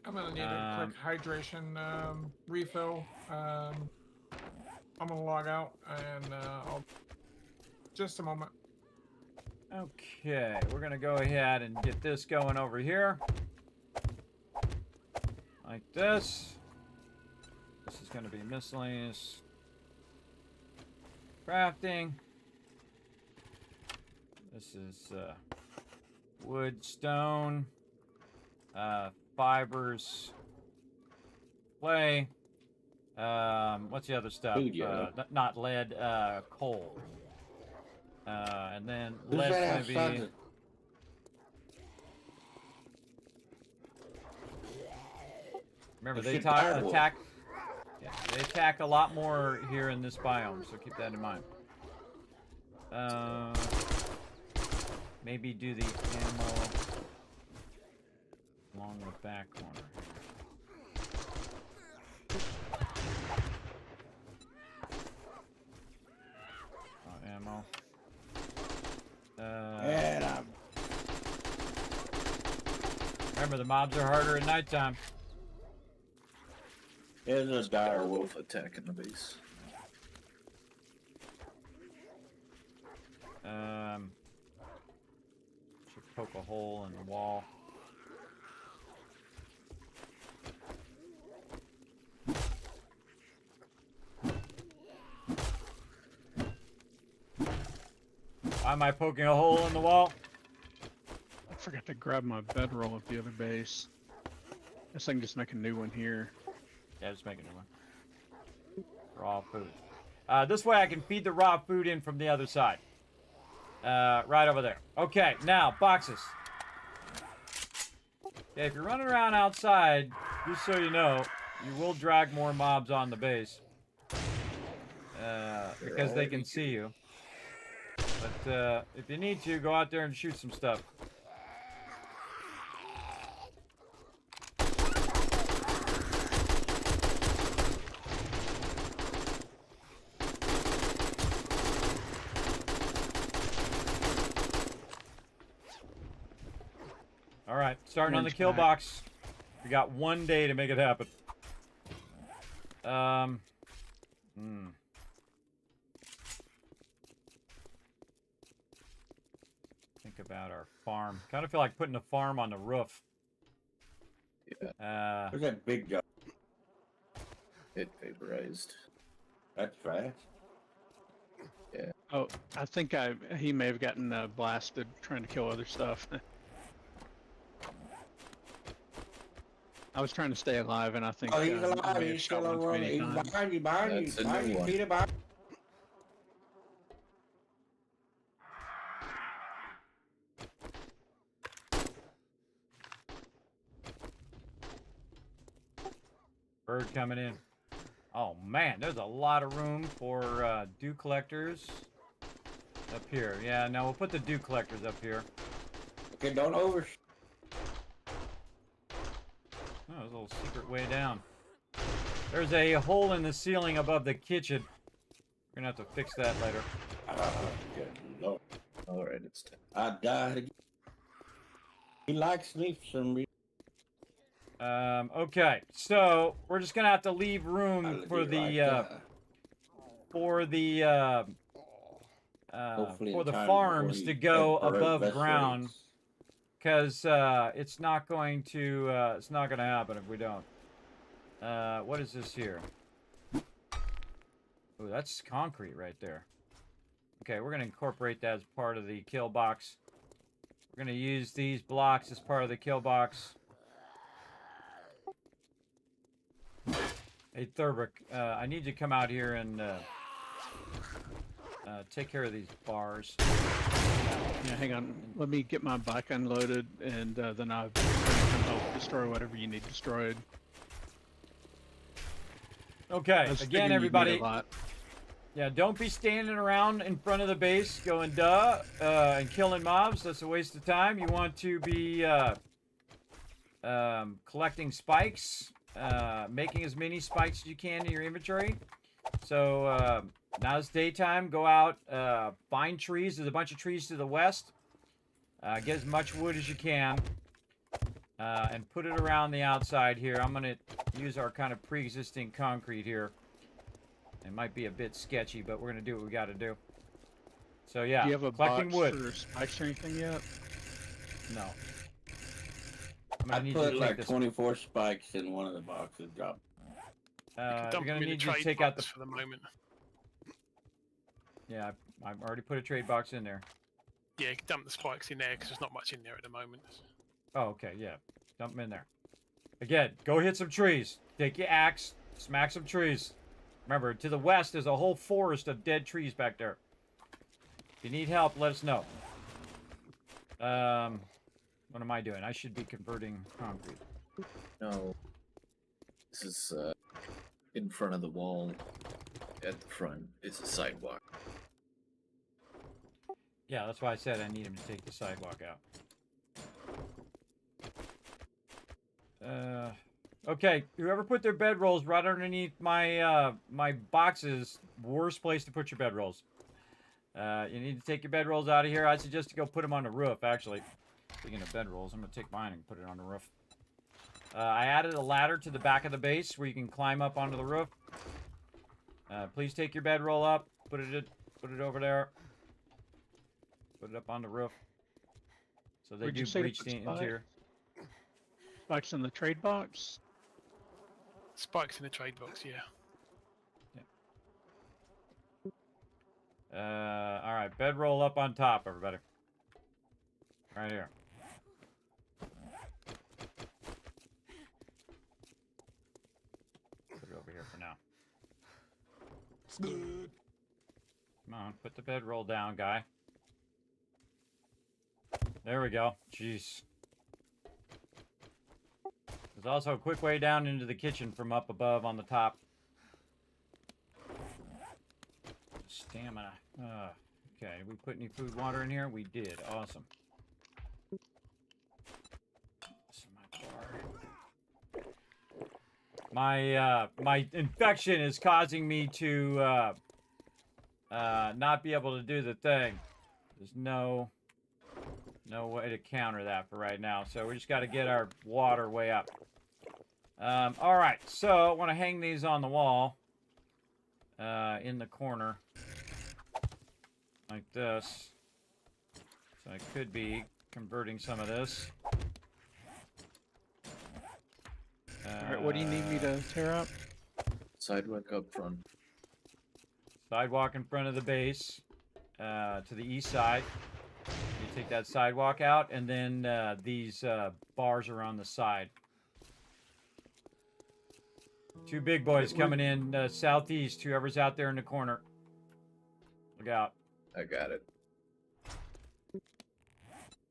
I'm gonna need a quick hydration refill. I'm gonna log out and I'll just a moment. Okay, we're gonna go ahead and get this going over here. Like this. This is gonna be miscellaneous crafting. This is wood, stone, fibers, clay. What's the other stuff? Food, yeah. Not lead, coal. And then lead's gonna be. Remember, they attack. Yeah, they attack a lot more here in this biome, so keep that in mind. Maybe do the ammo along the back corner. Ammo. Remember, the mobs are harder at nighttime. There's a dire wolf. Wolf attacking the base. Should poke a hole in the wall. Why am I poking a hole in the wall? I forgot to grab my bedroll at the other base. Guess I can just make a new one here. Yeah, just make a new one. Raw food. This way I can feed the raw food in from the other side. Right over there. Okay, now, boxes. Okay, if you're running around outside, just so you know, you will drag more mobs on the base. Because they can see you. But if you need to, go out there and shoot some stuff. All right, starting on the kill box. We got 1 day to make it happen. Think about our farm. Kind of feel like putting a farm on the roof. Yeah. Where's that big guy? It vaporized. That's fast. Yeah. Oh, I think he may have gotten blasted trying to kill other stuff. I was trying to stay alive, and I think. Oh, he's I alive. may have He's shot still one too over. many He's times. behind you, behind you, That's a behind new you, one. Peter, behind. Bird coming in. Oh man, there's a lot of room for dew collectors up here. Yeah, no, we'll put the dew collectors up here. Okay, don't over. Oh, there's a little secret way down. There's a hole in the ceiling above the kitchen. We're gonna have to fix that later. Good Lord. Alright, it's 10. I died again. He likes me for some reason. Okay, so we're just gonna have to leave room for the farms to go above ground, because it's not going to happen if we don't. What is this here? Oh, that's concrete right there. Okay, we're gonna incorporate that as part of the kill box. We're We're gonna use these blocks as part of the kill box. Hey Thurbrick, I need you to come out here and take care of these bars. Yeah, hang on. Let me get my bike unloaded, and then I'll help destroy whatever you need destroyed. Okay, I was again, figuring you'd need everybody. a lot. Yeah, don't be standing around in front of the base going duh and killing mobs. That's a waste of time. You want to be collecting spikes, making as many spikes as you can in your inventory. So now it's daytime. Go out, find trees. There's a bunch of trees to the west. Get as much wood as you can. And put it around the outside here. I'm going to use our kind of pre-existing concrete here. It might be a bit sketchy, but we're going to do what we got to do. So yeah, Do you have a collecting box wood. for spikes or anything yet? No. I'm gonna I need you put to like take this. 24 spikes in one of the boxes. Drop. You're Dump gonna them in the need you to trade take out the. box for the moment. Yeah, I've already put a trade box in there. Yeah, dump the spikes in there because there's not much in there at the moment. Oh, okay, yeah. Dump them in there. Again, go hit some trees. Take your axe, smack some trees. Remember, to the west, there's a whole forest of dead trees back there. If you need help, let us know. What am I doing? I should be converting concrete. No. This is in front of the wall. At the front is a sidewalk. Yeah, that's why I said I need him to take the sidewalk out. Okay, whoever put their bedrolls right underneath my my boxes, worst place to put your bedrolls. You need to take your bedrolls out of here. I suggest you go put them on the roof, actually. Speaking of bedrolls, I'm going to take mine and put it on the roof. I added a ladder to the back of the base where you can climb up onto the roof. Please take your bedroll up, put it over there. Put it up on the roof. So they do breach the interior. Spikes in the trade box? Spikes in the trade box, yeah. All right, bedroll up on top, everybody. Right here. Put it over here for now. Come on, put the bedroll down, guy. There we go. Jeez. There's also a quick way down into the kitchen from up above on the top. Stamina. Okay, did we put any food, water in here? We did. Awesome. My infection is causing me to not be able to do the thing. There's no way to counter that for right now. So we just got to get our water way up. All right, so I want to hang these on the wall in the corner like this. So I could be converting some of this. Alright, what do you need me to tear up? Sidewalk up front. Sidewalk in front of the base to the east side. You take that sidewalk out, and then these bars are on the side. Two big boys coming in southeast. Whoever's out there in the corner. Look out. I got it.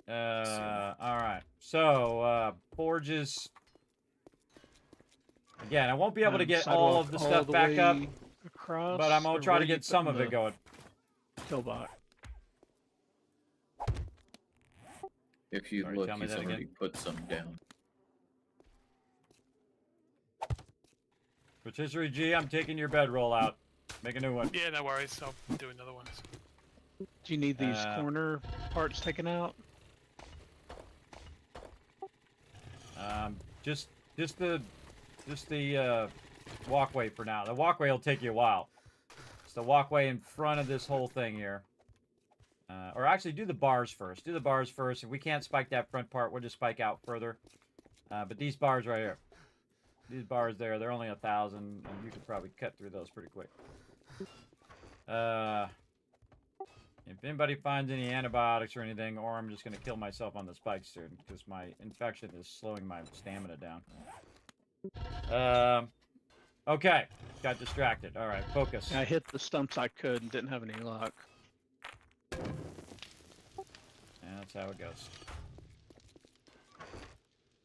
All right. So, forges. Again, I won't be able to get all of the stuff back up, across, but I'm going to try to get some of it going. Kill bot. If you Sorry, look, tell me he's that already again. put some down. Rotisserie G, I'm taking your bedroll out. Make a new one. Yeah, no worries. I'll do another one. Do you need these corner parts taken out? Just the walkway for now. The walkway will take you a while. It's the walkway in front of this whole thing here. Or actually, do the bars first. Do the bars first. If we can't spike that front part, we'll just spike out further. But these bars right here. These bars there, they're only 1,000, and you could probably cut through those pretty quick. Yeah, If anybody finds any antibiotics or anything, or I'm just going to kill myself on the spikes soon, because my infection is slowing my stamina down. Okay. Got distracted. All right, focus. I hit the stumps I could and didn't have any luck. And that's how it goes.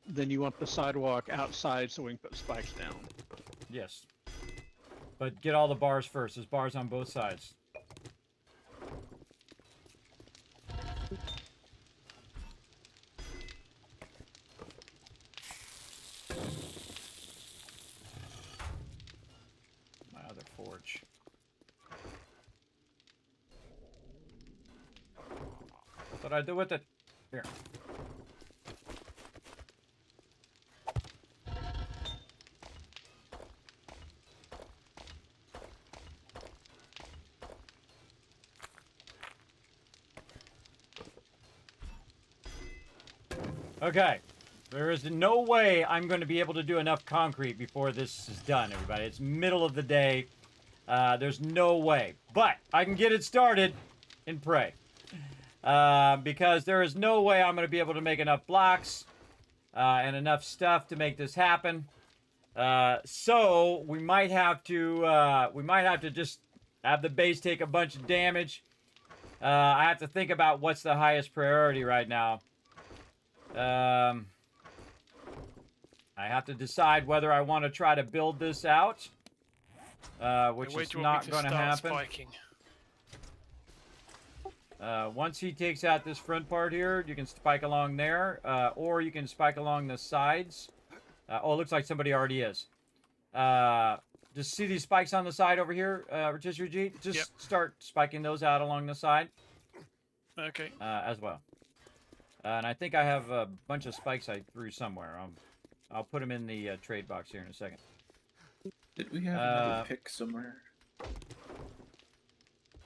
Then you want the sidewalk outside so we can put spikes down. Yes. But get all the bars first. There's bars on both sides. My other forge. What did I do with it? Here. Okay, there is no way I'm going to be able to do enough concrete before this is done, everybody. It's middle of the day. There's no way. But I can get it started and pray. Because there is no way I'm going to be able to make enough blocks and enough stuff to make this happen. So we might have to just have the base take a bunch of damage. I have to think about what's the highest priority right now. I have to decide whether I want to try to build this out, which is not going to happen. Spiking? Once he takes out this front part here, you can spike along there, or you can spike along the sides. Oh, it looks like somebody already is. Just see these spikes on the side over here, Rotisserie? Just start spiking those out along the side. Okay. As well. And I think I have a bunch of spikes I threw somewhere. I'll put them in the trade box here in a second. Did we have another pick somewhere?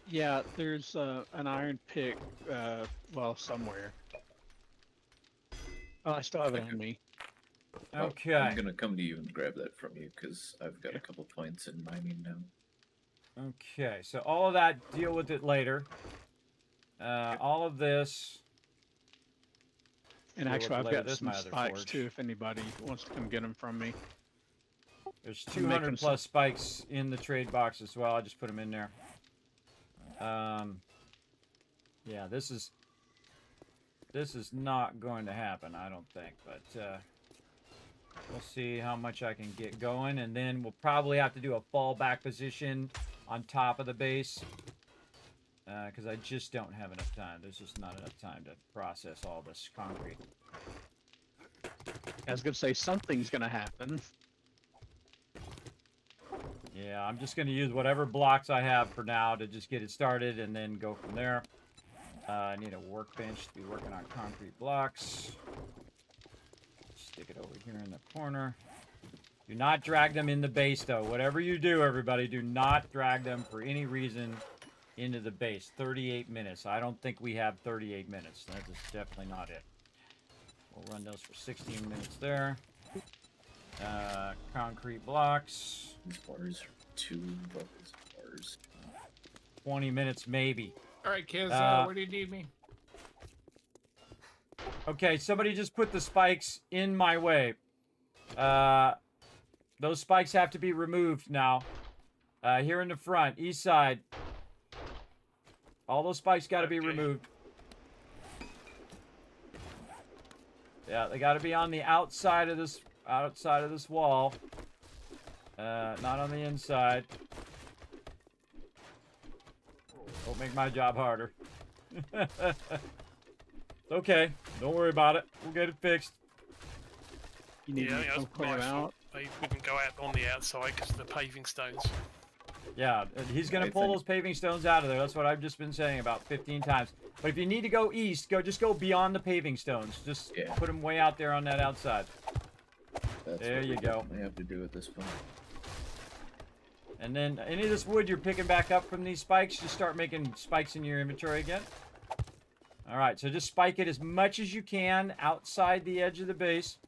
Yeah, there's an iron pick, well, somewhere. Oh, I still have it on me. Okay. I'm gonna come to you and grab that from you, because I've got a couple points in mining now. Okay, so all of that, deal with it later. All of this... And actually, I've got This some my other spikes forge. too, if anybody wants to come get them from me. There's I'm making 200 plus spikes in the trade box as well. I just put them in there. Yeah, this is not going to happen, I don't think. But we'll see how much I can get going, and then we'll probably have to do a fallback position on top of the base. Because I just don't have enough time. There's just not enough time to process all this concrete. I was going to say, something's going to happen. Yeah, I'm just going to use whatever blocks I have for now to just get it started and then go from there. I need a workbench to be working on concrete blocks. Stick it over here in the corner. Do not drag them in the base, though. Whatever you do, everybody, do not drag them for any reason into the base. 38 minutes. I don't think we have 38 minutes. That is definitely not it. We'll run those for 16 minutes there. Concrete blocks. These bars are 2 bars. 20 minutes maybe. All right, kids. Where do you need me? Okay, somebody just put the spikes in my way. Those spikes have to be removed now. Here in the front, east side. All those spikes got to be removed. Yeah, they got to be on the outside of this wall. Not on the inside. Don't make my job harder. Okay, don't worry about it. We'll get it fixed. You need to come clear them out. They wouldn't go out on the outside because of the paving stones. Yeah, he's going to pull those paving stones out of there. That's what I've just been saying about 15 times. But if you need to go east, just go beyond the paving stones. Just put them way out there on that outside. That's there you go. I have to do at this point. And then any of this wood you're picking back up from these spikes, just start making spikes in your inventory again. All right, so just spike it as much as you can outside the edge of the base.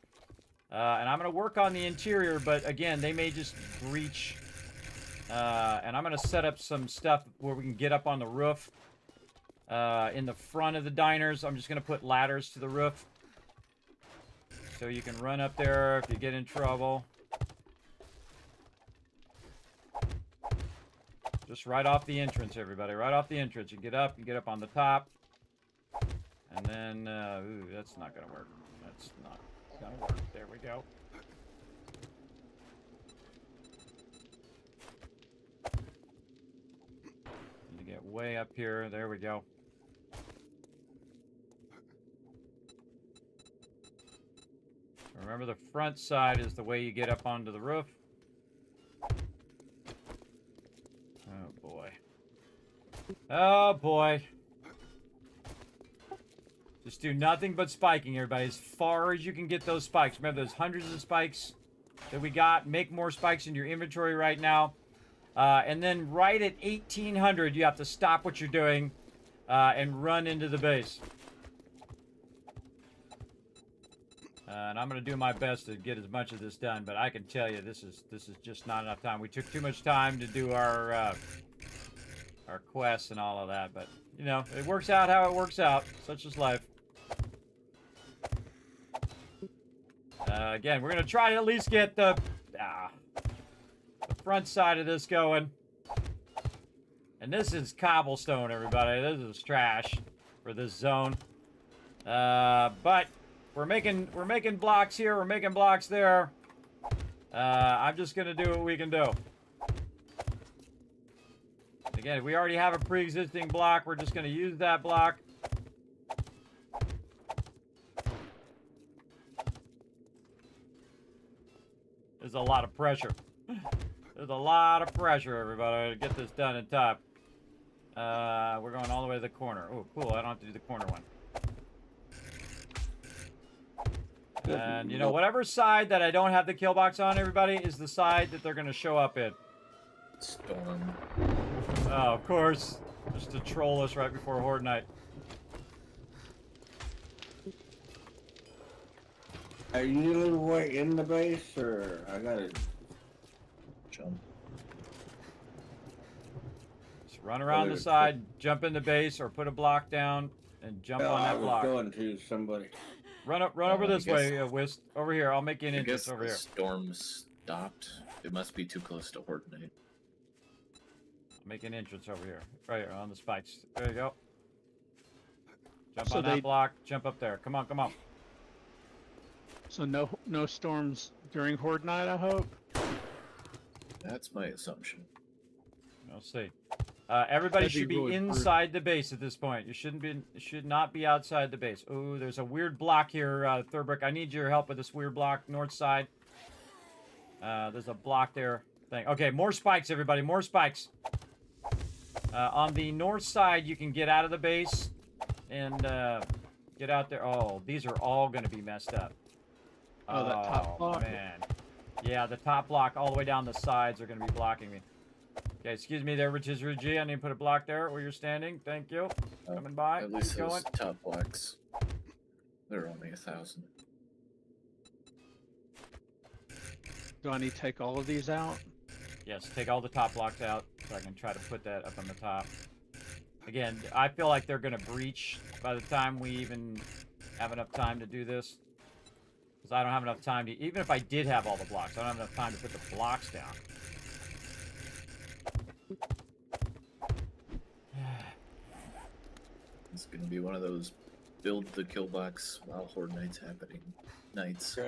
And I'm going to work on the interior, but again, they may just breach. And I'm going to set up some stuff where we can get up on the roof. in the front of the diners. I'm just going to put ladders to the roof. So you can run up there if you get in trouble. Just right off the entrance, everybody. Right off the entrance. You get up on the top. And then, ooh, that's not going to work. That's not going to work. There we go. Need to get way up here. There we go. Remember, the front side is the way you get up onto the roof. Oh, boy. Oh, boy. Just do nothing but spiking, everybody. As far as you can get those spikes. Remember, there's hundreds of spikes that we got. Make more spikes in your inventory right now. And then right at 1800, you have to stop what you're doing and run into the base. And I'm going to do my best to get as much of this done, but I can tell you this is just not enough time. We took too much time to do our quests and all of that, but you know, it works out how it works out. Such is life. Again, we're going to try to at least get the front side of this going. And this is cobblestone, everybody. This is trash for this zone. But we're making blocks here. We're making blocks there. I'm just gonna do what we can do. Again, if we already have a pre-existing block, we're just gonna use that block. There's a lot of pressure. There's a lot of pressure, everybody, to get this done in time. We're going all the way to the corner. Oh, cool. I don't have to do the corner one. And, you know, whatever side that I don't have the kill box on, everybody, is the side that they're going to show up in. Storm. Oh, of course. Just to troll us right before Horde Night. Are you a little way in the base, or I gotta Jump. Just run around the side, jump in the base, or put a block down and jump on that block. I was going to somebody. Run over this way, Whist. Over here. I'll make you an entrance over here. Storm stopped. It must be too close to Horde Night. Make an entrance over here. Right here on the spikes. There you go. Jump on that block. Jump up there. Come on, come on. So no storms during Horde Night, I hope? That's my assumption. We'll see. Everybody That'd be should be really inside the base at this point. You should not be outside the base. Ooh, there's a weird block here, Thurbrick. I need your help with this weird block, north side. There's a block there. Okay, more spikes, everybody. More spikes. On the north side, you can get out of the base and get out there. Oh, these are all going to be messed up. Oh, that top block? Man. Yeah, the top block all the way down the sides are going to be blocking me. Okay, excuse me there, Rotisserie G. I need to put a block there where you're standing. Thank you. Coming by. At least Keep those going. top blocks. They're only 1,000. Do I need to take all of these out? Yes, take all the top blocks out so I can try to put that up on the top. Again, I feel like they're going to breach by the time we even have enough time to do this. Because I don't have enough time to... Even if I did have all the blocks, I don't have enough time to put the blocks down. It's going to be one of those build the kill box while Horde Night's happening nights.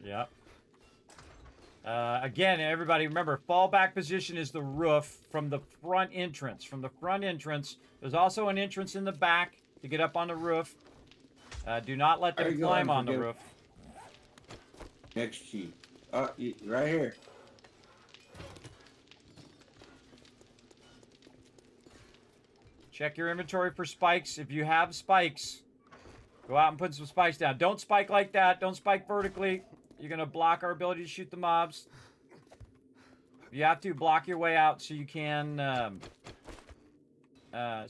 Yep. Again, everybody, remember, fallback position is the roof from the front entrance. From the front entrance, there's also an entrance in the back to get up on the roof. Do not let them climb on the roof. Next sheet. Right here. Check your inventory for spikes. If you have spikes, go out and put some spikes down. Don't spike like that. Don't spike vertically. You're going to block our ability to shoot the mobs. You have to block your way out so you can put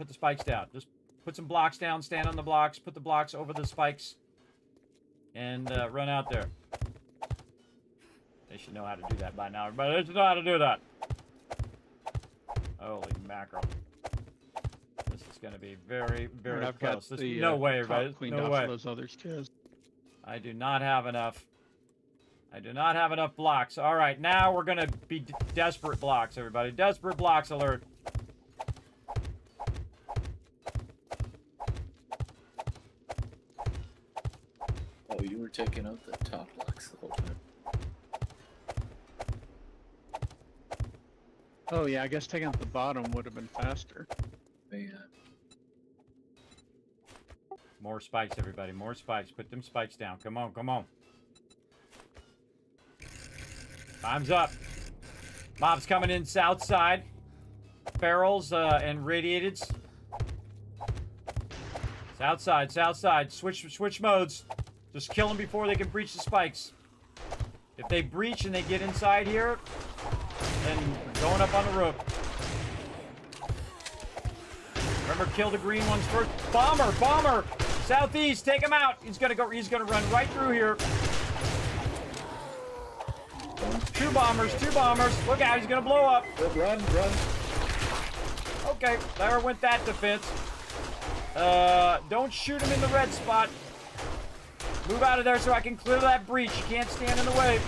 the spikes down. Just put some blocks down, stand on the blocks, put the blocks over the spikes, and run out there. They should know how to do that by now. Everybody, they should know how to do that. Holy mackerel. This is going to be very, very I've close. got There's the no way, top right? cleaned No off way. those others too. I do not have enough. I do not have enough blocks. All right, now we're going to be desperate blocks, everybody. Desperate blocks alert. Oh, you were taking out the top blocks the whole time. Oh yeah, I guess taking out the bottom would have been faster. Yeah. More spikes, everybody. More spikes. Put them spikes down. Come on, come on. Time's up. Mobs coming in south side. Barrels and radiateds. South side, south side. Switch modes. Just kill them before they can breach the spikes. If they breach and they get inside here, then we're going up on the roof. Remember, kill the green ones first. Bomber, bomber! Southeast, take him out. He's gonna run right through here. Two bombers. Look out, he's gonna blow up. Run. Okay, there went that defense. Don't shoot him in the red spot. Move out of there so I can clear that breach. You can't stand in the way.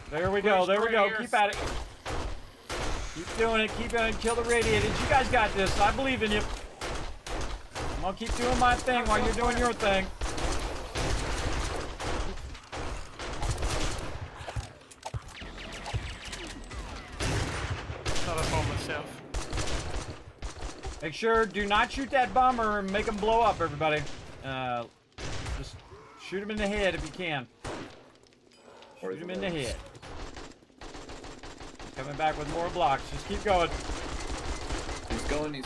There we go, Keep at it. Keep doing it, keep doing it. Kill the radiators. You guys got this. I believe in you. I'm gonna keep doing my thing while you're doing your thing. Another bomb myself. Make sure, do not shoot that bomber and make him blow up, everybody. Just shoot him in the head if you can. Shoot him in the head. Coming back with more blocks. Just keep going. He's going.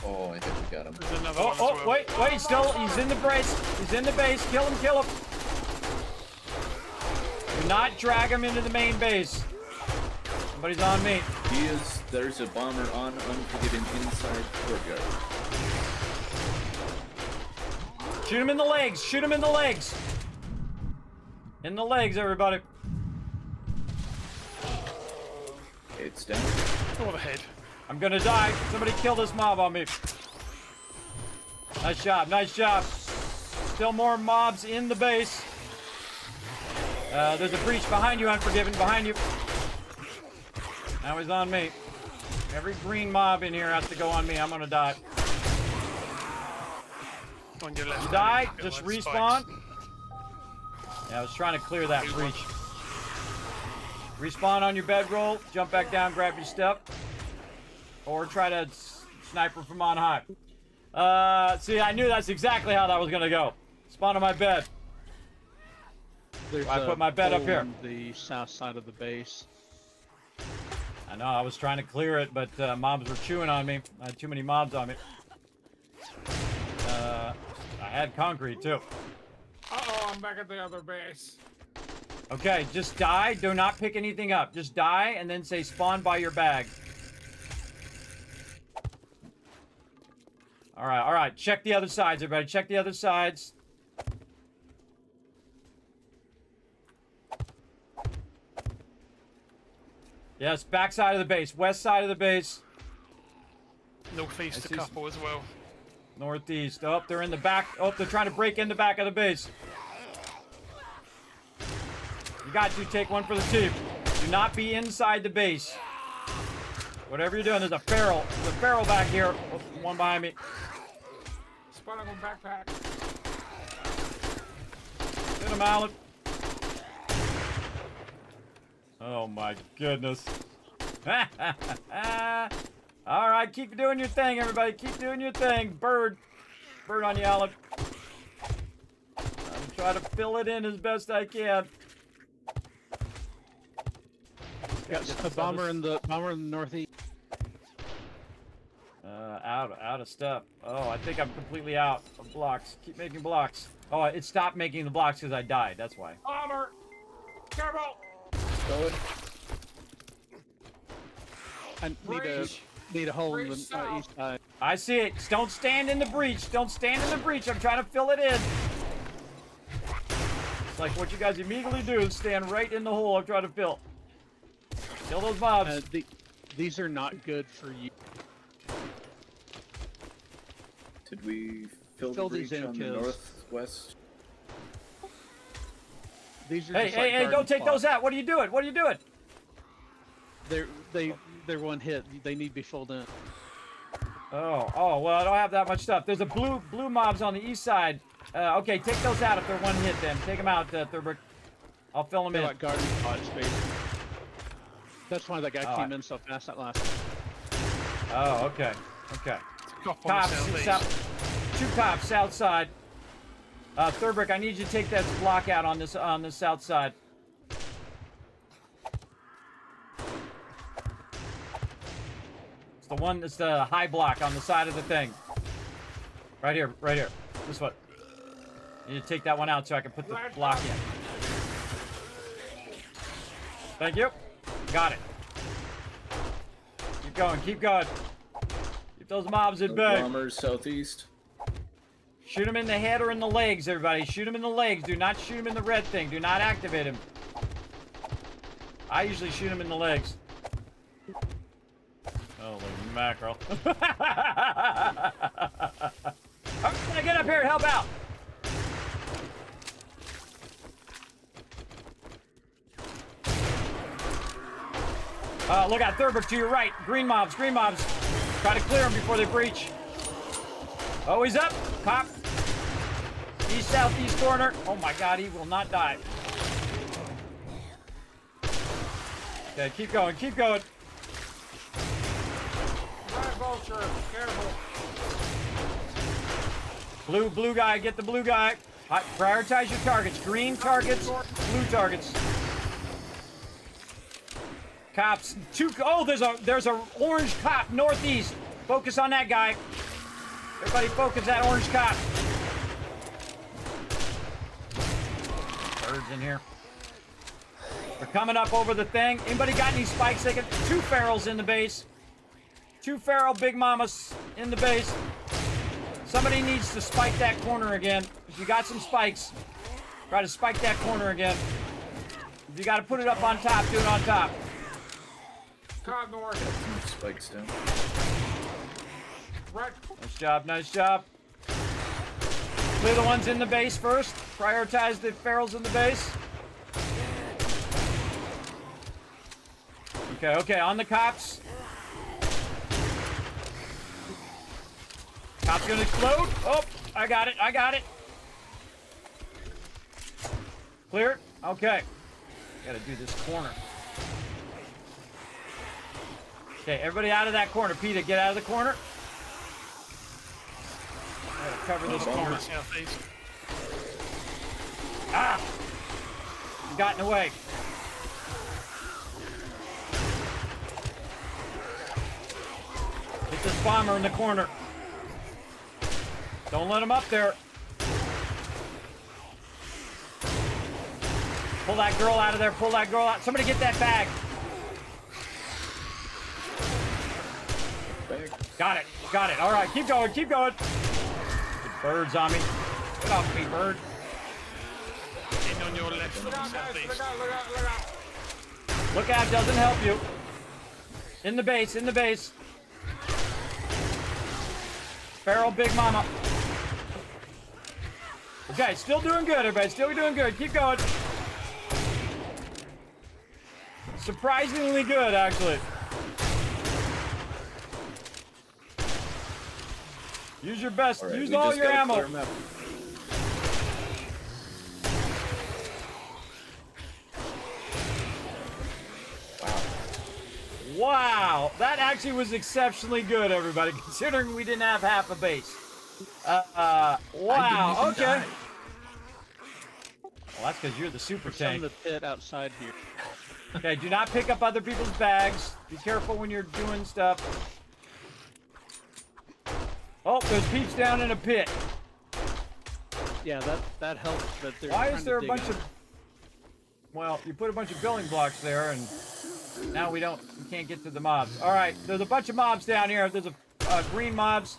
Oh, I think we got him. There's another one as well. Wait, he's in the base. He's in the base. Kill him. Do not drag him into the main base. Somebody's on me. There's a bomber on Unforgiven inside courtyard. Shoot him in the legs. In the legs, everybody. It's down. Or the head. I'm gonna die. Somebody kill this mob on me. Nice job. Still more mobs in the base. There's a breach behind you, Unforgiven. Behind you. Now he's on me. Every green mob in here has to go on me. I'm gonna die. On your left. You die, Got just loads of respawn. spikes. Yeah, I was trying to clear that breach. Respawn on your bedroll, jump back down, grab your stuff. Or try to sniper from on high. See, I knew that's exactly how that was gonna go. Spawn on my bed. I put my bed up here. On the south side of the base. I know, I was trying to clear it, but mobs were chewing on me. I had too many mobs on me. I had concrete too. Uh-oh, I'm back at the other base. Okay, just die. Do not pick anything up. Just die and then say spawn by your bag. All right. Check the other sides, everybody. Check the other sides. Yes, back side of the base. West side of the base. Northeast a see couple as well. Northeast. Oh, they're in the back. Oh, they're trying to break in the back of the base. You got to take one for the team. Do not be inside the base. Whatever you're doing, there's a feral. There's a feral back here. Oh, one behind me. Spawn on backpack. Hit him, Alan. Oh my goodness. All right, keep doing your thing, everybody. Keep doing your thing. Bird on you, Alan. I'm trying to fill it in as best I can. Got a bomber in the northeast. Out of stuff. Oh, I think I'm completely out of blocks. Keep making blocks. Oh, it stopped making the blocks because I died. That's why. Bomber! Careful! Going. I need a hole in the east side. I see it. Don't stand in the breach. Don't stand in the breach. I'm trying to fill it in. It's like what you guys immediately do is stand right in the hole I'm trying to fill. Kill those mobs. These are not good for you. Did we fill Fill the these breach in, on the kills. northwest? These are Hey, just hey, like hey! garden Don't take those plots. out. What are you doing? What are you doing? They're one hit. They need to be filled in. Oh, well, I don't have that much stuff. There's a blue mobs on the east side. Okay, take those out if they're one hit then. Take them out, Thurber. I'll fill them They're in. like garden plots, basically. That's why that guy Oh, came in so fast that last time. Oh, okay. Okay. Cop on the Cops, southeast. 2 cops, south side. Thurbrick, I need you to take that block out on this south side. It's the one that's the high block on the side of the thing. Right here, right here. This one. You need to take that one out so I can put the block in. Thank you. Got it. Keep going, keep going. Keep those mobs at bay. Bombers southeast. Shoot him in the head or in the legs, everybody. Shoot him in the legs. Do not shoot him in the red thing. Do not activate him. I usually shoot him in the legs. Holy mackerel. I'm gonna get up here and help out. Look out, Thurber to your right. Green mobs, green mobs. Try to clear them before they breach. Oh, he's up. Cop. East, southeast corner. Oh my god, he will not die. Okay, keep going, keep going. Right, vulture, careful. Blue guy, get the blue guy. Prioritize your targets. Green targets, blue targets. Cops, oh, there's a orange cop northeast. Focus on that guy. Everybody focus that orange cop. Birds in here. They're coming up over the thing. Anybody got any spikes? They get 2 ferals in the base. 2 feral big mamas in the base. Somebody needs to spike that corner again. If you got some spikes, try to spike that corner again. If you got to put it up on top, do it on top. Cop north. Spikes down. Right. Nice job, nice job. Clear the ones in the base first. Prioritize the ferals in the base. Okay, on the cops. Cop's gonna explode. Oh, I got it. Clear. Okay. Gotta do this corner. Okay, everybody out of that corner. Peter, get out of the corner. Gotta cover this corner. Southeast. Ah! You got in the way. Hit this bomber in the corner. Don't let him up there. Pull that girl out of there. Pull that girl out. Somebody get that bag. Bag. Got it. All right, keep going. Good birds on me. Get off me, bird. In on your left from Look out, guys. southeast. Look out. Look out, doesn't help you. In the base. Feral big mama. Okay, still doing good, everybody. Still doing good. Keep going. Surprisingly good, actually. Use your best. All right, Use we all just your gotta ammo. clear 'em out. Wow, that actually was exceptionally good, everybody, considering we didn't have half a base. Wow, okay. Well, that's because you're the super Some tank. in the pit outside here. Okay, do not pick up other people's bags. Be careful when you're doing stuff. Oh, there's peeps down in a pit. Yeah, that helps. But they're Why trying is to there a dig bunch in. of... Well, you put a bunch of building blocks there, and now we can't get to the mobs. All right, there's a bunch of mobs down here. There's a green mobs.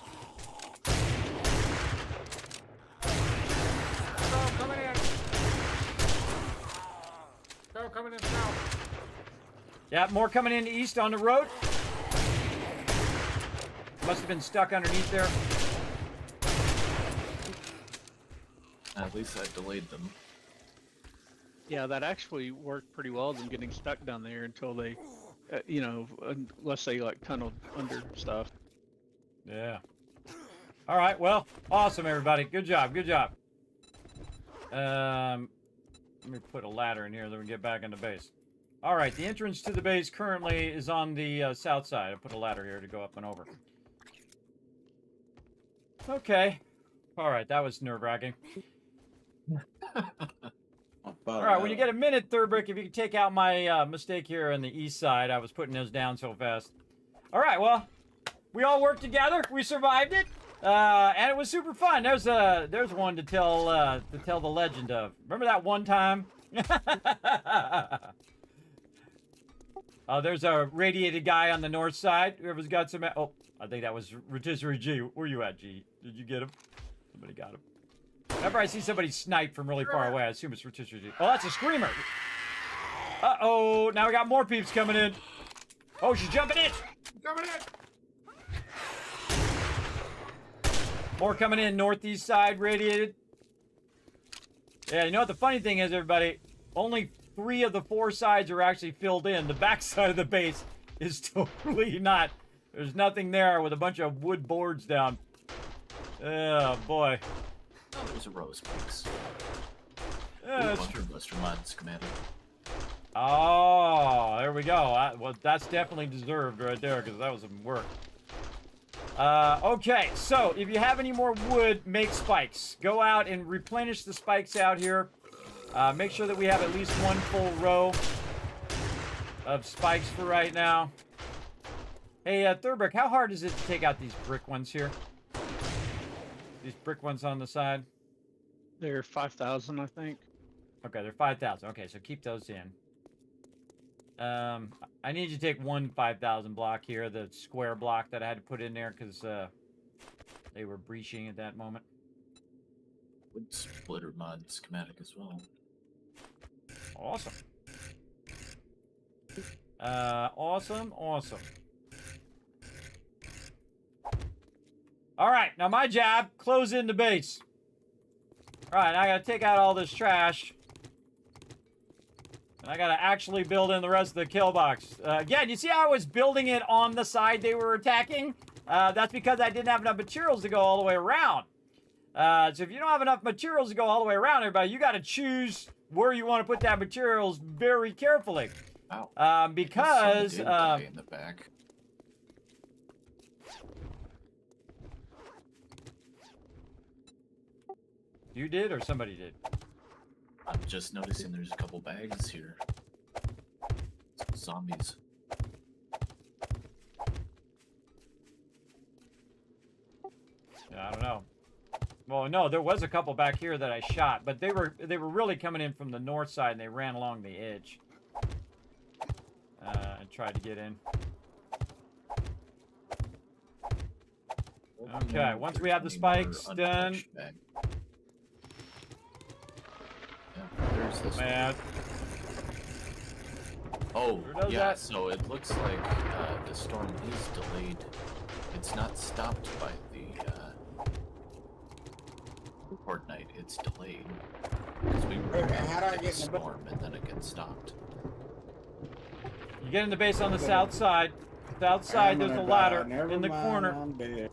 Go coming in south. Yeah, more coming in east on the road. Must have been stuck underneath there. At least I delayed them. Yeah, that actually worked pretty well, them getting stuck down there until they, you know, unless they like tunneled under stuff. Yeah. All right. Well, awesome, everybody. Good job. Good job. Let me put a ladder in here, then we get back in the base. All right. The entrance to the base currently is on the south side. I put a ladder here to go up and over. Okay. All right. That was nerve-wracking. All right. When you get a minute, Thurbrick, if you could take out my mistake here on the east side. I was putting those down so fast. All right. Well, we all worked together. We survived it. And it was super fun. There's one to tell the legend of. Remember that one time? There's a radiated guy on the north side. Whoever's got some. Oh, I think that was Rotisserie G. Where you at, G? Did you get him? Somebody got him. Whenever I see somebody snipe from really far away, I assume it's Rotisserie G. Oh, that's a screamer. Uh-oh. Now we got more peeps coming in. Oh, she's jumping in. Coming in. More coming in, northeast side, radiated. Yeah, you know what the funny thing is, everybody? Only 3 of the 4 sides are actually filled in. The back side of the base is totally not. There's nothing there with a bunch of wood boards down. Oh, boy. Oh, there's a row of spikes. Yeah, that's true. Buster mod schematic. Oh, there we go. Well, that's definitely deserved right there, because that was some work. Okay, so if you have any more wood, make spikes. Go out and replenish the spikes out here. Make sure that we have at least 1 full row of spikes for right now. Hey, Thurbrick, how hard is it to take out these brick ones here? These brick ones on the side? They're 5,000, I think. Okay, they're 5,000. Okay, so keep those in. I need you to take 1 5,000 block here, the square block that I had to put in there because they were breaching at that moment. Wood splitter mod schematic as well. Awesome. Awesome. All right, now my job, close in the base. All right, I gotta take out all this trash. And I gotta actually build in the rest of the kill box. Again, you see how I was building it on the side they were attacking? That's because I didn't have enough materials to go all the way around. So if you don't have enough materials to go all the way around, everybody, you gotta choose where you want to put that materials very carefully. Wow. Because in the back. You did or somebody did? I'm just noticing there's a couple bags here. Zombies. Yeah, I don't know. Well, no, there was a couple back here that I shot, but they were really coming in from the north side and they ran along the edge. And tried to get in. Okay, once we have the spikes done. There's this Man. Oh, does yeah, that? so it looks like the storm is delayed. It's not stopped by the Fortnite, it's delayed. Because we were How do I in get the in the storm and then it gets stopped. You get in the base on the south side. South side, there's a ladder in the corner. I'm dead.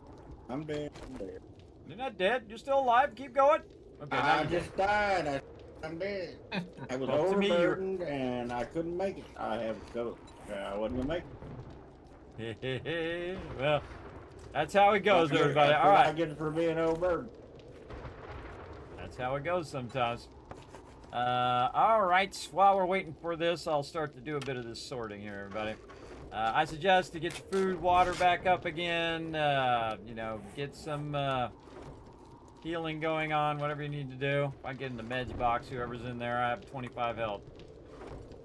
You're not dead. You're still alive. Keep going. Okay, now I you're just died. I'm dead. I was Well, to me, you're- overburdened and I couldn't make it. I have to go. I wasn't gonna make it. Well, that's how it goes, That's what- everybody. that's All what I right. get for being overburdened. That's how it goes sometimes. All right. While we're waiting for this, I'll start to do a bit of this sorting here, everybody. I suggest to get your food, water back up again. You know, get some healing going on, whatever you need to do. If I get in the meds box, whoever's in there, I have 25 health.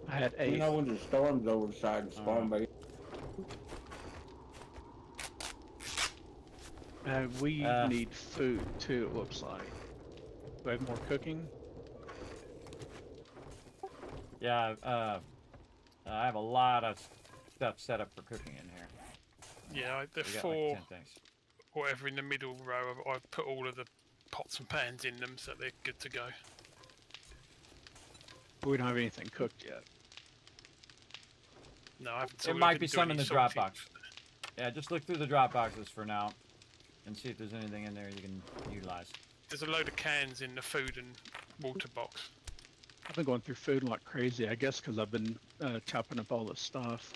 I had You 8. know when the storm's over the side of spawn base. We need food too, it looks like. Do we have more cooking? Yeah, I have a lot of stuff set up for cooking in here. Yeah, the We got four, like 10 things. whatever in the middle row, I've put all of the pots and pans in them, so they're good to go. We don't have anything cooked yet. No, I haven't. There might be some in the drop box. Yeah, just look through the drop boxes for now, and see if there's anything in there you can utilize. There's a load of cans in the food and water box. I've been going through food like crazy, I guess, because I've been chopping up all this stuff.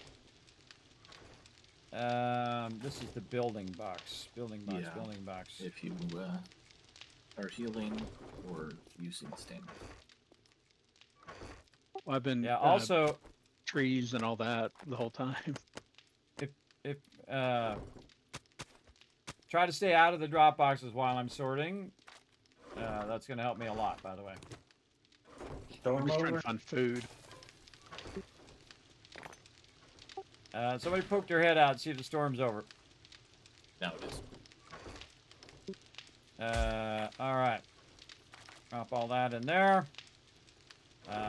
This is the building box. Building box. Yeah. Building box. If you are healing or using stamina. Well, I've been Yeah. Also, trees and all that the whole time. if try to stay out of the drop boxes while I'm sorting. That's gonna help me a lot, by the way. I'm just trying to find food. Somebody poke their head out and see if the storm's over. Now it is. All right. Drop all that in there.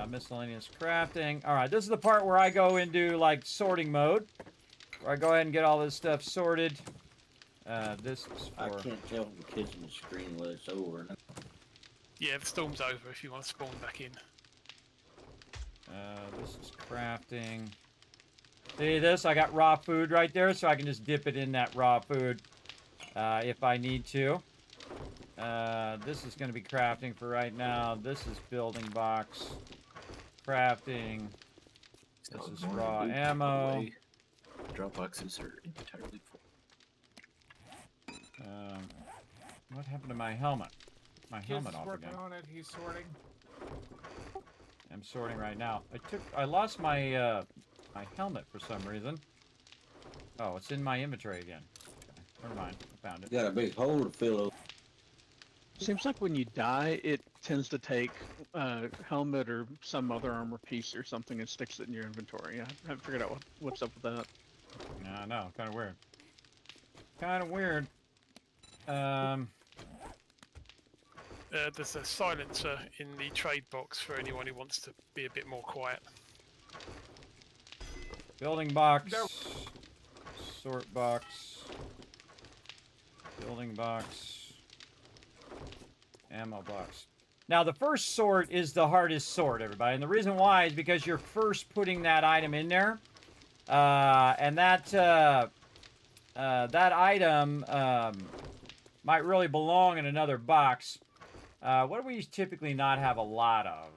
Miscellaneous crafting. All right, this is the part where I go into like sorting mode, where I go ahead and get all this stuff sorted. This is for. I can't tell from the kitchen screen whether it's over. Yeah, the storm's over if you want to spawn back in. This is crafting. See this? I got raw food right there, so I can just dip it in that raw food if I need to. This is going to be crafting for right now. This is building box. Crafting. This is raw ammo. Drop boxes are entirely full. What happened to my helmet? My helmet off working again. on it. He's sorting. I'm sorting right now. I lost my my helmet for some reason. Oh, it's in my inventory again. Okay, never mind. I found it. You got a big hole to fill up. Seems like when you die, it tends to take helmet or some other armor piece or something and sticks it in your inventory. I haven't figured out what's up with that. I know, kind of weird. Kind of weird. There's a silencer in the trade box for anyone who wants to be a bit more quiet. Building box. No. Sort box. Building box. Ammo box. Now, the first sort is the hardest sort, everybody. And the reason why is because you're first putting that item in there. And that item might really belong in another box. What do we typically not have a lot of?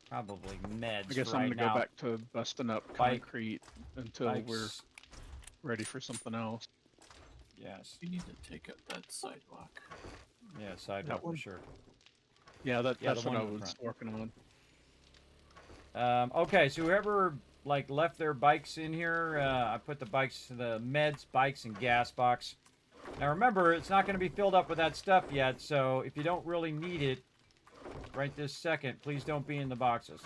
Probably meds. I guess right I'm gonna now. go back to busting up concrete until Bikes. we're ready for something else. Yes. You need to take up that sidewalk. Yeah, sidewalk for one? sure. Yeah, that's the what one I in the was working on. Okay, so whoever like left their bikes in here, I put the bikes, the meds, bikes, and gas box. Now remember, it's not going to be filled up with that stuff yet, so if you don't really need it right this second, please don't be in the boxes.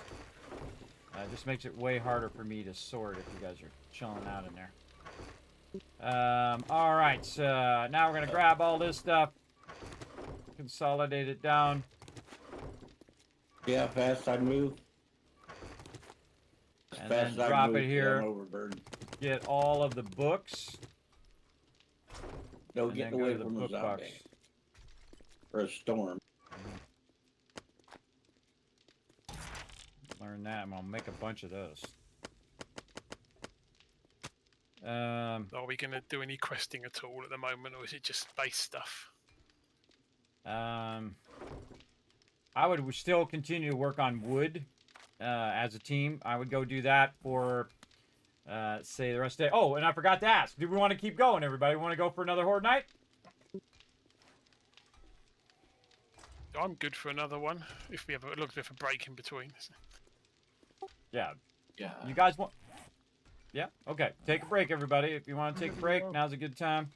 It just makes it way harder for me to sort if you guys are chilling out in there. All right, so now we're going to grab all this stuff, consolidate it down. See how fast I move? As And fast then as I drop move, it here. I'm overburdened. Get all of the books. Don't and get then go away to the from the book box. zombie. Or a storm. Learn that. I'm gonna make a bunch of those. Are we going to do any questing at all at the moment, or is it just base stuff? I would still continue to work on wood as a team. I would go do that for, say, the rest of the day. Oh, and I forgot to ask. Do we want to keep going, everybody? Want to go for another horde night? I'm good for another one, if we have a little bit of a break in between. Yeah. Yeah. You guys want... Yeah? Okay. Take a break, everybody. If you want to take a break, now's a good time.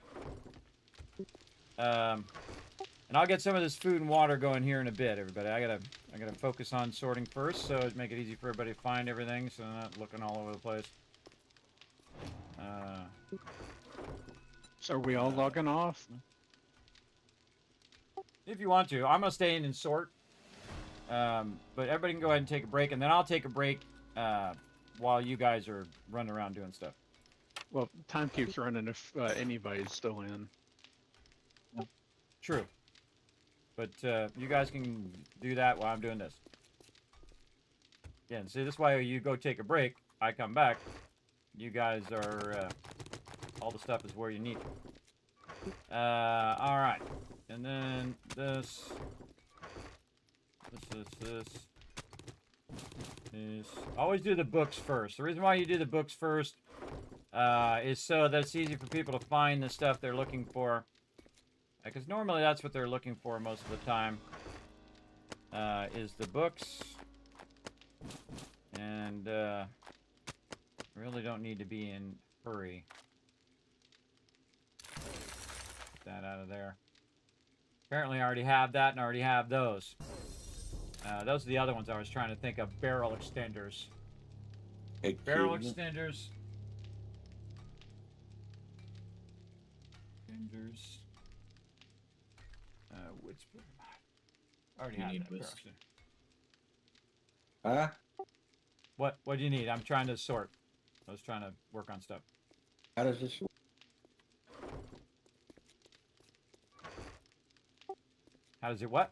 And I'll get some of this food and water going here in a bit, everybody. I gotta focus on sorting first, so it'd make it easy for everybody to find everything, so they're not looking all over the place. So are we all logging off? If you want to. I'm gonna stay in and sort. But everybody can go ahead and take a break, and then I'll take a break while you guys are running around doing stuff. Well, time keeps running if anybody's still in. True. But you guys can do that while I'm doing this. Yeah, see, this is why you go take a break. I come back. You guys are... all the stuff is where you need it. Alright. And then this... This. Always do the books first. The reason why you do the books first is so that it's easy for people to find the stuff they're looking for. Because normally that's what they're looking for most of the time. Is the books. And really don't need to be in a hurry. Get that out of there. Apparently I already have that and I already have those. Those are the other ones I was trying to think of. Barrel extenders. Hey, Barrel Kismet. extenders. Extenders. Which I already You have need that barrel whisk. extender. Huh? What do you need? I'm trying to sort. I was trying to work on stuff. How does this work? How does it what?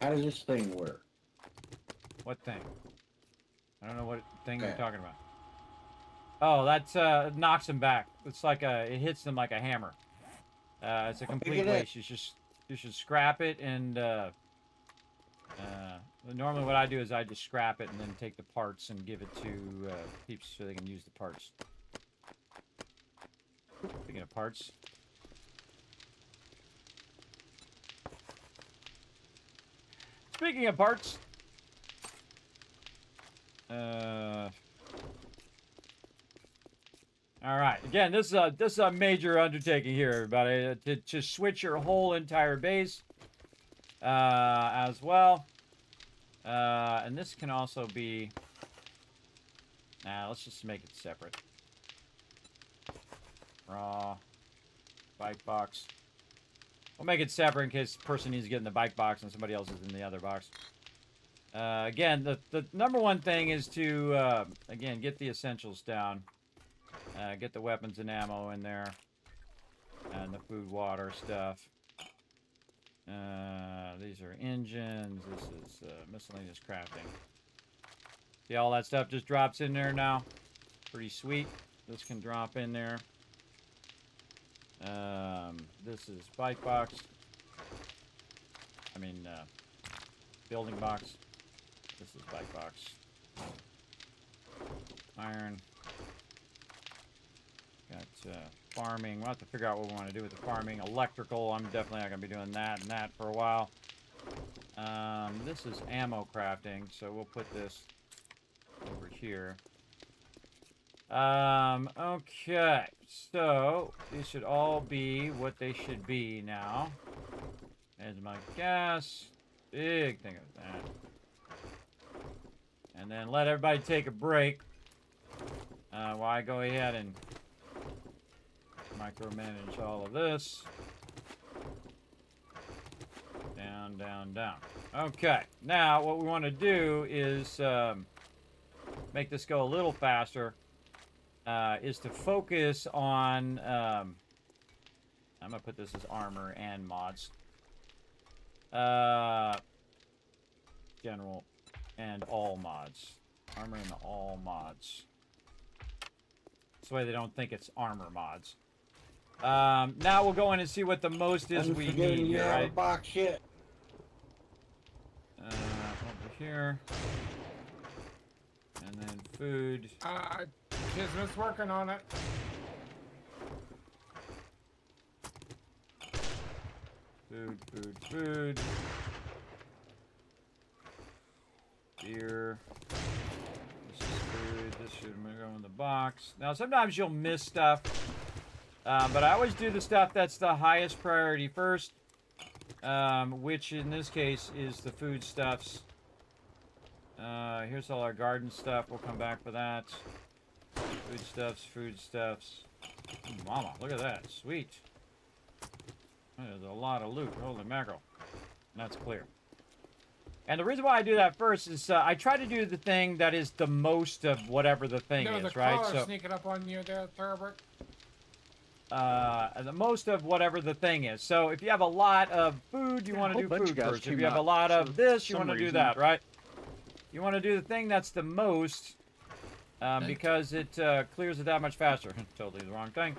How does this thing work? What thing? I don't know what thing Okay. you're talking about. Oh, that's knocks them back. It's like it hits them like a hammer. It's a complete at that. waste. You should scrap it and normally what I do is I just scrap it and then take the parts and give it to peeps so they can use the parts. Speaking of parts. Speaking of parts. All right. Again, this is a major undertaking here, everybody. To switch your whole entire base as well. And this can also be... Nah, let's just make it separate. Raw. Bike box. We'll make it separate in case the person needs to get in the bike box and somebody else is in the other box. Again, the number one thing is to, again, get the essentials down. Get the weapons and ammo in there. And the food, water stuff. These are engines. This is miscellaneous crafting. See, all that stuff just drops in there now. Pretty sweet. This can drop in there. This is bike box. I mean, building box. This is bike box. Iron. Got farming. We'll have to figure out what we want to do with the farming. Electrical. I'm definitely not going to be doing that and that for a while. This is ammo crafting, so we'll put this over here. Okay, so these should all be what they should be now. There's my gas. Big thing of that. And then let everybody take a break while I go ahead and micromanage all of this. Down, down, down. Okay, now what we want to do is make this go a little faster. Is to focus on, I'm going to put this as armor and mods. General and all mods. Armor and all mods. This way they don't think it's armor mods. Now we'll go in and see what the most is we need here, right? Box yet. Over here. And then food. Kismet's working on it. Food, food, food. Beer. This is food. This should go in the box. Now, sometimes you'll miss stuff. But I always do the stuff that's the highest priority first. Which in this case is the foodstuffs. Here's all our garden stuff. We'll come back for that. Foodstuffs. Ooh, mama, look at that. Sweet. There's a lot of loot. Holy mackerel. And that's clear. And the reason why I do that first is I try to do the thing that is the most of whatever the thing No, is, the right? collar's So sneaking up on you there, Thurber. the most of whatever the thing is. So if you have a lot of food, you Yeah, a want to whole do bunch of food guys first. If came you have a out lot for of this, you some want to do reason. that, right? You want to do the thing that's the most because it clears it that much faster. Totally the wrong thing.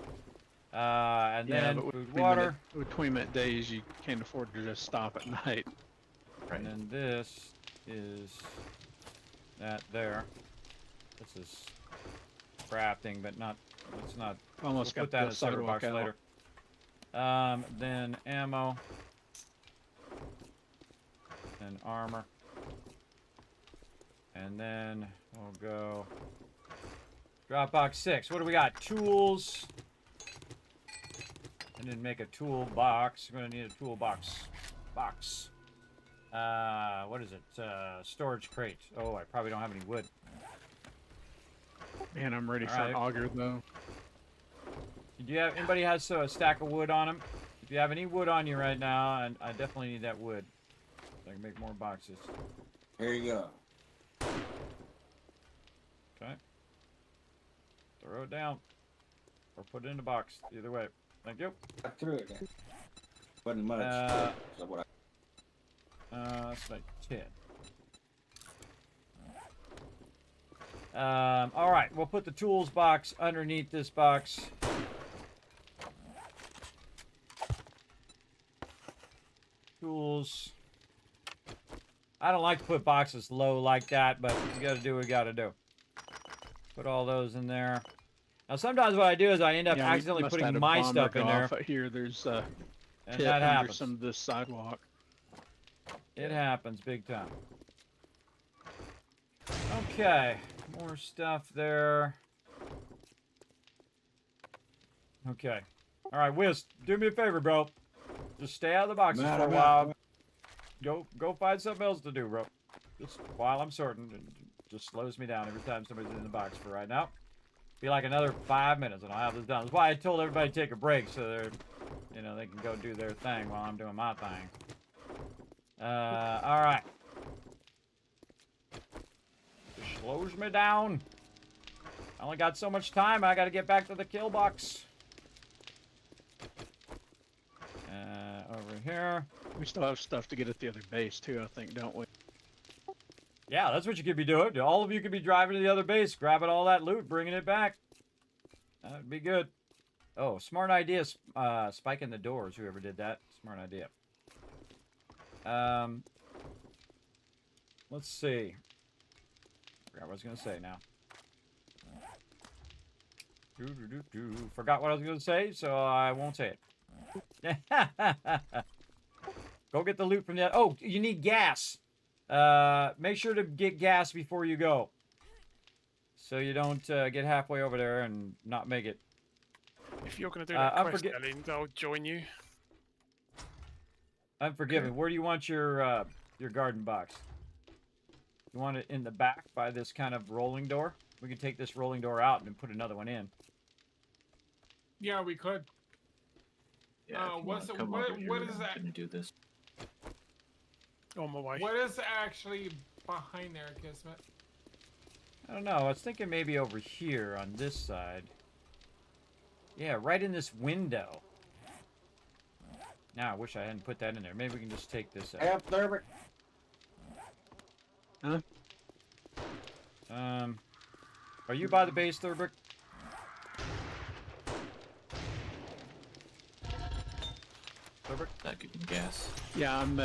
And Yeah, then but food, with water. Between that days, you can't afford to just stop at night. And then this is that there. This is crafting, but not. It's not. Almost We'll got put that in the a server sidewalk box out. later. Then ammo. And armor. And then we'll go Dropbox 6. What do we got? Tools. I didn't make a toolbox. We're gonna need a toolbox. Box. What is it? Storage crate. Oh, I probably don't have any wood. Man, I'm ready for Alright. an auger though. Do you have anybody has a stack of wood on them? If you have any wood on you right now, and I definitely need that wood, so I can make more boxes. Here you go. Okay. Throw it down, or put it in the box. Either way. Thank you. I threw it there. Wasn't much. So what That's like 10. All right, we'll put the tools box underneath this box. Tools. I don't like to put boxes low like that, but you gotta do what you gotta do. Put all those in there. Now, sometimes what I do is I end up Yeah, we accidentally must putting have had a my bomb stuff in there, off. Here, there's a and pit that under happens. some of this sidewalk. It happens big time. Okay, more stuff there. Okay. All right, Wiz, do me a favor, bro. Just stay out of the boxes Man, for a I'm while. out. Go find something else to do, bro. Just while I'm sorting, it just slows me down every time somebody's in the box for right now. Be like another 5 minutes and I'll have this done. That's why I told everybody to take a break so they're, you know, they can go do their thing while I'm doing my thing. All right. Just slows me down. I only got so much time. I got to get back to the kill box. Over here. We still have stuff to get at the other base too, I think, don't we? Yeah, that's what you could be doing. All of you could be driving to the other base, grabbing all that loot, bringing it back. That would be good. Oh, smart idea. Spiking the doors. Whoever did that, smart idea. Let's see. Forgot what I was gonna say now. Forgot what I was gonna say, so I won't say it. Go get the loot from the. Oh, you need gas. Make sure to get gas before you go, so you don't get halfway over there and not make it. If you're going to do that quest, Ellen, I'll join you. Unforgiven. Where do you want your garden box? You want it in the back by this kind of rolling door? We can take this rolling door out and put another one in. Yeah, we could. Yeah, if you what's wanna the- come what- over here, what I'm is that? gonna do this. On my way. What is actually behind there, Kismet? I don't know. I was thinking maybe over here on this side. Yeah, right in this window. Now, I wish I hadn't put that in there. Maybe we can just take this out. Help, Thurber. Huh? Are you by the base, Thurbrick? Thurbrick? That could be gas. Yeah, I'm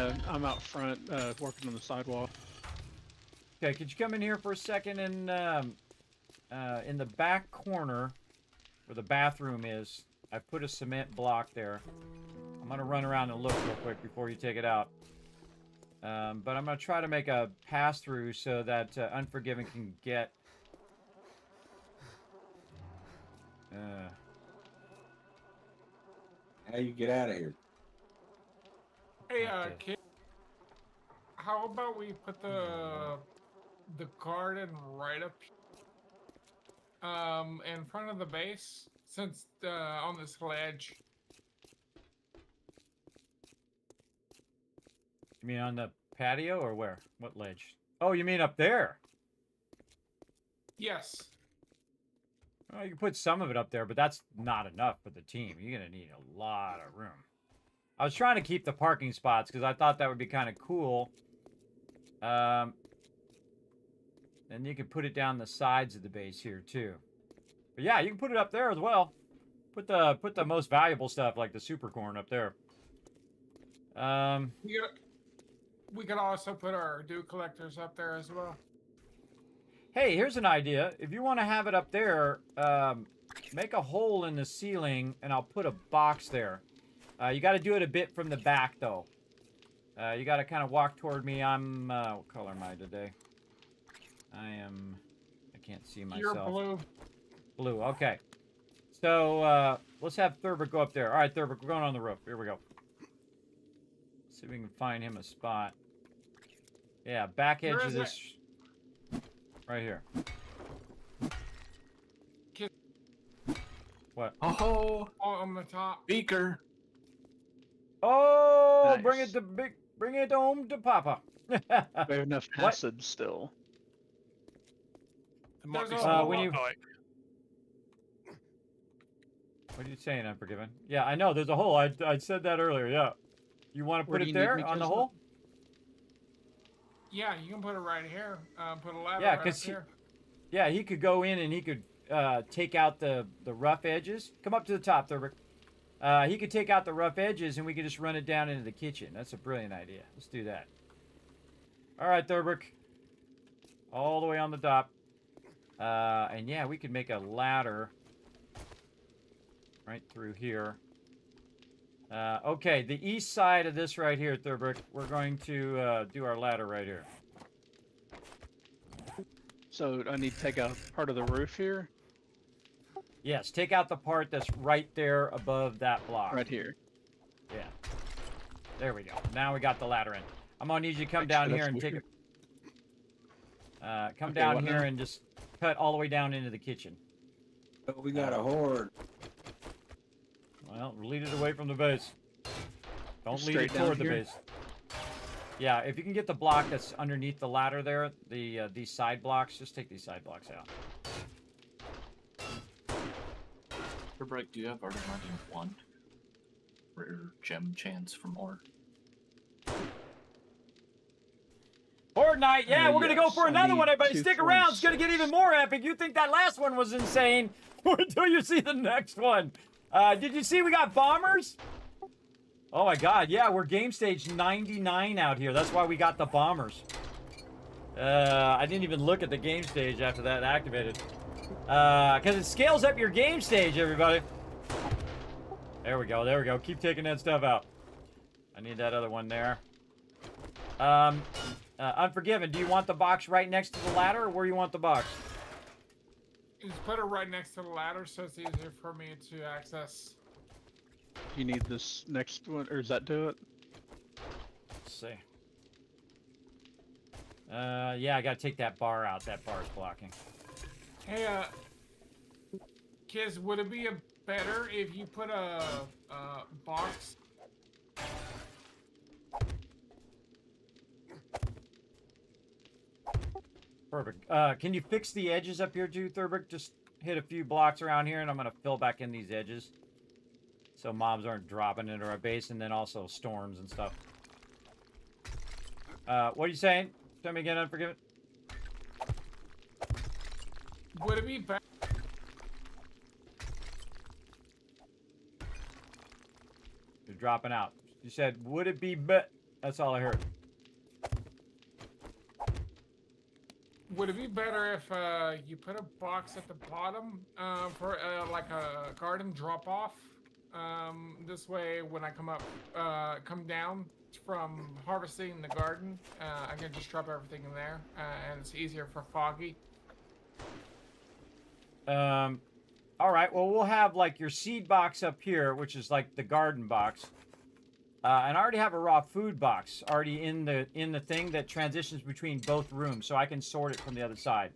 out front working on the sidewalk. Okay, could you come in here for a second and in the back corner where the bathroom is, I put a cement block there. I'm gonna run around and look real quick before you take it out. But I'm gonna try to make a pass through so that Unforgiven can get. How you get out of here? Hey, kid. How about we put the garden right up in front of the base, since on this ledge. You mean on the patio or where? What ledge? Oh, you mean up there? Yes. Well, you can put some of it up there, but that's not enough for the team. You're going to need a lot of room. I was trying to keep the parking spots because I thought that would be kind of cool. And you can put it down the sides of the base here too. But yeah, you can put it up there as well. Put the most valuable stuff like the super corn up there. We could also put our dew collectors up there as well. Hey, here's an idea. If you want to have it up there, make a hole in the ceiling, and I'll put a box there. You got to do it a bit from the back, though. You got to kind of walk toward me. I'm, what color am I today? I can't see myself. You're blue. Blue, okay. So, let's have Thurber go up there. All right, Thurber, we're going on the roof. Here we go. See if we can find him a spot. Yeah, back edge of this. Right here. What? Oh, On the top. beaker. Oh, Nice. bring it home to Papa. We have enough What? acid still. There might be There's some a- more when you- like What are you saying, Unforgiven? Yeah, I know. There's a hole. I said that earlier. Yeah. You want to Where put do it you need there me, on the Kismet? hole? Yeah, you can put it right here. Put a ladder Yeah, right 'cause here. Yeah, he could go in and he could take out the rough edges. Come up to the top, Thurber. He could take out the rough edges and we could just run it down into the kitchen. That's a brilliant idea. Let's do that. All right, Thurber. All the way on the top. And yeah, we could make a ladder right through here. Okay, the east side of this right here, Thurber, we're going to do our ladder right here. So I need to take out part of the roof here, Yes, take out the part that's right there above that block. right here. Yeah. There we go. Now we got the ladder in. I'm gonna need you to come Actually, down that's here and take weird. it. Come Okay, down what here now? and just cut all the way down into the kitchen. But we got a horde. Well, lead it away from the base. Don't lead Straight it down toward the here? base. Yeah, if you can get the block that's underneath the ladder there, these side blocks, just take these side blocks out. Break, do you have Artemadian 1? Rare gem chance for more? Horde Night, yeah, we're gonna go yes, for I another need one, everybody. 2, Stick 4, around, and it's gonna get 6. even more epic. You think that last one was insane until you see the next one. Did you see we got bombers? Oh my god, yeah, we're game stage 99 out here. That's why we got the bombers. I didn't even look at the game stage after that activated. Because it scales up your game stage, everybody. There we go, there we go. Keep taking that stuff out. I need that other one there. Unforgiven, do you want the box right next to the ladder, or where you want the box? Just put it right next to the ladder so it's easier for me to access. You need this next one, or does that do it? Let's see. Yeah, I gotta take that bar out. That bar's blocking. Hey, kids, would it be better if you put a box? Perfect. Can you fix the edges up here too, Thurber? Just hit a few blocks around here, and I'm gonna fill back in these edges. So mobs aren't dropping into our base, and then also storms and stuff. What are you saying? Tell me again, Unforgiven. Would it be better? You're dropping out. You said, would it be That's all I heard. Would it be better if you put a box at the bottom for like a garden drop off? This way, when I come down from harvesting the garden, I can just drop everything in there, and it's easier for Foggy. All right. Well, we'll have like your seed box up here, which is like the garden box. And I already have a raw food box already in the thing that transitions between both rooms, so I can sort it from the other side.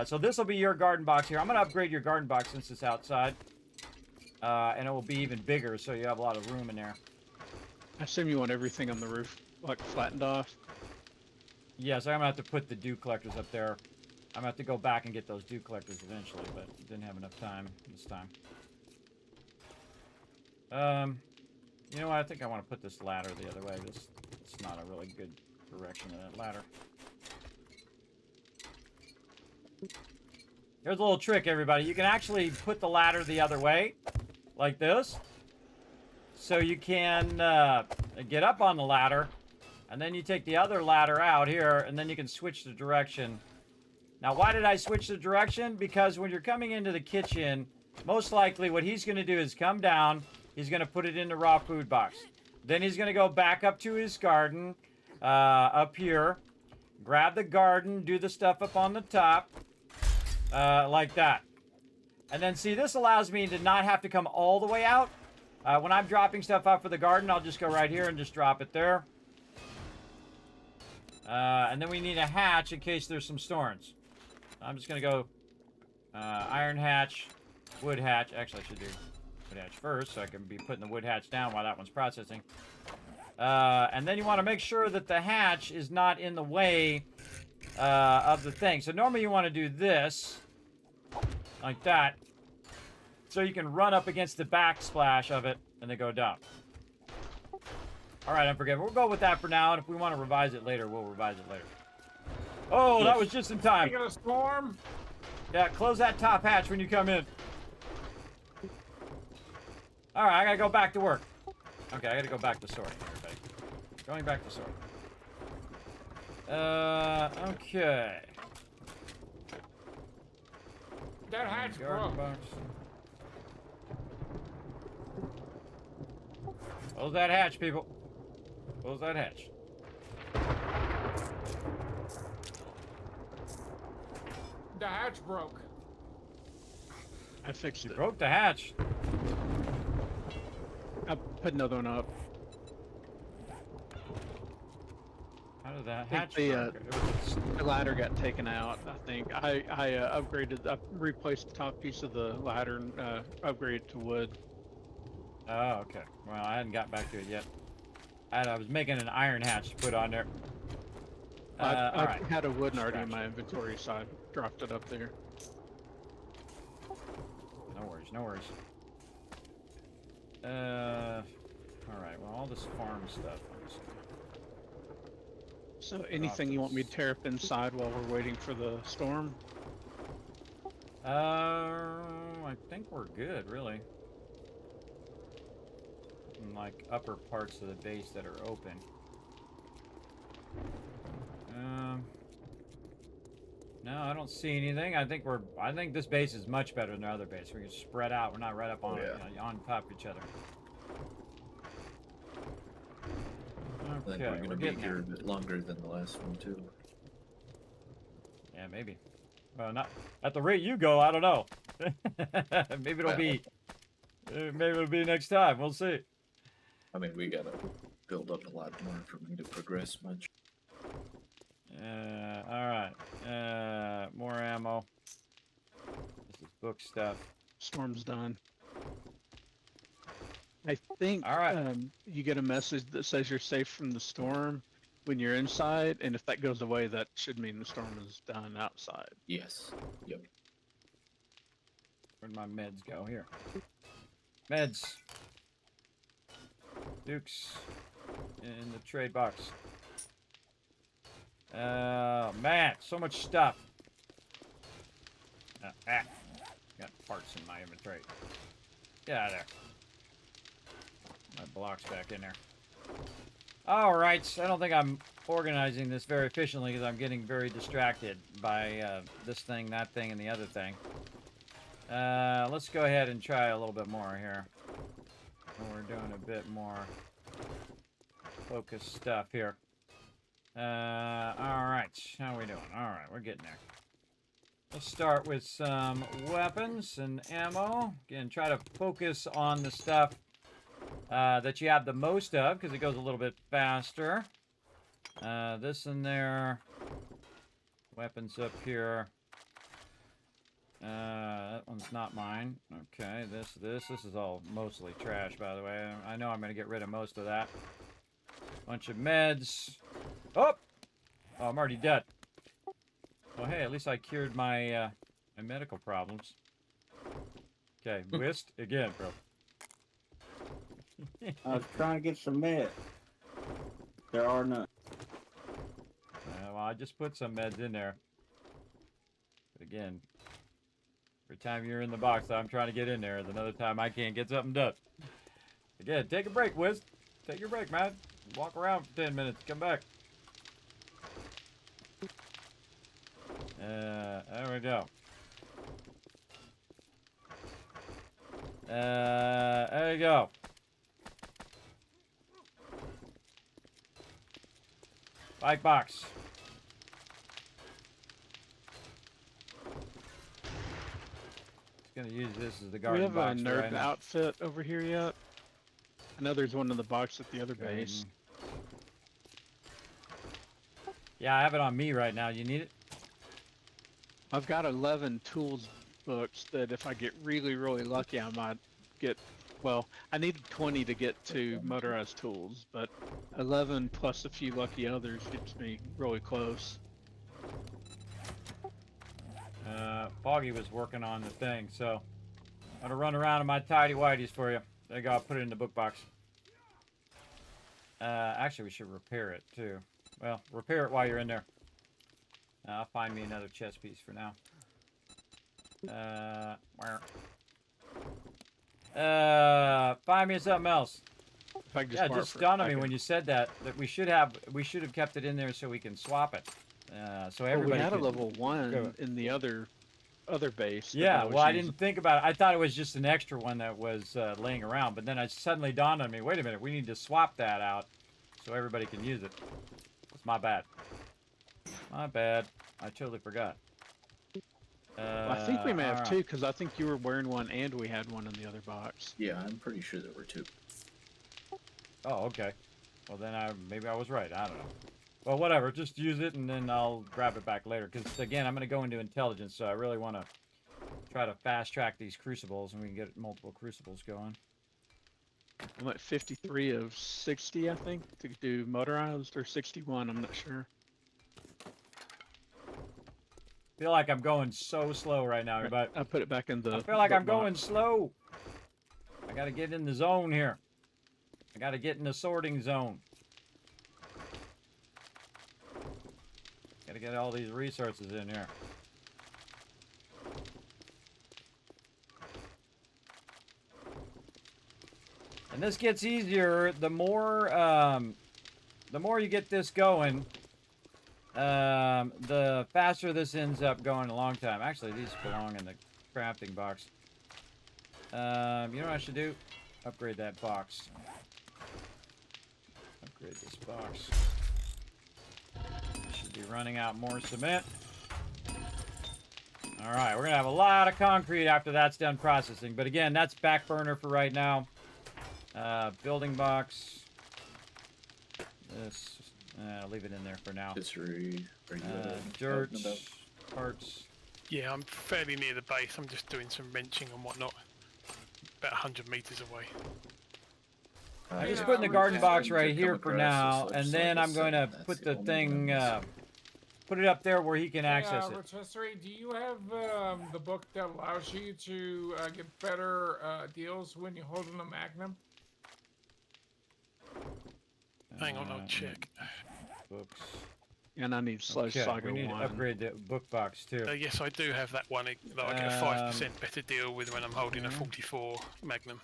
So this will be your garden box here. I'm going to upgrade your garden box since it's outside. And it will be even bigger, so you have a lot of room in there. I assume you want everything on the roof like flattened off. Yes, I'm gonna have to put the dew collectors up there. I'm gonna have to go back and get those dew collectors eventually, but didn't have enough time this time. You know what? I think I want to put this ladder the other way. It's not a really good direction of that ladder. There's a little trick, everybody. You can actually put the ladder the other way, like this. So you can get up on the ladder, and then you take the other ladder out here, and then you can switch the direction. Now, why did I switch the direction? Because when you're coming into the kitchen, most likely what he's going to do is come down, he's going to put it in the raw food box. Then he's going to go back up to his garden, up here, grab the garden, do the stuff up on the top, like that. And then, see, this allows me to not have to come all the way out. When I'm dropping stuff out for the garden, I'll just go right here and just drop it there. And then we need a hatch in case there's some storms. I'm just going to go iron hatch, wood hatch. Actually, I should do wood hatch first so I can be putting the wood hatch down while that one's processing. And then you want to make sure that the hatch is not in the way of the thing. So normally you want to do this, like that, so you can run up against the backsplash of it and then go down. All right, Unforgiven. We'll go with that for now, and if we want to revise it later, we'll revise it later. Oh, yes. That was just in time. You got a storm? Yeah, close that top hatch when you come in. All right, I gotta go back to work. Okay, I gotta go back to sorting, everybody. Going back to sorting. Okay. That hatch broke. Close that hatch, people. Close that hatch. The hatch broke. I fixed it. Broke the hatch. I put another one up. How did that I hatch think broke? the ladder got taken out. I think I upgraded. I replaced the top piece of the ladder and upgraded to wood. Oh, okay. Well, I hadn't got back to it yet. I was making an iron hatch to put on there. I right. had a wooden already in my inventory, so I dropped it up there. No worries, no worries. All right. Well, all this farm stuff. So, anything you want me to tear up inside while we're waiting for the storm? I think we're good, really. In, like, upper parts of the base that are open. No, I don't see anything. I think this base is much better than the other base. We can spread out. We're not right up on on top of each other. I think we're going to be here a bit longer than the last one, too. Yeah, maybe. Well, not at the rate you go. I don't know. Maybe it'll be. Maybe it'll be next time. We'll see. I mean, we gotta build up a lot more for me to progress much. All right. More ammo. This is book stuff. Storm's done. I think all right. You get a message that says you're safe from the storm when you're inside, and if that goes away, that should mean the storm is done outside. Yes. Yep. Where'd my meds go? Here. Meds. Dukes. In the trade box. Man, so much stuff. Got parts in my inventory. Get out of there. My block's back in there. Alright, I don't think I'm organizing this very efficiently because I'm getting very distracted by this thing, that thing, and the other thing. Let's go ahead and try a little bit more here. We're doing a bit more focused stuff here. Alright, how are we doing? Alright, we're getting there. Let's start with some weapons and ammo. Again, try to focus on the stuff that you have the most of, because it goes a little bit faster. This in there. Weapons up here. That one's not mine. Okay, this is all mostly trash, by the way. I know I'm going to get rid of most of that. Bunch of meds. Oh! Oh, I'm already dead. Well, hey, at least I cured my my medical problems. Okay, whist again, bro. I was trying to get some meds. There are none. Well, I just put some meds in there. But again, every time you're in the box that I'm trying to get in there, another time I can't get something done. Again, take a break, Wiz. Take your break, man. Walk around for 10 minutes. Come back. There we go. There you go. Bike box. Gonna use this as the Do we garden have box a for nerd right now. outfit over here yet? I know there's one in the box at the other base. Yeah, I have it on me right now. You need it? I've got 11 tools books that if I get really, really lucky, I might get. Well, I needed 20 to get to motorized tools, but 11 plus a few lucky others gets me really close. Foggy was working on the thing, so I'm gonna run around in my tidy whities for you. There you go. I'll put it in the book box. Actually, we should repair it too. Well, repair it while you're in there. I'll find me another chest piece for now. Find me something else. If I can Yeah, it borrow just for a dawned on me second. when you said that we should have kept it in there so we can swap it. So Well, everybody we had a could level 1 go. in the other base. that Yeah, was well, I using. didn't think about it. I thought it was just an extra one that was laying around, but then it suddenly dawned on me, wait a minute, we need to swap that out so everybody can use it. It's my bad. My bad. I totally forgot. I think we may have alright. two, because I think you were wearing one and we had one in the other box. Yeah, I'm pretty sure there were 2. Oh, okay. Well, then maybe I was right. I don't know. Well, whatever. Just use it, and then I'll grab it back later. Because, again, I'm going to go into intelligence, so I really want to try to fast-track these crucibles, and we can get multiple crucibles going. I'm at 53 of 60, I think, to do motorized, or 61, I'm not sure. I feel like I'm going so slow right now, everybody. I put it back in the. I feel like I'm book going box. slow. I got to get in the zone here. I got to get in the sorting zone. Got to get all these resources in here. And this gets easier the more you get this going. The faster this ends up going a long time. Actually, these belong in the crafting box. You know what I should do? Upgrade that box. Upgrade this box. Should be running out more cement. Alright, we're going to have a lot of concrete after that's done processing. But again, that's back burner for right now. Building box. This. I'll leave it in there for now. Dirt. Parts. Yeah, I'm fairly near the base. I'm just doing some wrenching and whatnot. About 100 meters away. I'm just putting the garden box right here for now, and then I'm going to put the thing, put it up there where he can access it. Rotisserie, do you have the book that allows you to get better deals when you're holding a Magnum? Hang on, I'll check. Books. And I need Slow Saga we need 1. to upgrade the book box too. Yes, I do have that one that I get a 5% better deal with when I'm holding a 44 Magnum.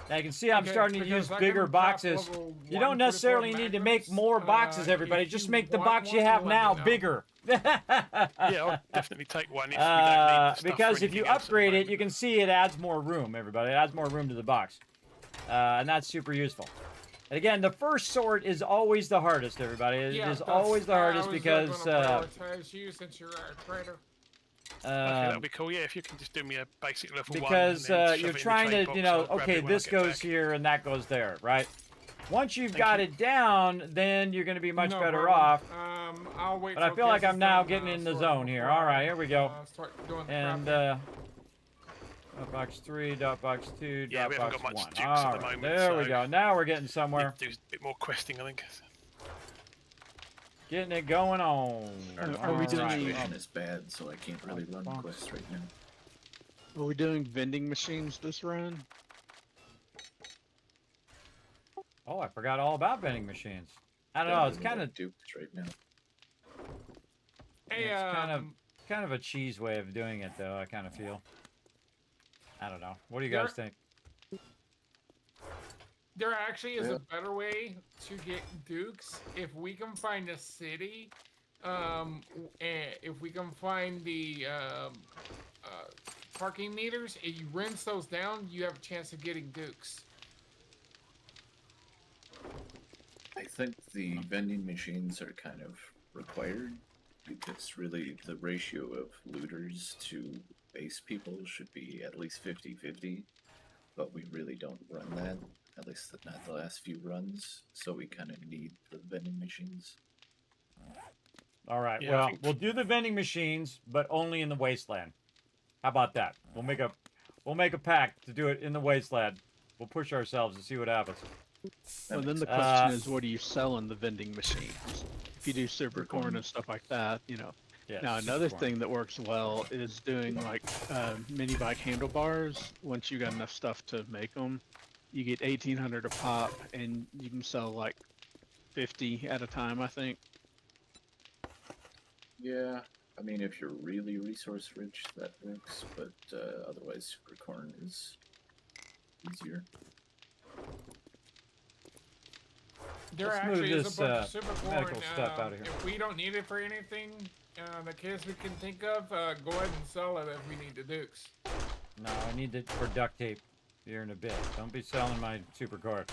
Now you can see I'm Okay, starting to because use I bigger can craft boxes. level You 1 don't necessarily 44 need to make Magnums. more boxes, everybody. If Just you make the want box you one, have let now me know. bigger. Yeah, I'll definitely take one if we don't need the stuff Because for if you anything else at the upgrade it, moment. you can see it adds more room, everybody. It adds more room to the box. And that's super useful. And again, the first sort is always the hardest, everybody. It Yeah, is that's- always the hardest I was because gonna prioritize you since you're a trader. Okay, that'll be cool. Yeah, if you can just do me a basic level because 1. And then shove you're it in the trying trade to, box, you know, I'll grab okay, it when I this get goes back. here and that goes there, right? Once you've Thank got you. it down, then you're going to be much No better problem. off. I'll wait. But I till feel like Kiss I'm is now done, getting in the sort zone here. before All right, I, here we go. Start doing the And crafting. dot box 3, dot box 2, Yeah, dot we box haven't got much 1. dukes at All the right, moment, there we so- go. Now we're getting somewhere. Do a bit more questing, I think. Getting it going on. Are we doing Alright. any- Situation is bad, so I can't really run the quest right now. Are we doing vending machines this run? Oh, I forgot all about vending machines. I don't Yeah, know. It's I'm kind of duped right now. Hey, it's kind of a cheese way of doing it, though. I kind of feel. I don't know. What do you guys think? there actually is Yeah. a better way to get dukes if we can find a city. And if we can find the parking meters, if you rinse those down, you have a chance of getting dukes. I think the vending machines are kind of required because really the ratio of looters to base people should be at least 50-50, but we really don't run that, at least not the last few runs, so we kind of need the vending machines. All right. Yeah, I Well, think- we'll do the vending machines, but only in the wasteland. How about that? We'll make a pact to do it in the wasteland. We'll push ourselves and see what happens. Well, then the sense. question is, what do you sell in the vending machines? If you do super corn and stuff like that, you know. Yeah, Now, super another corn. thing that works well is doing like mini bike handlebars. Once you got enough stuff to make them, you get 1,800 a pop, and you can sell like 50 at a time, I think. Yeah, I mean, if you're really resource rich, that works, but otherwise super corn is easier. There Let's move actually is this, a bunch of super corn. medical stuff outta here. If we don't need it for anything, the case we can think of, go ahead and sell it if we need the dukes. No, I need it for duct tape here in a bit. Don't be selling my super cord.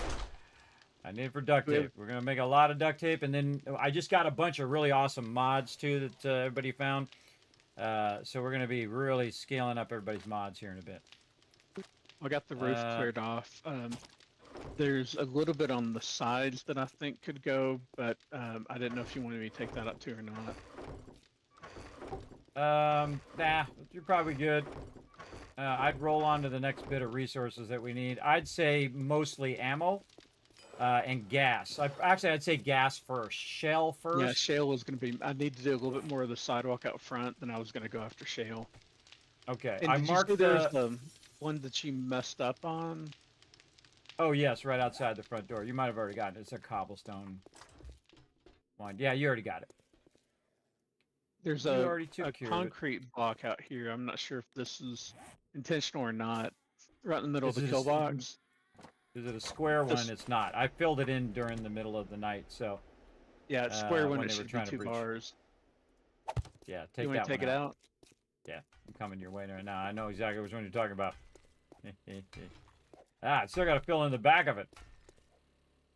I need it for duct tape. We're gonna make a lot of duct tape, and then I just got a bunch of really awesome mods too that everybody found. So we're gonna be really scaling up everybody's mods here in a bit. I got the roof cleared off. There's a little bit on the sides that I think could go, but I didn't know if you wanted me to take that up too or not. Nah, you're probably good. I'd roll on to the next bit of resources that we need. I'd say mostly ammo and gas. I'd say gas first. Shell first. Yeah, shale was going to be. I need to do a little bit more of the sidewalk out front than I was going to go after shale. Okay, And I did marked you see there's the. the one that you messed up on? Oh yes, right outside the front door. You might have already gotten it. It's a cobblestone one. Yeah, you already got it. There's You a already took care of it. concrete block out here. I'm not sure if this is intentional or not. Right in the middle Is of the it kill a- box. Is it a square This- one? It's not. I filled it in during the middle of the night, so Yeah, it's square one. when It they were should be trying to 2 breach. bars. yeah, take You want that to take one it out. out? Yeah, I'm coming your way right now. I know exactly which one you're talking about. I still got to fill in the back of it.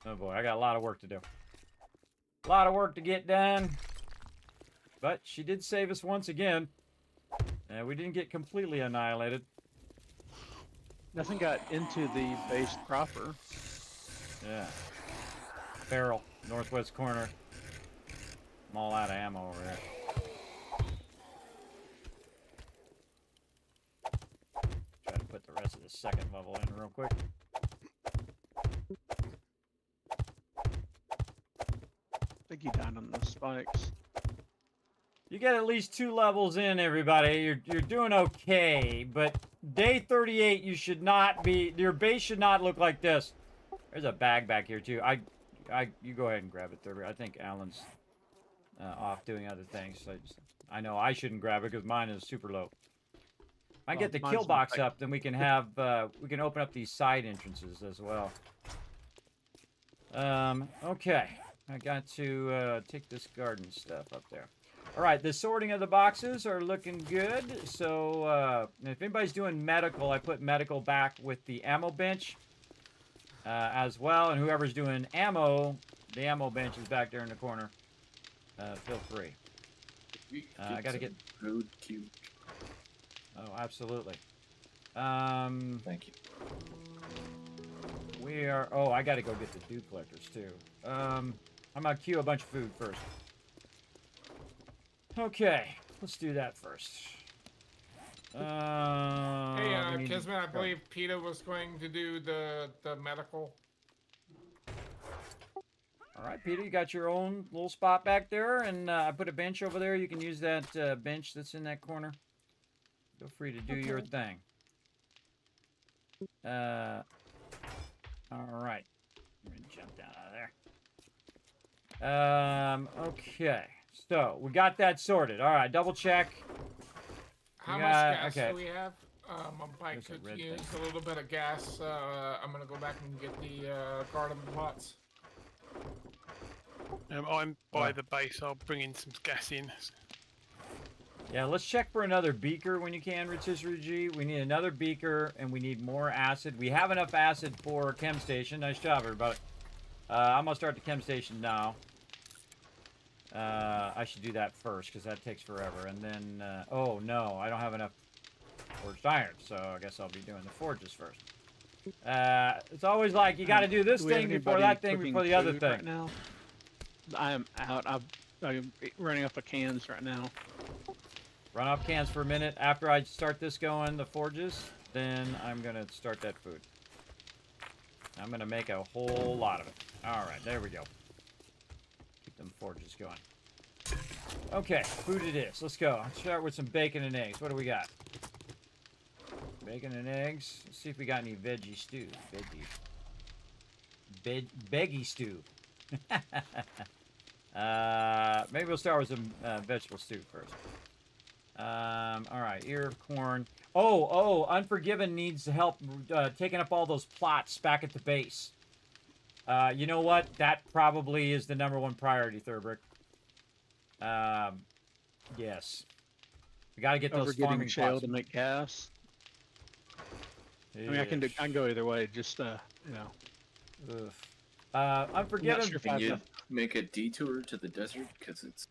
Oh boy, I got a lot of work to do. A lot of work to get done. But she did save us once again. And we didn't get completely annihilated. Nothing got into the base proper. Yeah. Barrel, northwest corner. I'm all out of ammo over here. Try to put the rest of the second level in real quick. I think you died on those spikes. You get at least 2 levels in, everybody. You're doing okay, but day 38, you should not be. Your base should not look like this. There's a bag back here too. You go ahead and grab it, Thurber. I think Alan's off doing other things. So I know I shouldn't grab it because mine is super low. If I get the mine's kill not box like- up, then we can have we can open up these side entrances as well. Okay, I got to take this garden stuff up there. All right, the sorting of the boxes are looking good. So if anybody's doing medical, I put medical back with the ammo bench as well. And whoever's doing ammo, the ammo bench is back there in the corner. Feel free. I gotta get food cube. Oh, absolutely. Thank you. We are. Oh, I gotta go get the dew collectors too. I'm gonna queue a bunch of food first. Okay, let's do that first. Hey, we need- Kismet, I believe PETA was going to do the medical. All right, Peter, you got your own little spot back there, and I put a bench over there. You can use that bench that's in that corner. Feel free to do your thing. All right. I'm gonna jump down out of there. Okay. So we got that sorted. All right, double check. How We much got- gas okay. do we have? My bike There's a could red use thing. a little bit of gas. I'm gonna go back and get the garden pots. I'm by Oh. the base. I'll bring in some gas in. Yeah, let's check for another beaker when you can, Rotisserie G. We need another beaker, and we need more acid. We have enough acid for chem station. Nice job, everybody. I'm going to start the chem station now. I should do that first, because that takes forever. And then, oh, no, I don't have enough forged iron, so I guess I'll be doing the forges first. It's always like, you got to do this we have thing before anybody that thing cooking before the other food thing. right now? I am out. I'm running up of cans right now. Run off cans for a minute. After I start this going, the forges, then I'm going to start that food. I'm going to make a whole lot of it. All right, there we go. Keep them forges going. Okay, food it is. Let's go. Let's start with some bacon and eggs. What do we got? Bacon and eggs. Let's see if we got any veggie stew. Veggie stew. Maybe we'll start with some vegetable stew first. All right, ear of corn. Oh, Unforgiven needs help taking up all those plots back at the base. You know what? That probably is the #1 priority, Thurbrick. Yes. We got to get those Over getting farming shale plots. to make gas. I mean, I can go either way. Just you know. Ugh. I'm not Unforgiven. sure if Can I've you got- make a detour to the desert? Because it's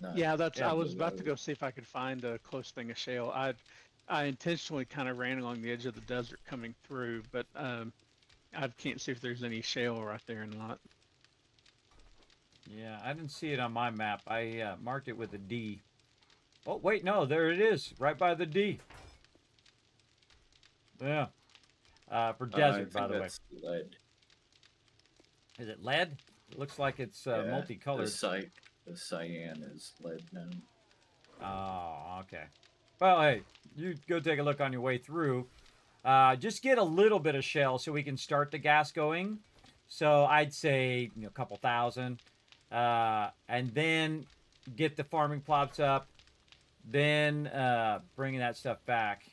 not. Yeah, that's. Yeah, I was about to go see if I could find a close thing of shale. I intentionally kind of ran along the edge of the desert coming through, but I can't see if there's any shale right there or not. Yeah, I didn't see it on my map. I marked it with a D. Oh, wait, no, there it is, right by the D. Yeah. For desert, by the way. Lead. Is it lead? It looks like it's Yeah, multicolored. The cyan is lead now. Oh, okay. Well, hey, you go take a look on your way through. Just get a little bit of shell so we can start the gas going. So I'd say a couple thousand. And then get the farming plots up. Then bringing that stuff back.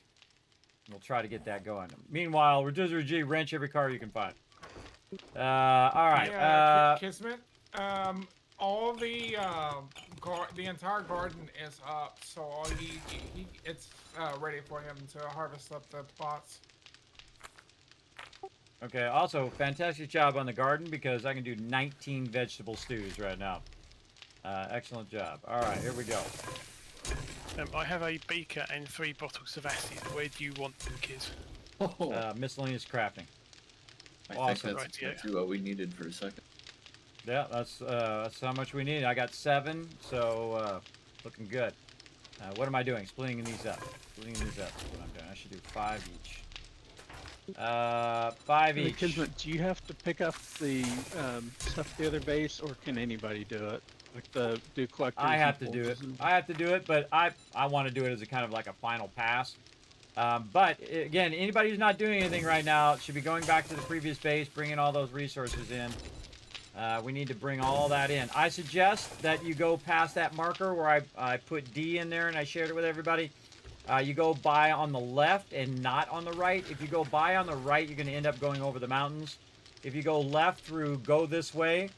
We'll try to get that going. Meanwhile, Rotisserie G, wrench every car you can find. All right. Hey, Kismet. All the entire garden is up, so all it's ready for him to harvest up the plots. Okay, also, fantastic job on the garden because I can do 19 vegetable stews right now. Excellent job. All right, here we go. I have a beaker and 3 bottles of acid. Where do you want them, kids? Miscellaneous crafting. I Awesome. think that's exactly what we needed for a second. Yeah, that's how much we need. I got 7, so looking good. What am I doing? Splitting these up. Splitting these up is what I'm doing. I should do 5 each. 5 each. Kismet, do you have to pick up the stuff at the other base, or can anybody do it? Like do collectors? I have and to do it. forges and- I have to do it, but I want to do it as a kind of like a final pass. But again, anybody who's not doing anything right now should be going back to the previous base, bringing all those resources in. We need to bring all that in. I suggest that you go past that marker where I put D in there and I shared it with everybody. You go by on the left and not on the right. If you go by on the right, you're going to end up going over the mountains. If you go left through go this way,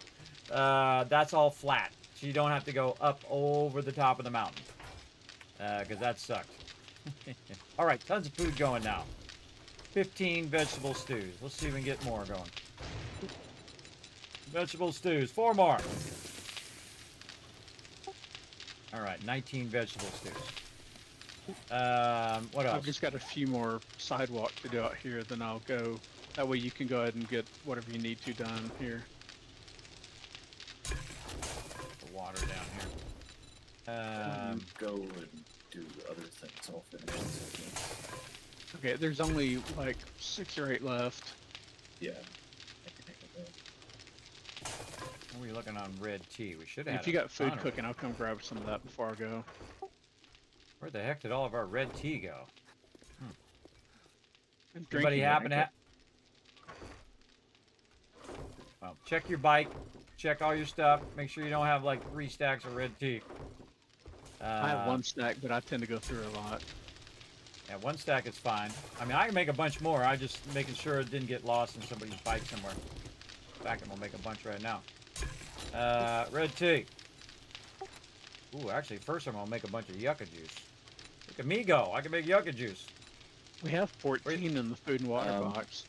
that's all flat. So you don't have to go up over the top of the mountain. Because that sucked. All right, tons of food going now. 15 vegetable stews. Let's see if we can get more going. Vegetable stews, 4 more. All right, 19 vegetable stews. What else? I've just got a few more sidewalk to do out here, then I'll go. That way you can go ahead and get whatever you need to done here. The water down here. You go and do other things. I'll finish this. Okay, there's only like 6 or 8 left. Yeah. I can take it What are we looking on red tea? We should have. If you got food cooking, I'll come grab some of that before I go. Where the heck did all of our red tea go? And Anybody drinking, happen to? Well, check your bike. Check all your stuff. Make sure you don't have like 3 stacks of red tea. I have 1 stack, but I tend to go through a lot. Yeah, 1 stack is fine. I mean, I can make a bunch more. I just making sure it didn't get lost in somebody's bike somewhere. In fact, I'm gonna make a bunch right now. Red tea. Ooh, actually, first I'm gonna make a bunch of yucca juice. Look at me go! I can make yucca juice. We have 14 in the food and water box.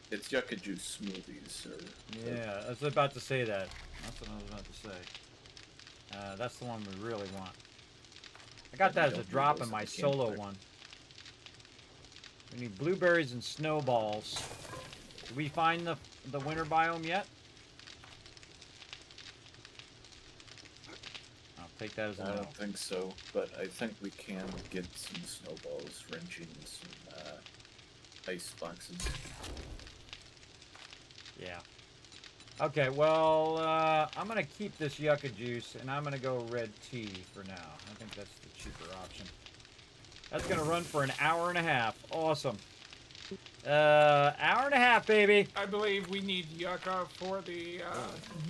It's yucca juice smoothies. Or, Yeah, I was about to say that. That's what I was about to say. That's the one we really want. I got that as a drop in my solo one. We need blueberries and snowballs. Did we find the winter biome yet? I'll take that as a I no. don't think so, but I think we can get some snowballs, wrenching, some ice boxes. Yeah. Okay, well, I'm going to keep this yucca juice, and I'm going to go red tea for now. I think that's the cheaper option. That's going to run for an hour and a half. Awesome. Hour and a half, baby. I believe we need yucca for the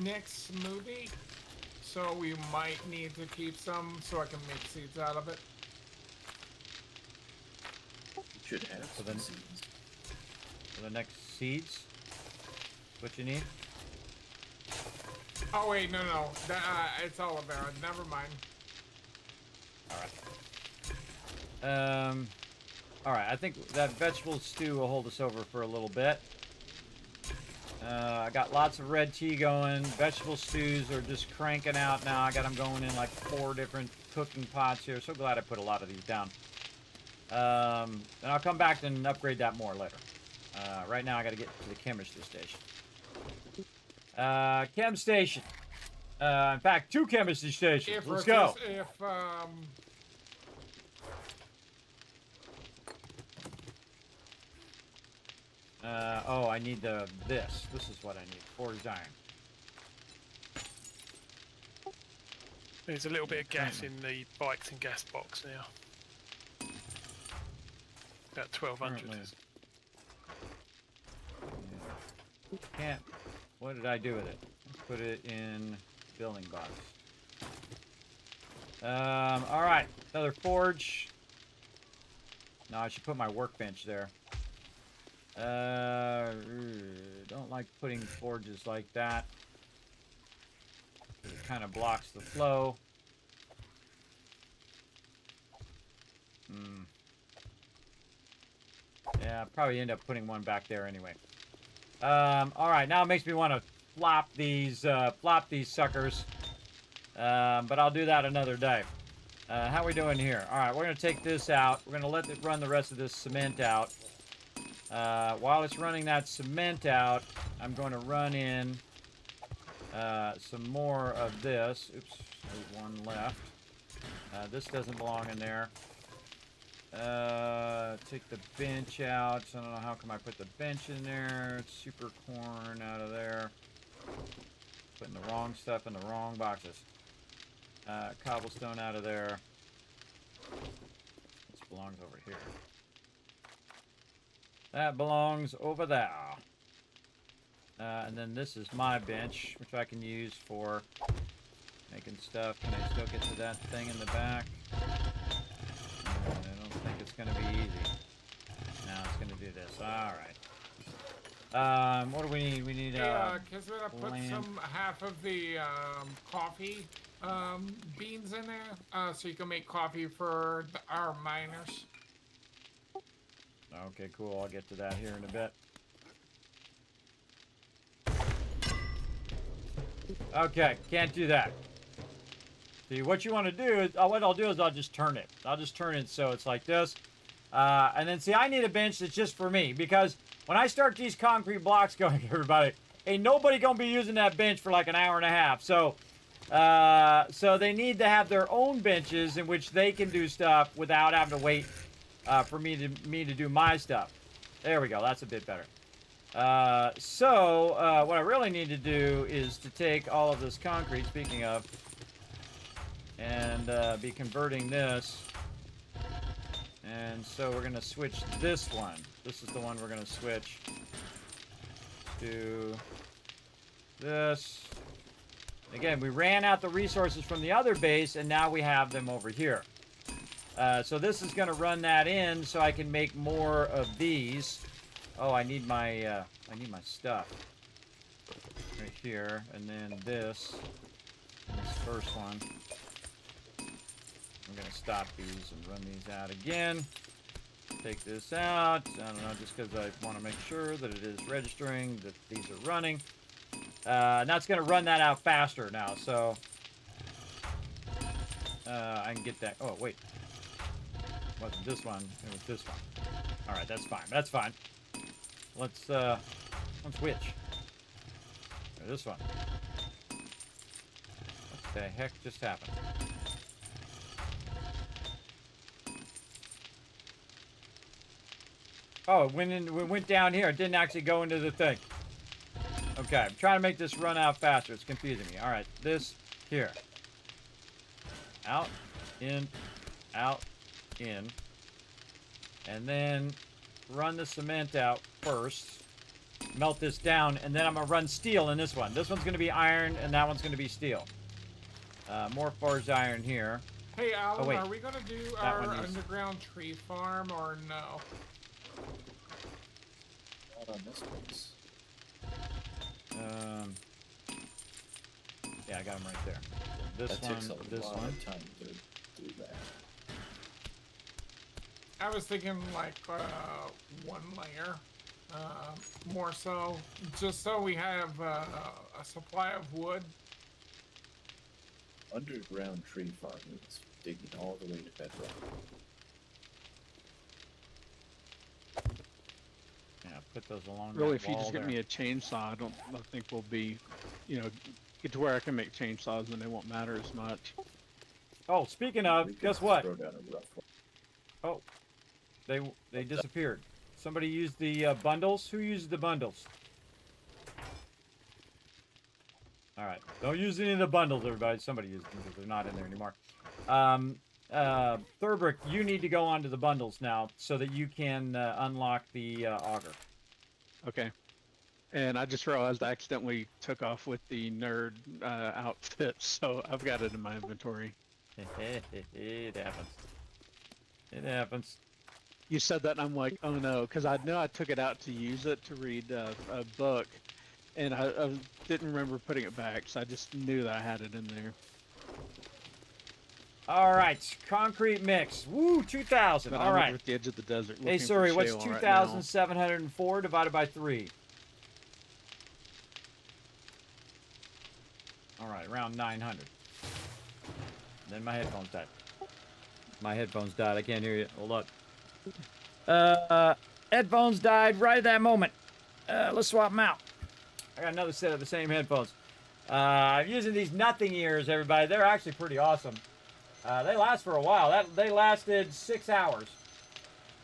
next smoothie. So we might need to keep some so I can make seeds out of it. You should have So some then- seeds. For the next seeds. What you need? Oh wait, no. It's aloe vera. Never mind. All right. I think that vegetable stew will hold us over for a little bit. I got lots of red tea going. Vegetable stews are just cranking out now. I got them going in like 4 different cooking pots here. So glad I put a lot of these down. And I'll come back and upgrade that more later. Right now I got to get to the chemistry station. Chem station. In fact, 2 chemistry stations. Let's go. Oh, I need this. This is what I need. Forged iron. There's a little bit of gas in the bikes and gas box now. About 1200. Currently. Can't. What did I do with it? Let's put it in building box. All right. Another forge. No, I should put my workbench there. Don't like putting forges like that. It kind of blocks the flow. Yeah, I'll probably end up putting one back there anyway. All right, now it makes me want to flop these suckers. But I'll do that another day. How are we doing here? All right, we're going to take this out. We're going to let it run the rest of this cement out. While it's running that cement out, I'm going to run in some more of this. Oops, there's one left. This doesn't belong in there. Take the bench out. So I don't know how come I put the bench in there. Super corn out of there. Putting the wrong stuff in the wrong boxes. Cobblestone out of there. This belongs over here. That belongs over there. And then this is my bench, which I can use for making stuff. Can I still get to that thing in the back? I don't think it's going to be easy. No, it's going to do this. All right. What do we need? We need Kismet, I put half of the coffee beans in there, so you can make coffee for our miners. Okay, cool. I'll get to that here in a bit. Okay, can't do that. See, what you want to do is, what I'll do is I'll just turn it. I'll just turn it so it's like this. And then, see, I need a bench that's just for me, because when I start these concrete blocks going, everybody, ain't nobody going to be using that bench for like an hour and a half. So, so they need to have their own benches in which they can do stuff without having to wait for me to do my stuff. There we go. That's a bit better. So what I really need to do is to take all of this concrete, speaking of, and be converting this. And so we're going to switch this one. This is the one we're going to switch to this. Again, we ran out the resources from the other base, and now we have them over here. So this is going to run that in so I can make more of these. Oh, I need my stuff right here, and then this first one. I'm going to stop these and run these out again. Take this out. I don't know, just because I want to make sure that it is registering that these are running. Now it's going to run that out faster now, so I can get that. Oh, wait. It wasn't this one. It was this one. All right, that's fine. That's fine. Let's switch. Or this one. What the heck just happened? Oh, it went down here. It didn't actually go into the thing. Okay, I'm trying to make this run out faster. It's confusing me. All right, this here. Out, in, and then run the cement out first. Melt this down, and then I'm gonna run steel in this one. This one's gonna be iron, and that one's gonna be steel. More forged iron here. Hey, Alan, wait. are we gonna do That our one is- underground tree farm or no? Not on this place. Yeah, I got them right there. This That one, takes a this lot one. of time to do that. I was thinking like one layer, more so, just so we have a supply of wood. Underground tree farm means digging all the way to bedrock. Yeah, put those along Really, that if you wall just get there. me a chainsaw, I think we'll be, get to where I can make chainsaws and they won't matter as much. Oh, speaking We of, could guess what? throw down a rough one. Oh, they disappeared. Somebody used the bundles. Who used the bundles? All right, don't use any of the bundles, everybody. Somebody used them because they're not in there anymore. Thurbrick, you need to go onto the bundles now so that you can unlock the auger. Okay. And I just realized I accidentally took off with the nerd outfit, so I've got it in my inventory. It happens. It happens. You said that, and I'm like, oh no, because I know I took it out to use it to read a book, and I didn't remember putting it back, so I just knew that I had it in there. All right, concrete mix. Woo, 2,000. But All I'm right. over at the edge of the desert. Hey, looking for sorry, what's shale right now. 2,704 divided by 3? All right, around 900. Then my headphones died. My headphones died. I can't hear you. Hold up. Headphones died right at that moment. Let's swap them out. I got another set of the same headphones. I'm using these nothing ears, everybody. They're actually pretty awesome. They last for a while. They lasted 6 hours.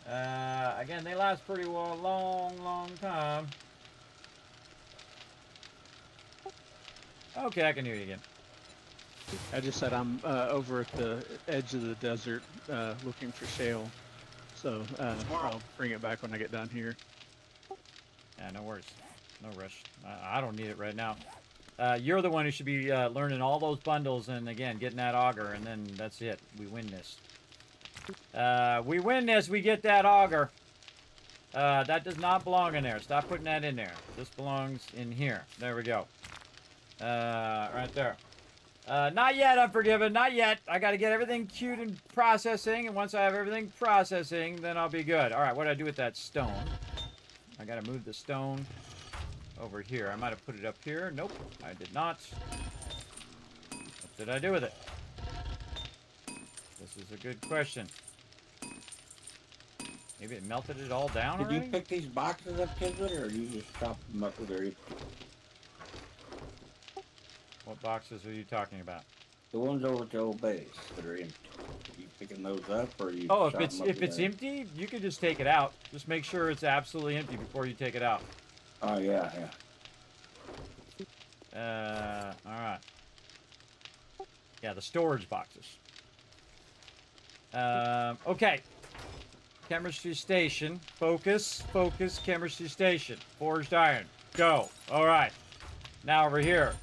Again, they last pretty well, long time. Okay, I can hear you again. I just said I'm over at the edge of the desert looking for shale. So I'll bring it back when I get down here. Yeah, no worries. No rush. I don't need it right now. You're the one who should be learning all those bundles and, again, getting that auger, and then that's it. We win this. We win this, we get that auger. That does not belong in there. Stop putting that in there. This belongs in here. There we go. Right there. Not yet, Unforgiven. Not yet. I got to get everything queued and processing, and once I have everything processing, then I'll be good. All right, what do I do with that stone? I got to move the stone over here. I might have put it up here. Nope, I did not. What did I do with it? This is a good question. Maybe it melted it all down Did already? you pick these boxes up, Kismet, or you just chopped them up with their... What boxes are you talking about? The ones over at the old base that are empty. Are you picking those up, or are you... Oh, chopping them up if it's with empty, you can just take it out. Just make sure it's absolutely empty before you take it out. Oh yeah, yeah. All right. Yeah, the storage boxes. Okay. Chemistry station. Focus. Focus. Chemistry station. Forged iron. Go. All right. Now over here.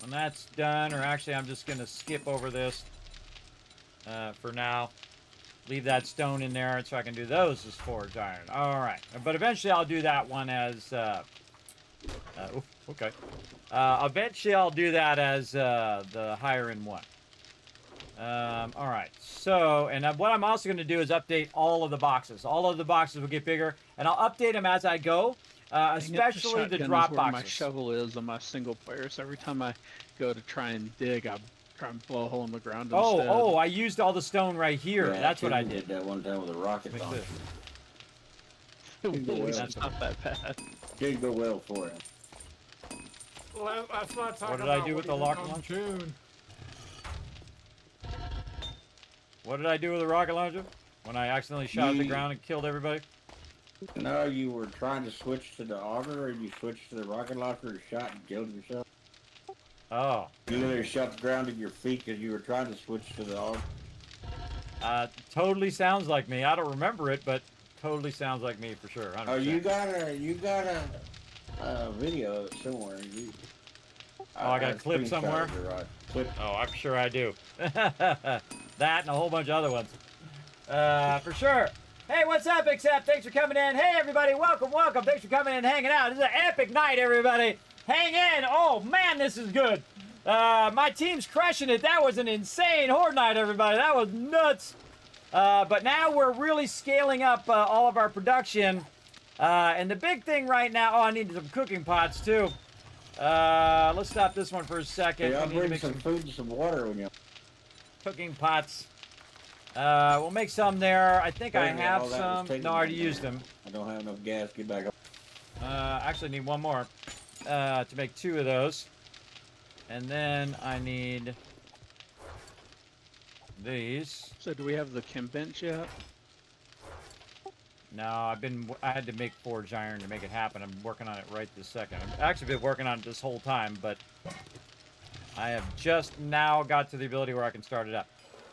When that's done, or actually I'm just going to skip over this for now. Leave that stone in there so I can do those as forged iron. All right. But eventually I'll do that one as... okay. Eventually I'll do that as the higher end one. All right. So, and what I'm also going to do is update all of the boxes. All of the boxes will get bigger, and I'll update them as I go, especially the drop where my boxes. shovel is on my single player, so every time I go to try and dig, I try and blow a hole in the ground instead. Oh, I used all the stone right here. Yeah, That's what I Kid did. that one time with a rocket Like launcher. this. It's not that bad. Didn't go well for him. Let's not talk What did about I do with the what he rocket did on launcher? June. What did I do with the rocket launcher? When I accidentally shot at the ground and killed everybody? No, you were trying to switch to the auger, and you switched to the rocket launcher and shot and killed yourself. Oh. You literally shot the ground at your feet because you were trying to switch to the auger. Totally sounds like me. I don't remember it, but totally sounds like me for sure. 100%. Oh, you got a video of it somewhere. Oh, I got a clip somewhere? Clip. Oh, I'm sure I do. That and a whole bunch of other ones. For sure. Hey, what's up, Accept? Thanks for coming in. Hey, everybody, welcome, welcome. Thanks for coming in and hanging out. This is an epic night, everybody. Hang in. Oh, man, this is good. My team's crushing it. That was an insane Horde night, everybody. That was nuts. But now we're really scaling up all of our production. And the big thing right now... Oh, I need some cooking pots, too. Let's stop this one for a second. Yeah, I'll We need to bring make some food and some water when you... cooking pots. We'll make some there. I think I Wait a minute, have all that was some. taken No, I already from used there. them. I don't have enough gas. Get back up. Actually need one more to make 2 of those. And then I need these. So do we have the chem bench yet? No, I had to make forged iron to make it happen. I'm working on it right this second. I've actually been working on it this whole time, but I have just now got to the ability where I can start it up.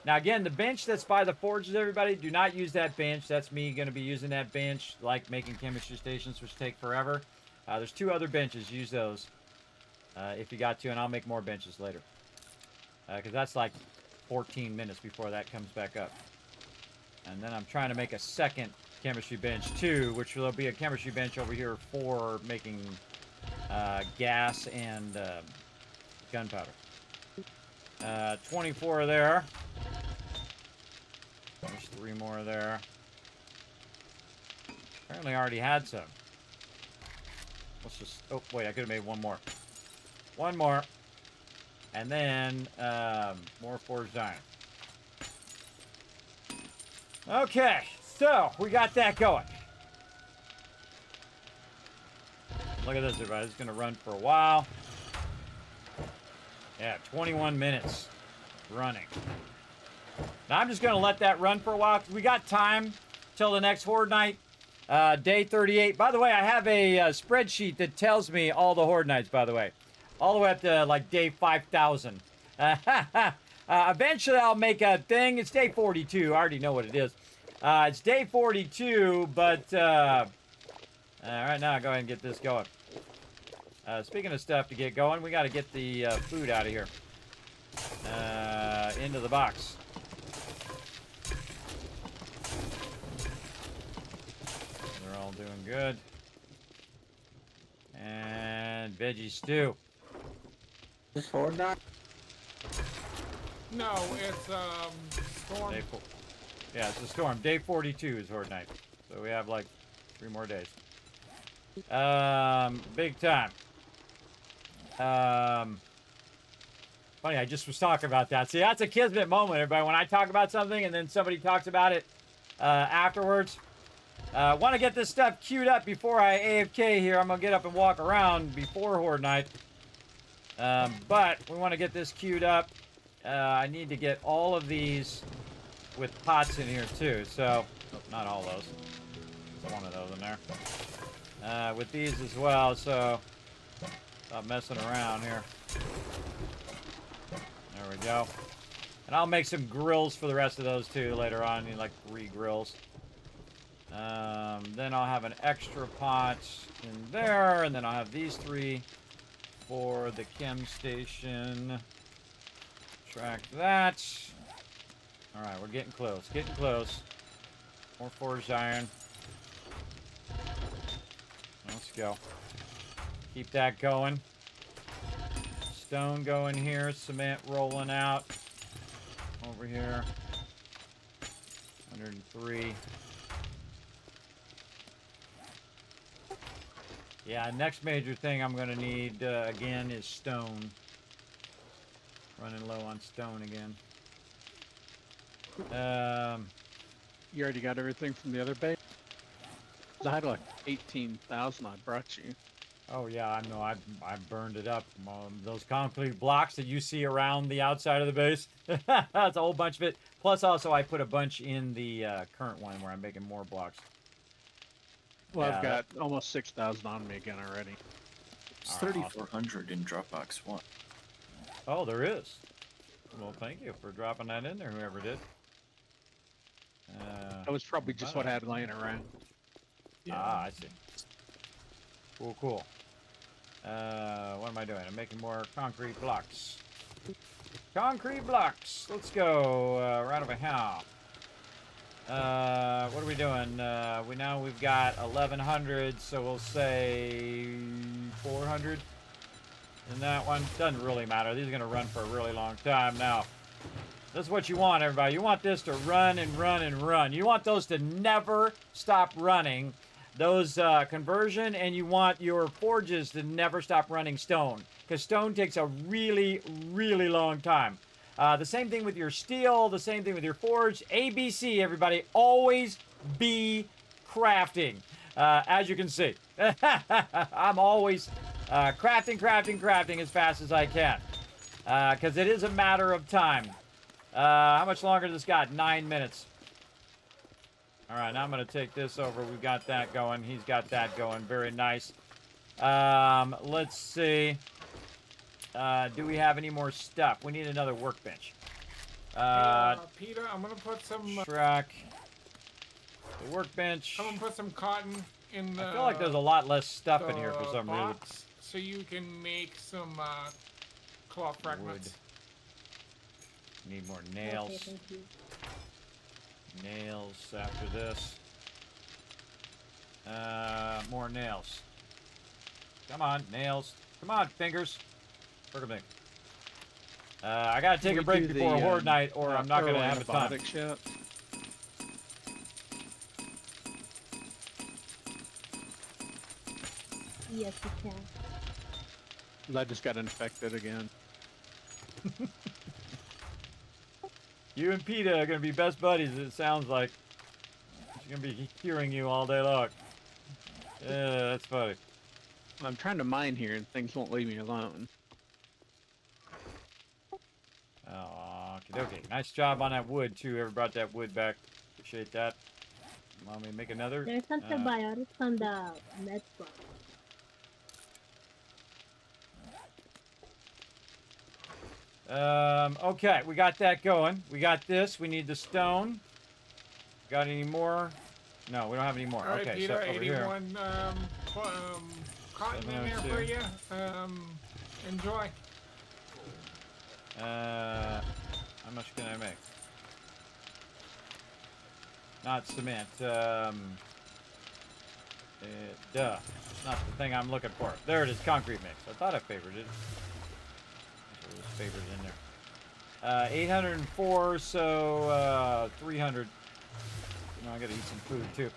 Now, again, the bench that's by the forges, everybody, do not use that bench. That's me going to be using that bench, like making chemistry stations, which take forever. There's 2 other benches. Use those if you got to, and I'll make more benches later. Because that's like 14 minutes before that comes back up. And then I'm trying to make a second chemistry bench, too, which will be a chemistry bench over here for making gas and gunpowder. 24 there. There's 3 more there. Apparently I already had some. Let's just... Oh, wait, I could have made 1 more. 1 more. And then more forged iron. Okay, so we got that going. Look at this, everybody. It's going to run for a while. Yeah, 21 minutes running. Now, I'm just going to let that run for a while because we got time till the next Horde night, day 38. By the way, I have a spreadsheet that tells me all the Horde nights, by the way. All the way up to, like, day 5,000. Eventually, I'll make a thing. It's day 42. I already know what it is. It's day 42, but right now, go ahead and get this going. Speaking of stuff to get going, we got to get the food out of here. Into the box. They're all doing good. And veggie stew. This Horde night? No, it's storm. Yeah, it's a storm. Day 42 is Horde night. So we have like 3 more days. Big time. Funny, I just was talking about that. See, that's a Kismet moment, everybody. When I talk about something and then somebody talks about it afterwards. Want to get this stuff queued up before I AFK here. I'm going to get up and walk around before Horde night. But we want to get this queued up. I need to get all of these with pots in here too. So, not all those. There's one of those in there. with these as well, so stop messing around here. There we go. And I'll make some grills for the rest of those too later on. I need like 3 grills. Then I'll have an extra pot in there, and then I'll have these 3 for the chem station. Track that. Alright, we're getting close. Getting close. More forged iron. Let's go. Keep that going. Stone going here. Cement rolling out. Over here. 103. Yeah, next major thing I'm going to need, again, is stone. Running low on stone again. You already got everything from the other base? 'Cause I had like 18,000 I brought you. Oh yeah, I know. I burned it up. Those concrete blocks that you see around the outside of the base. That's a whole bunch of it. Plus, also, I put a bunch in the current one where I'm making more blocks. Well, Yeah, I've got almost 6,000 on me again already. It's All right, awesome. 3,400 in Dropbox 1. Oh, there is. Well, thank you for dropping that in there, whoever did. That was probably just what I had laying around. Ah, I see. Cool, cool. What am I doing? I'm making more concrete blocks. Concrete blocks. Let's go. Right over here. What are we doing? We've got 1,100, so we'll say 400 in that one. Doesn't really matter. These are going to run for a really long time now. This is what you want, everybody. You want this to run and run and run. You want those to never stop running. Those conversion, and you want your forges to never stop running stone, because stone takes a really, really long time. The same thing with your steel, the same thing with your forge. ABC, everybody, always be crafting, as you can see. I'm always crafting as fast as I can, because it is a matter of time. How much longer does this got? 9 minutes. All right, now I'm going to take this over. We've got that going. He's got that going. Very nice. Let's see. Do we have any more stuff? We need another workbench. Peter, I'm going to put some... Track. The workbench. I'm going to put some cotton in the... I feel like there's a lot less stuff in here for some reason. box, so you can make some cloth fragments. Wood. Need more nails. Okay, thank you. Nails after this. More nails. Come on, nails. Come on, fingers. Work a bit. I gotta take a break before a horde night, or I'm not gonna have a time. Yet? Yes, you can. I just got infected again. You and PETA are gonna be best buddies, it sounds like. She's gonna be hearing you all day long. Yeah, that's funny. I'm trying to mine here and things won't leave me alone. Oh, okay. Nice job on that wood too. Whoever brought that wood back. Appreciate that. Want me to make another? There's some probiotics on the med box. Okay, we got that going. We got this. We need the stone. Got any more? No, we don't have any more. All right, okay, Peter, so over here. 81 cotton in there for you. Enjoy. How much can I make? Not cement. Duh. Not the thing I'm looking for. There it is, concrete mix. I thought I favored it. It was favored in there. 804, so 300. You know, I gotta eat some food too.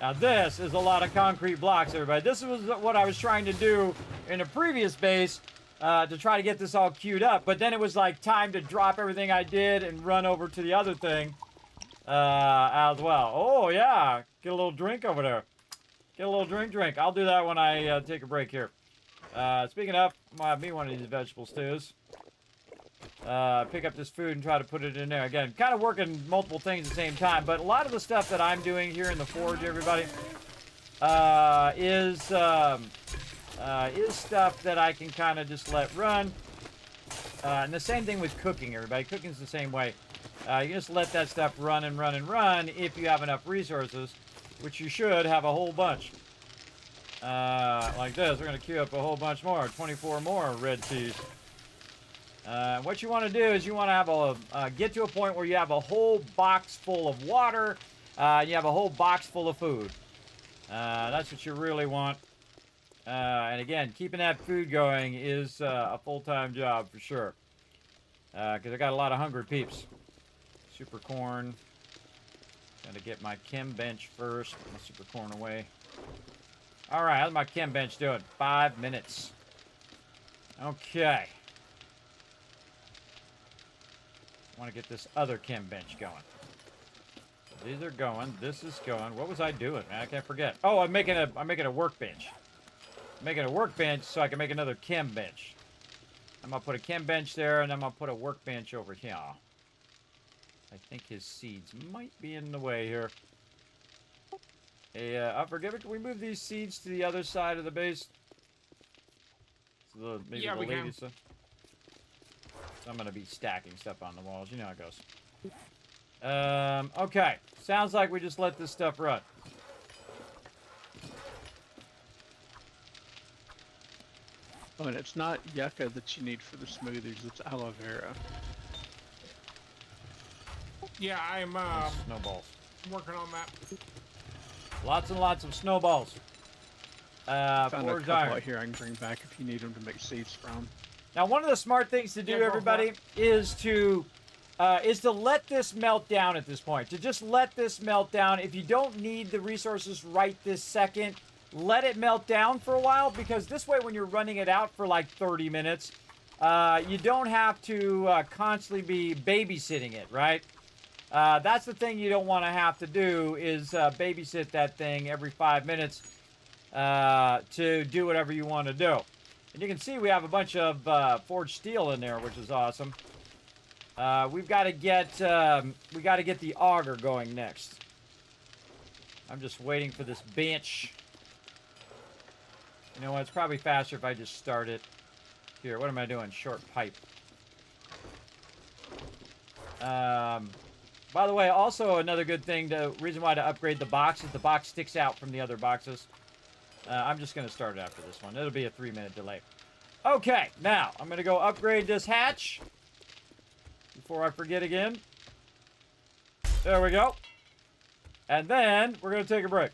Now this is a lot of concrete blocks, everybody. This was what I was trying to do in a previous base to try to get this all queued up. But then it was like time to drop everything I did and run over to the other thing as well. Oh yeah, get a little drink over there. Get a little drink. I'll do that when I take a break here. Speaking of, I'm gonna have me one of these vegetable stews. Pick up this food and try to put it in there. Again, kind of working multiple things at the same time, but a lot of the stuff that I'm doing here in the forge, everybody, is stuff that I can kind of just let run. And the same thing with cooking, everybody. Cooking's the same way. You just let that stuff run and run and run if you have enough resources, which you should have a whole bunch. Like this, we're going to queue up a whole bunch more, 24 more red teas. What you want to do is you want to have get to a point where you have a whole box full of water, and you have a whole box full of food. That's what you really want. And again, keeping that food going is a full-time job for sure. Because I got a lot of hungry peeps. Super corn. Gotta get my chem bench first. Put my super corn away. Alright, how's my chem bench doing? 5 minutes. Okay. I want to get this other chem bench going. These are going. This is going. What was I doing, man? I can't forget. Oh, I'm making a workbench. I'm making a workbench so I can make another chem bench. I'm gonna put a chem bench there, and I'm gonna put a workbench over here. I think his seeds might be in the way here. Hey, I forget it. Can we move these seeds to the other side of the base? So maybe yeah, the we can. So I'm gonna be stacking stuff on the walls. You know how it goes. Okay. Sounds like we just let this stuff run. Oh, and it's not yucca that you need for the smoothies, it's aloe vera. Yeah, I'm Snowballs. working on that. Lots and lots of snowballs. Found a Forged couple iron. out here I can bring back if you need them to make seeds from. Now, one of the smart things to do, Yeah, go for everybody, is to let this melt down at this point. To just let this melt down. If you don't need the resources right this second, let it melt down for a while, because this way when you're running it out for like 30 minutes, you don't have to constantly be babysitting it, right? That's the thing you don't want to have to do, is babysit that thing every 5 minutes to do whatever you want to do. And you can see we have a bunch of forged steel in there, which is awesome. We've got to get the auger going next. I'm just waiting for this bench. You know what? It's probably faster if I just start it. Here, what am I doing? Short pipe. By the way, also another good thing, the reason why to upgrade the box is the box sticks out from the other boxes. I'm just going to start it after this one. It'll be a 3-minute delay. Okay, now I'm going to go upgrade this hatch before I forget again. There we go. And then we're going to take a break.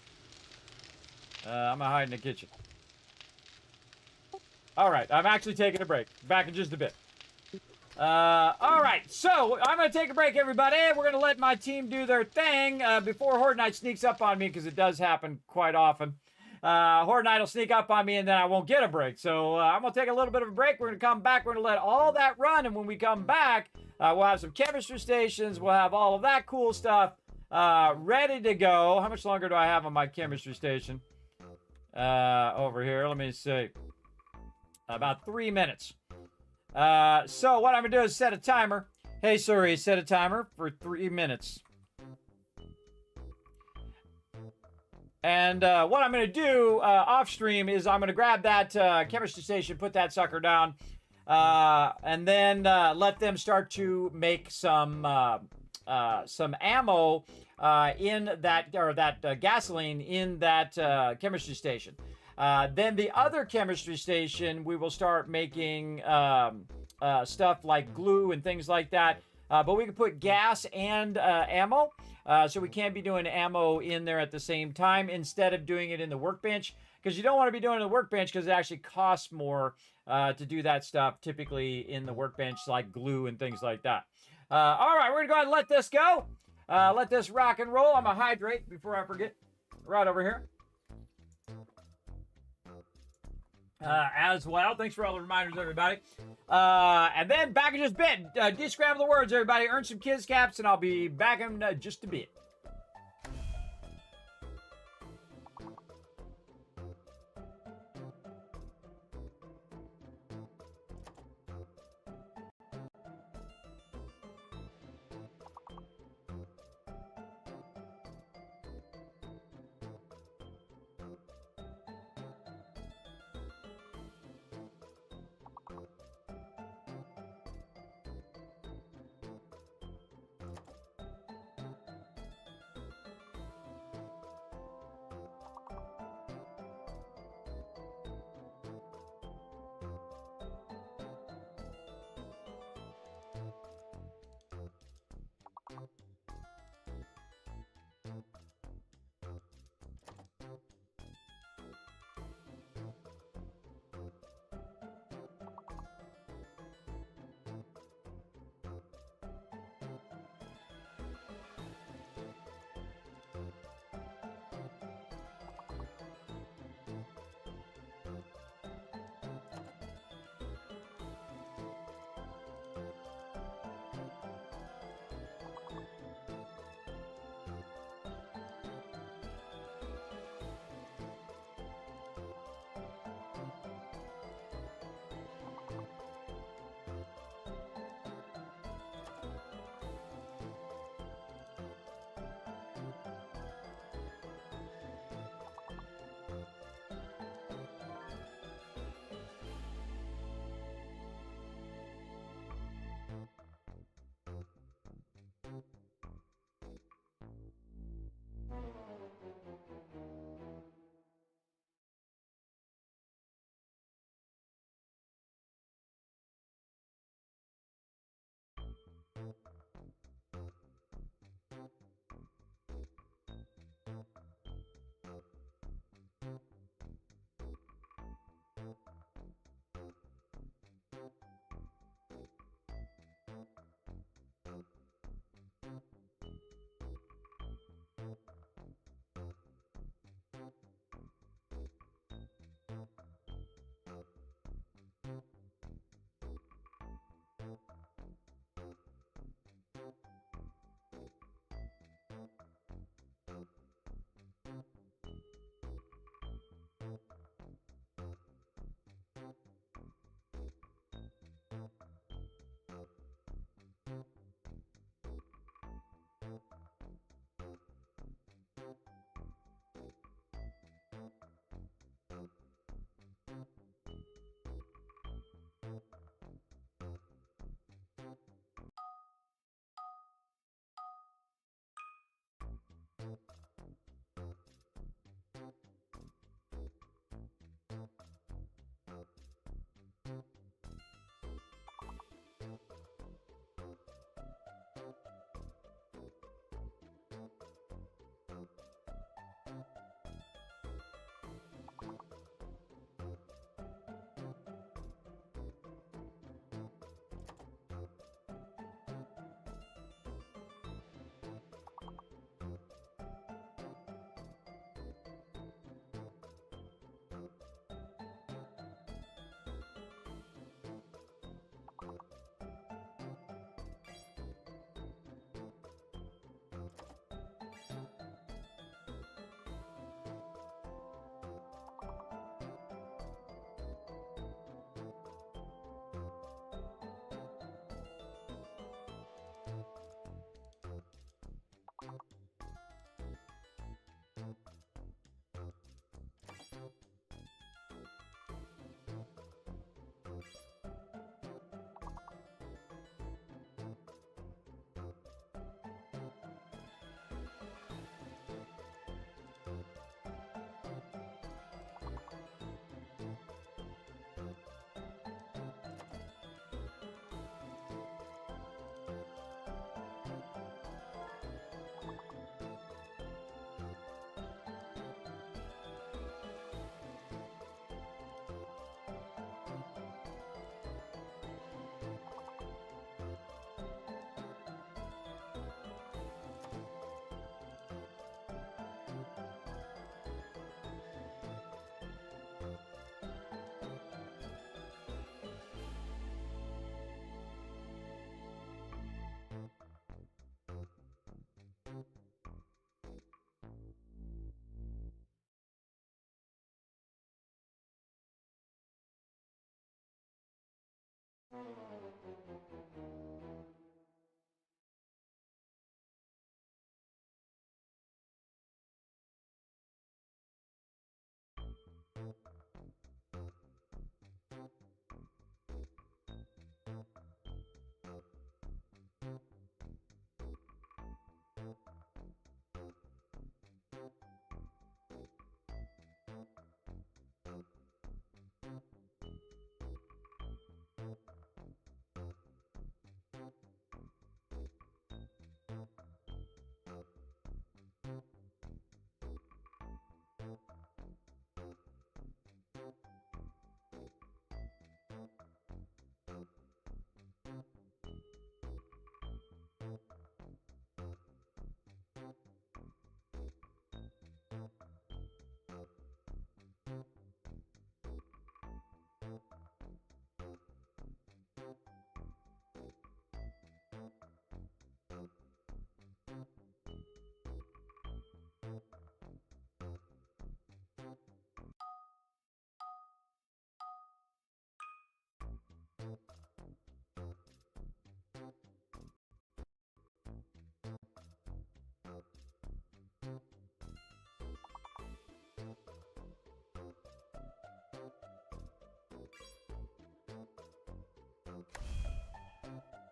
I'm going to hide in the kitchen. All right, I'm actually taking a break. Back in just a bit. All right, so I'm going to take a break, everybody. We're going to let my team do their thing before Horde Knight sneaks up on me, because it does happen quite often. Horde Knight will sneak up on me, and then I won't get a break. So I'm going to take a little bit of a break. We're going to come back. We're going to let all that run, and when we come back, we'll have some chemistry stations. We'll have all of that cool stuff ready to go. How much longer do I have on my chemistry station? Over here, let me see. About 3 minutes. So what I'm going to do is set a timer. Hey, Suri, set a timer for 3 minutes. And what I'm going to do off stream is I'm going to grab that chemistry station, put that sucker down, and then let them start to make some ammo in that, or that gasoline in that chemistry station. Then the other chemistry station, we will start making stuff like glue and things like that. But we can put gas and ammo. So we can't be doing ammo in there at the same time instead of doing it in the workbench. Because you don't want to be doing it in the workbench, because it actually costs more to do that stuff typically in the workbench, like glue and things like that. All right, we're going to go ahead and let this go. Let this rock and roll. I'm going to hydrate before I forget. Right over here. As well. Thanks for all the reminders, everybody. And then back in just a bit. Descramble the words, everybody. Earn some kids caps, and I'll be back in just a bit.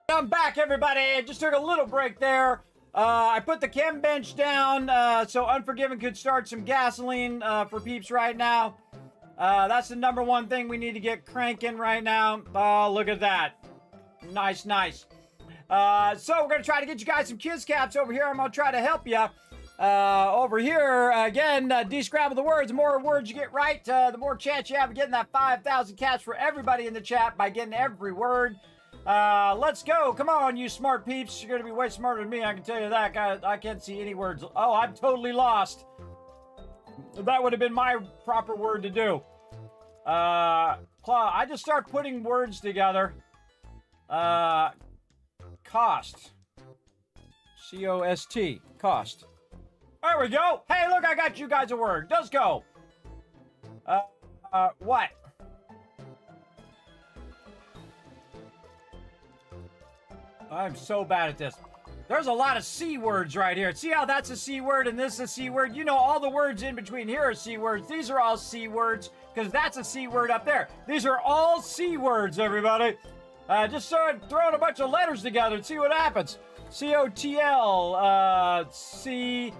I'm back, everybody. I just took a little break there. I put the chem bench down so Unforgiven could start some gasoline for peeps right now. That's the number one thing we need to get cranking right now. Oh, look at that. Nice, nice. So we're going to try to get you guys some kiss caps over here. I'm going to try to help you. Over here, again, de-scrabble the words. The more words you get right, the more chance you have of getting that 5,000 caps for everybody in the chat by getting every word. Let's go. Come on, you smart peeps. You're going to be way smarter than me, I can tell you that. I can't see any words. Oh, I'm totally lost. That would have been my proper word to do. I just start putting words together. Cost. C-O-S-T. Cost. There we go. Hey, look, I got you guys a word. Let's go. What? I'm so bad at this. There's a lot of C words right here. See how that's a C word and this is a C word? You know, all the words in between here are C words. These are all C words because that's a C word up there. These are all C words, everybody. Just start throwing a bunch of letters together and see what happens. C-O-T-L, C-O-Y-L,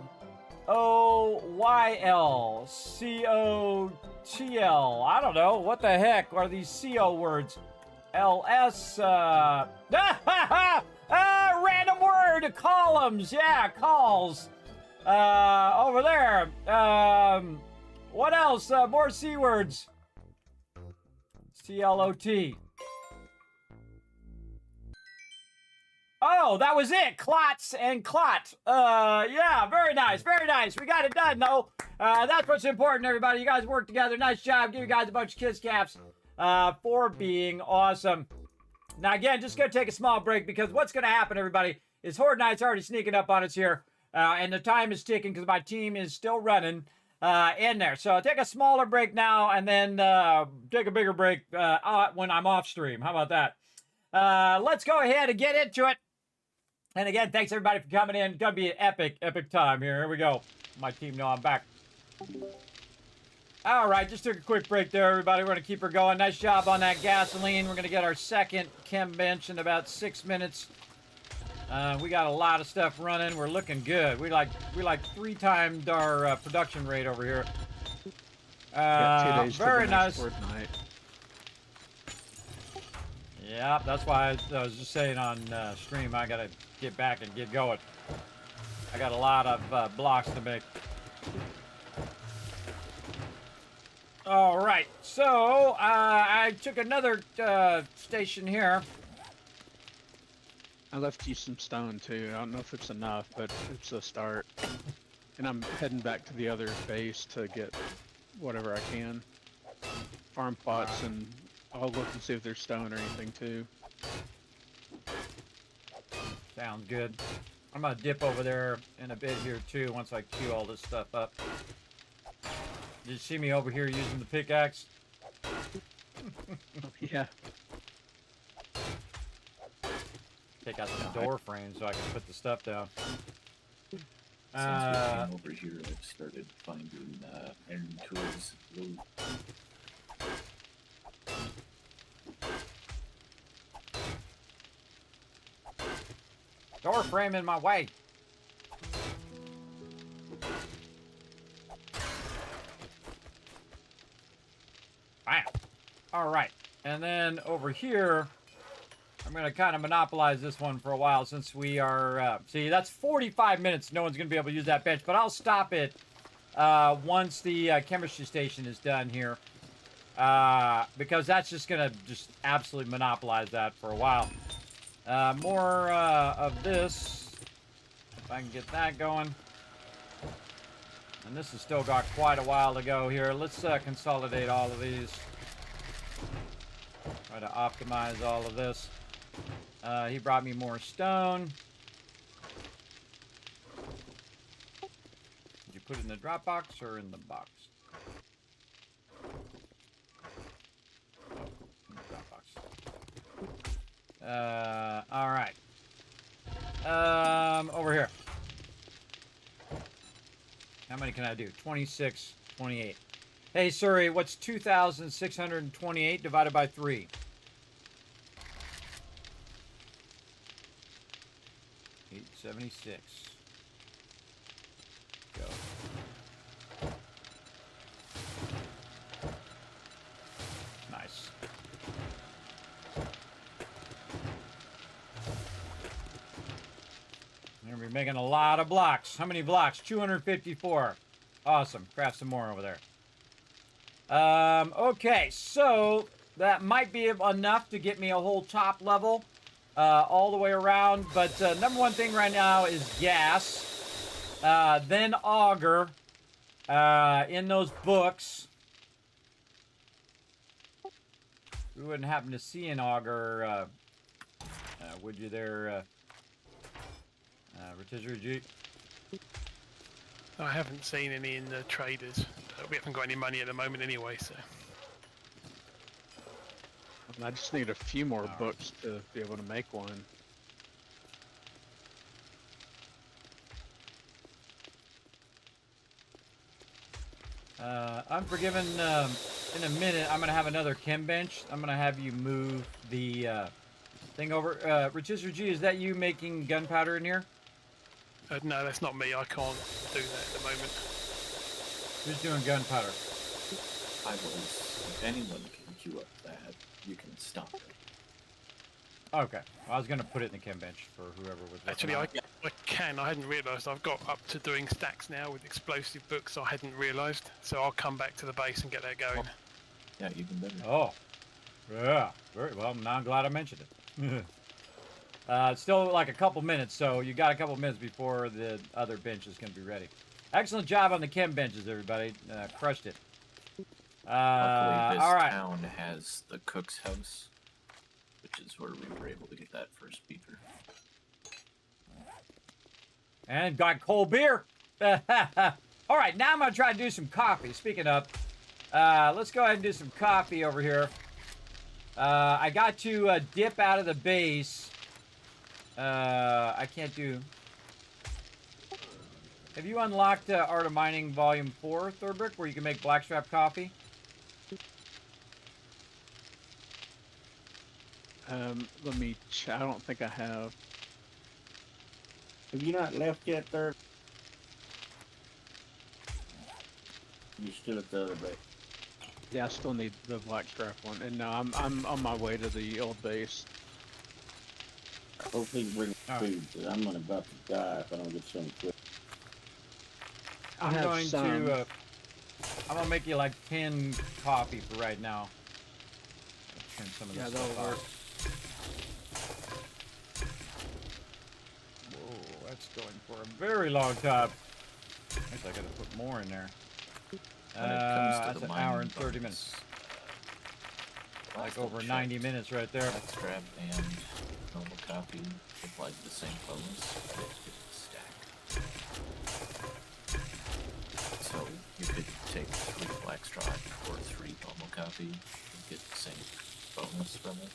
C-O-T-L. I don't know. What the heck are these C-O words? L-S, random word, columns, yeah, calls. Over there, what else? More C words. C-L-O-T. Oh, that was it. Clots and clot. Yeah, very nice, very nice. We got it done, though. That's what's important, everybody. You guys work together. Nice job. Give you guys a bunch of kiss caps for being awesome. Now, again, just going to take a small break because what's going to happen, everybody, is Horde Knight's already sneaking up on us here. And the time is ticking because my team is still running in there. So I'll take a smaller break now and then take a bigger break when I'm off stream. How about that? Let's go ahead and get into it. And again, thanks everybody for coming in. It's going to be an epic, epic time here. Here we go. My team know I'm back. All right, just took a quick break there, everybody. We're going to keep her going. Nice job on that gasoline. We're going to get our second chem bench in about 6 minutes. We got a lot of stuff running. We're looking good. We like 3 times our production rate over here. 2 days very nice. Night. Yeah, that's why I was just saying on stream, I got to get back and get going. I got a lot of blocks to make. All right, so I took another station here. I left you some stone too. I don't know if it's enough, but it's a start. And I'm heading back to the other base to get whatever I can. Farm plots, and I'll look and see if there's stone or anything too. Sounds good. I'm gonna dip over there in a bit here too once I queue all this stuff up. Did you see me over here using the pickaxe? Yeah. Take out the door frame so I can put the stuff down. Since we came over here, I've started finding iron tools. Loot. Door frame in my way. Bam. All right. And then over here, I'm going to kind of monopolize this one for a while since we are... see, that's 45 minutes. No one's going to be able to use that bench, but I'll stop it once the chemistry station is done here. Because that's just going to just absolutely monopolize that for a while. More of this. If I can get that going. And this has still got quite a while to go here. Let's consolidate all of these. Try to optimize all of this. He brought me more stone. Did you put it in the drop box or in the box? Oh, in the drop box. All right. Over here. How many can I do? 26, 28. Hey, Suri, what's 2,628 divided by 3? 876. Go. Nice. We're going to be making a lot of blocks. How many blocks? 254. Awesome. Craft some more over there. Okay, so that might be enough to get me a whole top level all the way around. But number one thing right now is gas. Then auger in those books. We wouldn't happen to see an auger, would you there, Rotisserie G? I haven't seen any in the traders. We haven't got any money at the moment anyway, so. I just need a few more books to be able to make one. Unforgiven, in a minute, I'm going to have another chem bench. I'm going to have you move the thing over. Rotisserie G, is that you making gunpowder in here? No, that's not me. I can't do that at the moment. Who's doing gunpowder? I was. If anyone can queue up that, you can stop it. Okay. Well, I was going to put it in the chem bench for whoever was working Actually, on I can. I hadn't realised. I've got up to doing stacks now with explosive books. I hadn't realised. So I'll come back to the base and get that going. Yeah, even better. Oh. Yeah. Very well. Now I'm glad I mentioned it. It's still like a couple minutes, so you got a couple minutes before the other bench is going to be ready. Excellent job on the chem benches, everybody. Crushed it. Luckily, this all right. town has the cook's house, which is where we were able to get that first beaker. And got cold beer. All right, now I'm going to try to do some coffee. Speaking of, let's go ahead and do some coffee over here. I got to dip out of the base. I can't do... Have you unlocked Art of Mining Volume 4, Thorbrick, where you can make blackstrap coffee? Let me check. I don't think I have. Have you not left yet, Third? You still at the other base? Yeah, I still need the blackstrap one. And no, I'm on my way to the old base. Hopefully you bring food, because I'm about to die if I don't get some quick. I have going some. to, I'm gonna make you like 10 coffee for right now. Turn some of this that'll stuff work. off. Whoa, that's going for a very long time. I guess I gotta put more in there. That's an hour and 30 minutes. Like over 90 minutes right there. Blackstrap and normal copy applied the same bonus, but it didn't stack. So you could take 3 blackstrap or 3 normal copy and get the same bonus from it.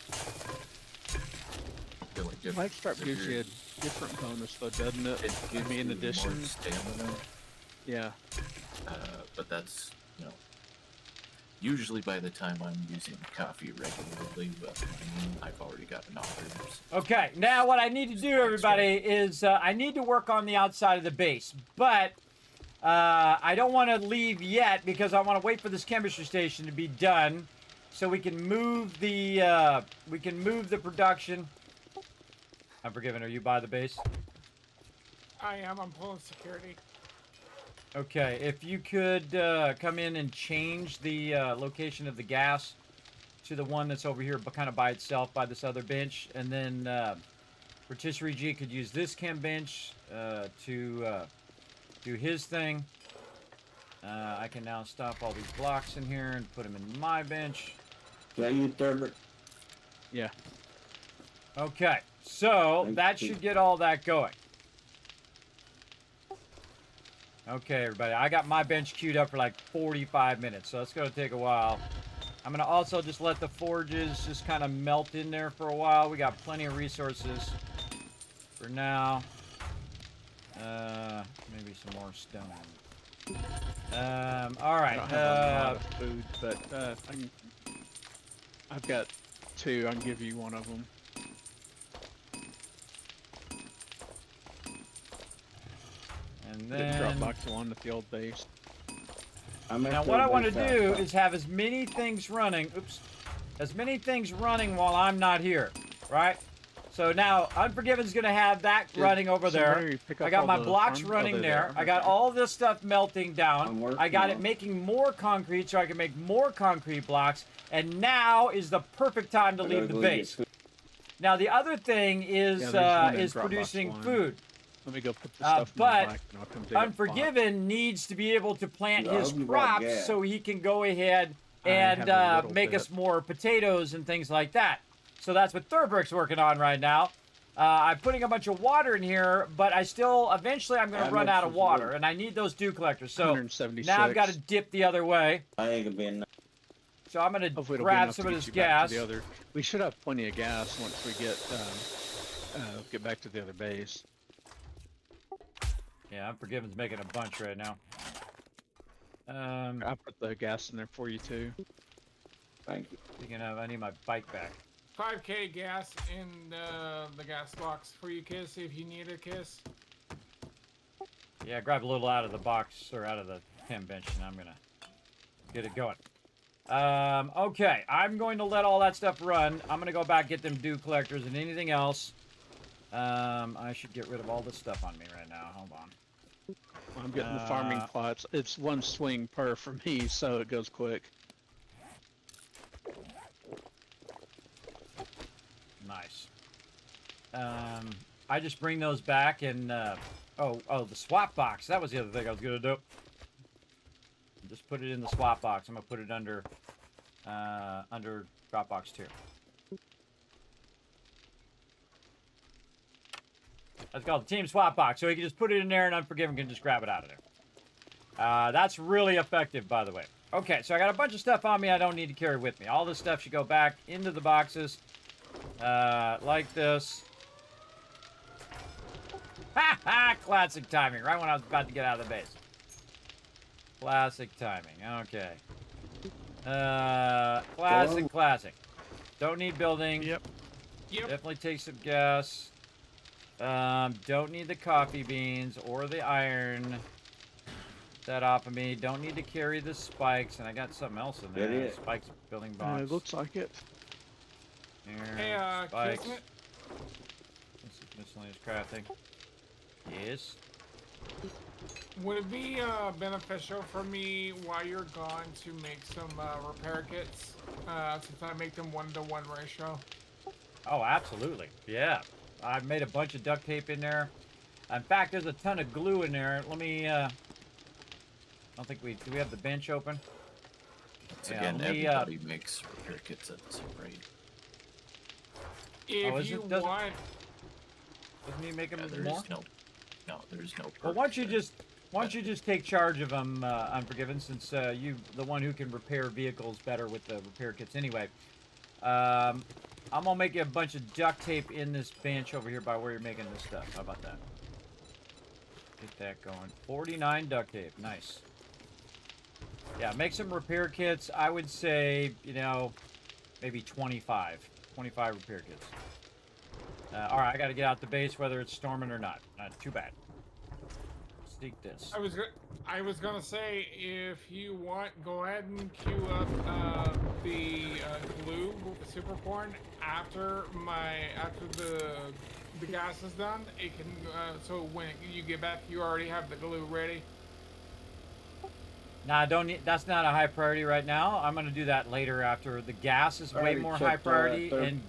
The only difference Life Strap is gives you're- you a different bonus though, doesn't it? It I gives mean, in you addition. more stamina, Yeah. but that's, usually by the time I'm using coffee regularly, but I've already got enough herbs. Okay, now what I need to do, everybody, is I need to work on the outside of the base, but I don't want to leave yet because I want to wait for this chemistry station to be done, so we can move the production. Unforgiven, are you by the base? I am. I'm pulling security. Okay, if you could come in and change the location of the gas to the one that's over here, but kind of by itself, by this other bench, and then Rotisserie G could use this chem bench to do his thing. I can now stop all these blocks in here and put them in my bench. Can I use Turbot? Yeah. Okay, so Thank that you. should get all that going. Okay, everybody, I got my bench queued up for like 45 minutes, so that's going to take a while. I'm going to also just let the forges just kind of melt in there for a while. We got plenty of resources for now. Maybe some more stone. All I right. don't have a lot of food, but I've got 2. I can give you one of them. And Didn't drop then box 1 at the old base. now what I want to do is have as many things running. Oops. As many things running while I'm not here, right? So now Unforgiven's going to have that running over there. somebody pick up I got all my the blocks farm- running they're there. there. I got all this stuff melting down. I'm working I got on it it. making more concrete so I can make more concrete blocks. And now is the perfect time to leave the base. Now the other thing is Yeah, there's one in is Dropbox producing 1. food. Let me go put the stuff in but the back and I'll come dig up Unforgiven needs to be able to plant Yeah, I his hope you brought crops gas. so he can go ahead I and have a little make bit. us more potatoes and things like that. So that's what Thurbrick's working on right now. I'm putting a bunch of water in here, but I still eventually I'm going to How run much out of is water, wood? and I need those dew collectors. So 176. now I've got to dip the other way. I ain't gonna be in. So I'm going to Hopefully it'll be grab enough some to of get this you back to gas. the other. We should have plenty of gas once we get back to the other base. Yeah, Unforgiven's making a bunch right now. I put the gas in there for you too. Thank you. Speaking of, I need my bike back. 5K gas in the gas box for you, Kiss, if you need a Kiss. Yeah, grab a little out of the box or out of the chem bench, and I'm gonna get it going. Okay, I'm going to let all that stuff run. I'm gonna go back get them dew collectors and anything else. I should get rid of all this stuff on me right now. Hold on. I'm getting the farming plots. It's 1 swing per for me, so it goes quick. Nice. I just bring those back and the swap box. That was the other thing I was gonna do. Just put it in the swap box. I'm gonna put it under Dropbox 2. That's called the team swap box. So you can just put it in there and Unforgiven can just grab it out of there. That's really effective, by the way. Okay, so I got a bunch of stuff on me I don't need to carry with me. All this stuff should go back into the boxes like this. Ha ha! Classic timing, right when I was about to get out of the base. Classic timing, okay. Classic. Don't need building. Yep. Definitely take some gas. Don't need the coffee beans or the iron. That off of me. Don't need to carry the spikes, and I got something else in there. It is. Spikes building box. It looks like it. Here, Hey, spikes. Kismet, This is miscellaneous crafting. Yes. would it be beneficial for me while you're gone to make some repair kits? Since I make them 1-to-1 ratio. Oh, absolutely. Yeah. I've made a bunch of duct tape in there. In fact, there's a ton of glue in there. Let me, I don't think do we have the bench open? Once Yeah, again, let me, everybody makes repair kits at the same rate. If is you it- doesn't- want, Doesn't he make them There's more? there's no. Well, why don't you just take charge of them, Unforgiven, since you the one who can repair vehicles better with the repair kits anyway. I'm gonna make you a bunch of duct tape in this bench over here by where you're making this stuff. How about that? Get that going. 49 duct tape. Nice. Yeah, make some repair kits. I would say, you know, maybe 25. 25 repair kits. All right, I got to get out the base whether it's storming or not. Not too bad. Sneak this. I was gonna say, if you want, go ahead and queue up the glue with the super corn after the gas is done. It can so when you get back, you already have the glue ready. Nah, don't need, that's not a high priority right now. I'm gonna do that later after the gas is way Already more high checked, priority third.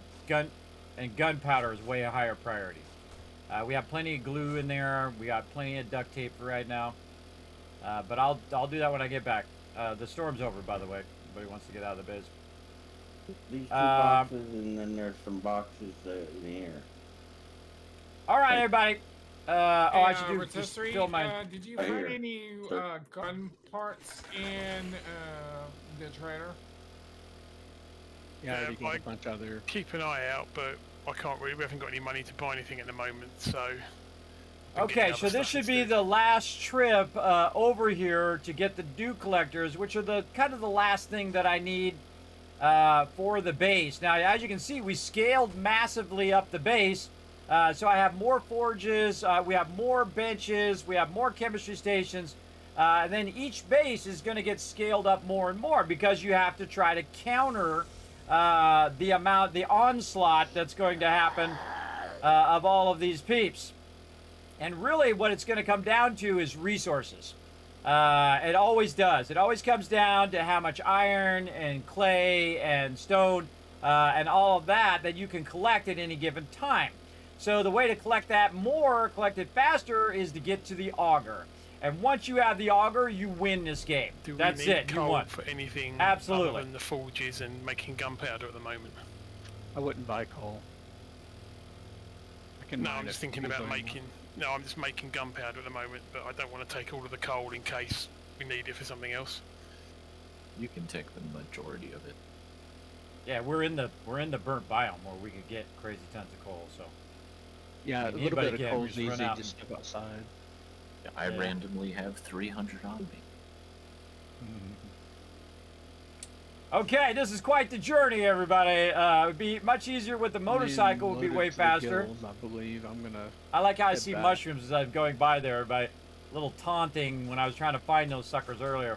and gunpowder is way a higher priority. We have plenty of glue in there. We got plenty of duct tape for right now. But I'll do that when I get back. The storm's over, by the way. Everybody wants to get out of the base. These two boxes, and then there's some boxes in here. All right, everybody. I should do just Rotisserie, fill my. did you Right find here. any Sir. gun parts in the trader? Yeah, Yeah, you got a bunch out there. Keep an eye out, but I can't really. We haven't got any money to buy anything at the moment, so. Okay, so this should be the last trip over here to get the dew collectors, which are the kind of the last thing that I need for the base. Now, as you can see, we scaled massively up the base. So I have more forges, we have more benches, we have more chemistry stations, and then each base is going to get scaled up more and more because you have to try to counter the onslaught that's going to happen of all of these peeps. And really what it's going to come down to is resources. It always does. It always comes down to how much iron and clay and stone and all of that you can collect at any given time. So the way to collect it faster, is to get to the auger. And once you have the auger, you win this game. Do we That's need it. You coal won. for anything Absolutely. other than the forges and making gunpowder at the moment? I wouldn't buy coal. I can No, mine I'm it just thinking about easily. making. No, I'm just making gunpowder at the moment, but I don't want to take all of the coal in case we need it for something else. You can take the majority of it. Yeah, we're in the burnt biome where we could get crazy tons of coal. So Yeah, I a mean, little anybody bit of can, we coal's just run easy out to and- step outside. Yeah, I Yeah. randomly have 300 on me. Okay, this is quite the journey, everybody. It would be much easier with the motorcycle. Would be Loaded way to the faster. gills, I believe I'm gonna. I like how I head see back. mushrooms as I'm going by there. Everybody, a little taunting when I was trying to find those suckers earlier.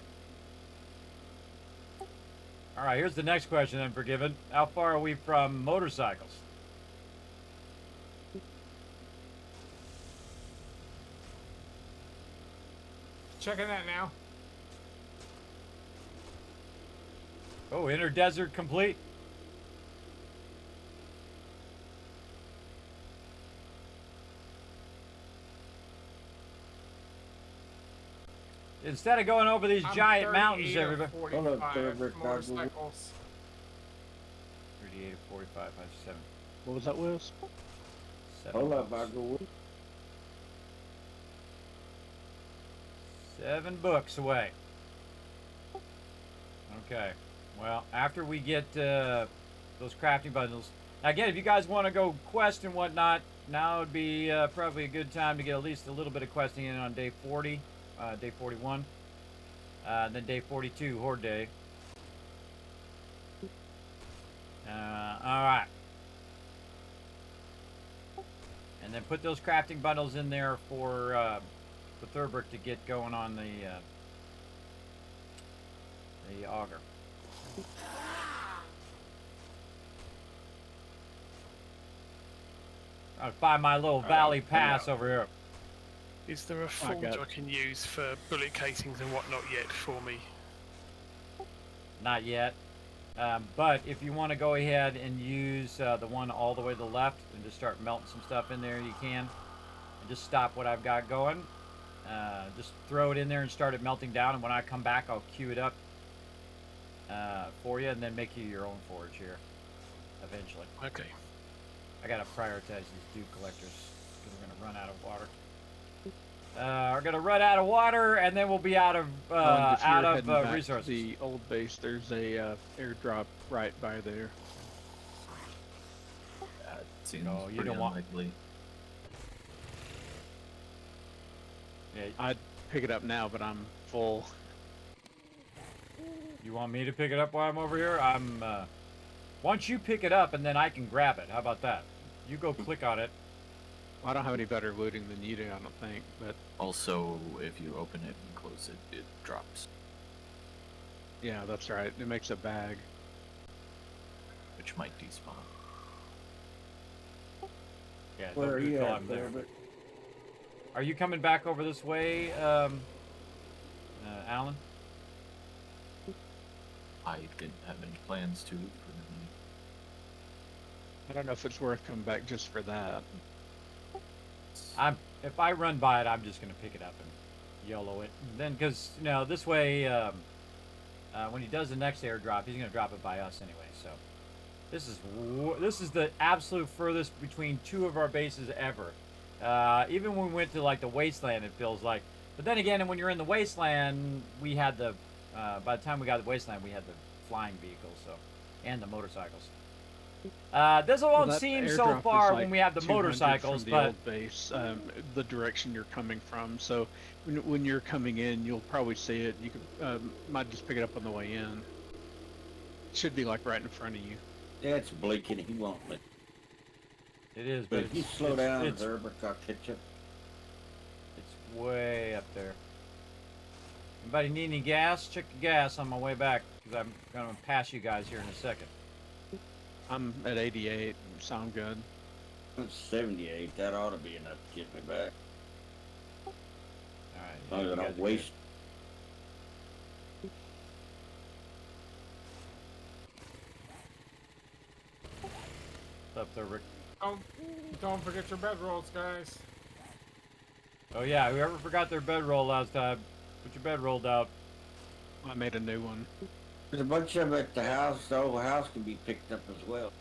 All right, here's the next question. Then, Forgiven. How far are we from motorcycles? Checking that now. Oh, inner desert complete. Instead of going over these I'm giant 38 mountains, of everybody. 45 Rick, motorcycles. 38 to 45, 57. What was that, Wills? Hold up, I go with. 7 books away. Okay. Well, after we get those crafting bundles. Now, again, if you guys want to go quest and whatnot, now would be probably a good time to get at least a little bit of questing in on day 40, day 41, and then day 42, Horde Day. All right. And then put those crafting bundles in there for Thurberg to get going on the auger. I'll find my little valley pass over here. Is there a forge got- I can use for bullet casings and whatnot yet for me? Not yet. But if you want to go ahead and use the one all the way to the left and just start melting some stuff in there, you can. And just stop what I've got going. Just throw it in there and start it melting down. And when I come back, I'll queue it up for you and then make you your own forge here eventually. Okay. I got to prioritize these dew collectors because we're going to run out of water. We're going to run out of water and then we'll be out of If you're heading back to resources. the old base, there's a airdrop right by there. it seems No, you pretty don't want- unlikely. Yeah, I'd pick it up now, but I'm full. you want me to pick it up while I'm over here? Once you pick it up, and then I can grab it. How about that? You go click on it. I don't have any better looting than you do, I don't think, but Also, if you open it and close it, it drops, yeah, that's right. It makes a bag. which might despawn. Yeah, Where don't are do it you till at, I'm there. Herbert? Are you coming back over this way, Alan? I didn't have any plans to for the I don't know if it's worth coming back just for that. If I run by it, I'm just gonna pick it up and YOLO it. And then, because this way, when he does the next airdrop, he's gonna drop it by us anyway. So this is the absolute furthest between two of our bases ever. Even when we went to like the wasteland, it feels like. But then again, when you're in the wasteland, we had the. By the time we got to the wasteland, we had the flying vehicles, and the motorcycles. This won't That seem airdrop so is far like when we have the 200 motorcycles, from the but old base, the direction you're coming from. So when you're coming in, you'll probably see it. You could might just pick it up on the way in. It should be like right in front of you. Yeah, it's blinking. He won't let. it is. But But if you it's- slow it's- down, it's, Herbert, I'll catch you. it's way up there. Anybody need any gas? Check the gas on my way back, because I'm gonna pass you guys here in a second. I'm at 88, so I'm good. It's 78. That ought to be enough to get me back. All right. As long as I you guys don't are waste. good. What's up there, Rick? Don't forget your bedrolls, guys. Oh yeah, whoever forgot their bedroll last time, put your bedroll out. I made a new one. There's a bunch of them at the house. The whole house can be picked up as well.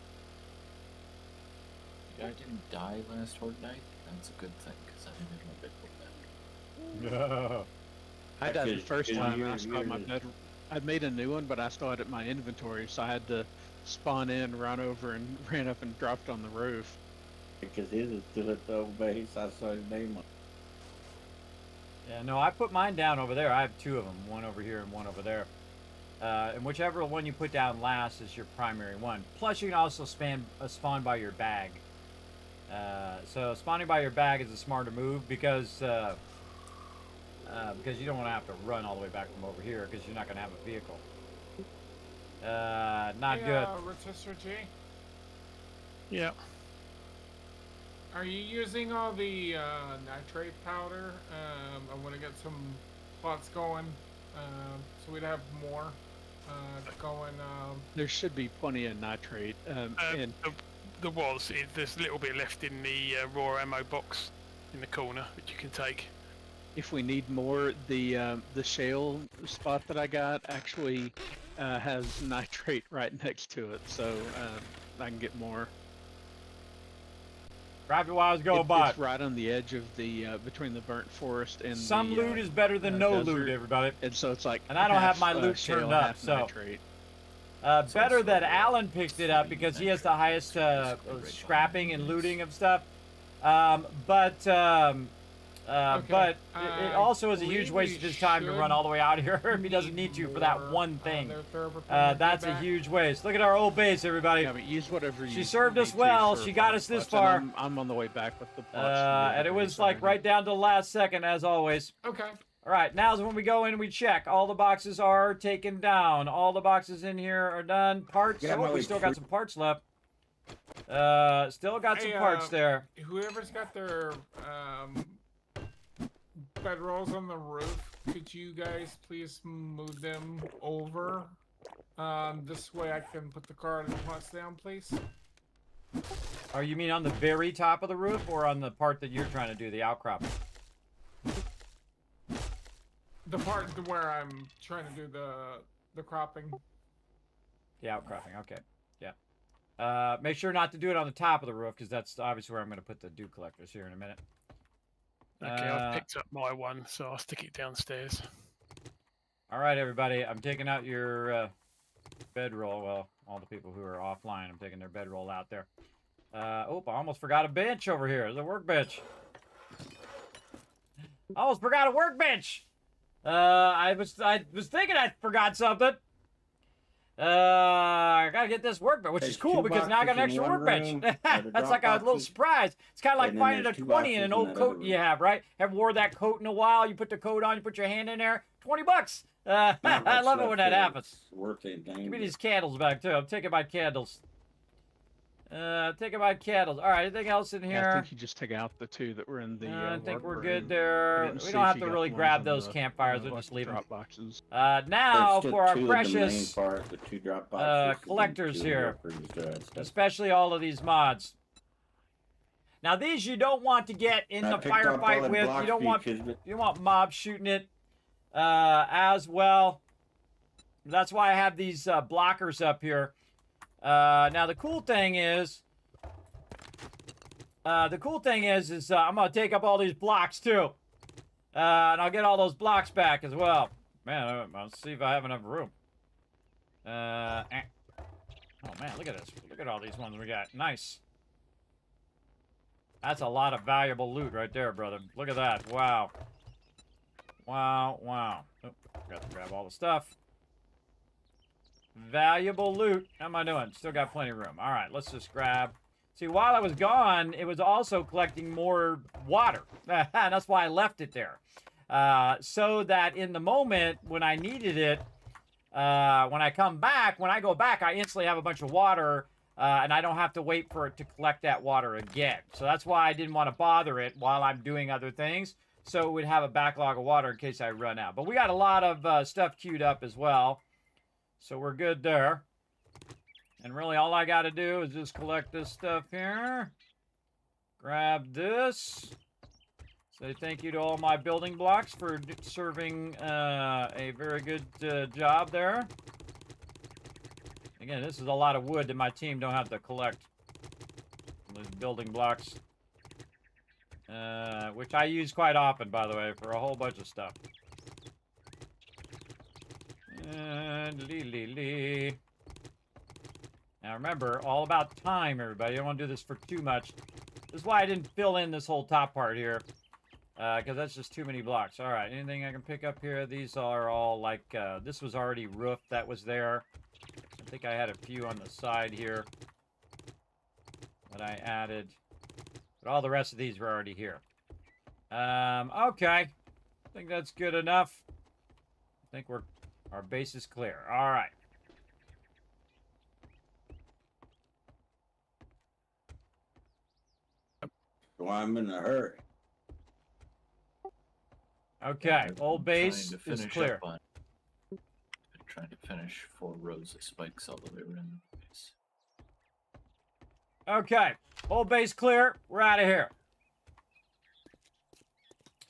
I didn't die last fortnight. That's a good thing, because I didn't have my bed pulled back. I died the Because- first because time, and I you're- still had my you're- bed. I made a new one, but I still had it in my inventory, so I had to spawn in, run over, and ran up and dropped on the roof. Because his is still at the old base. I saw his name on. Yeah, no, I put mine down over there. I have two of them, one over here and one over there. And whichever one you put down last is your primary one. Plus, you can also spawn by your bag. So spawning by your bag is a smarter move because you don't want to have to run all the way back from over here because you're not going to have a vehicle. Not good. Rotisserie G, Yeah. are you using all the nitrate powder? I want to get some plots going, so we'd have more going. There should be plenty of nitrate, and There was. There's a little bit left in the raw ammo box in the corner which you can take. if we need more, the shale spot that I got actually has nitrate right next to it, so I can get more. Grab it while I was going by. It's right on the edge of the between the burnt forest and Some the, loot is better than no desert. loot, everybody. And so it's like, And I don't have half, my loot shale, turned up, half so nitrate. better that Alan picked it up because he has the highest scrapping and looting of stuff. But it also is a huge waste of his time to run all the way out here if he doesn't need to for that one thing. That's a huge waste. Look at our old base, everybody. Yeah, but use whatever She you served us need to well. for She got us this far. I'm on the way back with the plots. And it was like right down to the last second, as always. Okay. All right, now's when we go in and we check. All the boxes are taken down. All the boxes in here are done. Parts. Yeah, Oh, we still got some parts left. Still got some parts there. Whoever's got their bedrolls on the roof, could you guys please move them over? This way I can put the car and the plots down, please. Oh, you mean on the very top of the roof or on the part that you're trying to do, the outcropping? The part where I'm trying to do the cropping. The outcropping, okay. Yeah. Make sure not to do it on the top of the roof because that's obviously where I'm going to put the dew collectors here in a minute. Okay, I've picked up my one, so I'll stick it downstairs. All right, everybody. I'm taking out your bedroll. Well, all the people who are offline, I'm taking their bedroll out there. Oh, I almost forgot a bench over here. There's a workbench. I almost forgot a workbench. I was thinking I forgot something. I gotta get this workbench, which is There's cool two because now I got an boxes in extra one workbench. room, or the That's drop like a little boxes. surprise. It's kind of like And then finding a there's two 20 in an boxes in old that coat other you room. have, right? Haven't wore that coat in a while. You put the coat on, you put your hand in there, $20. Not I much love it when left that there happens. that's worth anything. Give me but these candles back too. I'm taking my candles. Taking my candles. All right, anything else in here? Yeah, I think you just take out the 2 that were in the. I think we're workroom. good I there. didn't We see don't if have you to got really the ones grab in those the, campfires. We'll like just leave them. drop boxes. Now There's for our two of the main precious part, the 2 drop boxes, collectors and then 2 here. workers, stuff. Especially all of these mods. Now these you don't want to get in I the picked up all firefight the with. blocks You don't for want Kismet. mobs shooting it as well. That's why I have these blockers up here. Now the cool thing is I'm gonna take up all these blocks too, and I'll get all those blocks back as well. Man, let's see if I have enough room. Oh man, look at this. Look at all these ones we got. Nice. That's a lot of valuable loot right there, brother. Look at that. Wow. Wow, wow. Oh, got to grab all the stuff. Valuable loot. How am I doing? Still got plenty of room. All right, let's just grab. See, while I was gone, it was also collecting more water. That's why I left it there. So that in the moment when I needed it, when I go back, I instantly have a bunch of water, and I don't have to wait for it to collect that water again. So that's why I didn't want to bother it while I'm doing other things. So it would have a backlog of water in case I run out. But we got a lot of stuff queued up as well. So we're good there. And really all I got to do is just collect this stuff here. Grab this. Say thank you to all my building blocks for serving a very good job there. Again, this is a lot of wood that my team don't have to collect. These building blocks. Which I use quite often, by the way, for a whole bunch of stuff. Now remember, all about time, everybody. You don't want to do this for too much. This is why I didn't fill in this whole top part here. Because that's just too many blocks. All right, anything I can pick up here? These are all like, this was already roofed. That was there. I think I had a few on the side here that I added. But all the rest of these were already here. Okay. I think that's good enough. I think our base is clear. All right. So I'm in a hurry. Okay, I've old been trying base to is finish clear. up on- been trying to finish 4 rows of spikes all the way around the base. Okay, old base clear. We're out of here.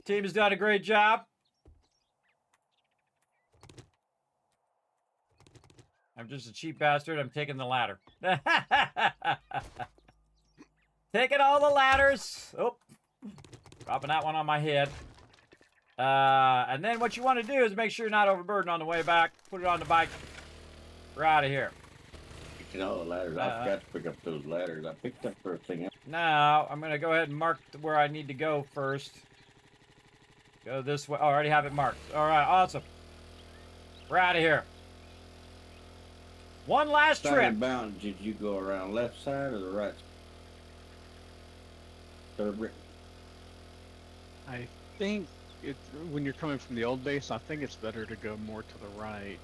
Team has done a great job. I'm just a cheap bastard. I'm taking the ladder. Taking all the ladders. Oh, dropping that one on my head. And then what you want to do is make sure you're not overburdened on the way back. Put it on the bike. We're out of here. Picking all the ladders. I forgot to pick up those ladders. I picked up everything else. Now, I'm going to go ahead and mark where I need to go first. Go this way. Oh, I already have it marked. All right, awesome. We're out of here. One last Side trip. of the mountain, did you go around left side or the right side? I think when you're coming from the old base, I think it's better to go more to the right.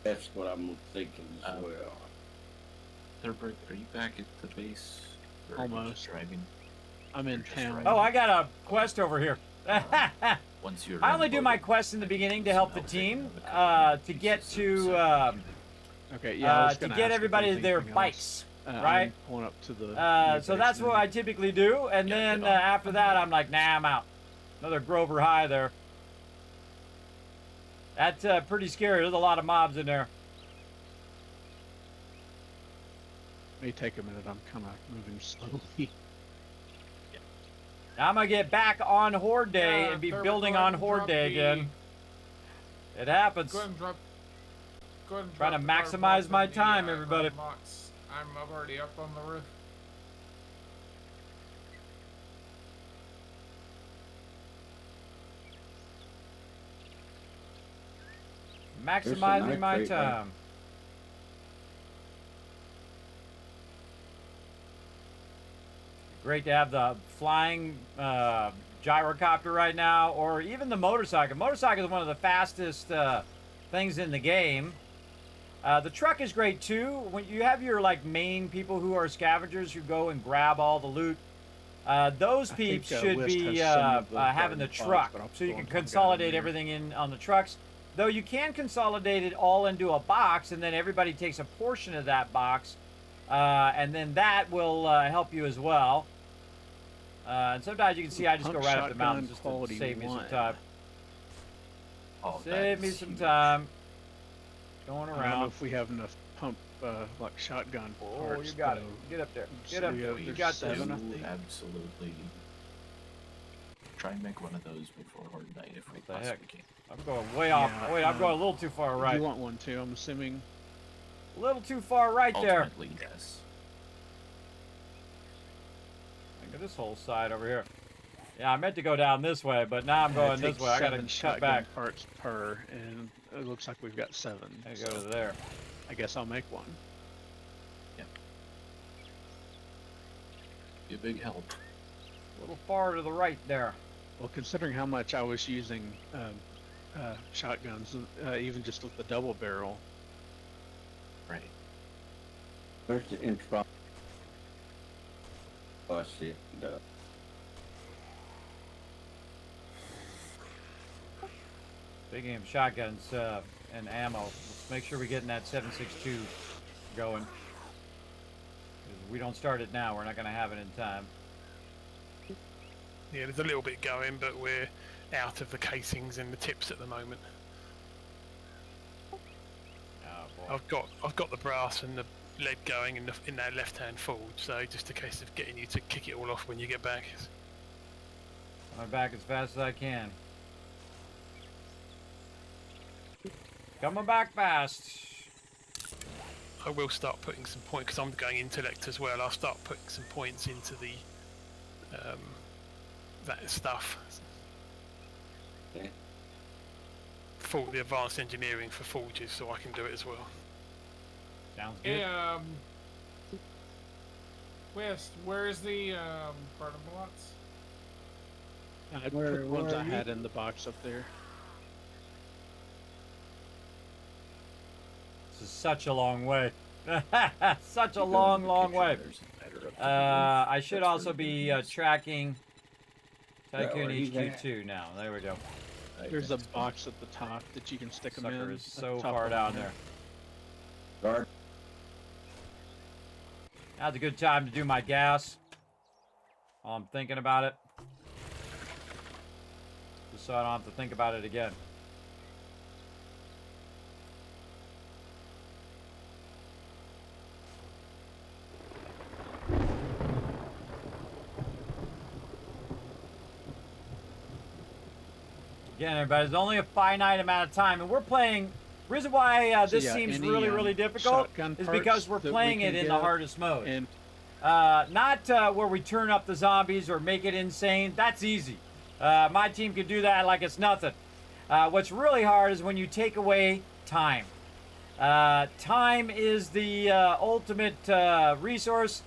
That's what I'm thinking as well. Thurberg, are you back at the base? Or are you Almost. just driving? I'm in Just town. right. Oh, I got a quest over here. Once you're I only in do my Boulder, quests in the beginning to help the I'll take team another couple to get pieces to of Okay, yeah. I was to gonna get ask if everybody there's their anything bikes. else. right? I'm pulling up to the. So new that's base what now. I typically do, and Yeah, then get on. after that, I'm like, nah, I'm out. Another Grover High there. That's pretty scary. There's a lot of mobs in there. May take a minute. I'm kind of moving slowly. Now I'm gonna get back on Horde Day and be Thurber, building go ahead on and Horde drop Day the- again. It happens. Go ahead and drop. Go ahead and Trying drop to the maximize firebox my in the, time, everybody. box. I'm already up on the roof. Maximizing my nitrate, right? time. Great to have the flying gyrocopter right now, or even the motorcycle. Motorcycle is one of the fastest things in the game. The truck is great too. When you have your like main people who are scavengers who go and grab all the loot, those peeps should be having the truck, so you can consolidate everything in on the trucks. Though you can consolidate it all into a box, and then everybody takes a portion of that box, and then that will help you as well. And sometimes you can see I just go right up the mountain just to save me some time. Oh, Save me some time. Going around. I don't know if we have enough pump, like shotgun parts. Oh, you got it. Get up there. Get up there. You got this. Absolutely. Try and make one of those before Horde Night if we possibly can. I'm going way off. Yeah, Wait, I'm going a little too far right. You want one too, I'm assuming. A little too far right there. Ultimately, yes. Look at this whole side over here. Yeah, I meant to go down this way, but now I'm going this way. I gotta cut back. Parts per, and it looks like we've got 7. I go to there. I guess I'll make one. Yep. Be a big help. A little far to the right there. Well, considering how much I was using shotguns, even just with the double barrel. Right. Where's the intro? Oh, shit. No. Big aim shotguns and ammo. Let's make sure we're getting that 7.62 going. 'Cause if we don't start it now, we're not going to have it in time. Yeah, there's a little bit going, but we're out of the casings and the tips at the moment. Oh, boy. I've got the brass and the lead going in that left-hand forge, so just a case of getting you to kick it all off when you get back. Coming back as fast as I can. Coming back fast. I will start putting some points, because I'm going intellect as well. I'll start putting some points into the that stuff. Okay. For the advanced engineering for forges, so I can do it as well. Sounds good. Hey, West, where's the partner blocks? I put the ones I had in the box up there. This is such a long way. Such a long way. I should also be tracking Tycoon HQ2 now. There we go. There's a box at the top that you can stick them in. Sucker is so Top far one down there. Now's a good time to do my gas. While I'm thinking about it. Just so I don't have to think about it again. Again, everybody, there's only a finite amount of time, and we're playing. Reason why this seems really difficult is because we're playing it in the hardest mode. And not where we turn up the zombies or make it insane. That's easy. My team can do that like it's nothing. What's really hard is when you take away time. Time is the ultimate resource,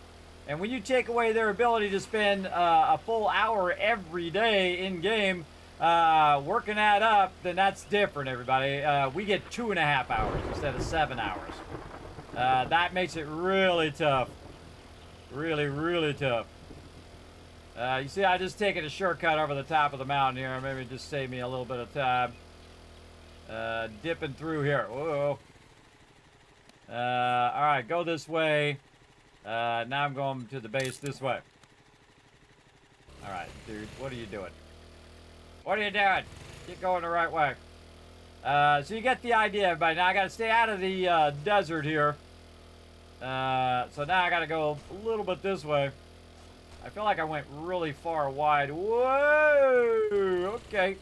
and when you take away their ability to spend a full hour every day in game working that up, then that's different, everybody. We get 2.5 hours instead of 7 hours. That makes it really tough. Really tough. You see, I just taken a shortcut over the top of the mountain here. Maybe just save me a little bit of time. Dipping through here. Whoa. Alright, go this way. Now I'm going to the base this way. Alright, dude, what are you doing? What are you doing? Get going the right way. So you get the idea, everybody. Now I got to stay out of the desert here. So now I got to go a little bit this way. I feel like I went really far wide. Whoa! Okay.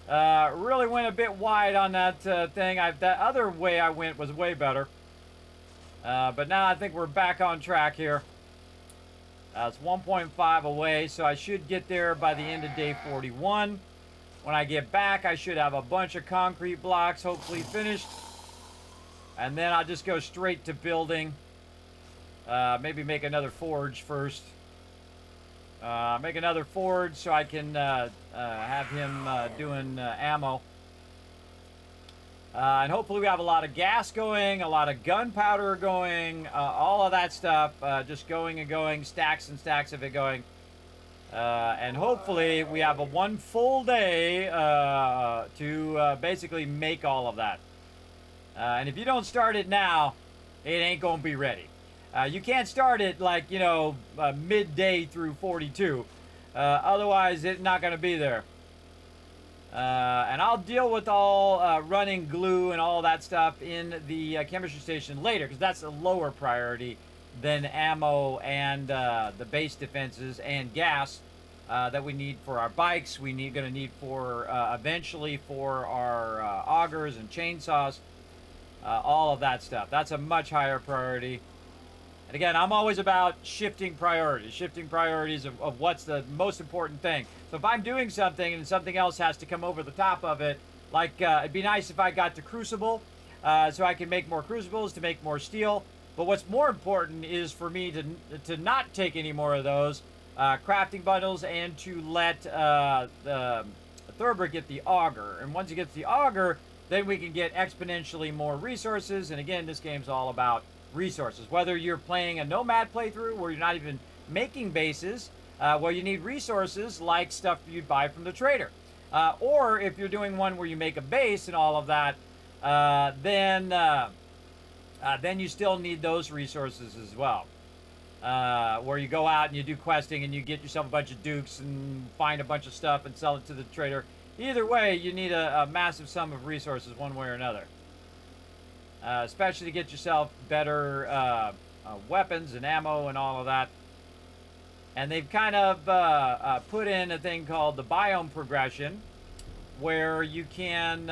Really went a bit wide on that thing. That other way I went was way better. But now I think we're back on track here. It's 1.5 away, so I should get there by the end of day 41. When I get back, I should have a bunch of concrete blocks, hopefully finished. And then I'll just go straight to building. Maybe make another forge first. Make another forge so I can have him doing ammo. And hopefully we have a lot of gas going, a lot of gunpowder going, all of that stuff just going and going, stacks and stacks of it going. And hopefully we have a one full day to basically make all of that. And if you don't start it now, it ain't going to be ready. You can't start it like, you know, midday through 42. Otherwise, it's not going to be there. And I'll deal with all running glue and all that stuff in the chemistry station later, because that's a lower priority than ammo and the base defenses and gas that we need for our bikes. Going to need for eventually for our augers and chainsaws, all of that stuff. That's a much higher priority. And again, I'm always about shifting priorities of what's the most important thing. So if I'm doing something and something else has to come over the top of it, like it'd be nice if I got to Crucible, so I can make more Crucibles to make more steel. But what's more important is for me to not take any more of those crafting bundles and to let the Thurber get the auger. And once he gets the auger, then we can get exponentially more resources. And again, this game's all about resources. Whether you're playing a nomad playthrough where you're not even making bases, well, you need resources like stuff you'd buy from the trader. Or if you're doing one where you make a base and all of that, then you still need those resources as well. Where you go out and you do questing and you get yourself a bunch of dukes and find a bunch of stuff and sell it to the trader. Either way, you need a massive sum of resources one way or another. Especially to get yourself better weapons and ammo and all of that. And they've kind of put in a thing called the biome progression, where you can,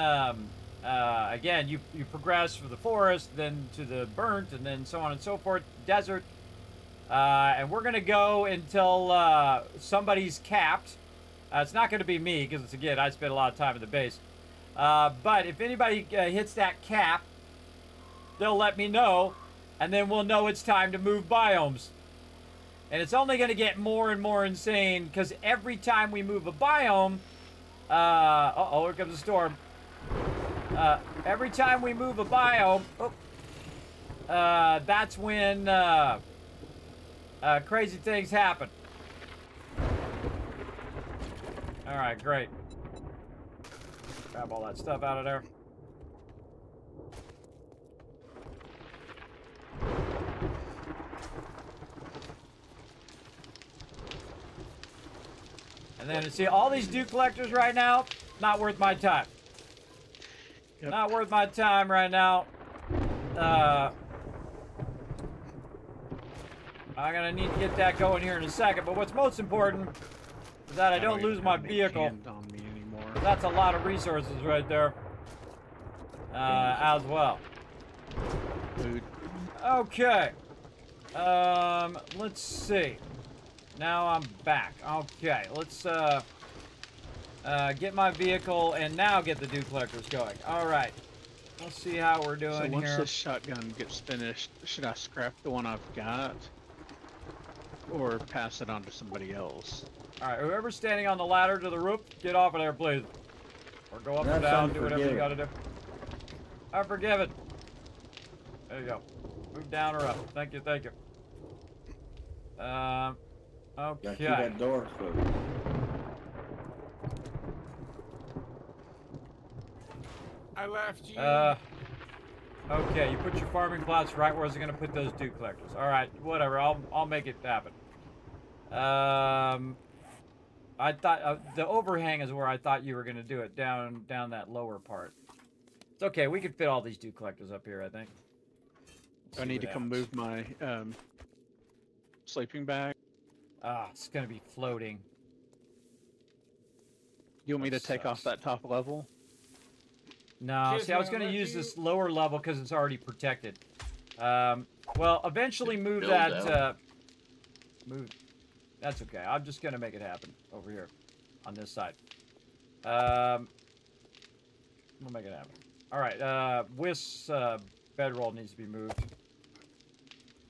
again, you progress from the forest, then to the burnt, and then so on and so forth, desert. And we're going to go until somebody's capped. It's not going to be me, because, again, I spent a lot of time in the base. But if anybody hits that cap, they'll let me know, and then we'll know it's time to move biomes. And it's only going to get more and more insane, because every time we move a biome... uh-oh, here comes a storm. Every time we move a biome... that's when crazy things happen. Alright, great. Grab all that stuff out of there. And then, see, all these dew collectors right now, not worth my time. Yep. Not worth my time right now. I'm going to need to get that going here in a second. But what's most important is that I don't lose my vehicle. On me anymore. That's a lot of resources right there. As well. Food. Okay. Let's see. Now I'm back. Okay, let's get my vehicle and now get the dew collectors going. All right. Let's see how we're doing here. So once here. this shotgun gets finished, should I scrap the one I've got or pass it on to somebody else? All right, whoever's standing on the ladder to the roof, get off of there, please. Or go up or down, do whatever you got to do. I'm forgiven. There you go. Move down or up. Thank you, thank you. Okay. Gotta keep that door closed. I left you. Okay, you put your farming plots right where I was going to put those dew collectors. All right, whatever. I'll make it happen. I thought the overhang is where I thought you were going to do it, down that lower part. It's okay. We could fit all these dew collectors up here, I think. I need to come move my sleeping bag. Ah, it's going to be floating. You want me to take off that top level? No, see, I was going to use this lower level because it's already protected. Well, eventually move that. Move. That's okay. I'm just going to make it happen over here on this side. We'll make it happen. All right. Whisk's bedroll needs to be moved.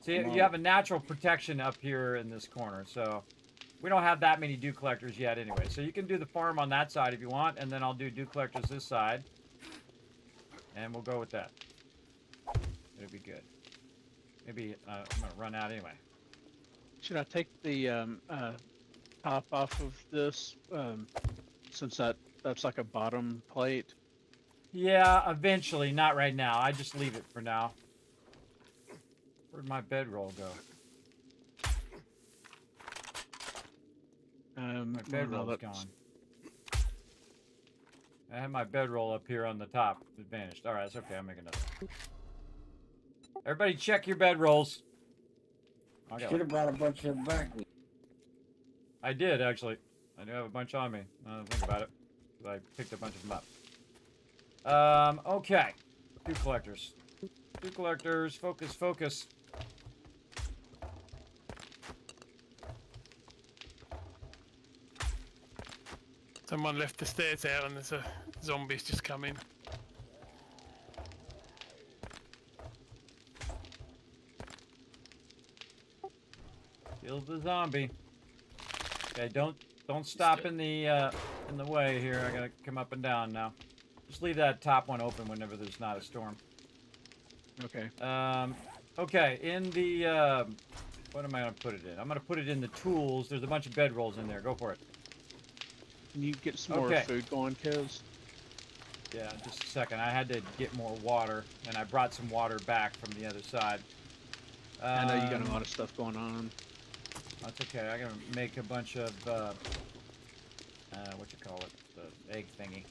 See, you have a natural protection up here in this corner, so we don't have that many dew collectors yet anyway. So you can do the farm on that side if you want, and then I'll do dew collectors this side. And we'll go with that. It'll be good. Maybe I'm going to run out anyway. Should I take the top off of this, since that's like a bottom plate? Yeah, eventually. Not right now. I just leave it for now. Where'd my bedroll go? My bedroll's gone. I had my bedroll up here on the top. It vanished. All right, that's okay. I'll make another. Everybody check your bedrolls. Should have brought a bunch of them back. I did, actually. I do have a bunch on me. Now that I think about it. I picked a bunch of them up. Okay. Dew collectors. Dew collectors. Focus, focus. Someone left the stairs out and there's a zombie's just come in. Kills the zombie. Okay, don't stop in the way here. I gotta come up and down now. Just leave that top one open whenever there's not a storm. Okay. Okay, in the what am I gonna put it in? I'm gonna put it in the tools. There's a bunch of bedrolls in there. Go for it. Can you get some more food going, Kez? Yeah, just a second. I had to get more water, and I brought some water back from the other side. I know you got a lot of stuff going on. That's okay. I gotta make a bunch of what you call it, the egg thingy.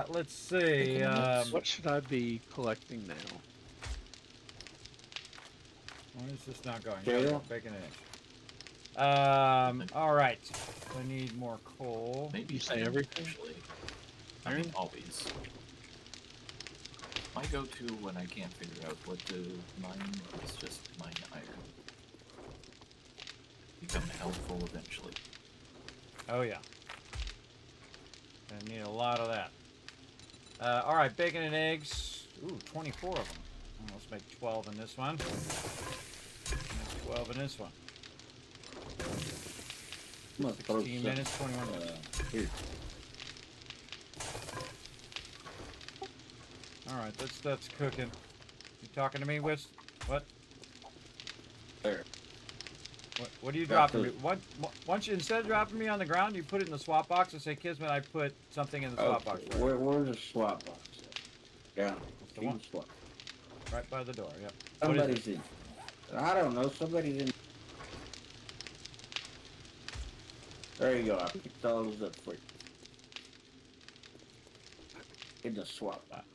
Let's see. What should I be collecting now? Why is this not going? Yeah. Bacon and eggs. All right. I need more coal. Maybe You say everything? Actually. I mean, always. My go-to when I can't figure out what to mine is just mine iron. Become helpful eventually. Oh yeah. I need a lot of that. All right, bacon and eggs. Ooh, 24 of them. Let's make 12 in this one. And 12 in this one. 16 minutes, 21 minutes. Here. All right, that's cooking. You talking to me, Wiz? What? There. What are you dropping me? Once you, instead of dropping me on the ground, you put it in the swap box and say, Kismet, I put something in the swap box. Where's the swap box? Down. The one. Swap. Right by the door, yep. Somebody's in. I don't know. Somebody's in. There you go. I picked all those up for you. In the swap box.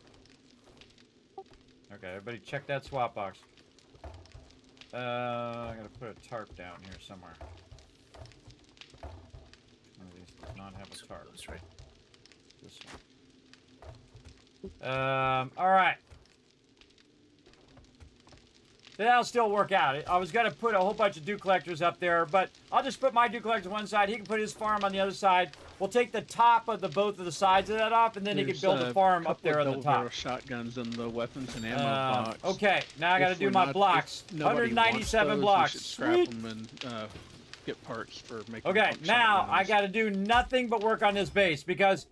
Okay, everybody check that swap box. I'm gonna put a tarp down here somewhere. One of these does not have a tarp. That's right. This one. All right. That'll still work out. I was gonna put a whole bunch of dew collectors up there, but I'll just put my dew collectors on one side. He can put his farm on the other side. We'll take the top of both of the sides of that off, and then he can build a farm up there on the top. Shotguns in the weapons and ammo box. Okay, now I got to do my blocks. 197 blocks. Scrap them and get parts for making. Okay, now I got to do nothing but work on this base because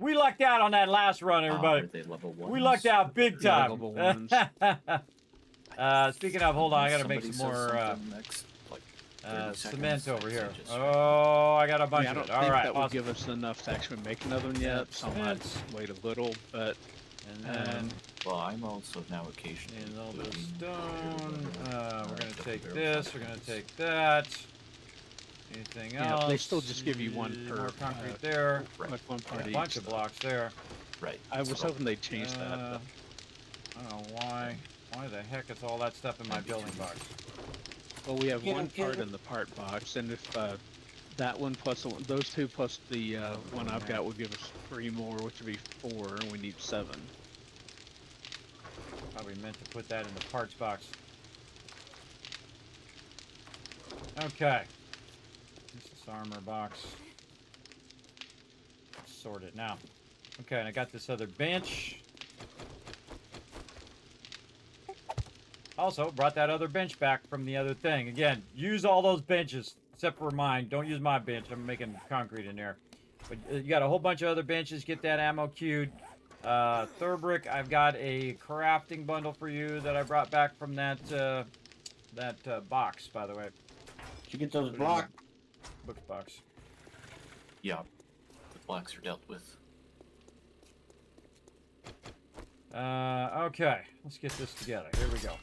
we lucked out on that last run, everybody. Are they level ones? We lucked out big time. Level ones. Speaking of, hold on, I got to make some more cement over here. Oh, I got a bunch I of don't it. think All right, that would awesome. give us enough to actually make another one yet, so I might wait a little, but... And then, well, I'm also now occasionally and all this looting stone. We're going to take barrel this, we're going to take that. Anything else? they still just give you one per... More concrete there. Like one per A each. bunch of blocks there. Right. I was hoping they'd change that, I don't know why. Why the heck is all that stuff in my building box? Well, we have one part in the part box, and if that one plus the one, those two plus the one I've got will give us 3 more, which would be 4, and we need 7. Probably meant to put that in the parts box. Okay. This is armor box. sort it now. Okay, and I got this other bench. Also, brought that other bench back from the other thing. Again, use all those benches, except for mine. Don't use my bench. I'm making concrete in there. But you got a whole bunch of other benches. Get that ammo queued. Thurbrick, I've got a crafting bundle for you that I brought back from that box, by the way. Did you get those blocks? Books box. Yeah, the blocks are dealt with. Okay, let's get this together. Here we go.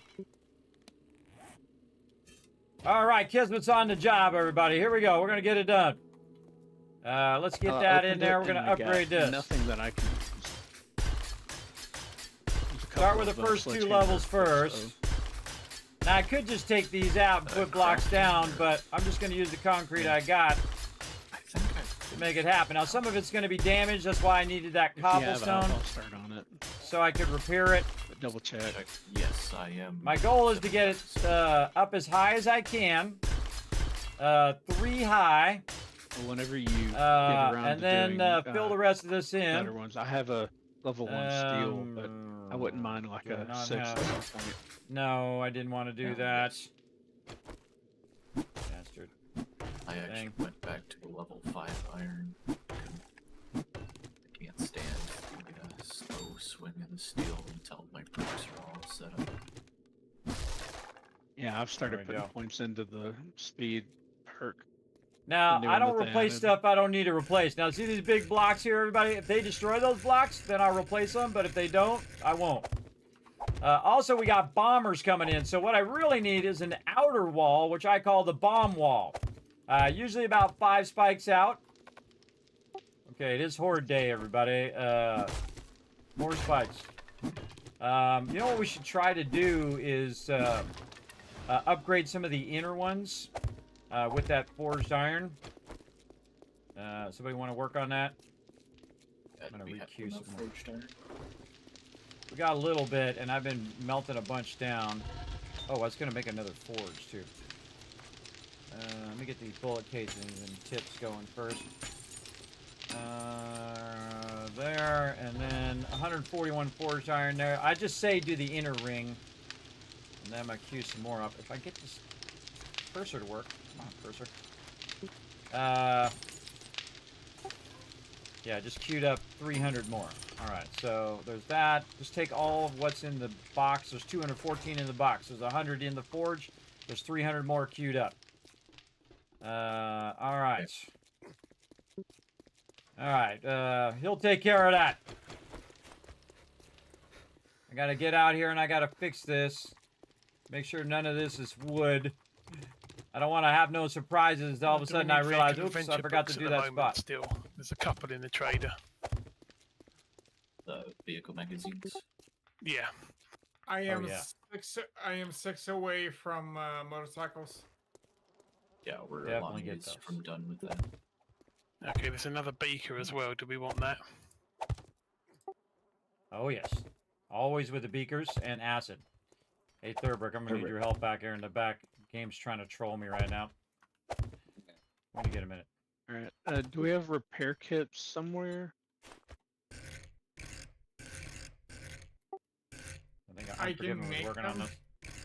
All right, Kismet's on the job, everybody. Here we go. We're gonna get it done. Let's get that in there. We're gonna upgrade this. Nothing that I can. Start with the first 2 levels first. Now I could just take these out and put blocks down, but I'm just gonna use the concrete I got to make it happen. Now some of it's gonna be damaged. That's why I needed that cobblestone. I'll start on it. So I could repair it. But double check. Yes, I am. My goal is to get it up as high as I can. 3 high. Well, whenever you get around and to then doing, fill the rest of this in. better ones. I have a level 1 steel, but I wouldn't mind like do a not 6 have- at some point. No, I didn't want to do that. Bastard. I actually went back to a level 5 iron. I can't stand the slow swing of the steel until my perks are all set up. Yeah, I've started There we putting go. points into the speed perk. Now, Doing I don't what they replace added. stuff I don't need to replace. Now, see these big blocks here, everybody? If they destroy those blocks, then I'll replace them. But if they don't, I won't. Also, we got bombers coming in. So what I really need is an outer wall, which I call the bomb wall. Usually about 5 spikes out. Okay, it is horde day, everybody. More spikes. You know what we should try to do is upgrade some of the inner ones with that forged iron. Somebody want to work on that? I'm gonna requeue some more. Forged iron. We got a little bit, and I've been melting a bunch down. Oh, I was gonna make another forge too. Let me get these bullet casings and tips going first. There, and then 141 forged iron there. I just say do the inner ring, and then I'm gonna queue some more up. If I get this cursor to work, come on, cursor. Yeah, just queued up 300 more. All right, so there's that. Just take all of what's in the box. There's 214 in the box. There's 100 in the forge. There's 300 more queued up. All right. All right, he'll take care of that. I gotta get out here and I gotta fix this. Make sure none of this is wood. I don't want to have no surprises. All of a Do we sudden I need realize, vehicle oops, I adventure forgot books to at do the that moment spot. Still, there's a couple in the trader. The vehicle magazines. Yeah. I am yeah. 6 away from motorcycles. Yeah, we're a Definitely long get ways those. from done with that. Okay, there's another beaker as well. Do we want that? Oh, yes. Always with the beakers and acid. Hey, Thurbrick, I'm going to need your help back here in the back. Game's trying to troll me right now. When you get a minute. All right. Do we have repair kits somewhere? I think I Unforgiven can was make working on them. this.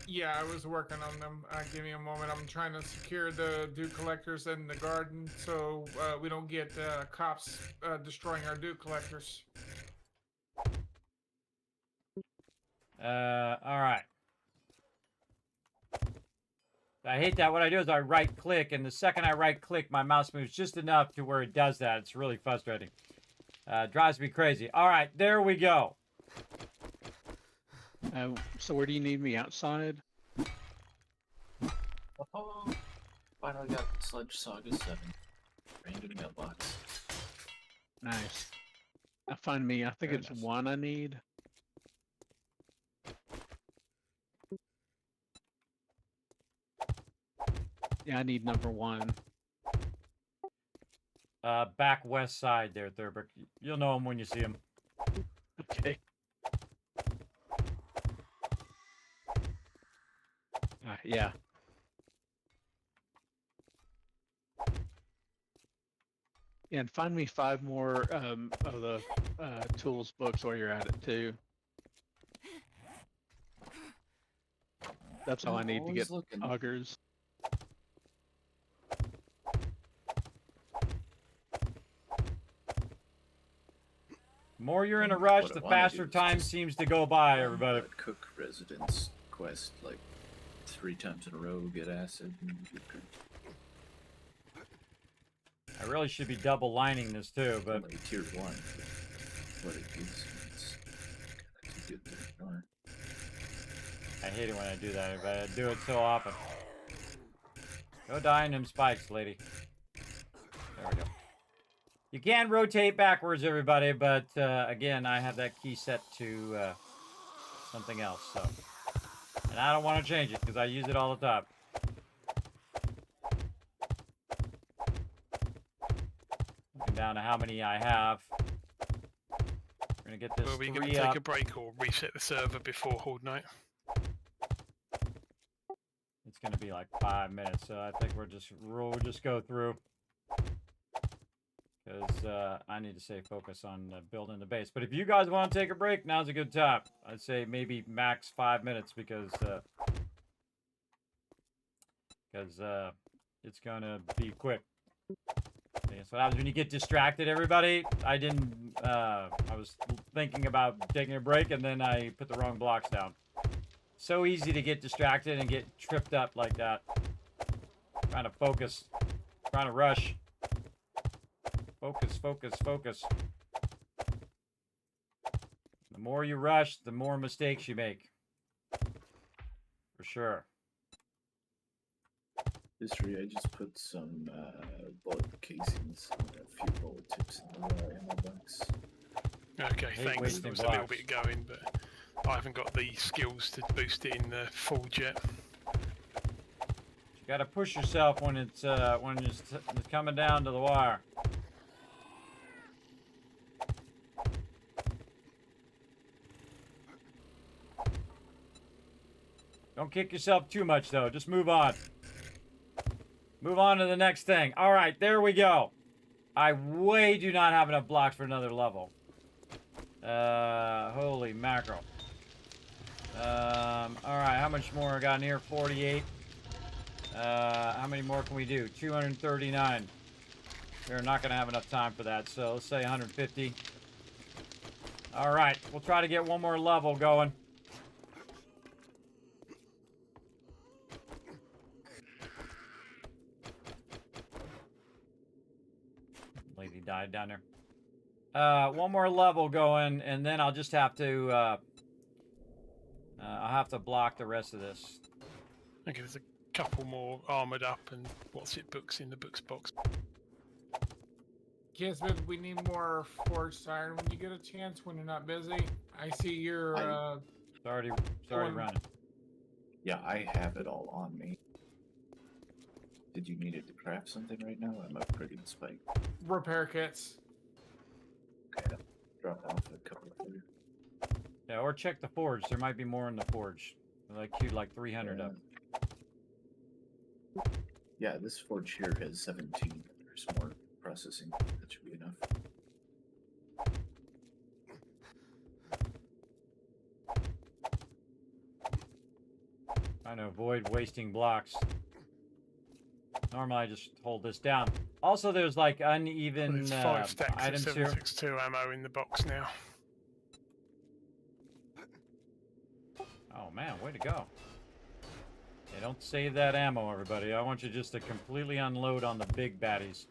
Yeah, I was working on them. Give me a moment. I'm trying to secure the dew collectors in the garden so we don't get cops destroying our dew collectors. All right. I hate that. What I do is I right click, and the second I right click, my mouse moves just enough to where it does that. It's really frustrating. Drives me crazy. All right, there we go. So where do you need me? Outside? Oh, finally got Sledge Saga 7. Random mailbox. Nice. Now find me. I think Very it's nice. 1 I need. Yeah, I need number 1. Back west side there, Thurbrick. You'll know him when you see him. Okay. Yeah. And find me 5 more of the tools books while you're at it too. That's all I need to Always get looking. augers. The more you're in a rush, What I the wanna faster do is time just seems to go by, run everybody. that Cook residence quest like 3 times in a row, get acid, and get good. I really should be double lining this too, but Only tier 1. What it is, it's kinda too good to ignore. I hate it when I do that, but I do it so often. Go die in them spikes, lady. There we go. You can rotate backwards, everybody, but again, I have that key set to something else, so. And I don't want to change it because I use it all the time. Looking down to how many I have. We're gonna get this Well, we going 3 to take up. a break or reset the server before Horde Night? It's gonna be like 5 minutes, so I think we'll just go through. Because I need to stay focused on building the base. But if you guys want to take a break, now's a good time. I'd say maybe max 5 minutes because it's gonna be quick. That's what happens when you get distracted, everybody. I was thinking about taking a break and then I put the wrong blocks down. So easy to get distracted and get tripped up like that. Trying to focus, trying to rush. Focus, focus, focus. The more you rush, the more mistakes you make. For sure. History, I just put some bullet casings and a few bullet tips in the ammo box. Okay, Hate thanks. wasting There was a little blocks. bit going, but I haven't got the skills to boost it in the Forge yet. You gotta push yourself when it's coming down to the wire. Don't kick yourself too much though. Just move on. Move on to the next thing. All right, there we go. I way do not have enough blocks for another level. Holy mackerel. All right, how much more I got in here? 48. How many more can we do? 239. We're not going to have enough time for that, so let's say 150. All right, we'll try to get one more level going. Lady died down there. One more level going, and then I'll just have to, I'll have to block the rest of this. Okay, there's a couple more armoured up and books in the books box. Kismet, we need more forged iron when you get a chance, when you're not busy. I see your, It's already running. Yeah, I have it all on me. Did you need it to craft something right now? I'm upgrading the spike. repair kits. Okay, I'll drop off a couple of here. Yeah, or check the forge. There might be more in the forge. I queued like 300 up. Yeah, this forge here has 17. There's more processing. That should be enough. Trying to avoid wasting blocks. Normally I just hold this down. Also, there's like uneven There's 5 stacks of items here. 7.62 ammo in the box now. Oh man, way to go. Hey, don't save that ammo, everybody. I want you just to completely unload on the big baddies.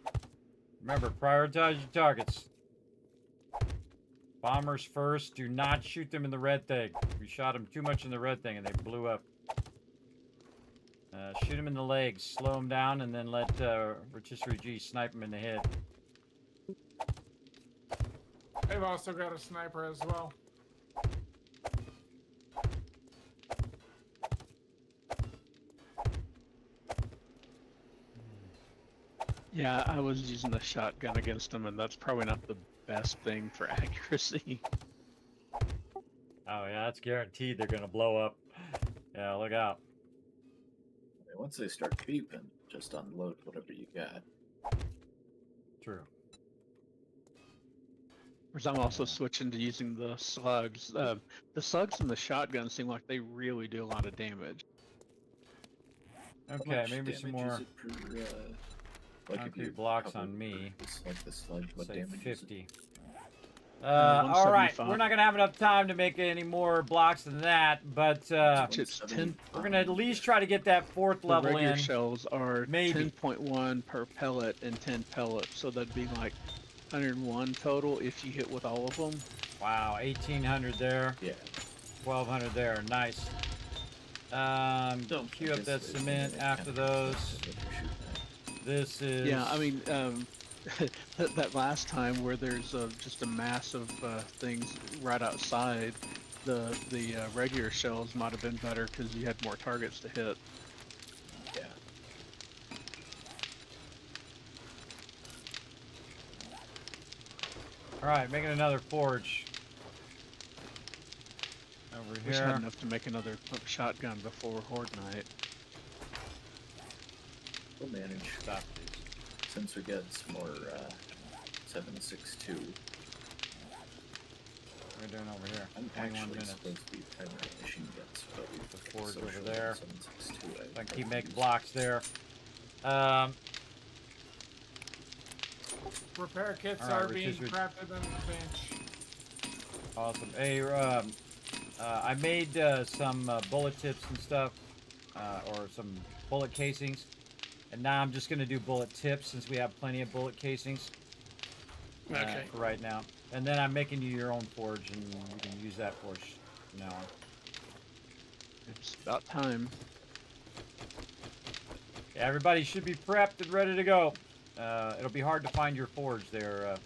Remember, prioritize your targets. Bombers first. Do not shoot them in the red thing. We shot them too much in the red thing and they blew up. Shoot them in the legs, slow them down, and then let Rotisserie G snipe them in the head. I've also got a sniper as well. Yeah, I was using the shotgun against them, and that's probably not the best thing for accuracy. Oh yeah, that's guaranteed they're gonna blow up. Yeah, look out. Once they start beeping, just unload whatever you got. True. Whereas I'm also switching to using the slugs. The slugs and the shotgun seem like they really do a lot of damage. How Okay, much maybe some damage is more it per, like if concrete you blocks cover on me. This, like the slug, what Say damage is it? 50. All right, 175. we're not gonna have enough time to make any more blocks than that, but It's 10. we're gonna at least try to get that 4th The level regular in. shells are Maybe. 10.1 per pellet and 10 pellets, so that'd be like 101 total if you hit with all of them. Wow, 1,800 there. Yeah. 1,200 there. Nice. Don't Queue up that there's cement really after kind of those. stuff that you're shooting at. This is. Yeah, I mean, that last time where there's just a mass of things right outside, the regular shells might have been better because you had more targets to hit. Yeah. All right, making another forge. Over Wish I had here. enough to make another shotgun before Horde Night. We'll manage. Stop. Sensor gets more 762. What are we doing over here? I'm 21 actually minutes. supposed to be primary machine guns, but we The took forge over social there. 762. I can keep making blocks there. Repair kits All right, are which being is your- crafted on the bench. Awesome. Hey, I made some bullet tips and stuff, or some bullet casings, and now I'm just gonna do bullet tips since we have plenty of bullet casings. Okay. For right now, and then I'm making you your own forge, and you can use that forge from now on. It's about time. Yeah, everybody should be prepped and ready to go. It'll be hard to find your forge there.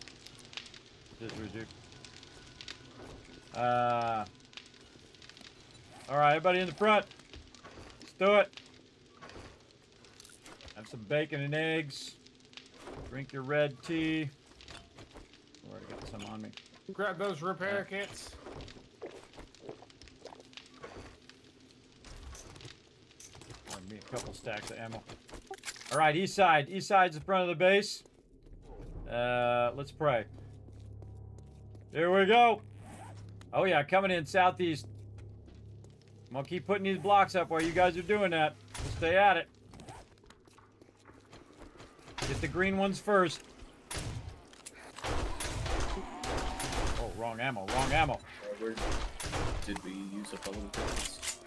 All right, everybody in the front. Let's do it. Have some bacon and eggs. Drink your red tea. I already got some on me. Grab those repair kits. Give me a couple stacks of ammo. All right, east side. East side's the front of the base. Let's pray. Here we go. Oh yeah, coming in southeast. I'm gonna keep putting these blocks up while you guys are doing that. We'll stay at it. Get the green ones first. Oh, wrong ammo, wrong ammo. Did we use up all of the guns?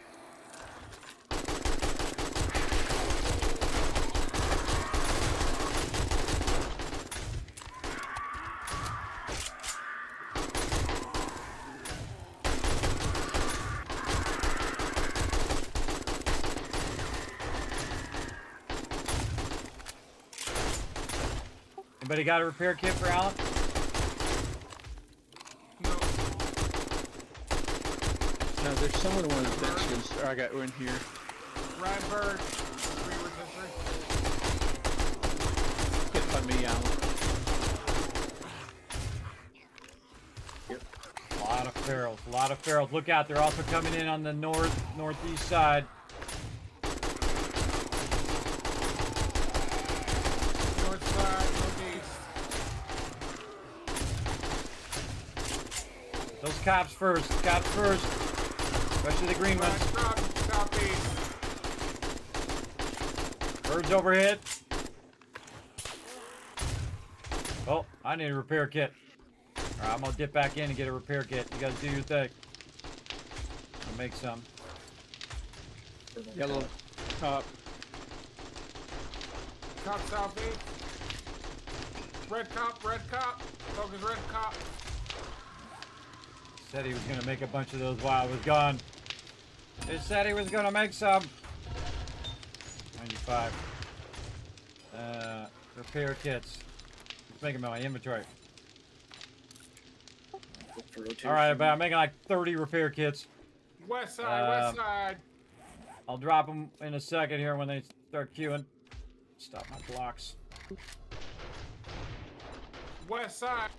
Anybody got a repair kit for Alan? No. No, there's someone on one of the benches. Or I got one here. Radbird. Hit by me, Alan. A lot of ferals, a lot of ferals. Look out, they're also coming in on the northeast side. North side, northeast. Those cops first, especially the green ones. Southeast. Birds overhead. Oh, I need a repair kit. All right, I'm gonna dip back in and get a repair kit. You guys do your thing. I'll make some. Yellow top. Cop southeast. Red cop, red cop. Focus red cop. Said he was gonna make a bunch of those while I was gone. He said he was gonna make some. 95. Repair kits. Let's make them in my inventory. All right, but I'm making like 30 repair kits. West side, west side. I'll drop them in a second here when they start queuing. Stop my blocks. West side.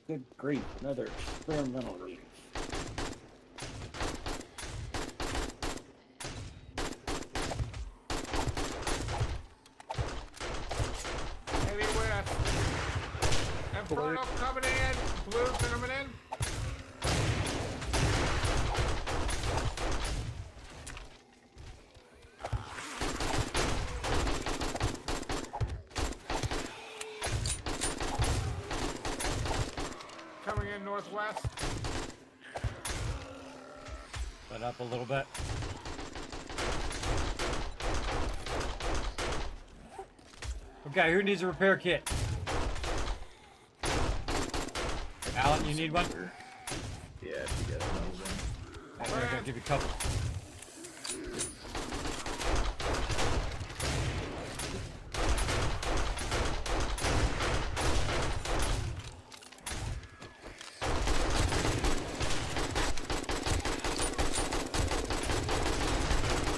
Good grief, another experimental reading. Blue coming in. Coming in northwest. Set up a little bit. Okay, who needs a repair kit? Alan, you need one? Yeah, if you got another one. I'll give you a couple.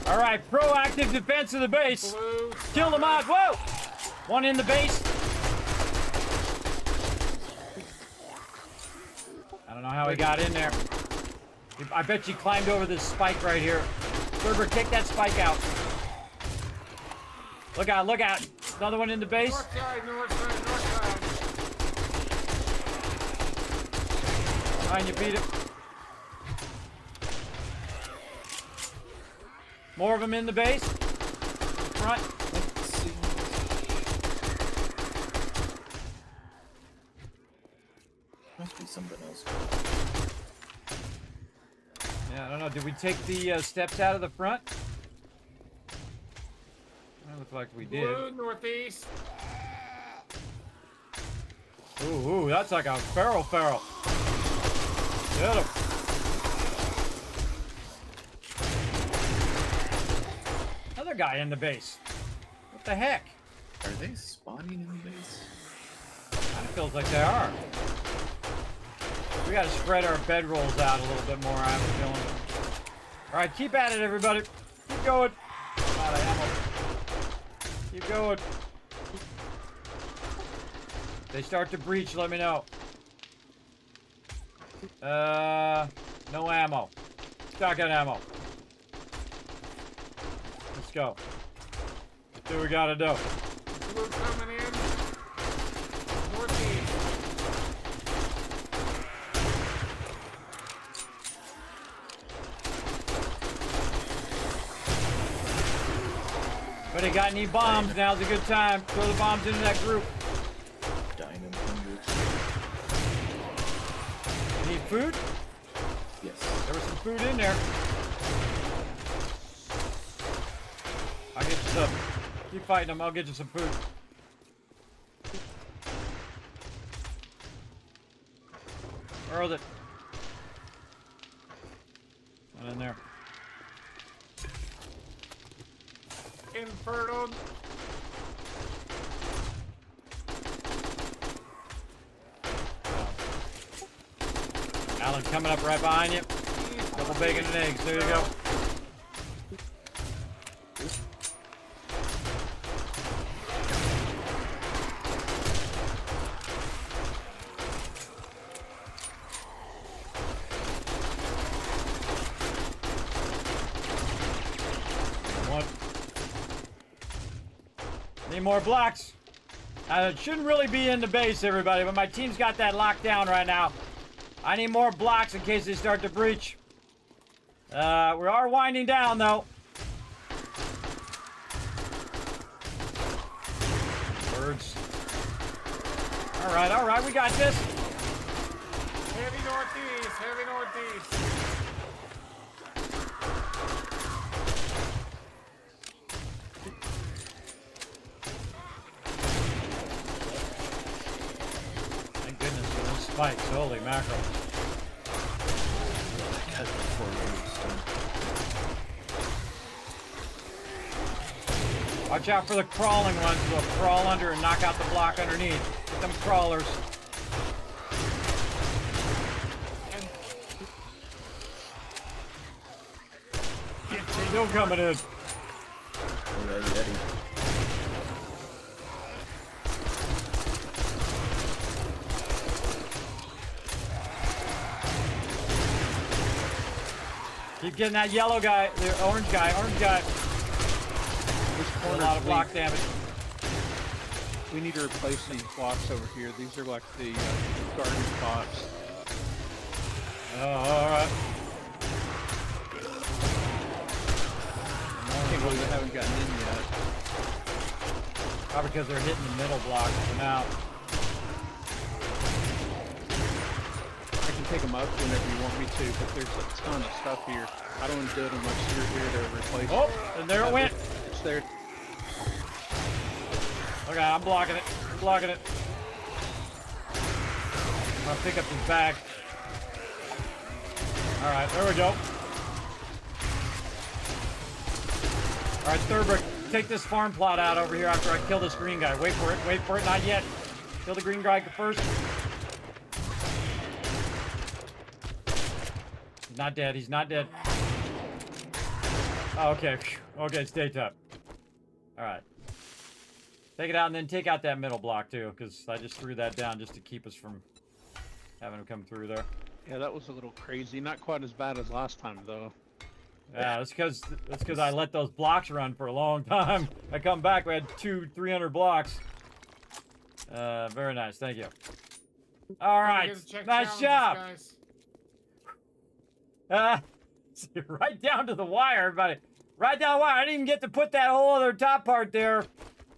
All right, proactive defense of the base. Blue. Kill the mod. Whoa! One in the base. I don't know how he got in there. I bet you climbed over this spike right here. Server, take that spike out. Look out, look out. Another one in the base. North side, north side, north side. Behind you, beat it. More of them in the base. Front. Let's see. Must be something else. Yeah, I don't know. Did we take the steps out of the front? It looked like we did. Blue northeast. Ooh, that's like a feral. Get him. Another guy in the base. What the heck? Are they spawning in the base? Kind of feels like they are. We gotta spread our bedrolls out a little bit more, I have a feeling. Alright, keep at it, everybody. Keep going. I'm out of ammo. Keep going. If they start to breach, let me know. No ammo. Shotgun ammo. Let's go. Let's do what we gotta do. Blue coming in. Northeast. But they got any bombs? Now's a good time. Throw the bombs into that group. Diamond hundreds. Need food? Yes. There was some food in there. I'll get you some. Keep fighting them. I'll get you some food. Where is it? Not in there. Inferno. Alan coming up right behind you. Double bacon and eggs. There you go. One. Need more blocks. It shouldn't really be in the base, everybody, but my team's got that locked down right now. I need more blocks in case they start to breach. We are winding down, though. Birds. All right, we got this. Heavy northeast, heavy northeast. Thank goodness for those spikes. Holy mackerel. Watch out for the crawling ones. They'll crawl under and knock out the block underneath. Get them crawlers. Still coming in. Keep getting that yellow guy, the orange guy. A lot of block damage. We need to replace these blocks over here. These are like the garden spots. Oh, all right. I can't believe they haven't gotten in yet. Probably because they're hitting the middle block for now. I can take them up whenever you want me to, but there's a ton of stuff here. I don't want to do it unless you're here to replace it. Oh, and there it went. It's there. Okay, I'm blocking it. I'm blocking it. I'm gonna pick up his back. All right, there we go. All right, Thurber, take this farm plot out over here after I kill this green guy. Wait for it, not yet. Kill the green guy first. He's not dead, he's not dead. Oh, okay, okay, it's daytime. All right. Take it out and then take out that middle block too, because I just threw that down just to keep us from having him come through there. Yeah, that was a little crazy. Not quite as bad as last time, though. Yeah, that's because I let those blocks run for a long time. I come back, we had 300 blocks. Very nice, thank you. All right, nice job. Right down to the wire, everybody. Right down the wire. I didn't even get to put that whole other top part there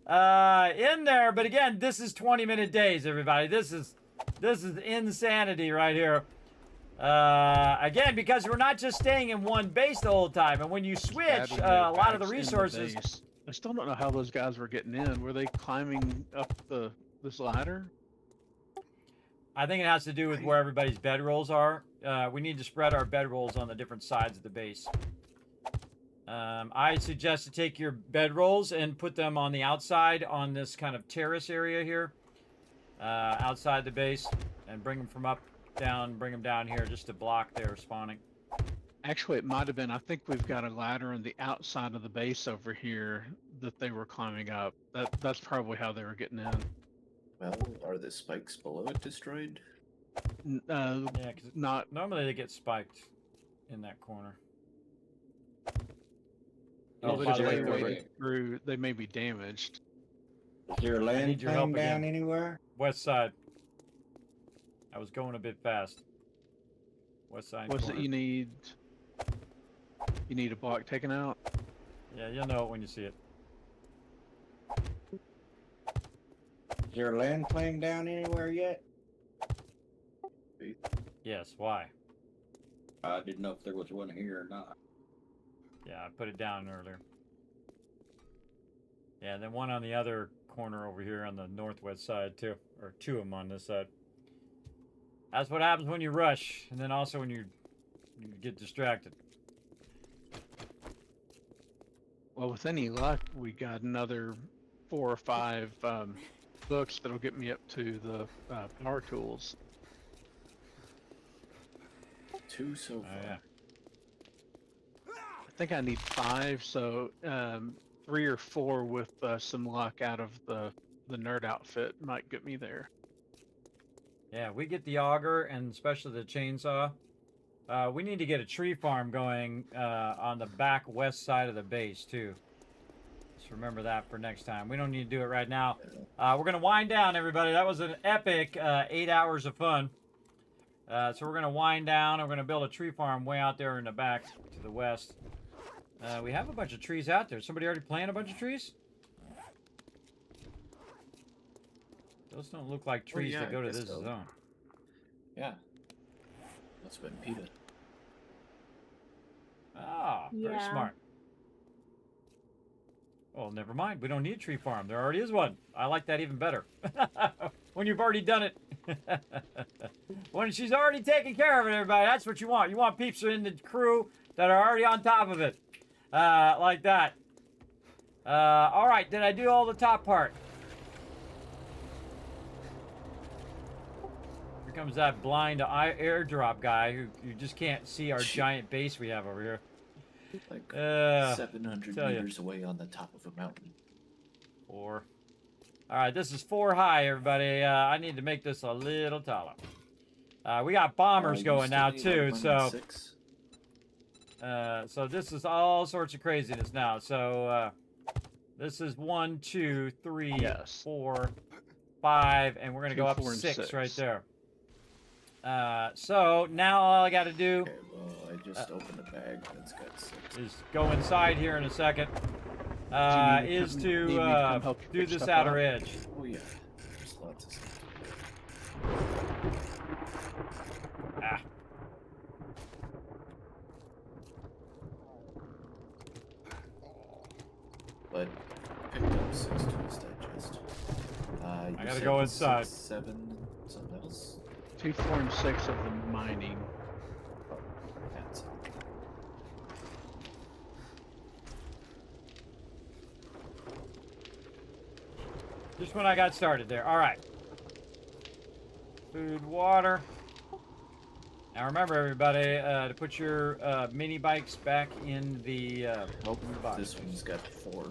in there. But again, this is 20-minute days, everybody. This is insanity right here. Again, because we're not just staying in one base the whole time, and when you switch, a lot of the resources. I still don't know how those guys were getting in. Were they climbing up this ladder? I think it has to do with where everybody's bedrolls are. We need to spread our bedrolls on the different sides of the base. I suggest to take your bedrolls and put them on the outside on this kind of terrace area here, outside the base, and bring them from up. Bring them down here just to block their spawning. Actually, it might have been. I think we've got a ladder on the outside of the base over here that they were climbing up. That's probably how they were getting in. Well, are the spikes below it destroyed? Yeah, because not normally they get spiked in that corner. Oh, Is but there as they a- wade through, they may be damaged. Is there a land need your help plane down again. anywhere? West side. I was going a bit fast. West side. What's it corner. you need? You need a block taken out? Yeah, you'll know it when you see it. Is there a land plane down anywhere yet? Yes, why? I didn't know if there was one here or not. Yeah, I put it down earlier. Yeah, and then one on the other corner over here on the northwest side too. Or two of them on this side. That's what happens when you rush, and then also when you get distracted. Well, with any luck, we got another 4 or 5 books that'll get me up to the power tools. 2 so far. Oh, yeah. I think I need 5, so 3 or 4 with some luck out of the nerd outfit might get me there. Yeah, we get the auger and especially the chainsaw. We need to get a tree farm going on the back west side of the base too. Just remember that for next time. We don't need to do it right now. We're gonna wind down, everybody. That was an epic 8 hours of fun. So we're gonna wind down. And we're gonna build a tree farm way out there in the back to the west. We have a bunch of trees out there. Somebody already planted a bunch of trees? Those don't look like trees yeah, that go I to guess this so. zone. Yeah. That's been PETA. Ah, very Yeah. smart. Well, never mind. We don't need a tree farm. There already is one. I like that even better. When you've already done it. When she's already taken care of it, everybody. That's what you want. You want peeps in the crew that are already on top of it. Like that. All right. Did I do all the top part? Here comes that blind airdrop guy who you just can't see our giant base we have over here. Like 700 tell ya. meters away on the top of a mountain. 4. All right, this is 4 high, everybody. I need to make this a little taller. We got bombers going now too, so 6. so this is all sorts of craziness now. So This is 1, 2, 3, Yes. 4, 5, and we're gonna 2, go up 4, and 6 right 6. there. So now all I got to do Okay, well, I just opened a bag that's got 6. is go inside here in a second. Do you Is need to me to come help you do pick this stuff outer up? edge. Oh yeah, there's lots of stuff. Ah. But I picked up 6 tools digest. I You gotta said go inside. 6, 7, something else? 2, 4, and 6 of the mining. Oh, that's it. Just when I got started there. All right. Food, water. Now remember, everybody, to put your mini bikes back in the open box. This one's got 4.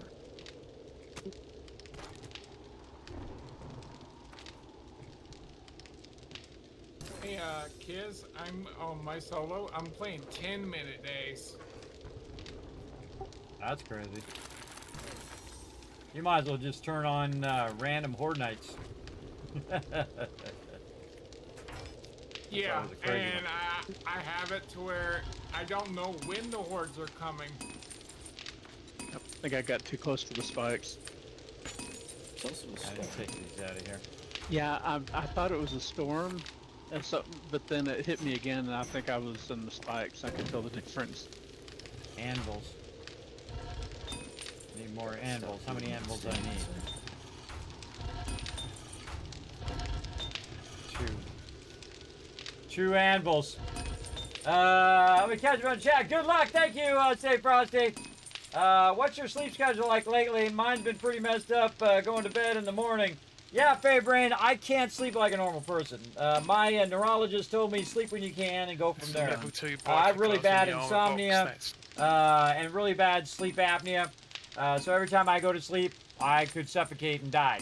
Hey, kids, I'm on my solo. I'm playing 10-minute days. That's crazy. You might as well just turn on random horde nights. Yeah, always a crazy and I have it to where I don't know when the hordes are coming. I think I got too close to the spikes. It's also a I storm. didn't take these out of here. Yeah, I thought it was a storm, and so, but then it hit me again, and I think I was in the spikes. I could tell the difference. Anvils. Need more anvils. How many anvils do I need? 2. 2 anvils. Let me catch you on chat. Good luck. Thank you, Stay Frosty. What's your sleep schedule like lately? Mine's been pretty messed up, going to bed in the morning. Yeah, Faye Brain, I can't sleep like a normal person. My neurologist told me sleep when you can and go from there. Level 2 I have really biker class bad in the armor insomnia box, that's- and really bad sleep apnea. So every time I go to sleep, I could suffocate and die,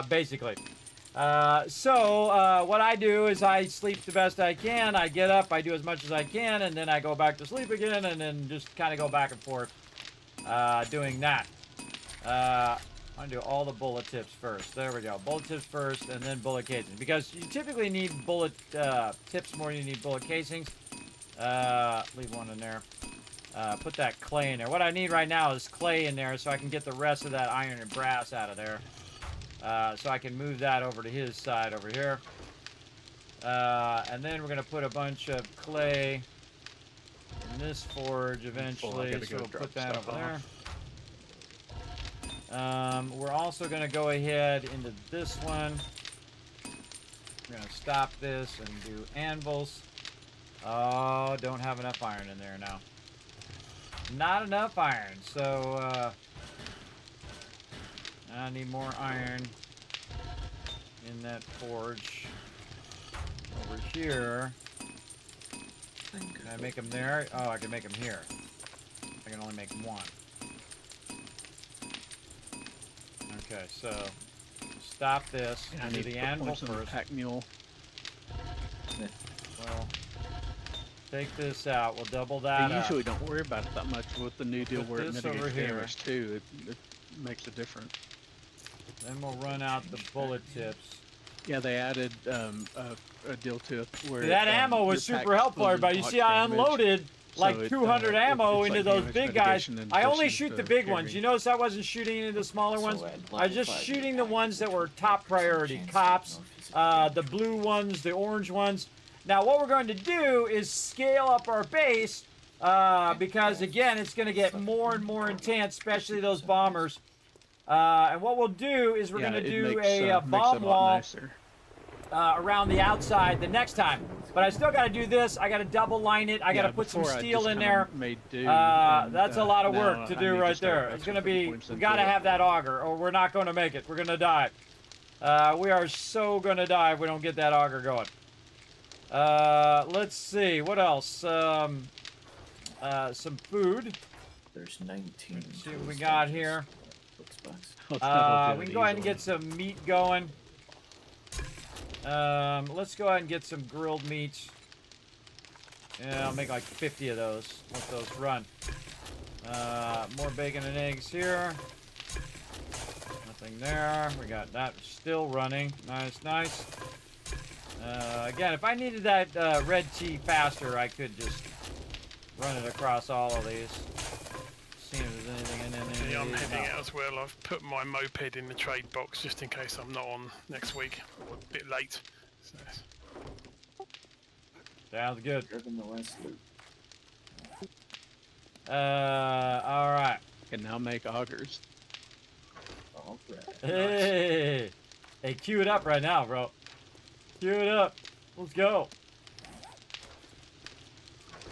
basically. So what I do is I sleep the best I can. I get up, I do as much as I can, and then I go back to sleep again, and then just kind of go back and forth doing that. I'm going to do all the bullet tips first. There we go. Bullet tips first, and then bullet casings. Because you typically need bullet tips more than you need bullet casings. Leave one in there. Put that clay in there. What I need right now is clay in there so I can get the rest of that iron and brass out of there. So I can move that over to his side over here. And then we're going to put a bunch of clay in this forge eventually. So we'll put that over there. We're also going to go ahead into this one. We're going to stop this and do anvils. Oh, don't have enough iron in there now. Not enough iron, so I need more iron in that forge. Over here. Can I make them there? Oh, I can make them here. I can only make one. Okay, so stop this. I Do need the to put anvil points on the first. pack mule. Well, take this out. We'll double I that up. usually don't worry about it that much with the new deal Put where it this mitigates over here. damage too. It makes a difference. Then we'll run out the bullet tips. Yeah, they added a deal to it where That ammo was your pack super helpful, explodes everybody. You block see, I damage. unloaded like So it, 200 ammo it's into like those damage big guys. mitigation in I only addition shoot to the big carrying. ones. You notice I wasn't shooting into the smaller ones. at I level was just 5, shooting you the ones that were have top 5% priority. chance to Cops, know if he's a the blue ones, the orange ones. Now what we're going to do is scale up our base because again it's going to get more and more intense, especially those bombers. And what we'll do is we're Yeah, going to it do makes, a makes it bomb a lot wall nicer. around the outside the next time. But I still got to do this. I got to double line it. I got to put some before I steel just in kinda there. Made do, That's a lot of now work to I do need right start there. It's going to putting be, points we into got to it. have that auger or we're not going to make it. We're going to die. We are so going to die if we don't get that auger going. Let's see. What else? Some food. There's 19. Let's see what tools we got digest. here. Looks box. We can go ahead and get some meat going. Let's go ahead and get some grilled meat. Yeah, I'll make like 50 of those. Let those run. More bacon and eggs here. Nothing there. We got that still running. Nice, nice. Again, if I needed that red tea faster, I could just run it across all of these. See if there's anything in there. Yeah, I'm heading out as well. I've put my moped in the trade box just in case I'm not on next week or a bit late. So. Sounds good. Driven the last loop. All right. Can now make augers. All right. Hey, hey, cue it up right now, bro. Cue it up. Let's go.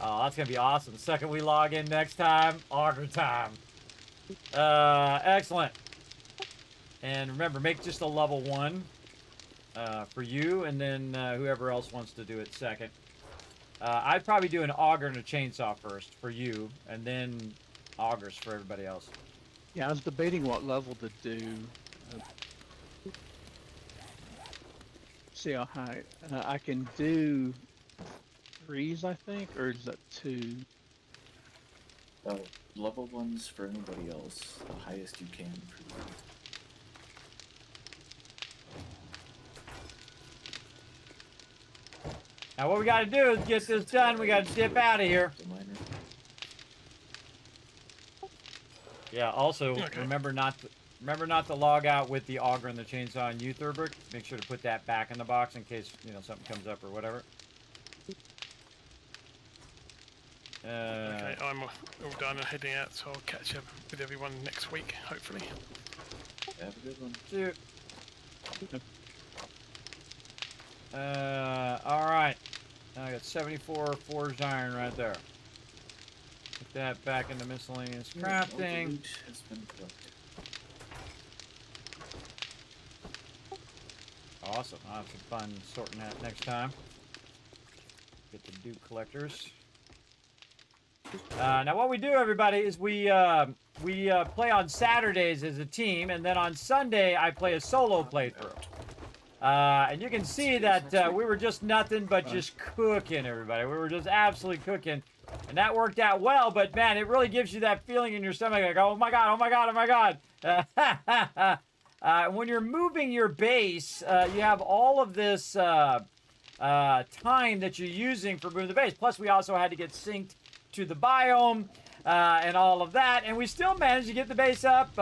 Oh, that's gonna be awesome. The second we log in next time, auger time. Excellent. And remember, make just a level 1 for you, and then whoever else wants to do it second. I'd probably do an auger and a chainsaw first for you, and then augers for everybody else. Yeah, I was debating what level to do. See how high. I can do 3s, I think, or is that 2? Level 1s for anybody else. The highest you can for you. Now what we got to do is get this done. We got to dip out of here. Yeah. Also, Okay. remember not to log out with the auger and the chainsaw and you, Thurberg. Make sure to put that back in the box in case something comes up or whatever. Okay, I'm all done and heading out, so I'll catch up with everyone next week, hopefully. Have a good one. Dude. All right. Now I got 74 forged iron right there. Put that back into miscellaneous crafting. Loot has been collected. Awesome. I'll have some fun sorting that next time. Get the dew collectors. Now what we do, everybody, is we play on Saturdays as a team, and then on Sunday I play a solo playthrough. And you can see that we were just nothing but just cooking, everybody. We were just absolutely cooking. And that worked out well, but man, it really gives you that feeling in your stomach like, oh my god, oh my god, oh my god. When you're moving your base, you have all of this time that you're using for moving the base. Plus, we also had to get synced to the biome and all of that. And we still managed to get the base up,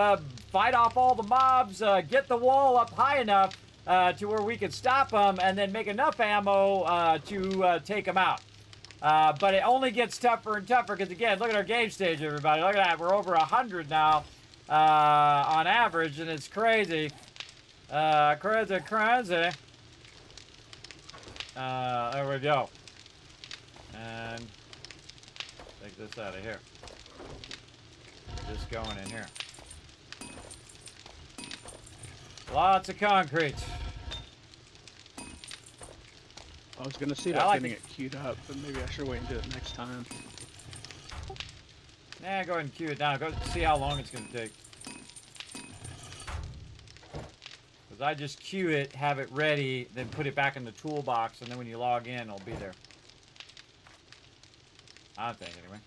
fight off all the mobs, get the wall up high enough to where we could stop them and then make enough ammo to take them out. But it only gets tougher and tougher because, again, look at our game stage, everybody. Look at that. We're over 100 now on average, and it's crazy. Crazy. There we go. And take this out of here. Just going in here. Lots of concrete. I was gonna see about getting it queued up, but maybe I should wait and do it next time. Nah, go ahead and queue it down. Go see how long it's gonna take. Because I just queue it, have it ready, then put it back in the toolbox, and then when you log in, it'll be there. I think, anyway.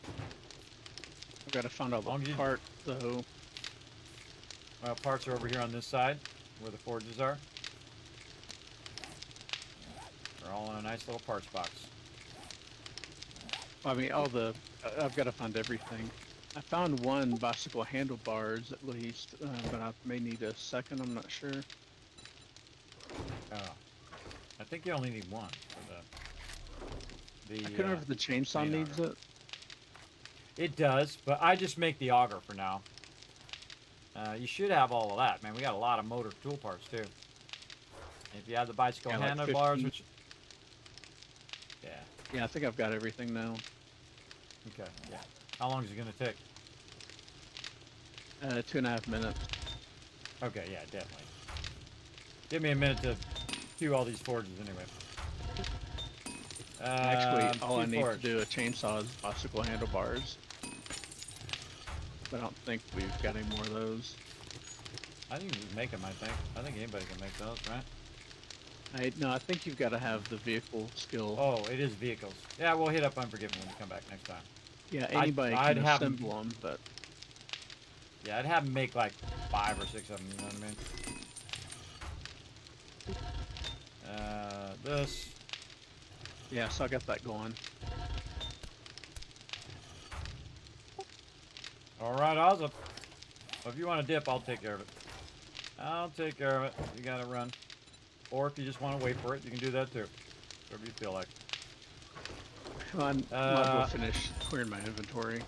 I've got to find out the part, though. Well, parts are over here on this side, where the forges are. They're all in a nice little parts box. I mean, I've got to find everything. I found one bicycle handlebars at least, but I may need a second. I'm not sure. Oh, I think you only need one for the. I couldn't remember if the chainsaw needs it. It does, but I just make the auger for now. You should have all of that, man. We got a lot of motor tool parts too. If you have the bicycle handlebars, like which. Yeah. Yeah, I think I've got everything now. Okay. Yeah. How long is it gonna take? 2.5 minutes. Okay. Yeah, definitely. Give me a minute to queue all these forges anyway. Actually, all I need to do a chainsaw is bicycle handlebars. But I don't think we've got any more of those. I think you just make them, I think. I think anybody can make those, right? No, I think you've got to have the vehicle skill. Oh, it is vehicles. Yeah, we'll hit up Unforgiven when we come back next time. Yeah, anybody can assemble them, but... Yeah, I'd have them make like 5 or 6 of them, you know what I mean? This. Yeah, so I got that going. Alright, awesome. Well, if you want to dip, I'll take care of it. I'll take care of it. You gotta run. Or if you just want to wait for it, you can do that too. Whatever you feel like. Well, I might as well finish clearing my inventory.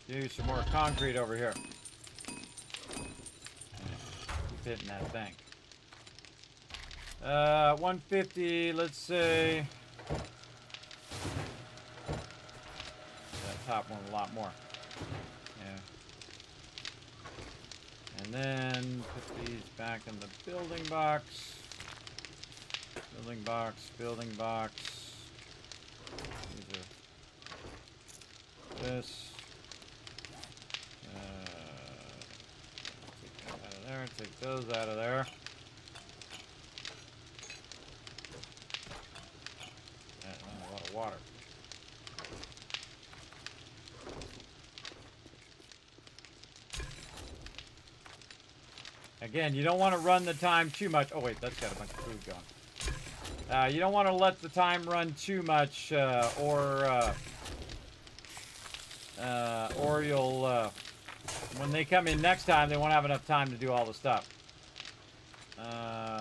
Use some more concrete over here. Keep hitting that thing. 150, let's say. That top one a lot more. Yeah. And then put these back in the building box. Building box, building box. These are this. Take that out of there, take those out of there. That's a lot of water. Again, you don't want to run the time too much. Oh wait, that's got a bunch of food going. You don't want to let the time run too much, or you'll, when they come in next time, they won't have enough time to do all the stuff.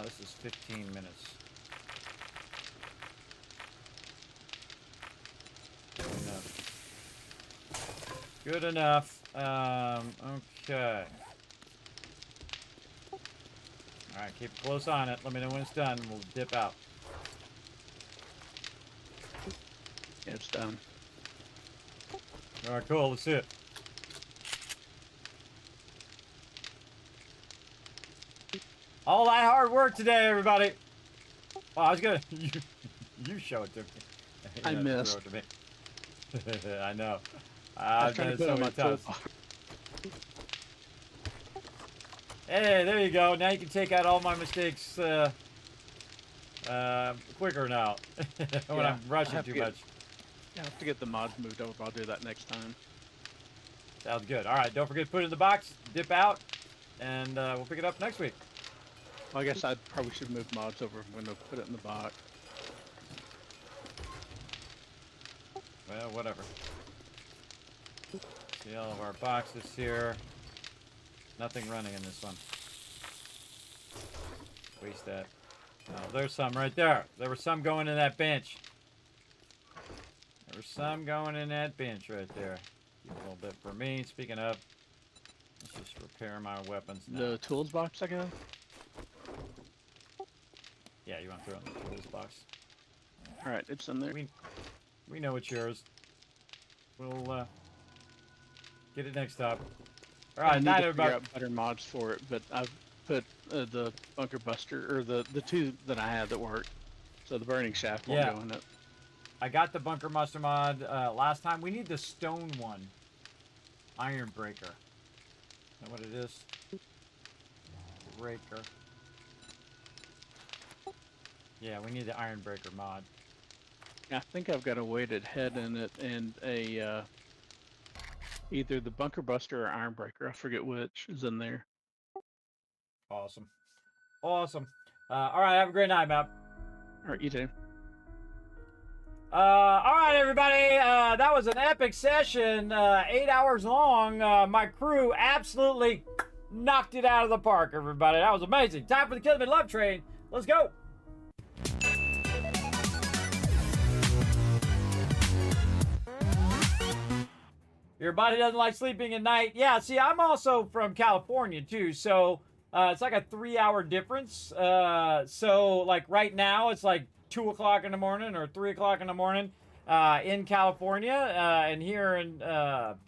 This is 15 minutes. Good enough. Okay. Alright, keep close on it. Let me know when it's done, and we'll dip out. Yeah, it's done. Alright, cool. Let's see it. All that hard work today, everybody. Oh, I was gonna... You show it to me. I missed. Throw it to me. I know. I was I've trying done to it put so on my many times. toolbox. Hey, there you go. Now you can take out all my mistakes quicker now. When Yeah, I'm rushing too much. I have to get the mods moved over. I'll do that next time. Sounds good. All right, don't forget to put it in the box, dip out, and we'll pick it up next week. Well, I guess I probably should move mods over when I put it in the box. Well, whatever. See all of our boxes here. Nothing running in this one. Waste that. Oh, there's some right there. There was some going in that bench. There was some going in that bench right there. Keep a little bit for me. Speaking of, let's just repair my weapons now. The tools box I got? Yeah, you want to throw it in the tools box. Alright, it's in there. We know it's yours. We'll get it next time. All I right, need night to figure everybody. out better mods for it, but I've put the bunker buster, or the two that I had that worked. So the burning shaft won't go in it. I got the bunker muster mod last time. We need the stone one. Iron breaker. Is that what it is? Breaker. Yeah, we need the iron breaker mod. I think I've got a weighted head in it and a either the bunker buster or iron breaker. I forget which is in there. Awesome. Awesome. All right, have a great night, Matt. All right, you too. All right, everybody. That was an epic session. 8 hours long. My crew absolutely knocked it out of the park, everybody. That was amazing. Time for the Kismet Love Train. Let's go. Your body doesn't like sleeping at night. Yeah, see, I'm also from California, too, so it's like a 3-hour difference. So, like, right now, it's like 2 o'clock in the morning or 3 o'clock in the morning in California. And here in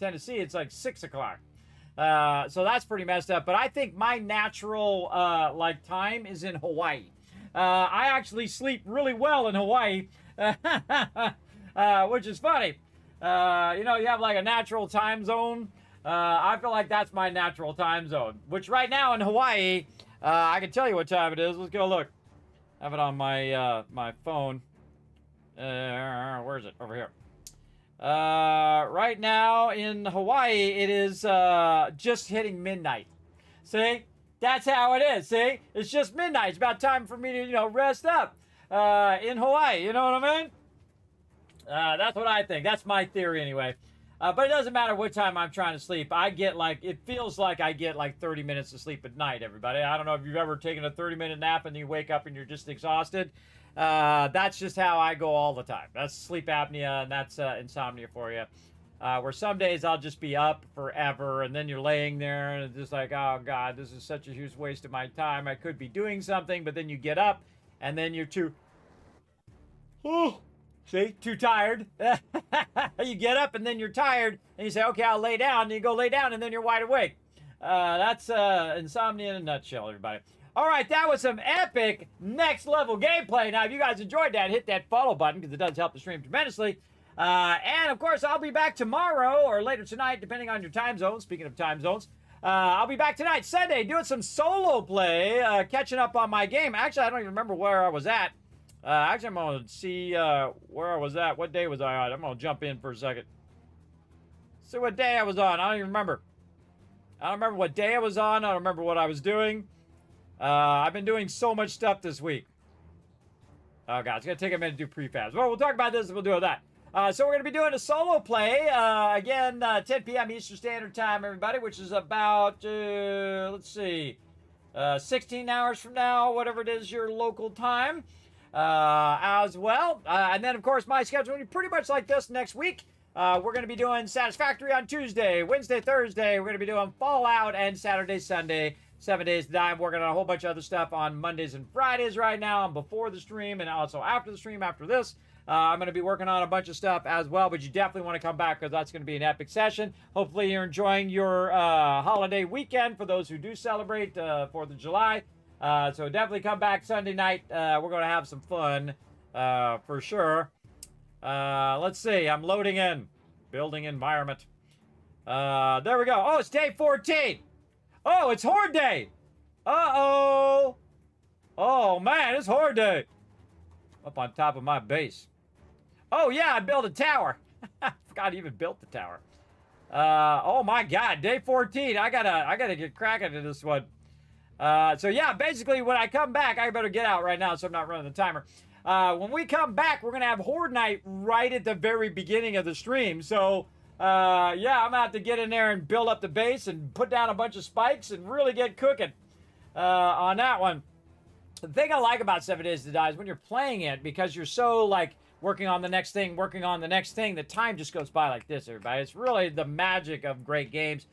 Tennessee, it's like 6 o'clock. So that's pretty messed up. But I think my natural, like, time is in Hawaii. I actually sleep really well in Hawaii, which is funny. You know, you have like a natural time zone. I feel like that's my natural time zone, which right now in Hawaii, I can tell you what time it is. Let's go look. I have it on my my phone. Where is it? Over here. Right now in Hawaii, it is just hitting midnight. See? That's how it is. See? It's just midnight. It's about time for me to, rest up in Hawaii. You know what I mean? That's what I think. That's my theory anyway. But it doesn't matter what time I'm trying to sleep. It feels like I get like 30 minutes of sleep at night, everybody. I don't know if you've ever taken a 30-minute nap and you wake up and you're just exhausted. That's just how I go all the time. That's sleep apnea and that's insomnia for you. Where some days I'll just be up forever and then you're laying there and it's just like, oh God, this is such a huge waste of my time. I could be doing something, but then you get up and then you're too tired. You get up and then you're tired and you say, okay, I'll lay down. And you go lay down and then you're wide awake. That's insomnia in a nutshell, everybody. All right, that was some epic next level gameplay. Now, if you guys enjoyed that, hit that follow button because it does help the stream tremendously. And of course, I'll be back tomorrow or later tonight, depending on your time zone. Speaking of time zones, I'll be back tonight, Sunday, doing some solo play, catching up on my game. Actually, I don't even remember where I was at. Actually, I'm going to see where I was at. What day was I on? I'm going to jump in for a second. See what day I was on. I don't even remember. I don't remember what day I was on. I don't remember what I was doing. I've been doing so much stuff this week. Oh, God. It's going to take a minute to do prefabs. Well, we'll talk about this and we'll do that. So we're going to be doing a solo play. Again, 10 p.m. Eastern Standard Time, everybody, which is about, let's see, 16 hours from now, whatever it is your local time. As well. And then, of course, my schedule will be pretty much like this next week. We're going to be doing Satisfactory on Tuesday, Wednesday, Thursday. We're going to be doing Fallout and Saturday, Sunday, 7 days to die. I'm working on a whole bunch of other stuff on Mondays and Fridays right now and before the stream and also after the stream after this. I'm going to be working on a bunch of stuff as well, but you definitely want to come back because that's going to be an epic session. Hopefully you're enjoying your holiday weekend for those who do celebrate 4th of July. So definitely come back Sunday night. We're going to have some fun for sure. Let's see. I'm loading in. Building environment. There we go. Oh, it's day 14. Oh, it's Horde Day. Uh-oh. Oh, man, it's Horde Day. Up on top of my base. Oh, yeah, I built a tower. I forgot I even built the tower. Oh, my God. Day 14. I gotta get cracking to this one. So yeah, basically when I come back, I better get out right now so I'm not running the timer. When we come back, we're going to have Horde Night right at the very beginning of the stream. So, yeah, I'm going to have to get in there and build up the base and put down a bunch of spikes and really get cooking on that one. The thing I like about 7 Days to Die is when you're playing it, because you're so, like, working on the next thing, the time just goes by like this, everybody. It's really the magic of great games.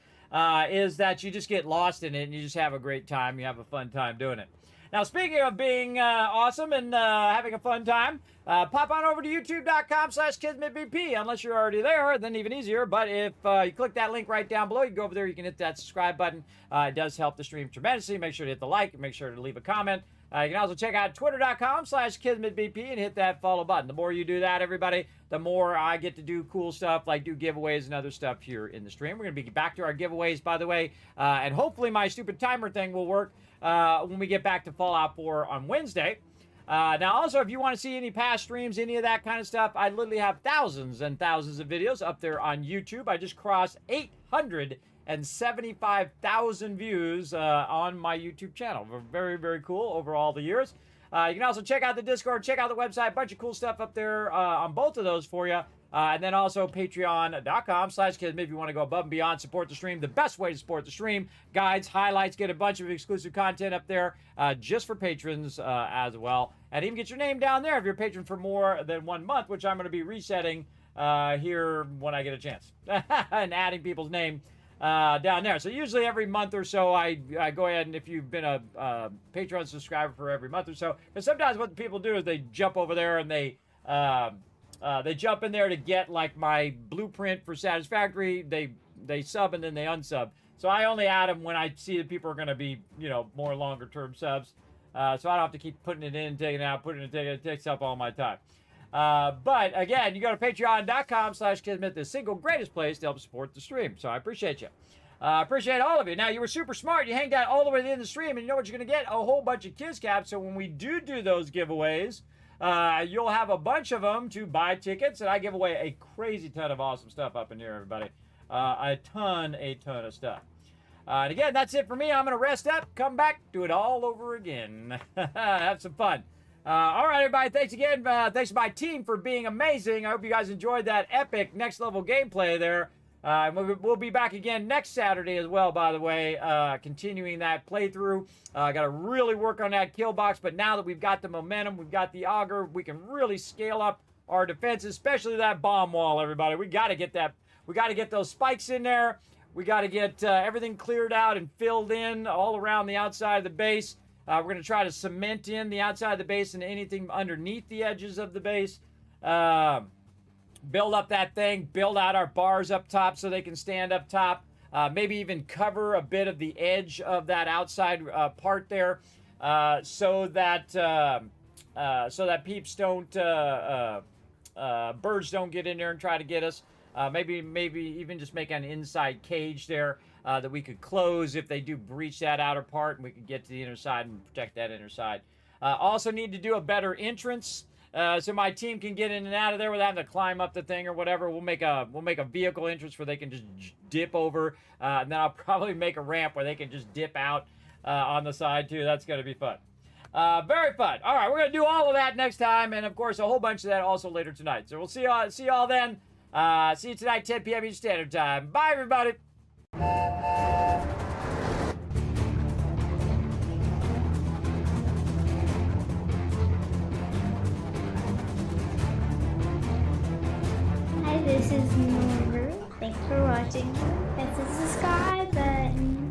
Is that you just get lost in it and you just have a great time. You have a fun time doing it. Now, speaking of being awesome and having a fun time, pop on over to youtube.com/KismetBP. Unless you're already there, then even easier. But if you click that link right down below, you go over there, you can hit that subscribe button. It does help the stream tremendously. Make sure to hit the like and make sure to leave a comment. You can also check out twitter.com/KismetBP and hit that follow button. The more you do that, everybody, the more I get to do cool stuff like do giveaways and other stuff here in the stream. We're going to be back to our giveaways, by the way, and hopefully my stupid timer thing will work when we get back to Fallout 4 on Wednesday. Now, also, if you want to see any past streams, any of that kind of stuff, I literally have thousands and thousands of videos up there on YouTube. I just crossed 875,000 views on my YouTube channel. Very, very cool over all the years. You can also check out the Discord, check out the website, a bunch of cool stuff up there on both of those for you. And then also patreon.com/Kismet if you want to go above and beyond, support the stream. The best way to support the stream, guides, highlights, get a bunch of exclusive content up there just for patrons as well. And even get your name down there if you're a patron for more than 1 month, which I'm going to be resetting here when I get a chance and adding people's name down there. So usually every month or so, I go ahead and if you've been a Patreon subscriber for every month or so, because sometimes what people do is they jump over there and they jump in there to get like my blueprint for Satisfactory. They sub and then they unsub. So I only add them when I see that people are going to be, you know, more longer term subs. So I don't have to keep putting it in, taking it out, putting it in, taking it. It takes up all my time. But again, you go to patreon.com/Kismet, the single greatest place to help support the stream. So I appreciate you. Appreciate all of you. Now, you were super smart. You hanged out all the way to the end of the stream, and you know what you're going to get? A whole bunch of Kiz Caps. So when we do those giveaways, You'll have a bunch of them to buy tickets, and I give away a crazy ton of awesome stuff up in here, everybody. A ton of stuff. And again, that's it for me. I'm going to rest up, come back, do it all over again. Have some fun. All right, everybody. Thanks again. Thanks to my team for being amazing. I hope you guys enjoyed that epic next level gameplay there. We'll be back again next Saturday as well, by the way, continuing that playthrough. Got to really work on that kill box, but now that we've got the momentum, we've got the auger, we can really scale up our defense, especially that bomb wall, everybody. We got to get that. We got to get those spikes in there. We got to get everything cleared out and filled in all around the outside of the base. We're going to try to cement in the outside of the base and anything underneath the edges of the base. Build up that thing, build out our bars up top so they can stand up top. Maybe even cover a bit of the edge of that outside part there, so that peeps don't, birds don't get in there and try to get us. Maybe even just make an inside cage there that we could close if they do breach that outer part, and we could get to the inner side and protect that inner side. Also need to do a better entrance. So my team can get in and out of there without having to climb up the thing or whatever. We'll make a vehicle entrance where they can just dip over, and then I'll probably make a ramp where they can just dip out on the side too. That's going to be fun. Very fun. All right, we're going to do all of that next time, and of course a whole bunch of that also later tonight. So we'll see y'all then. See you tonight, 10 p.m. Eastern Standard Time. Bye, everybody. Hi, this is Norbert. Thanks for watching. Hit the subscribe button.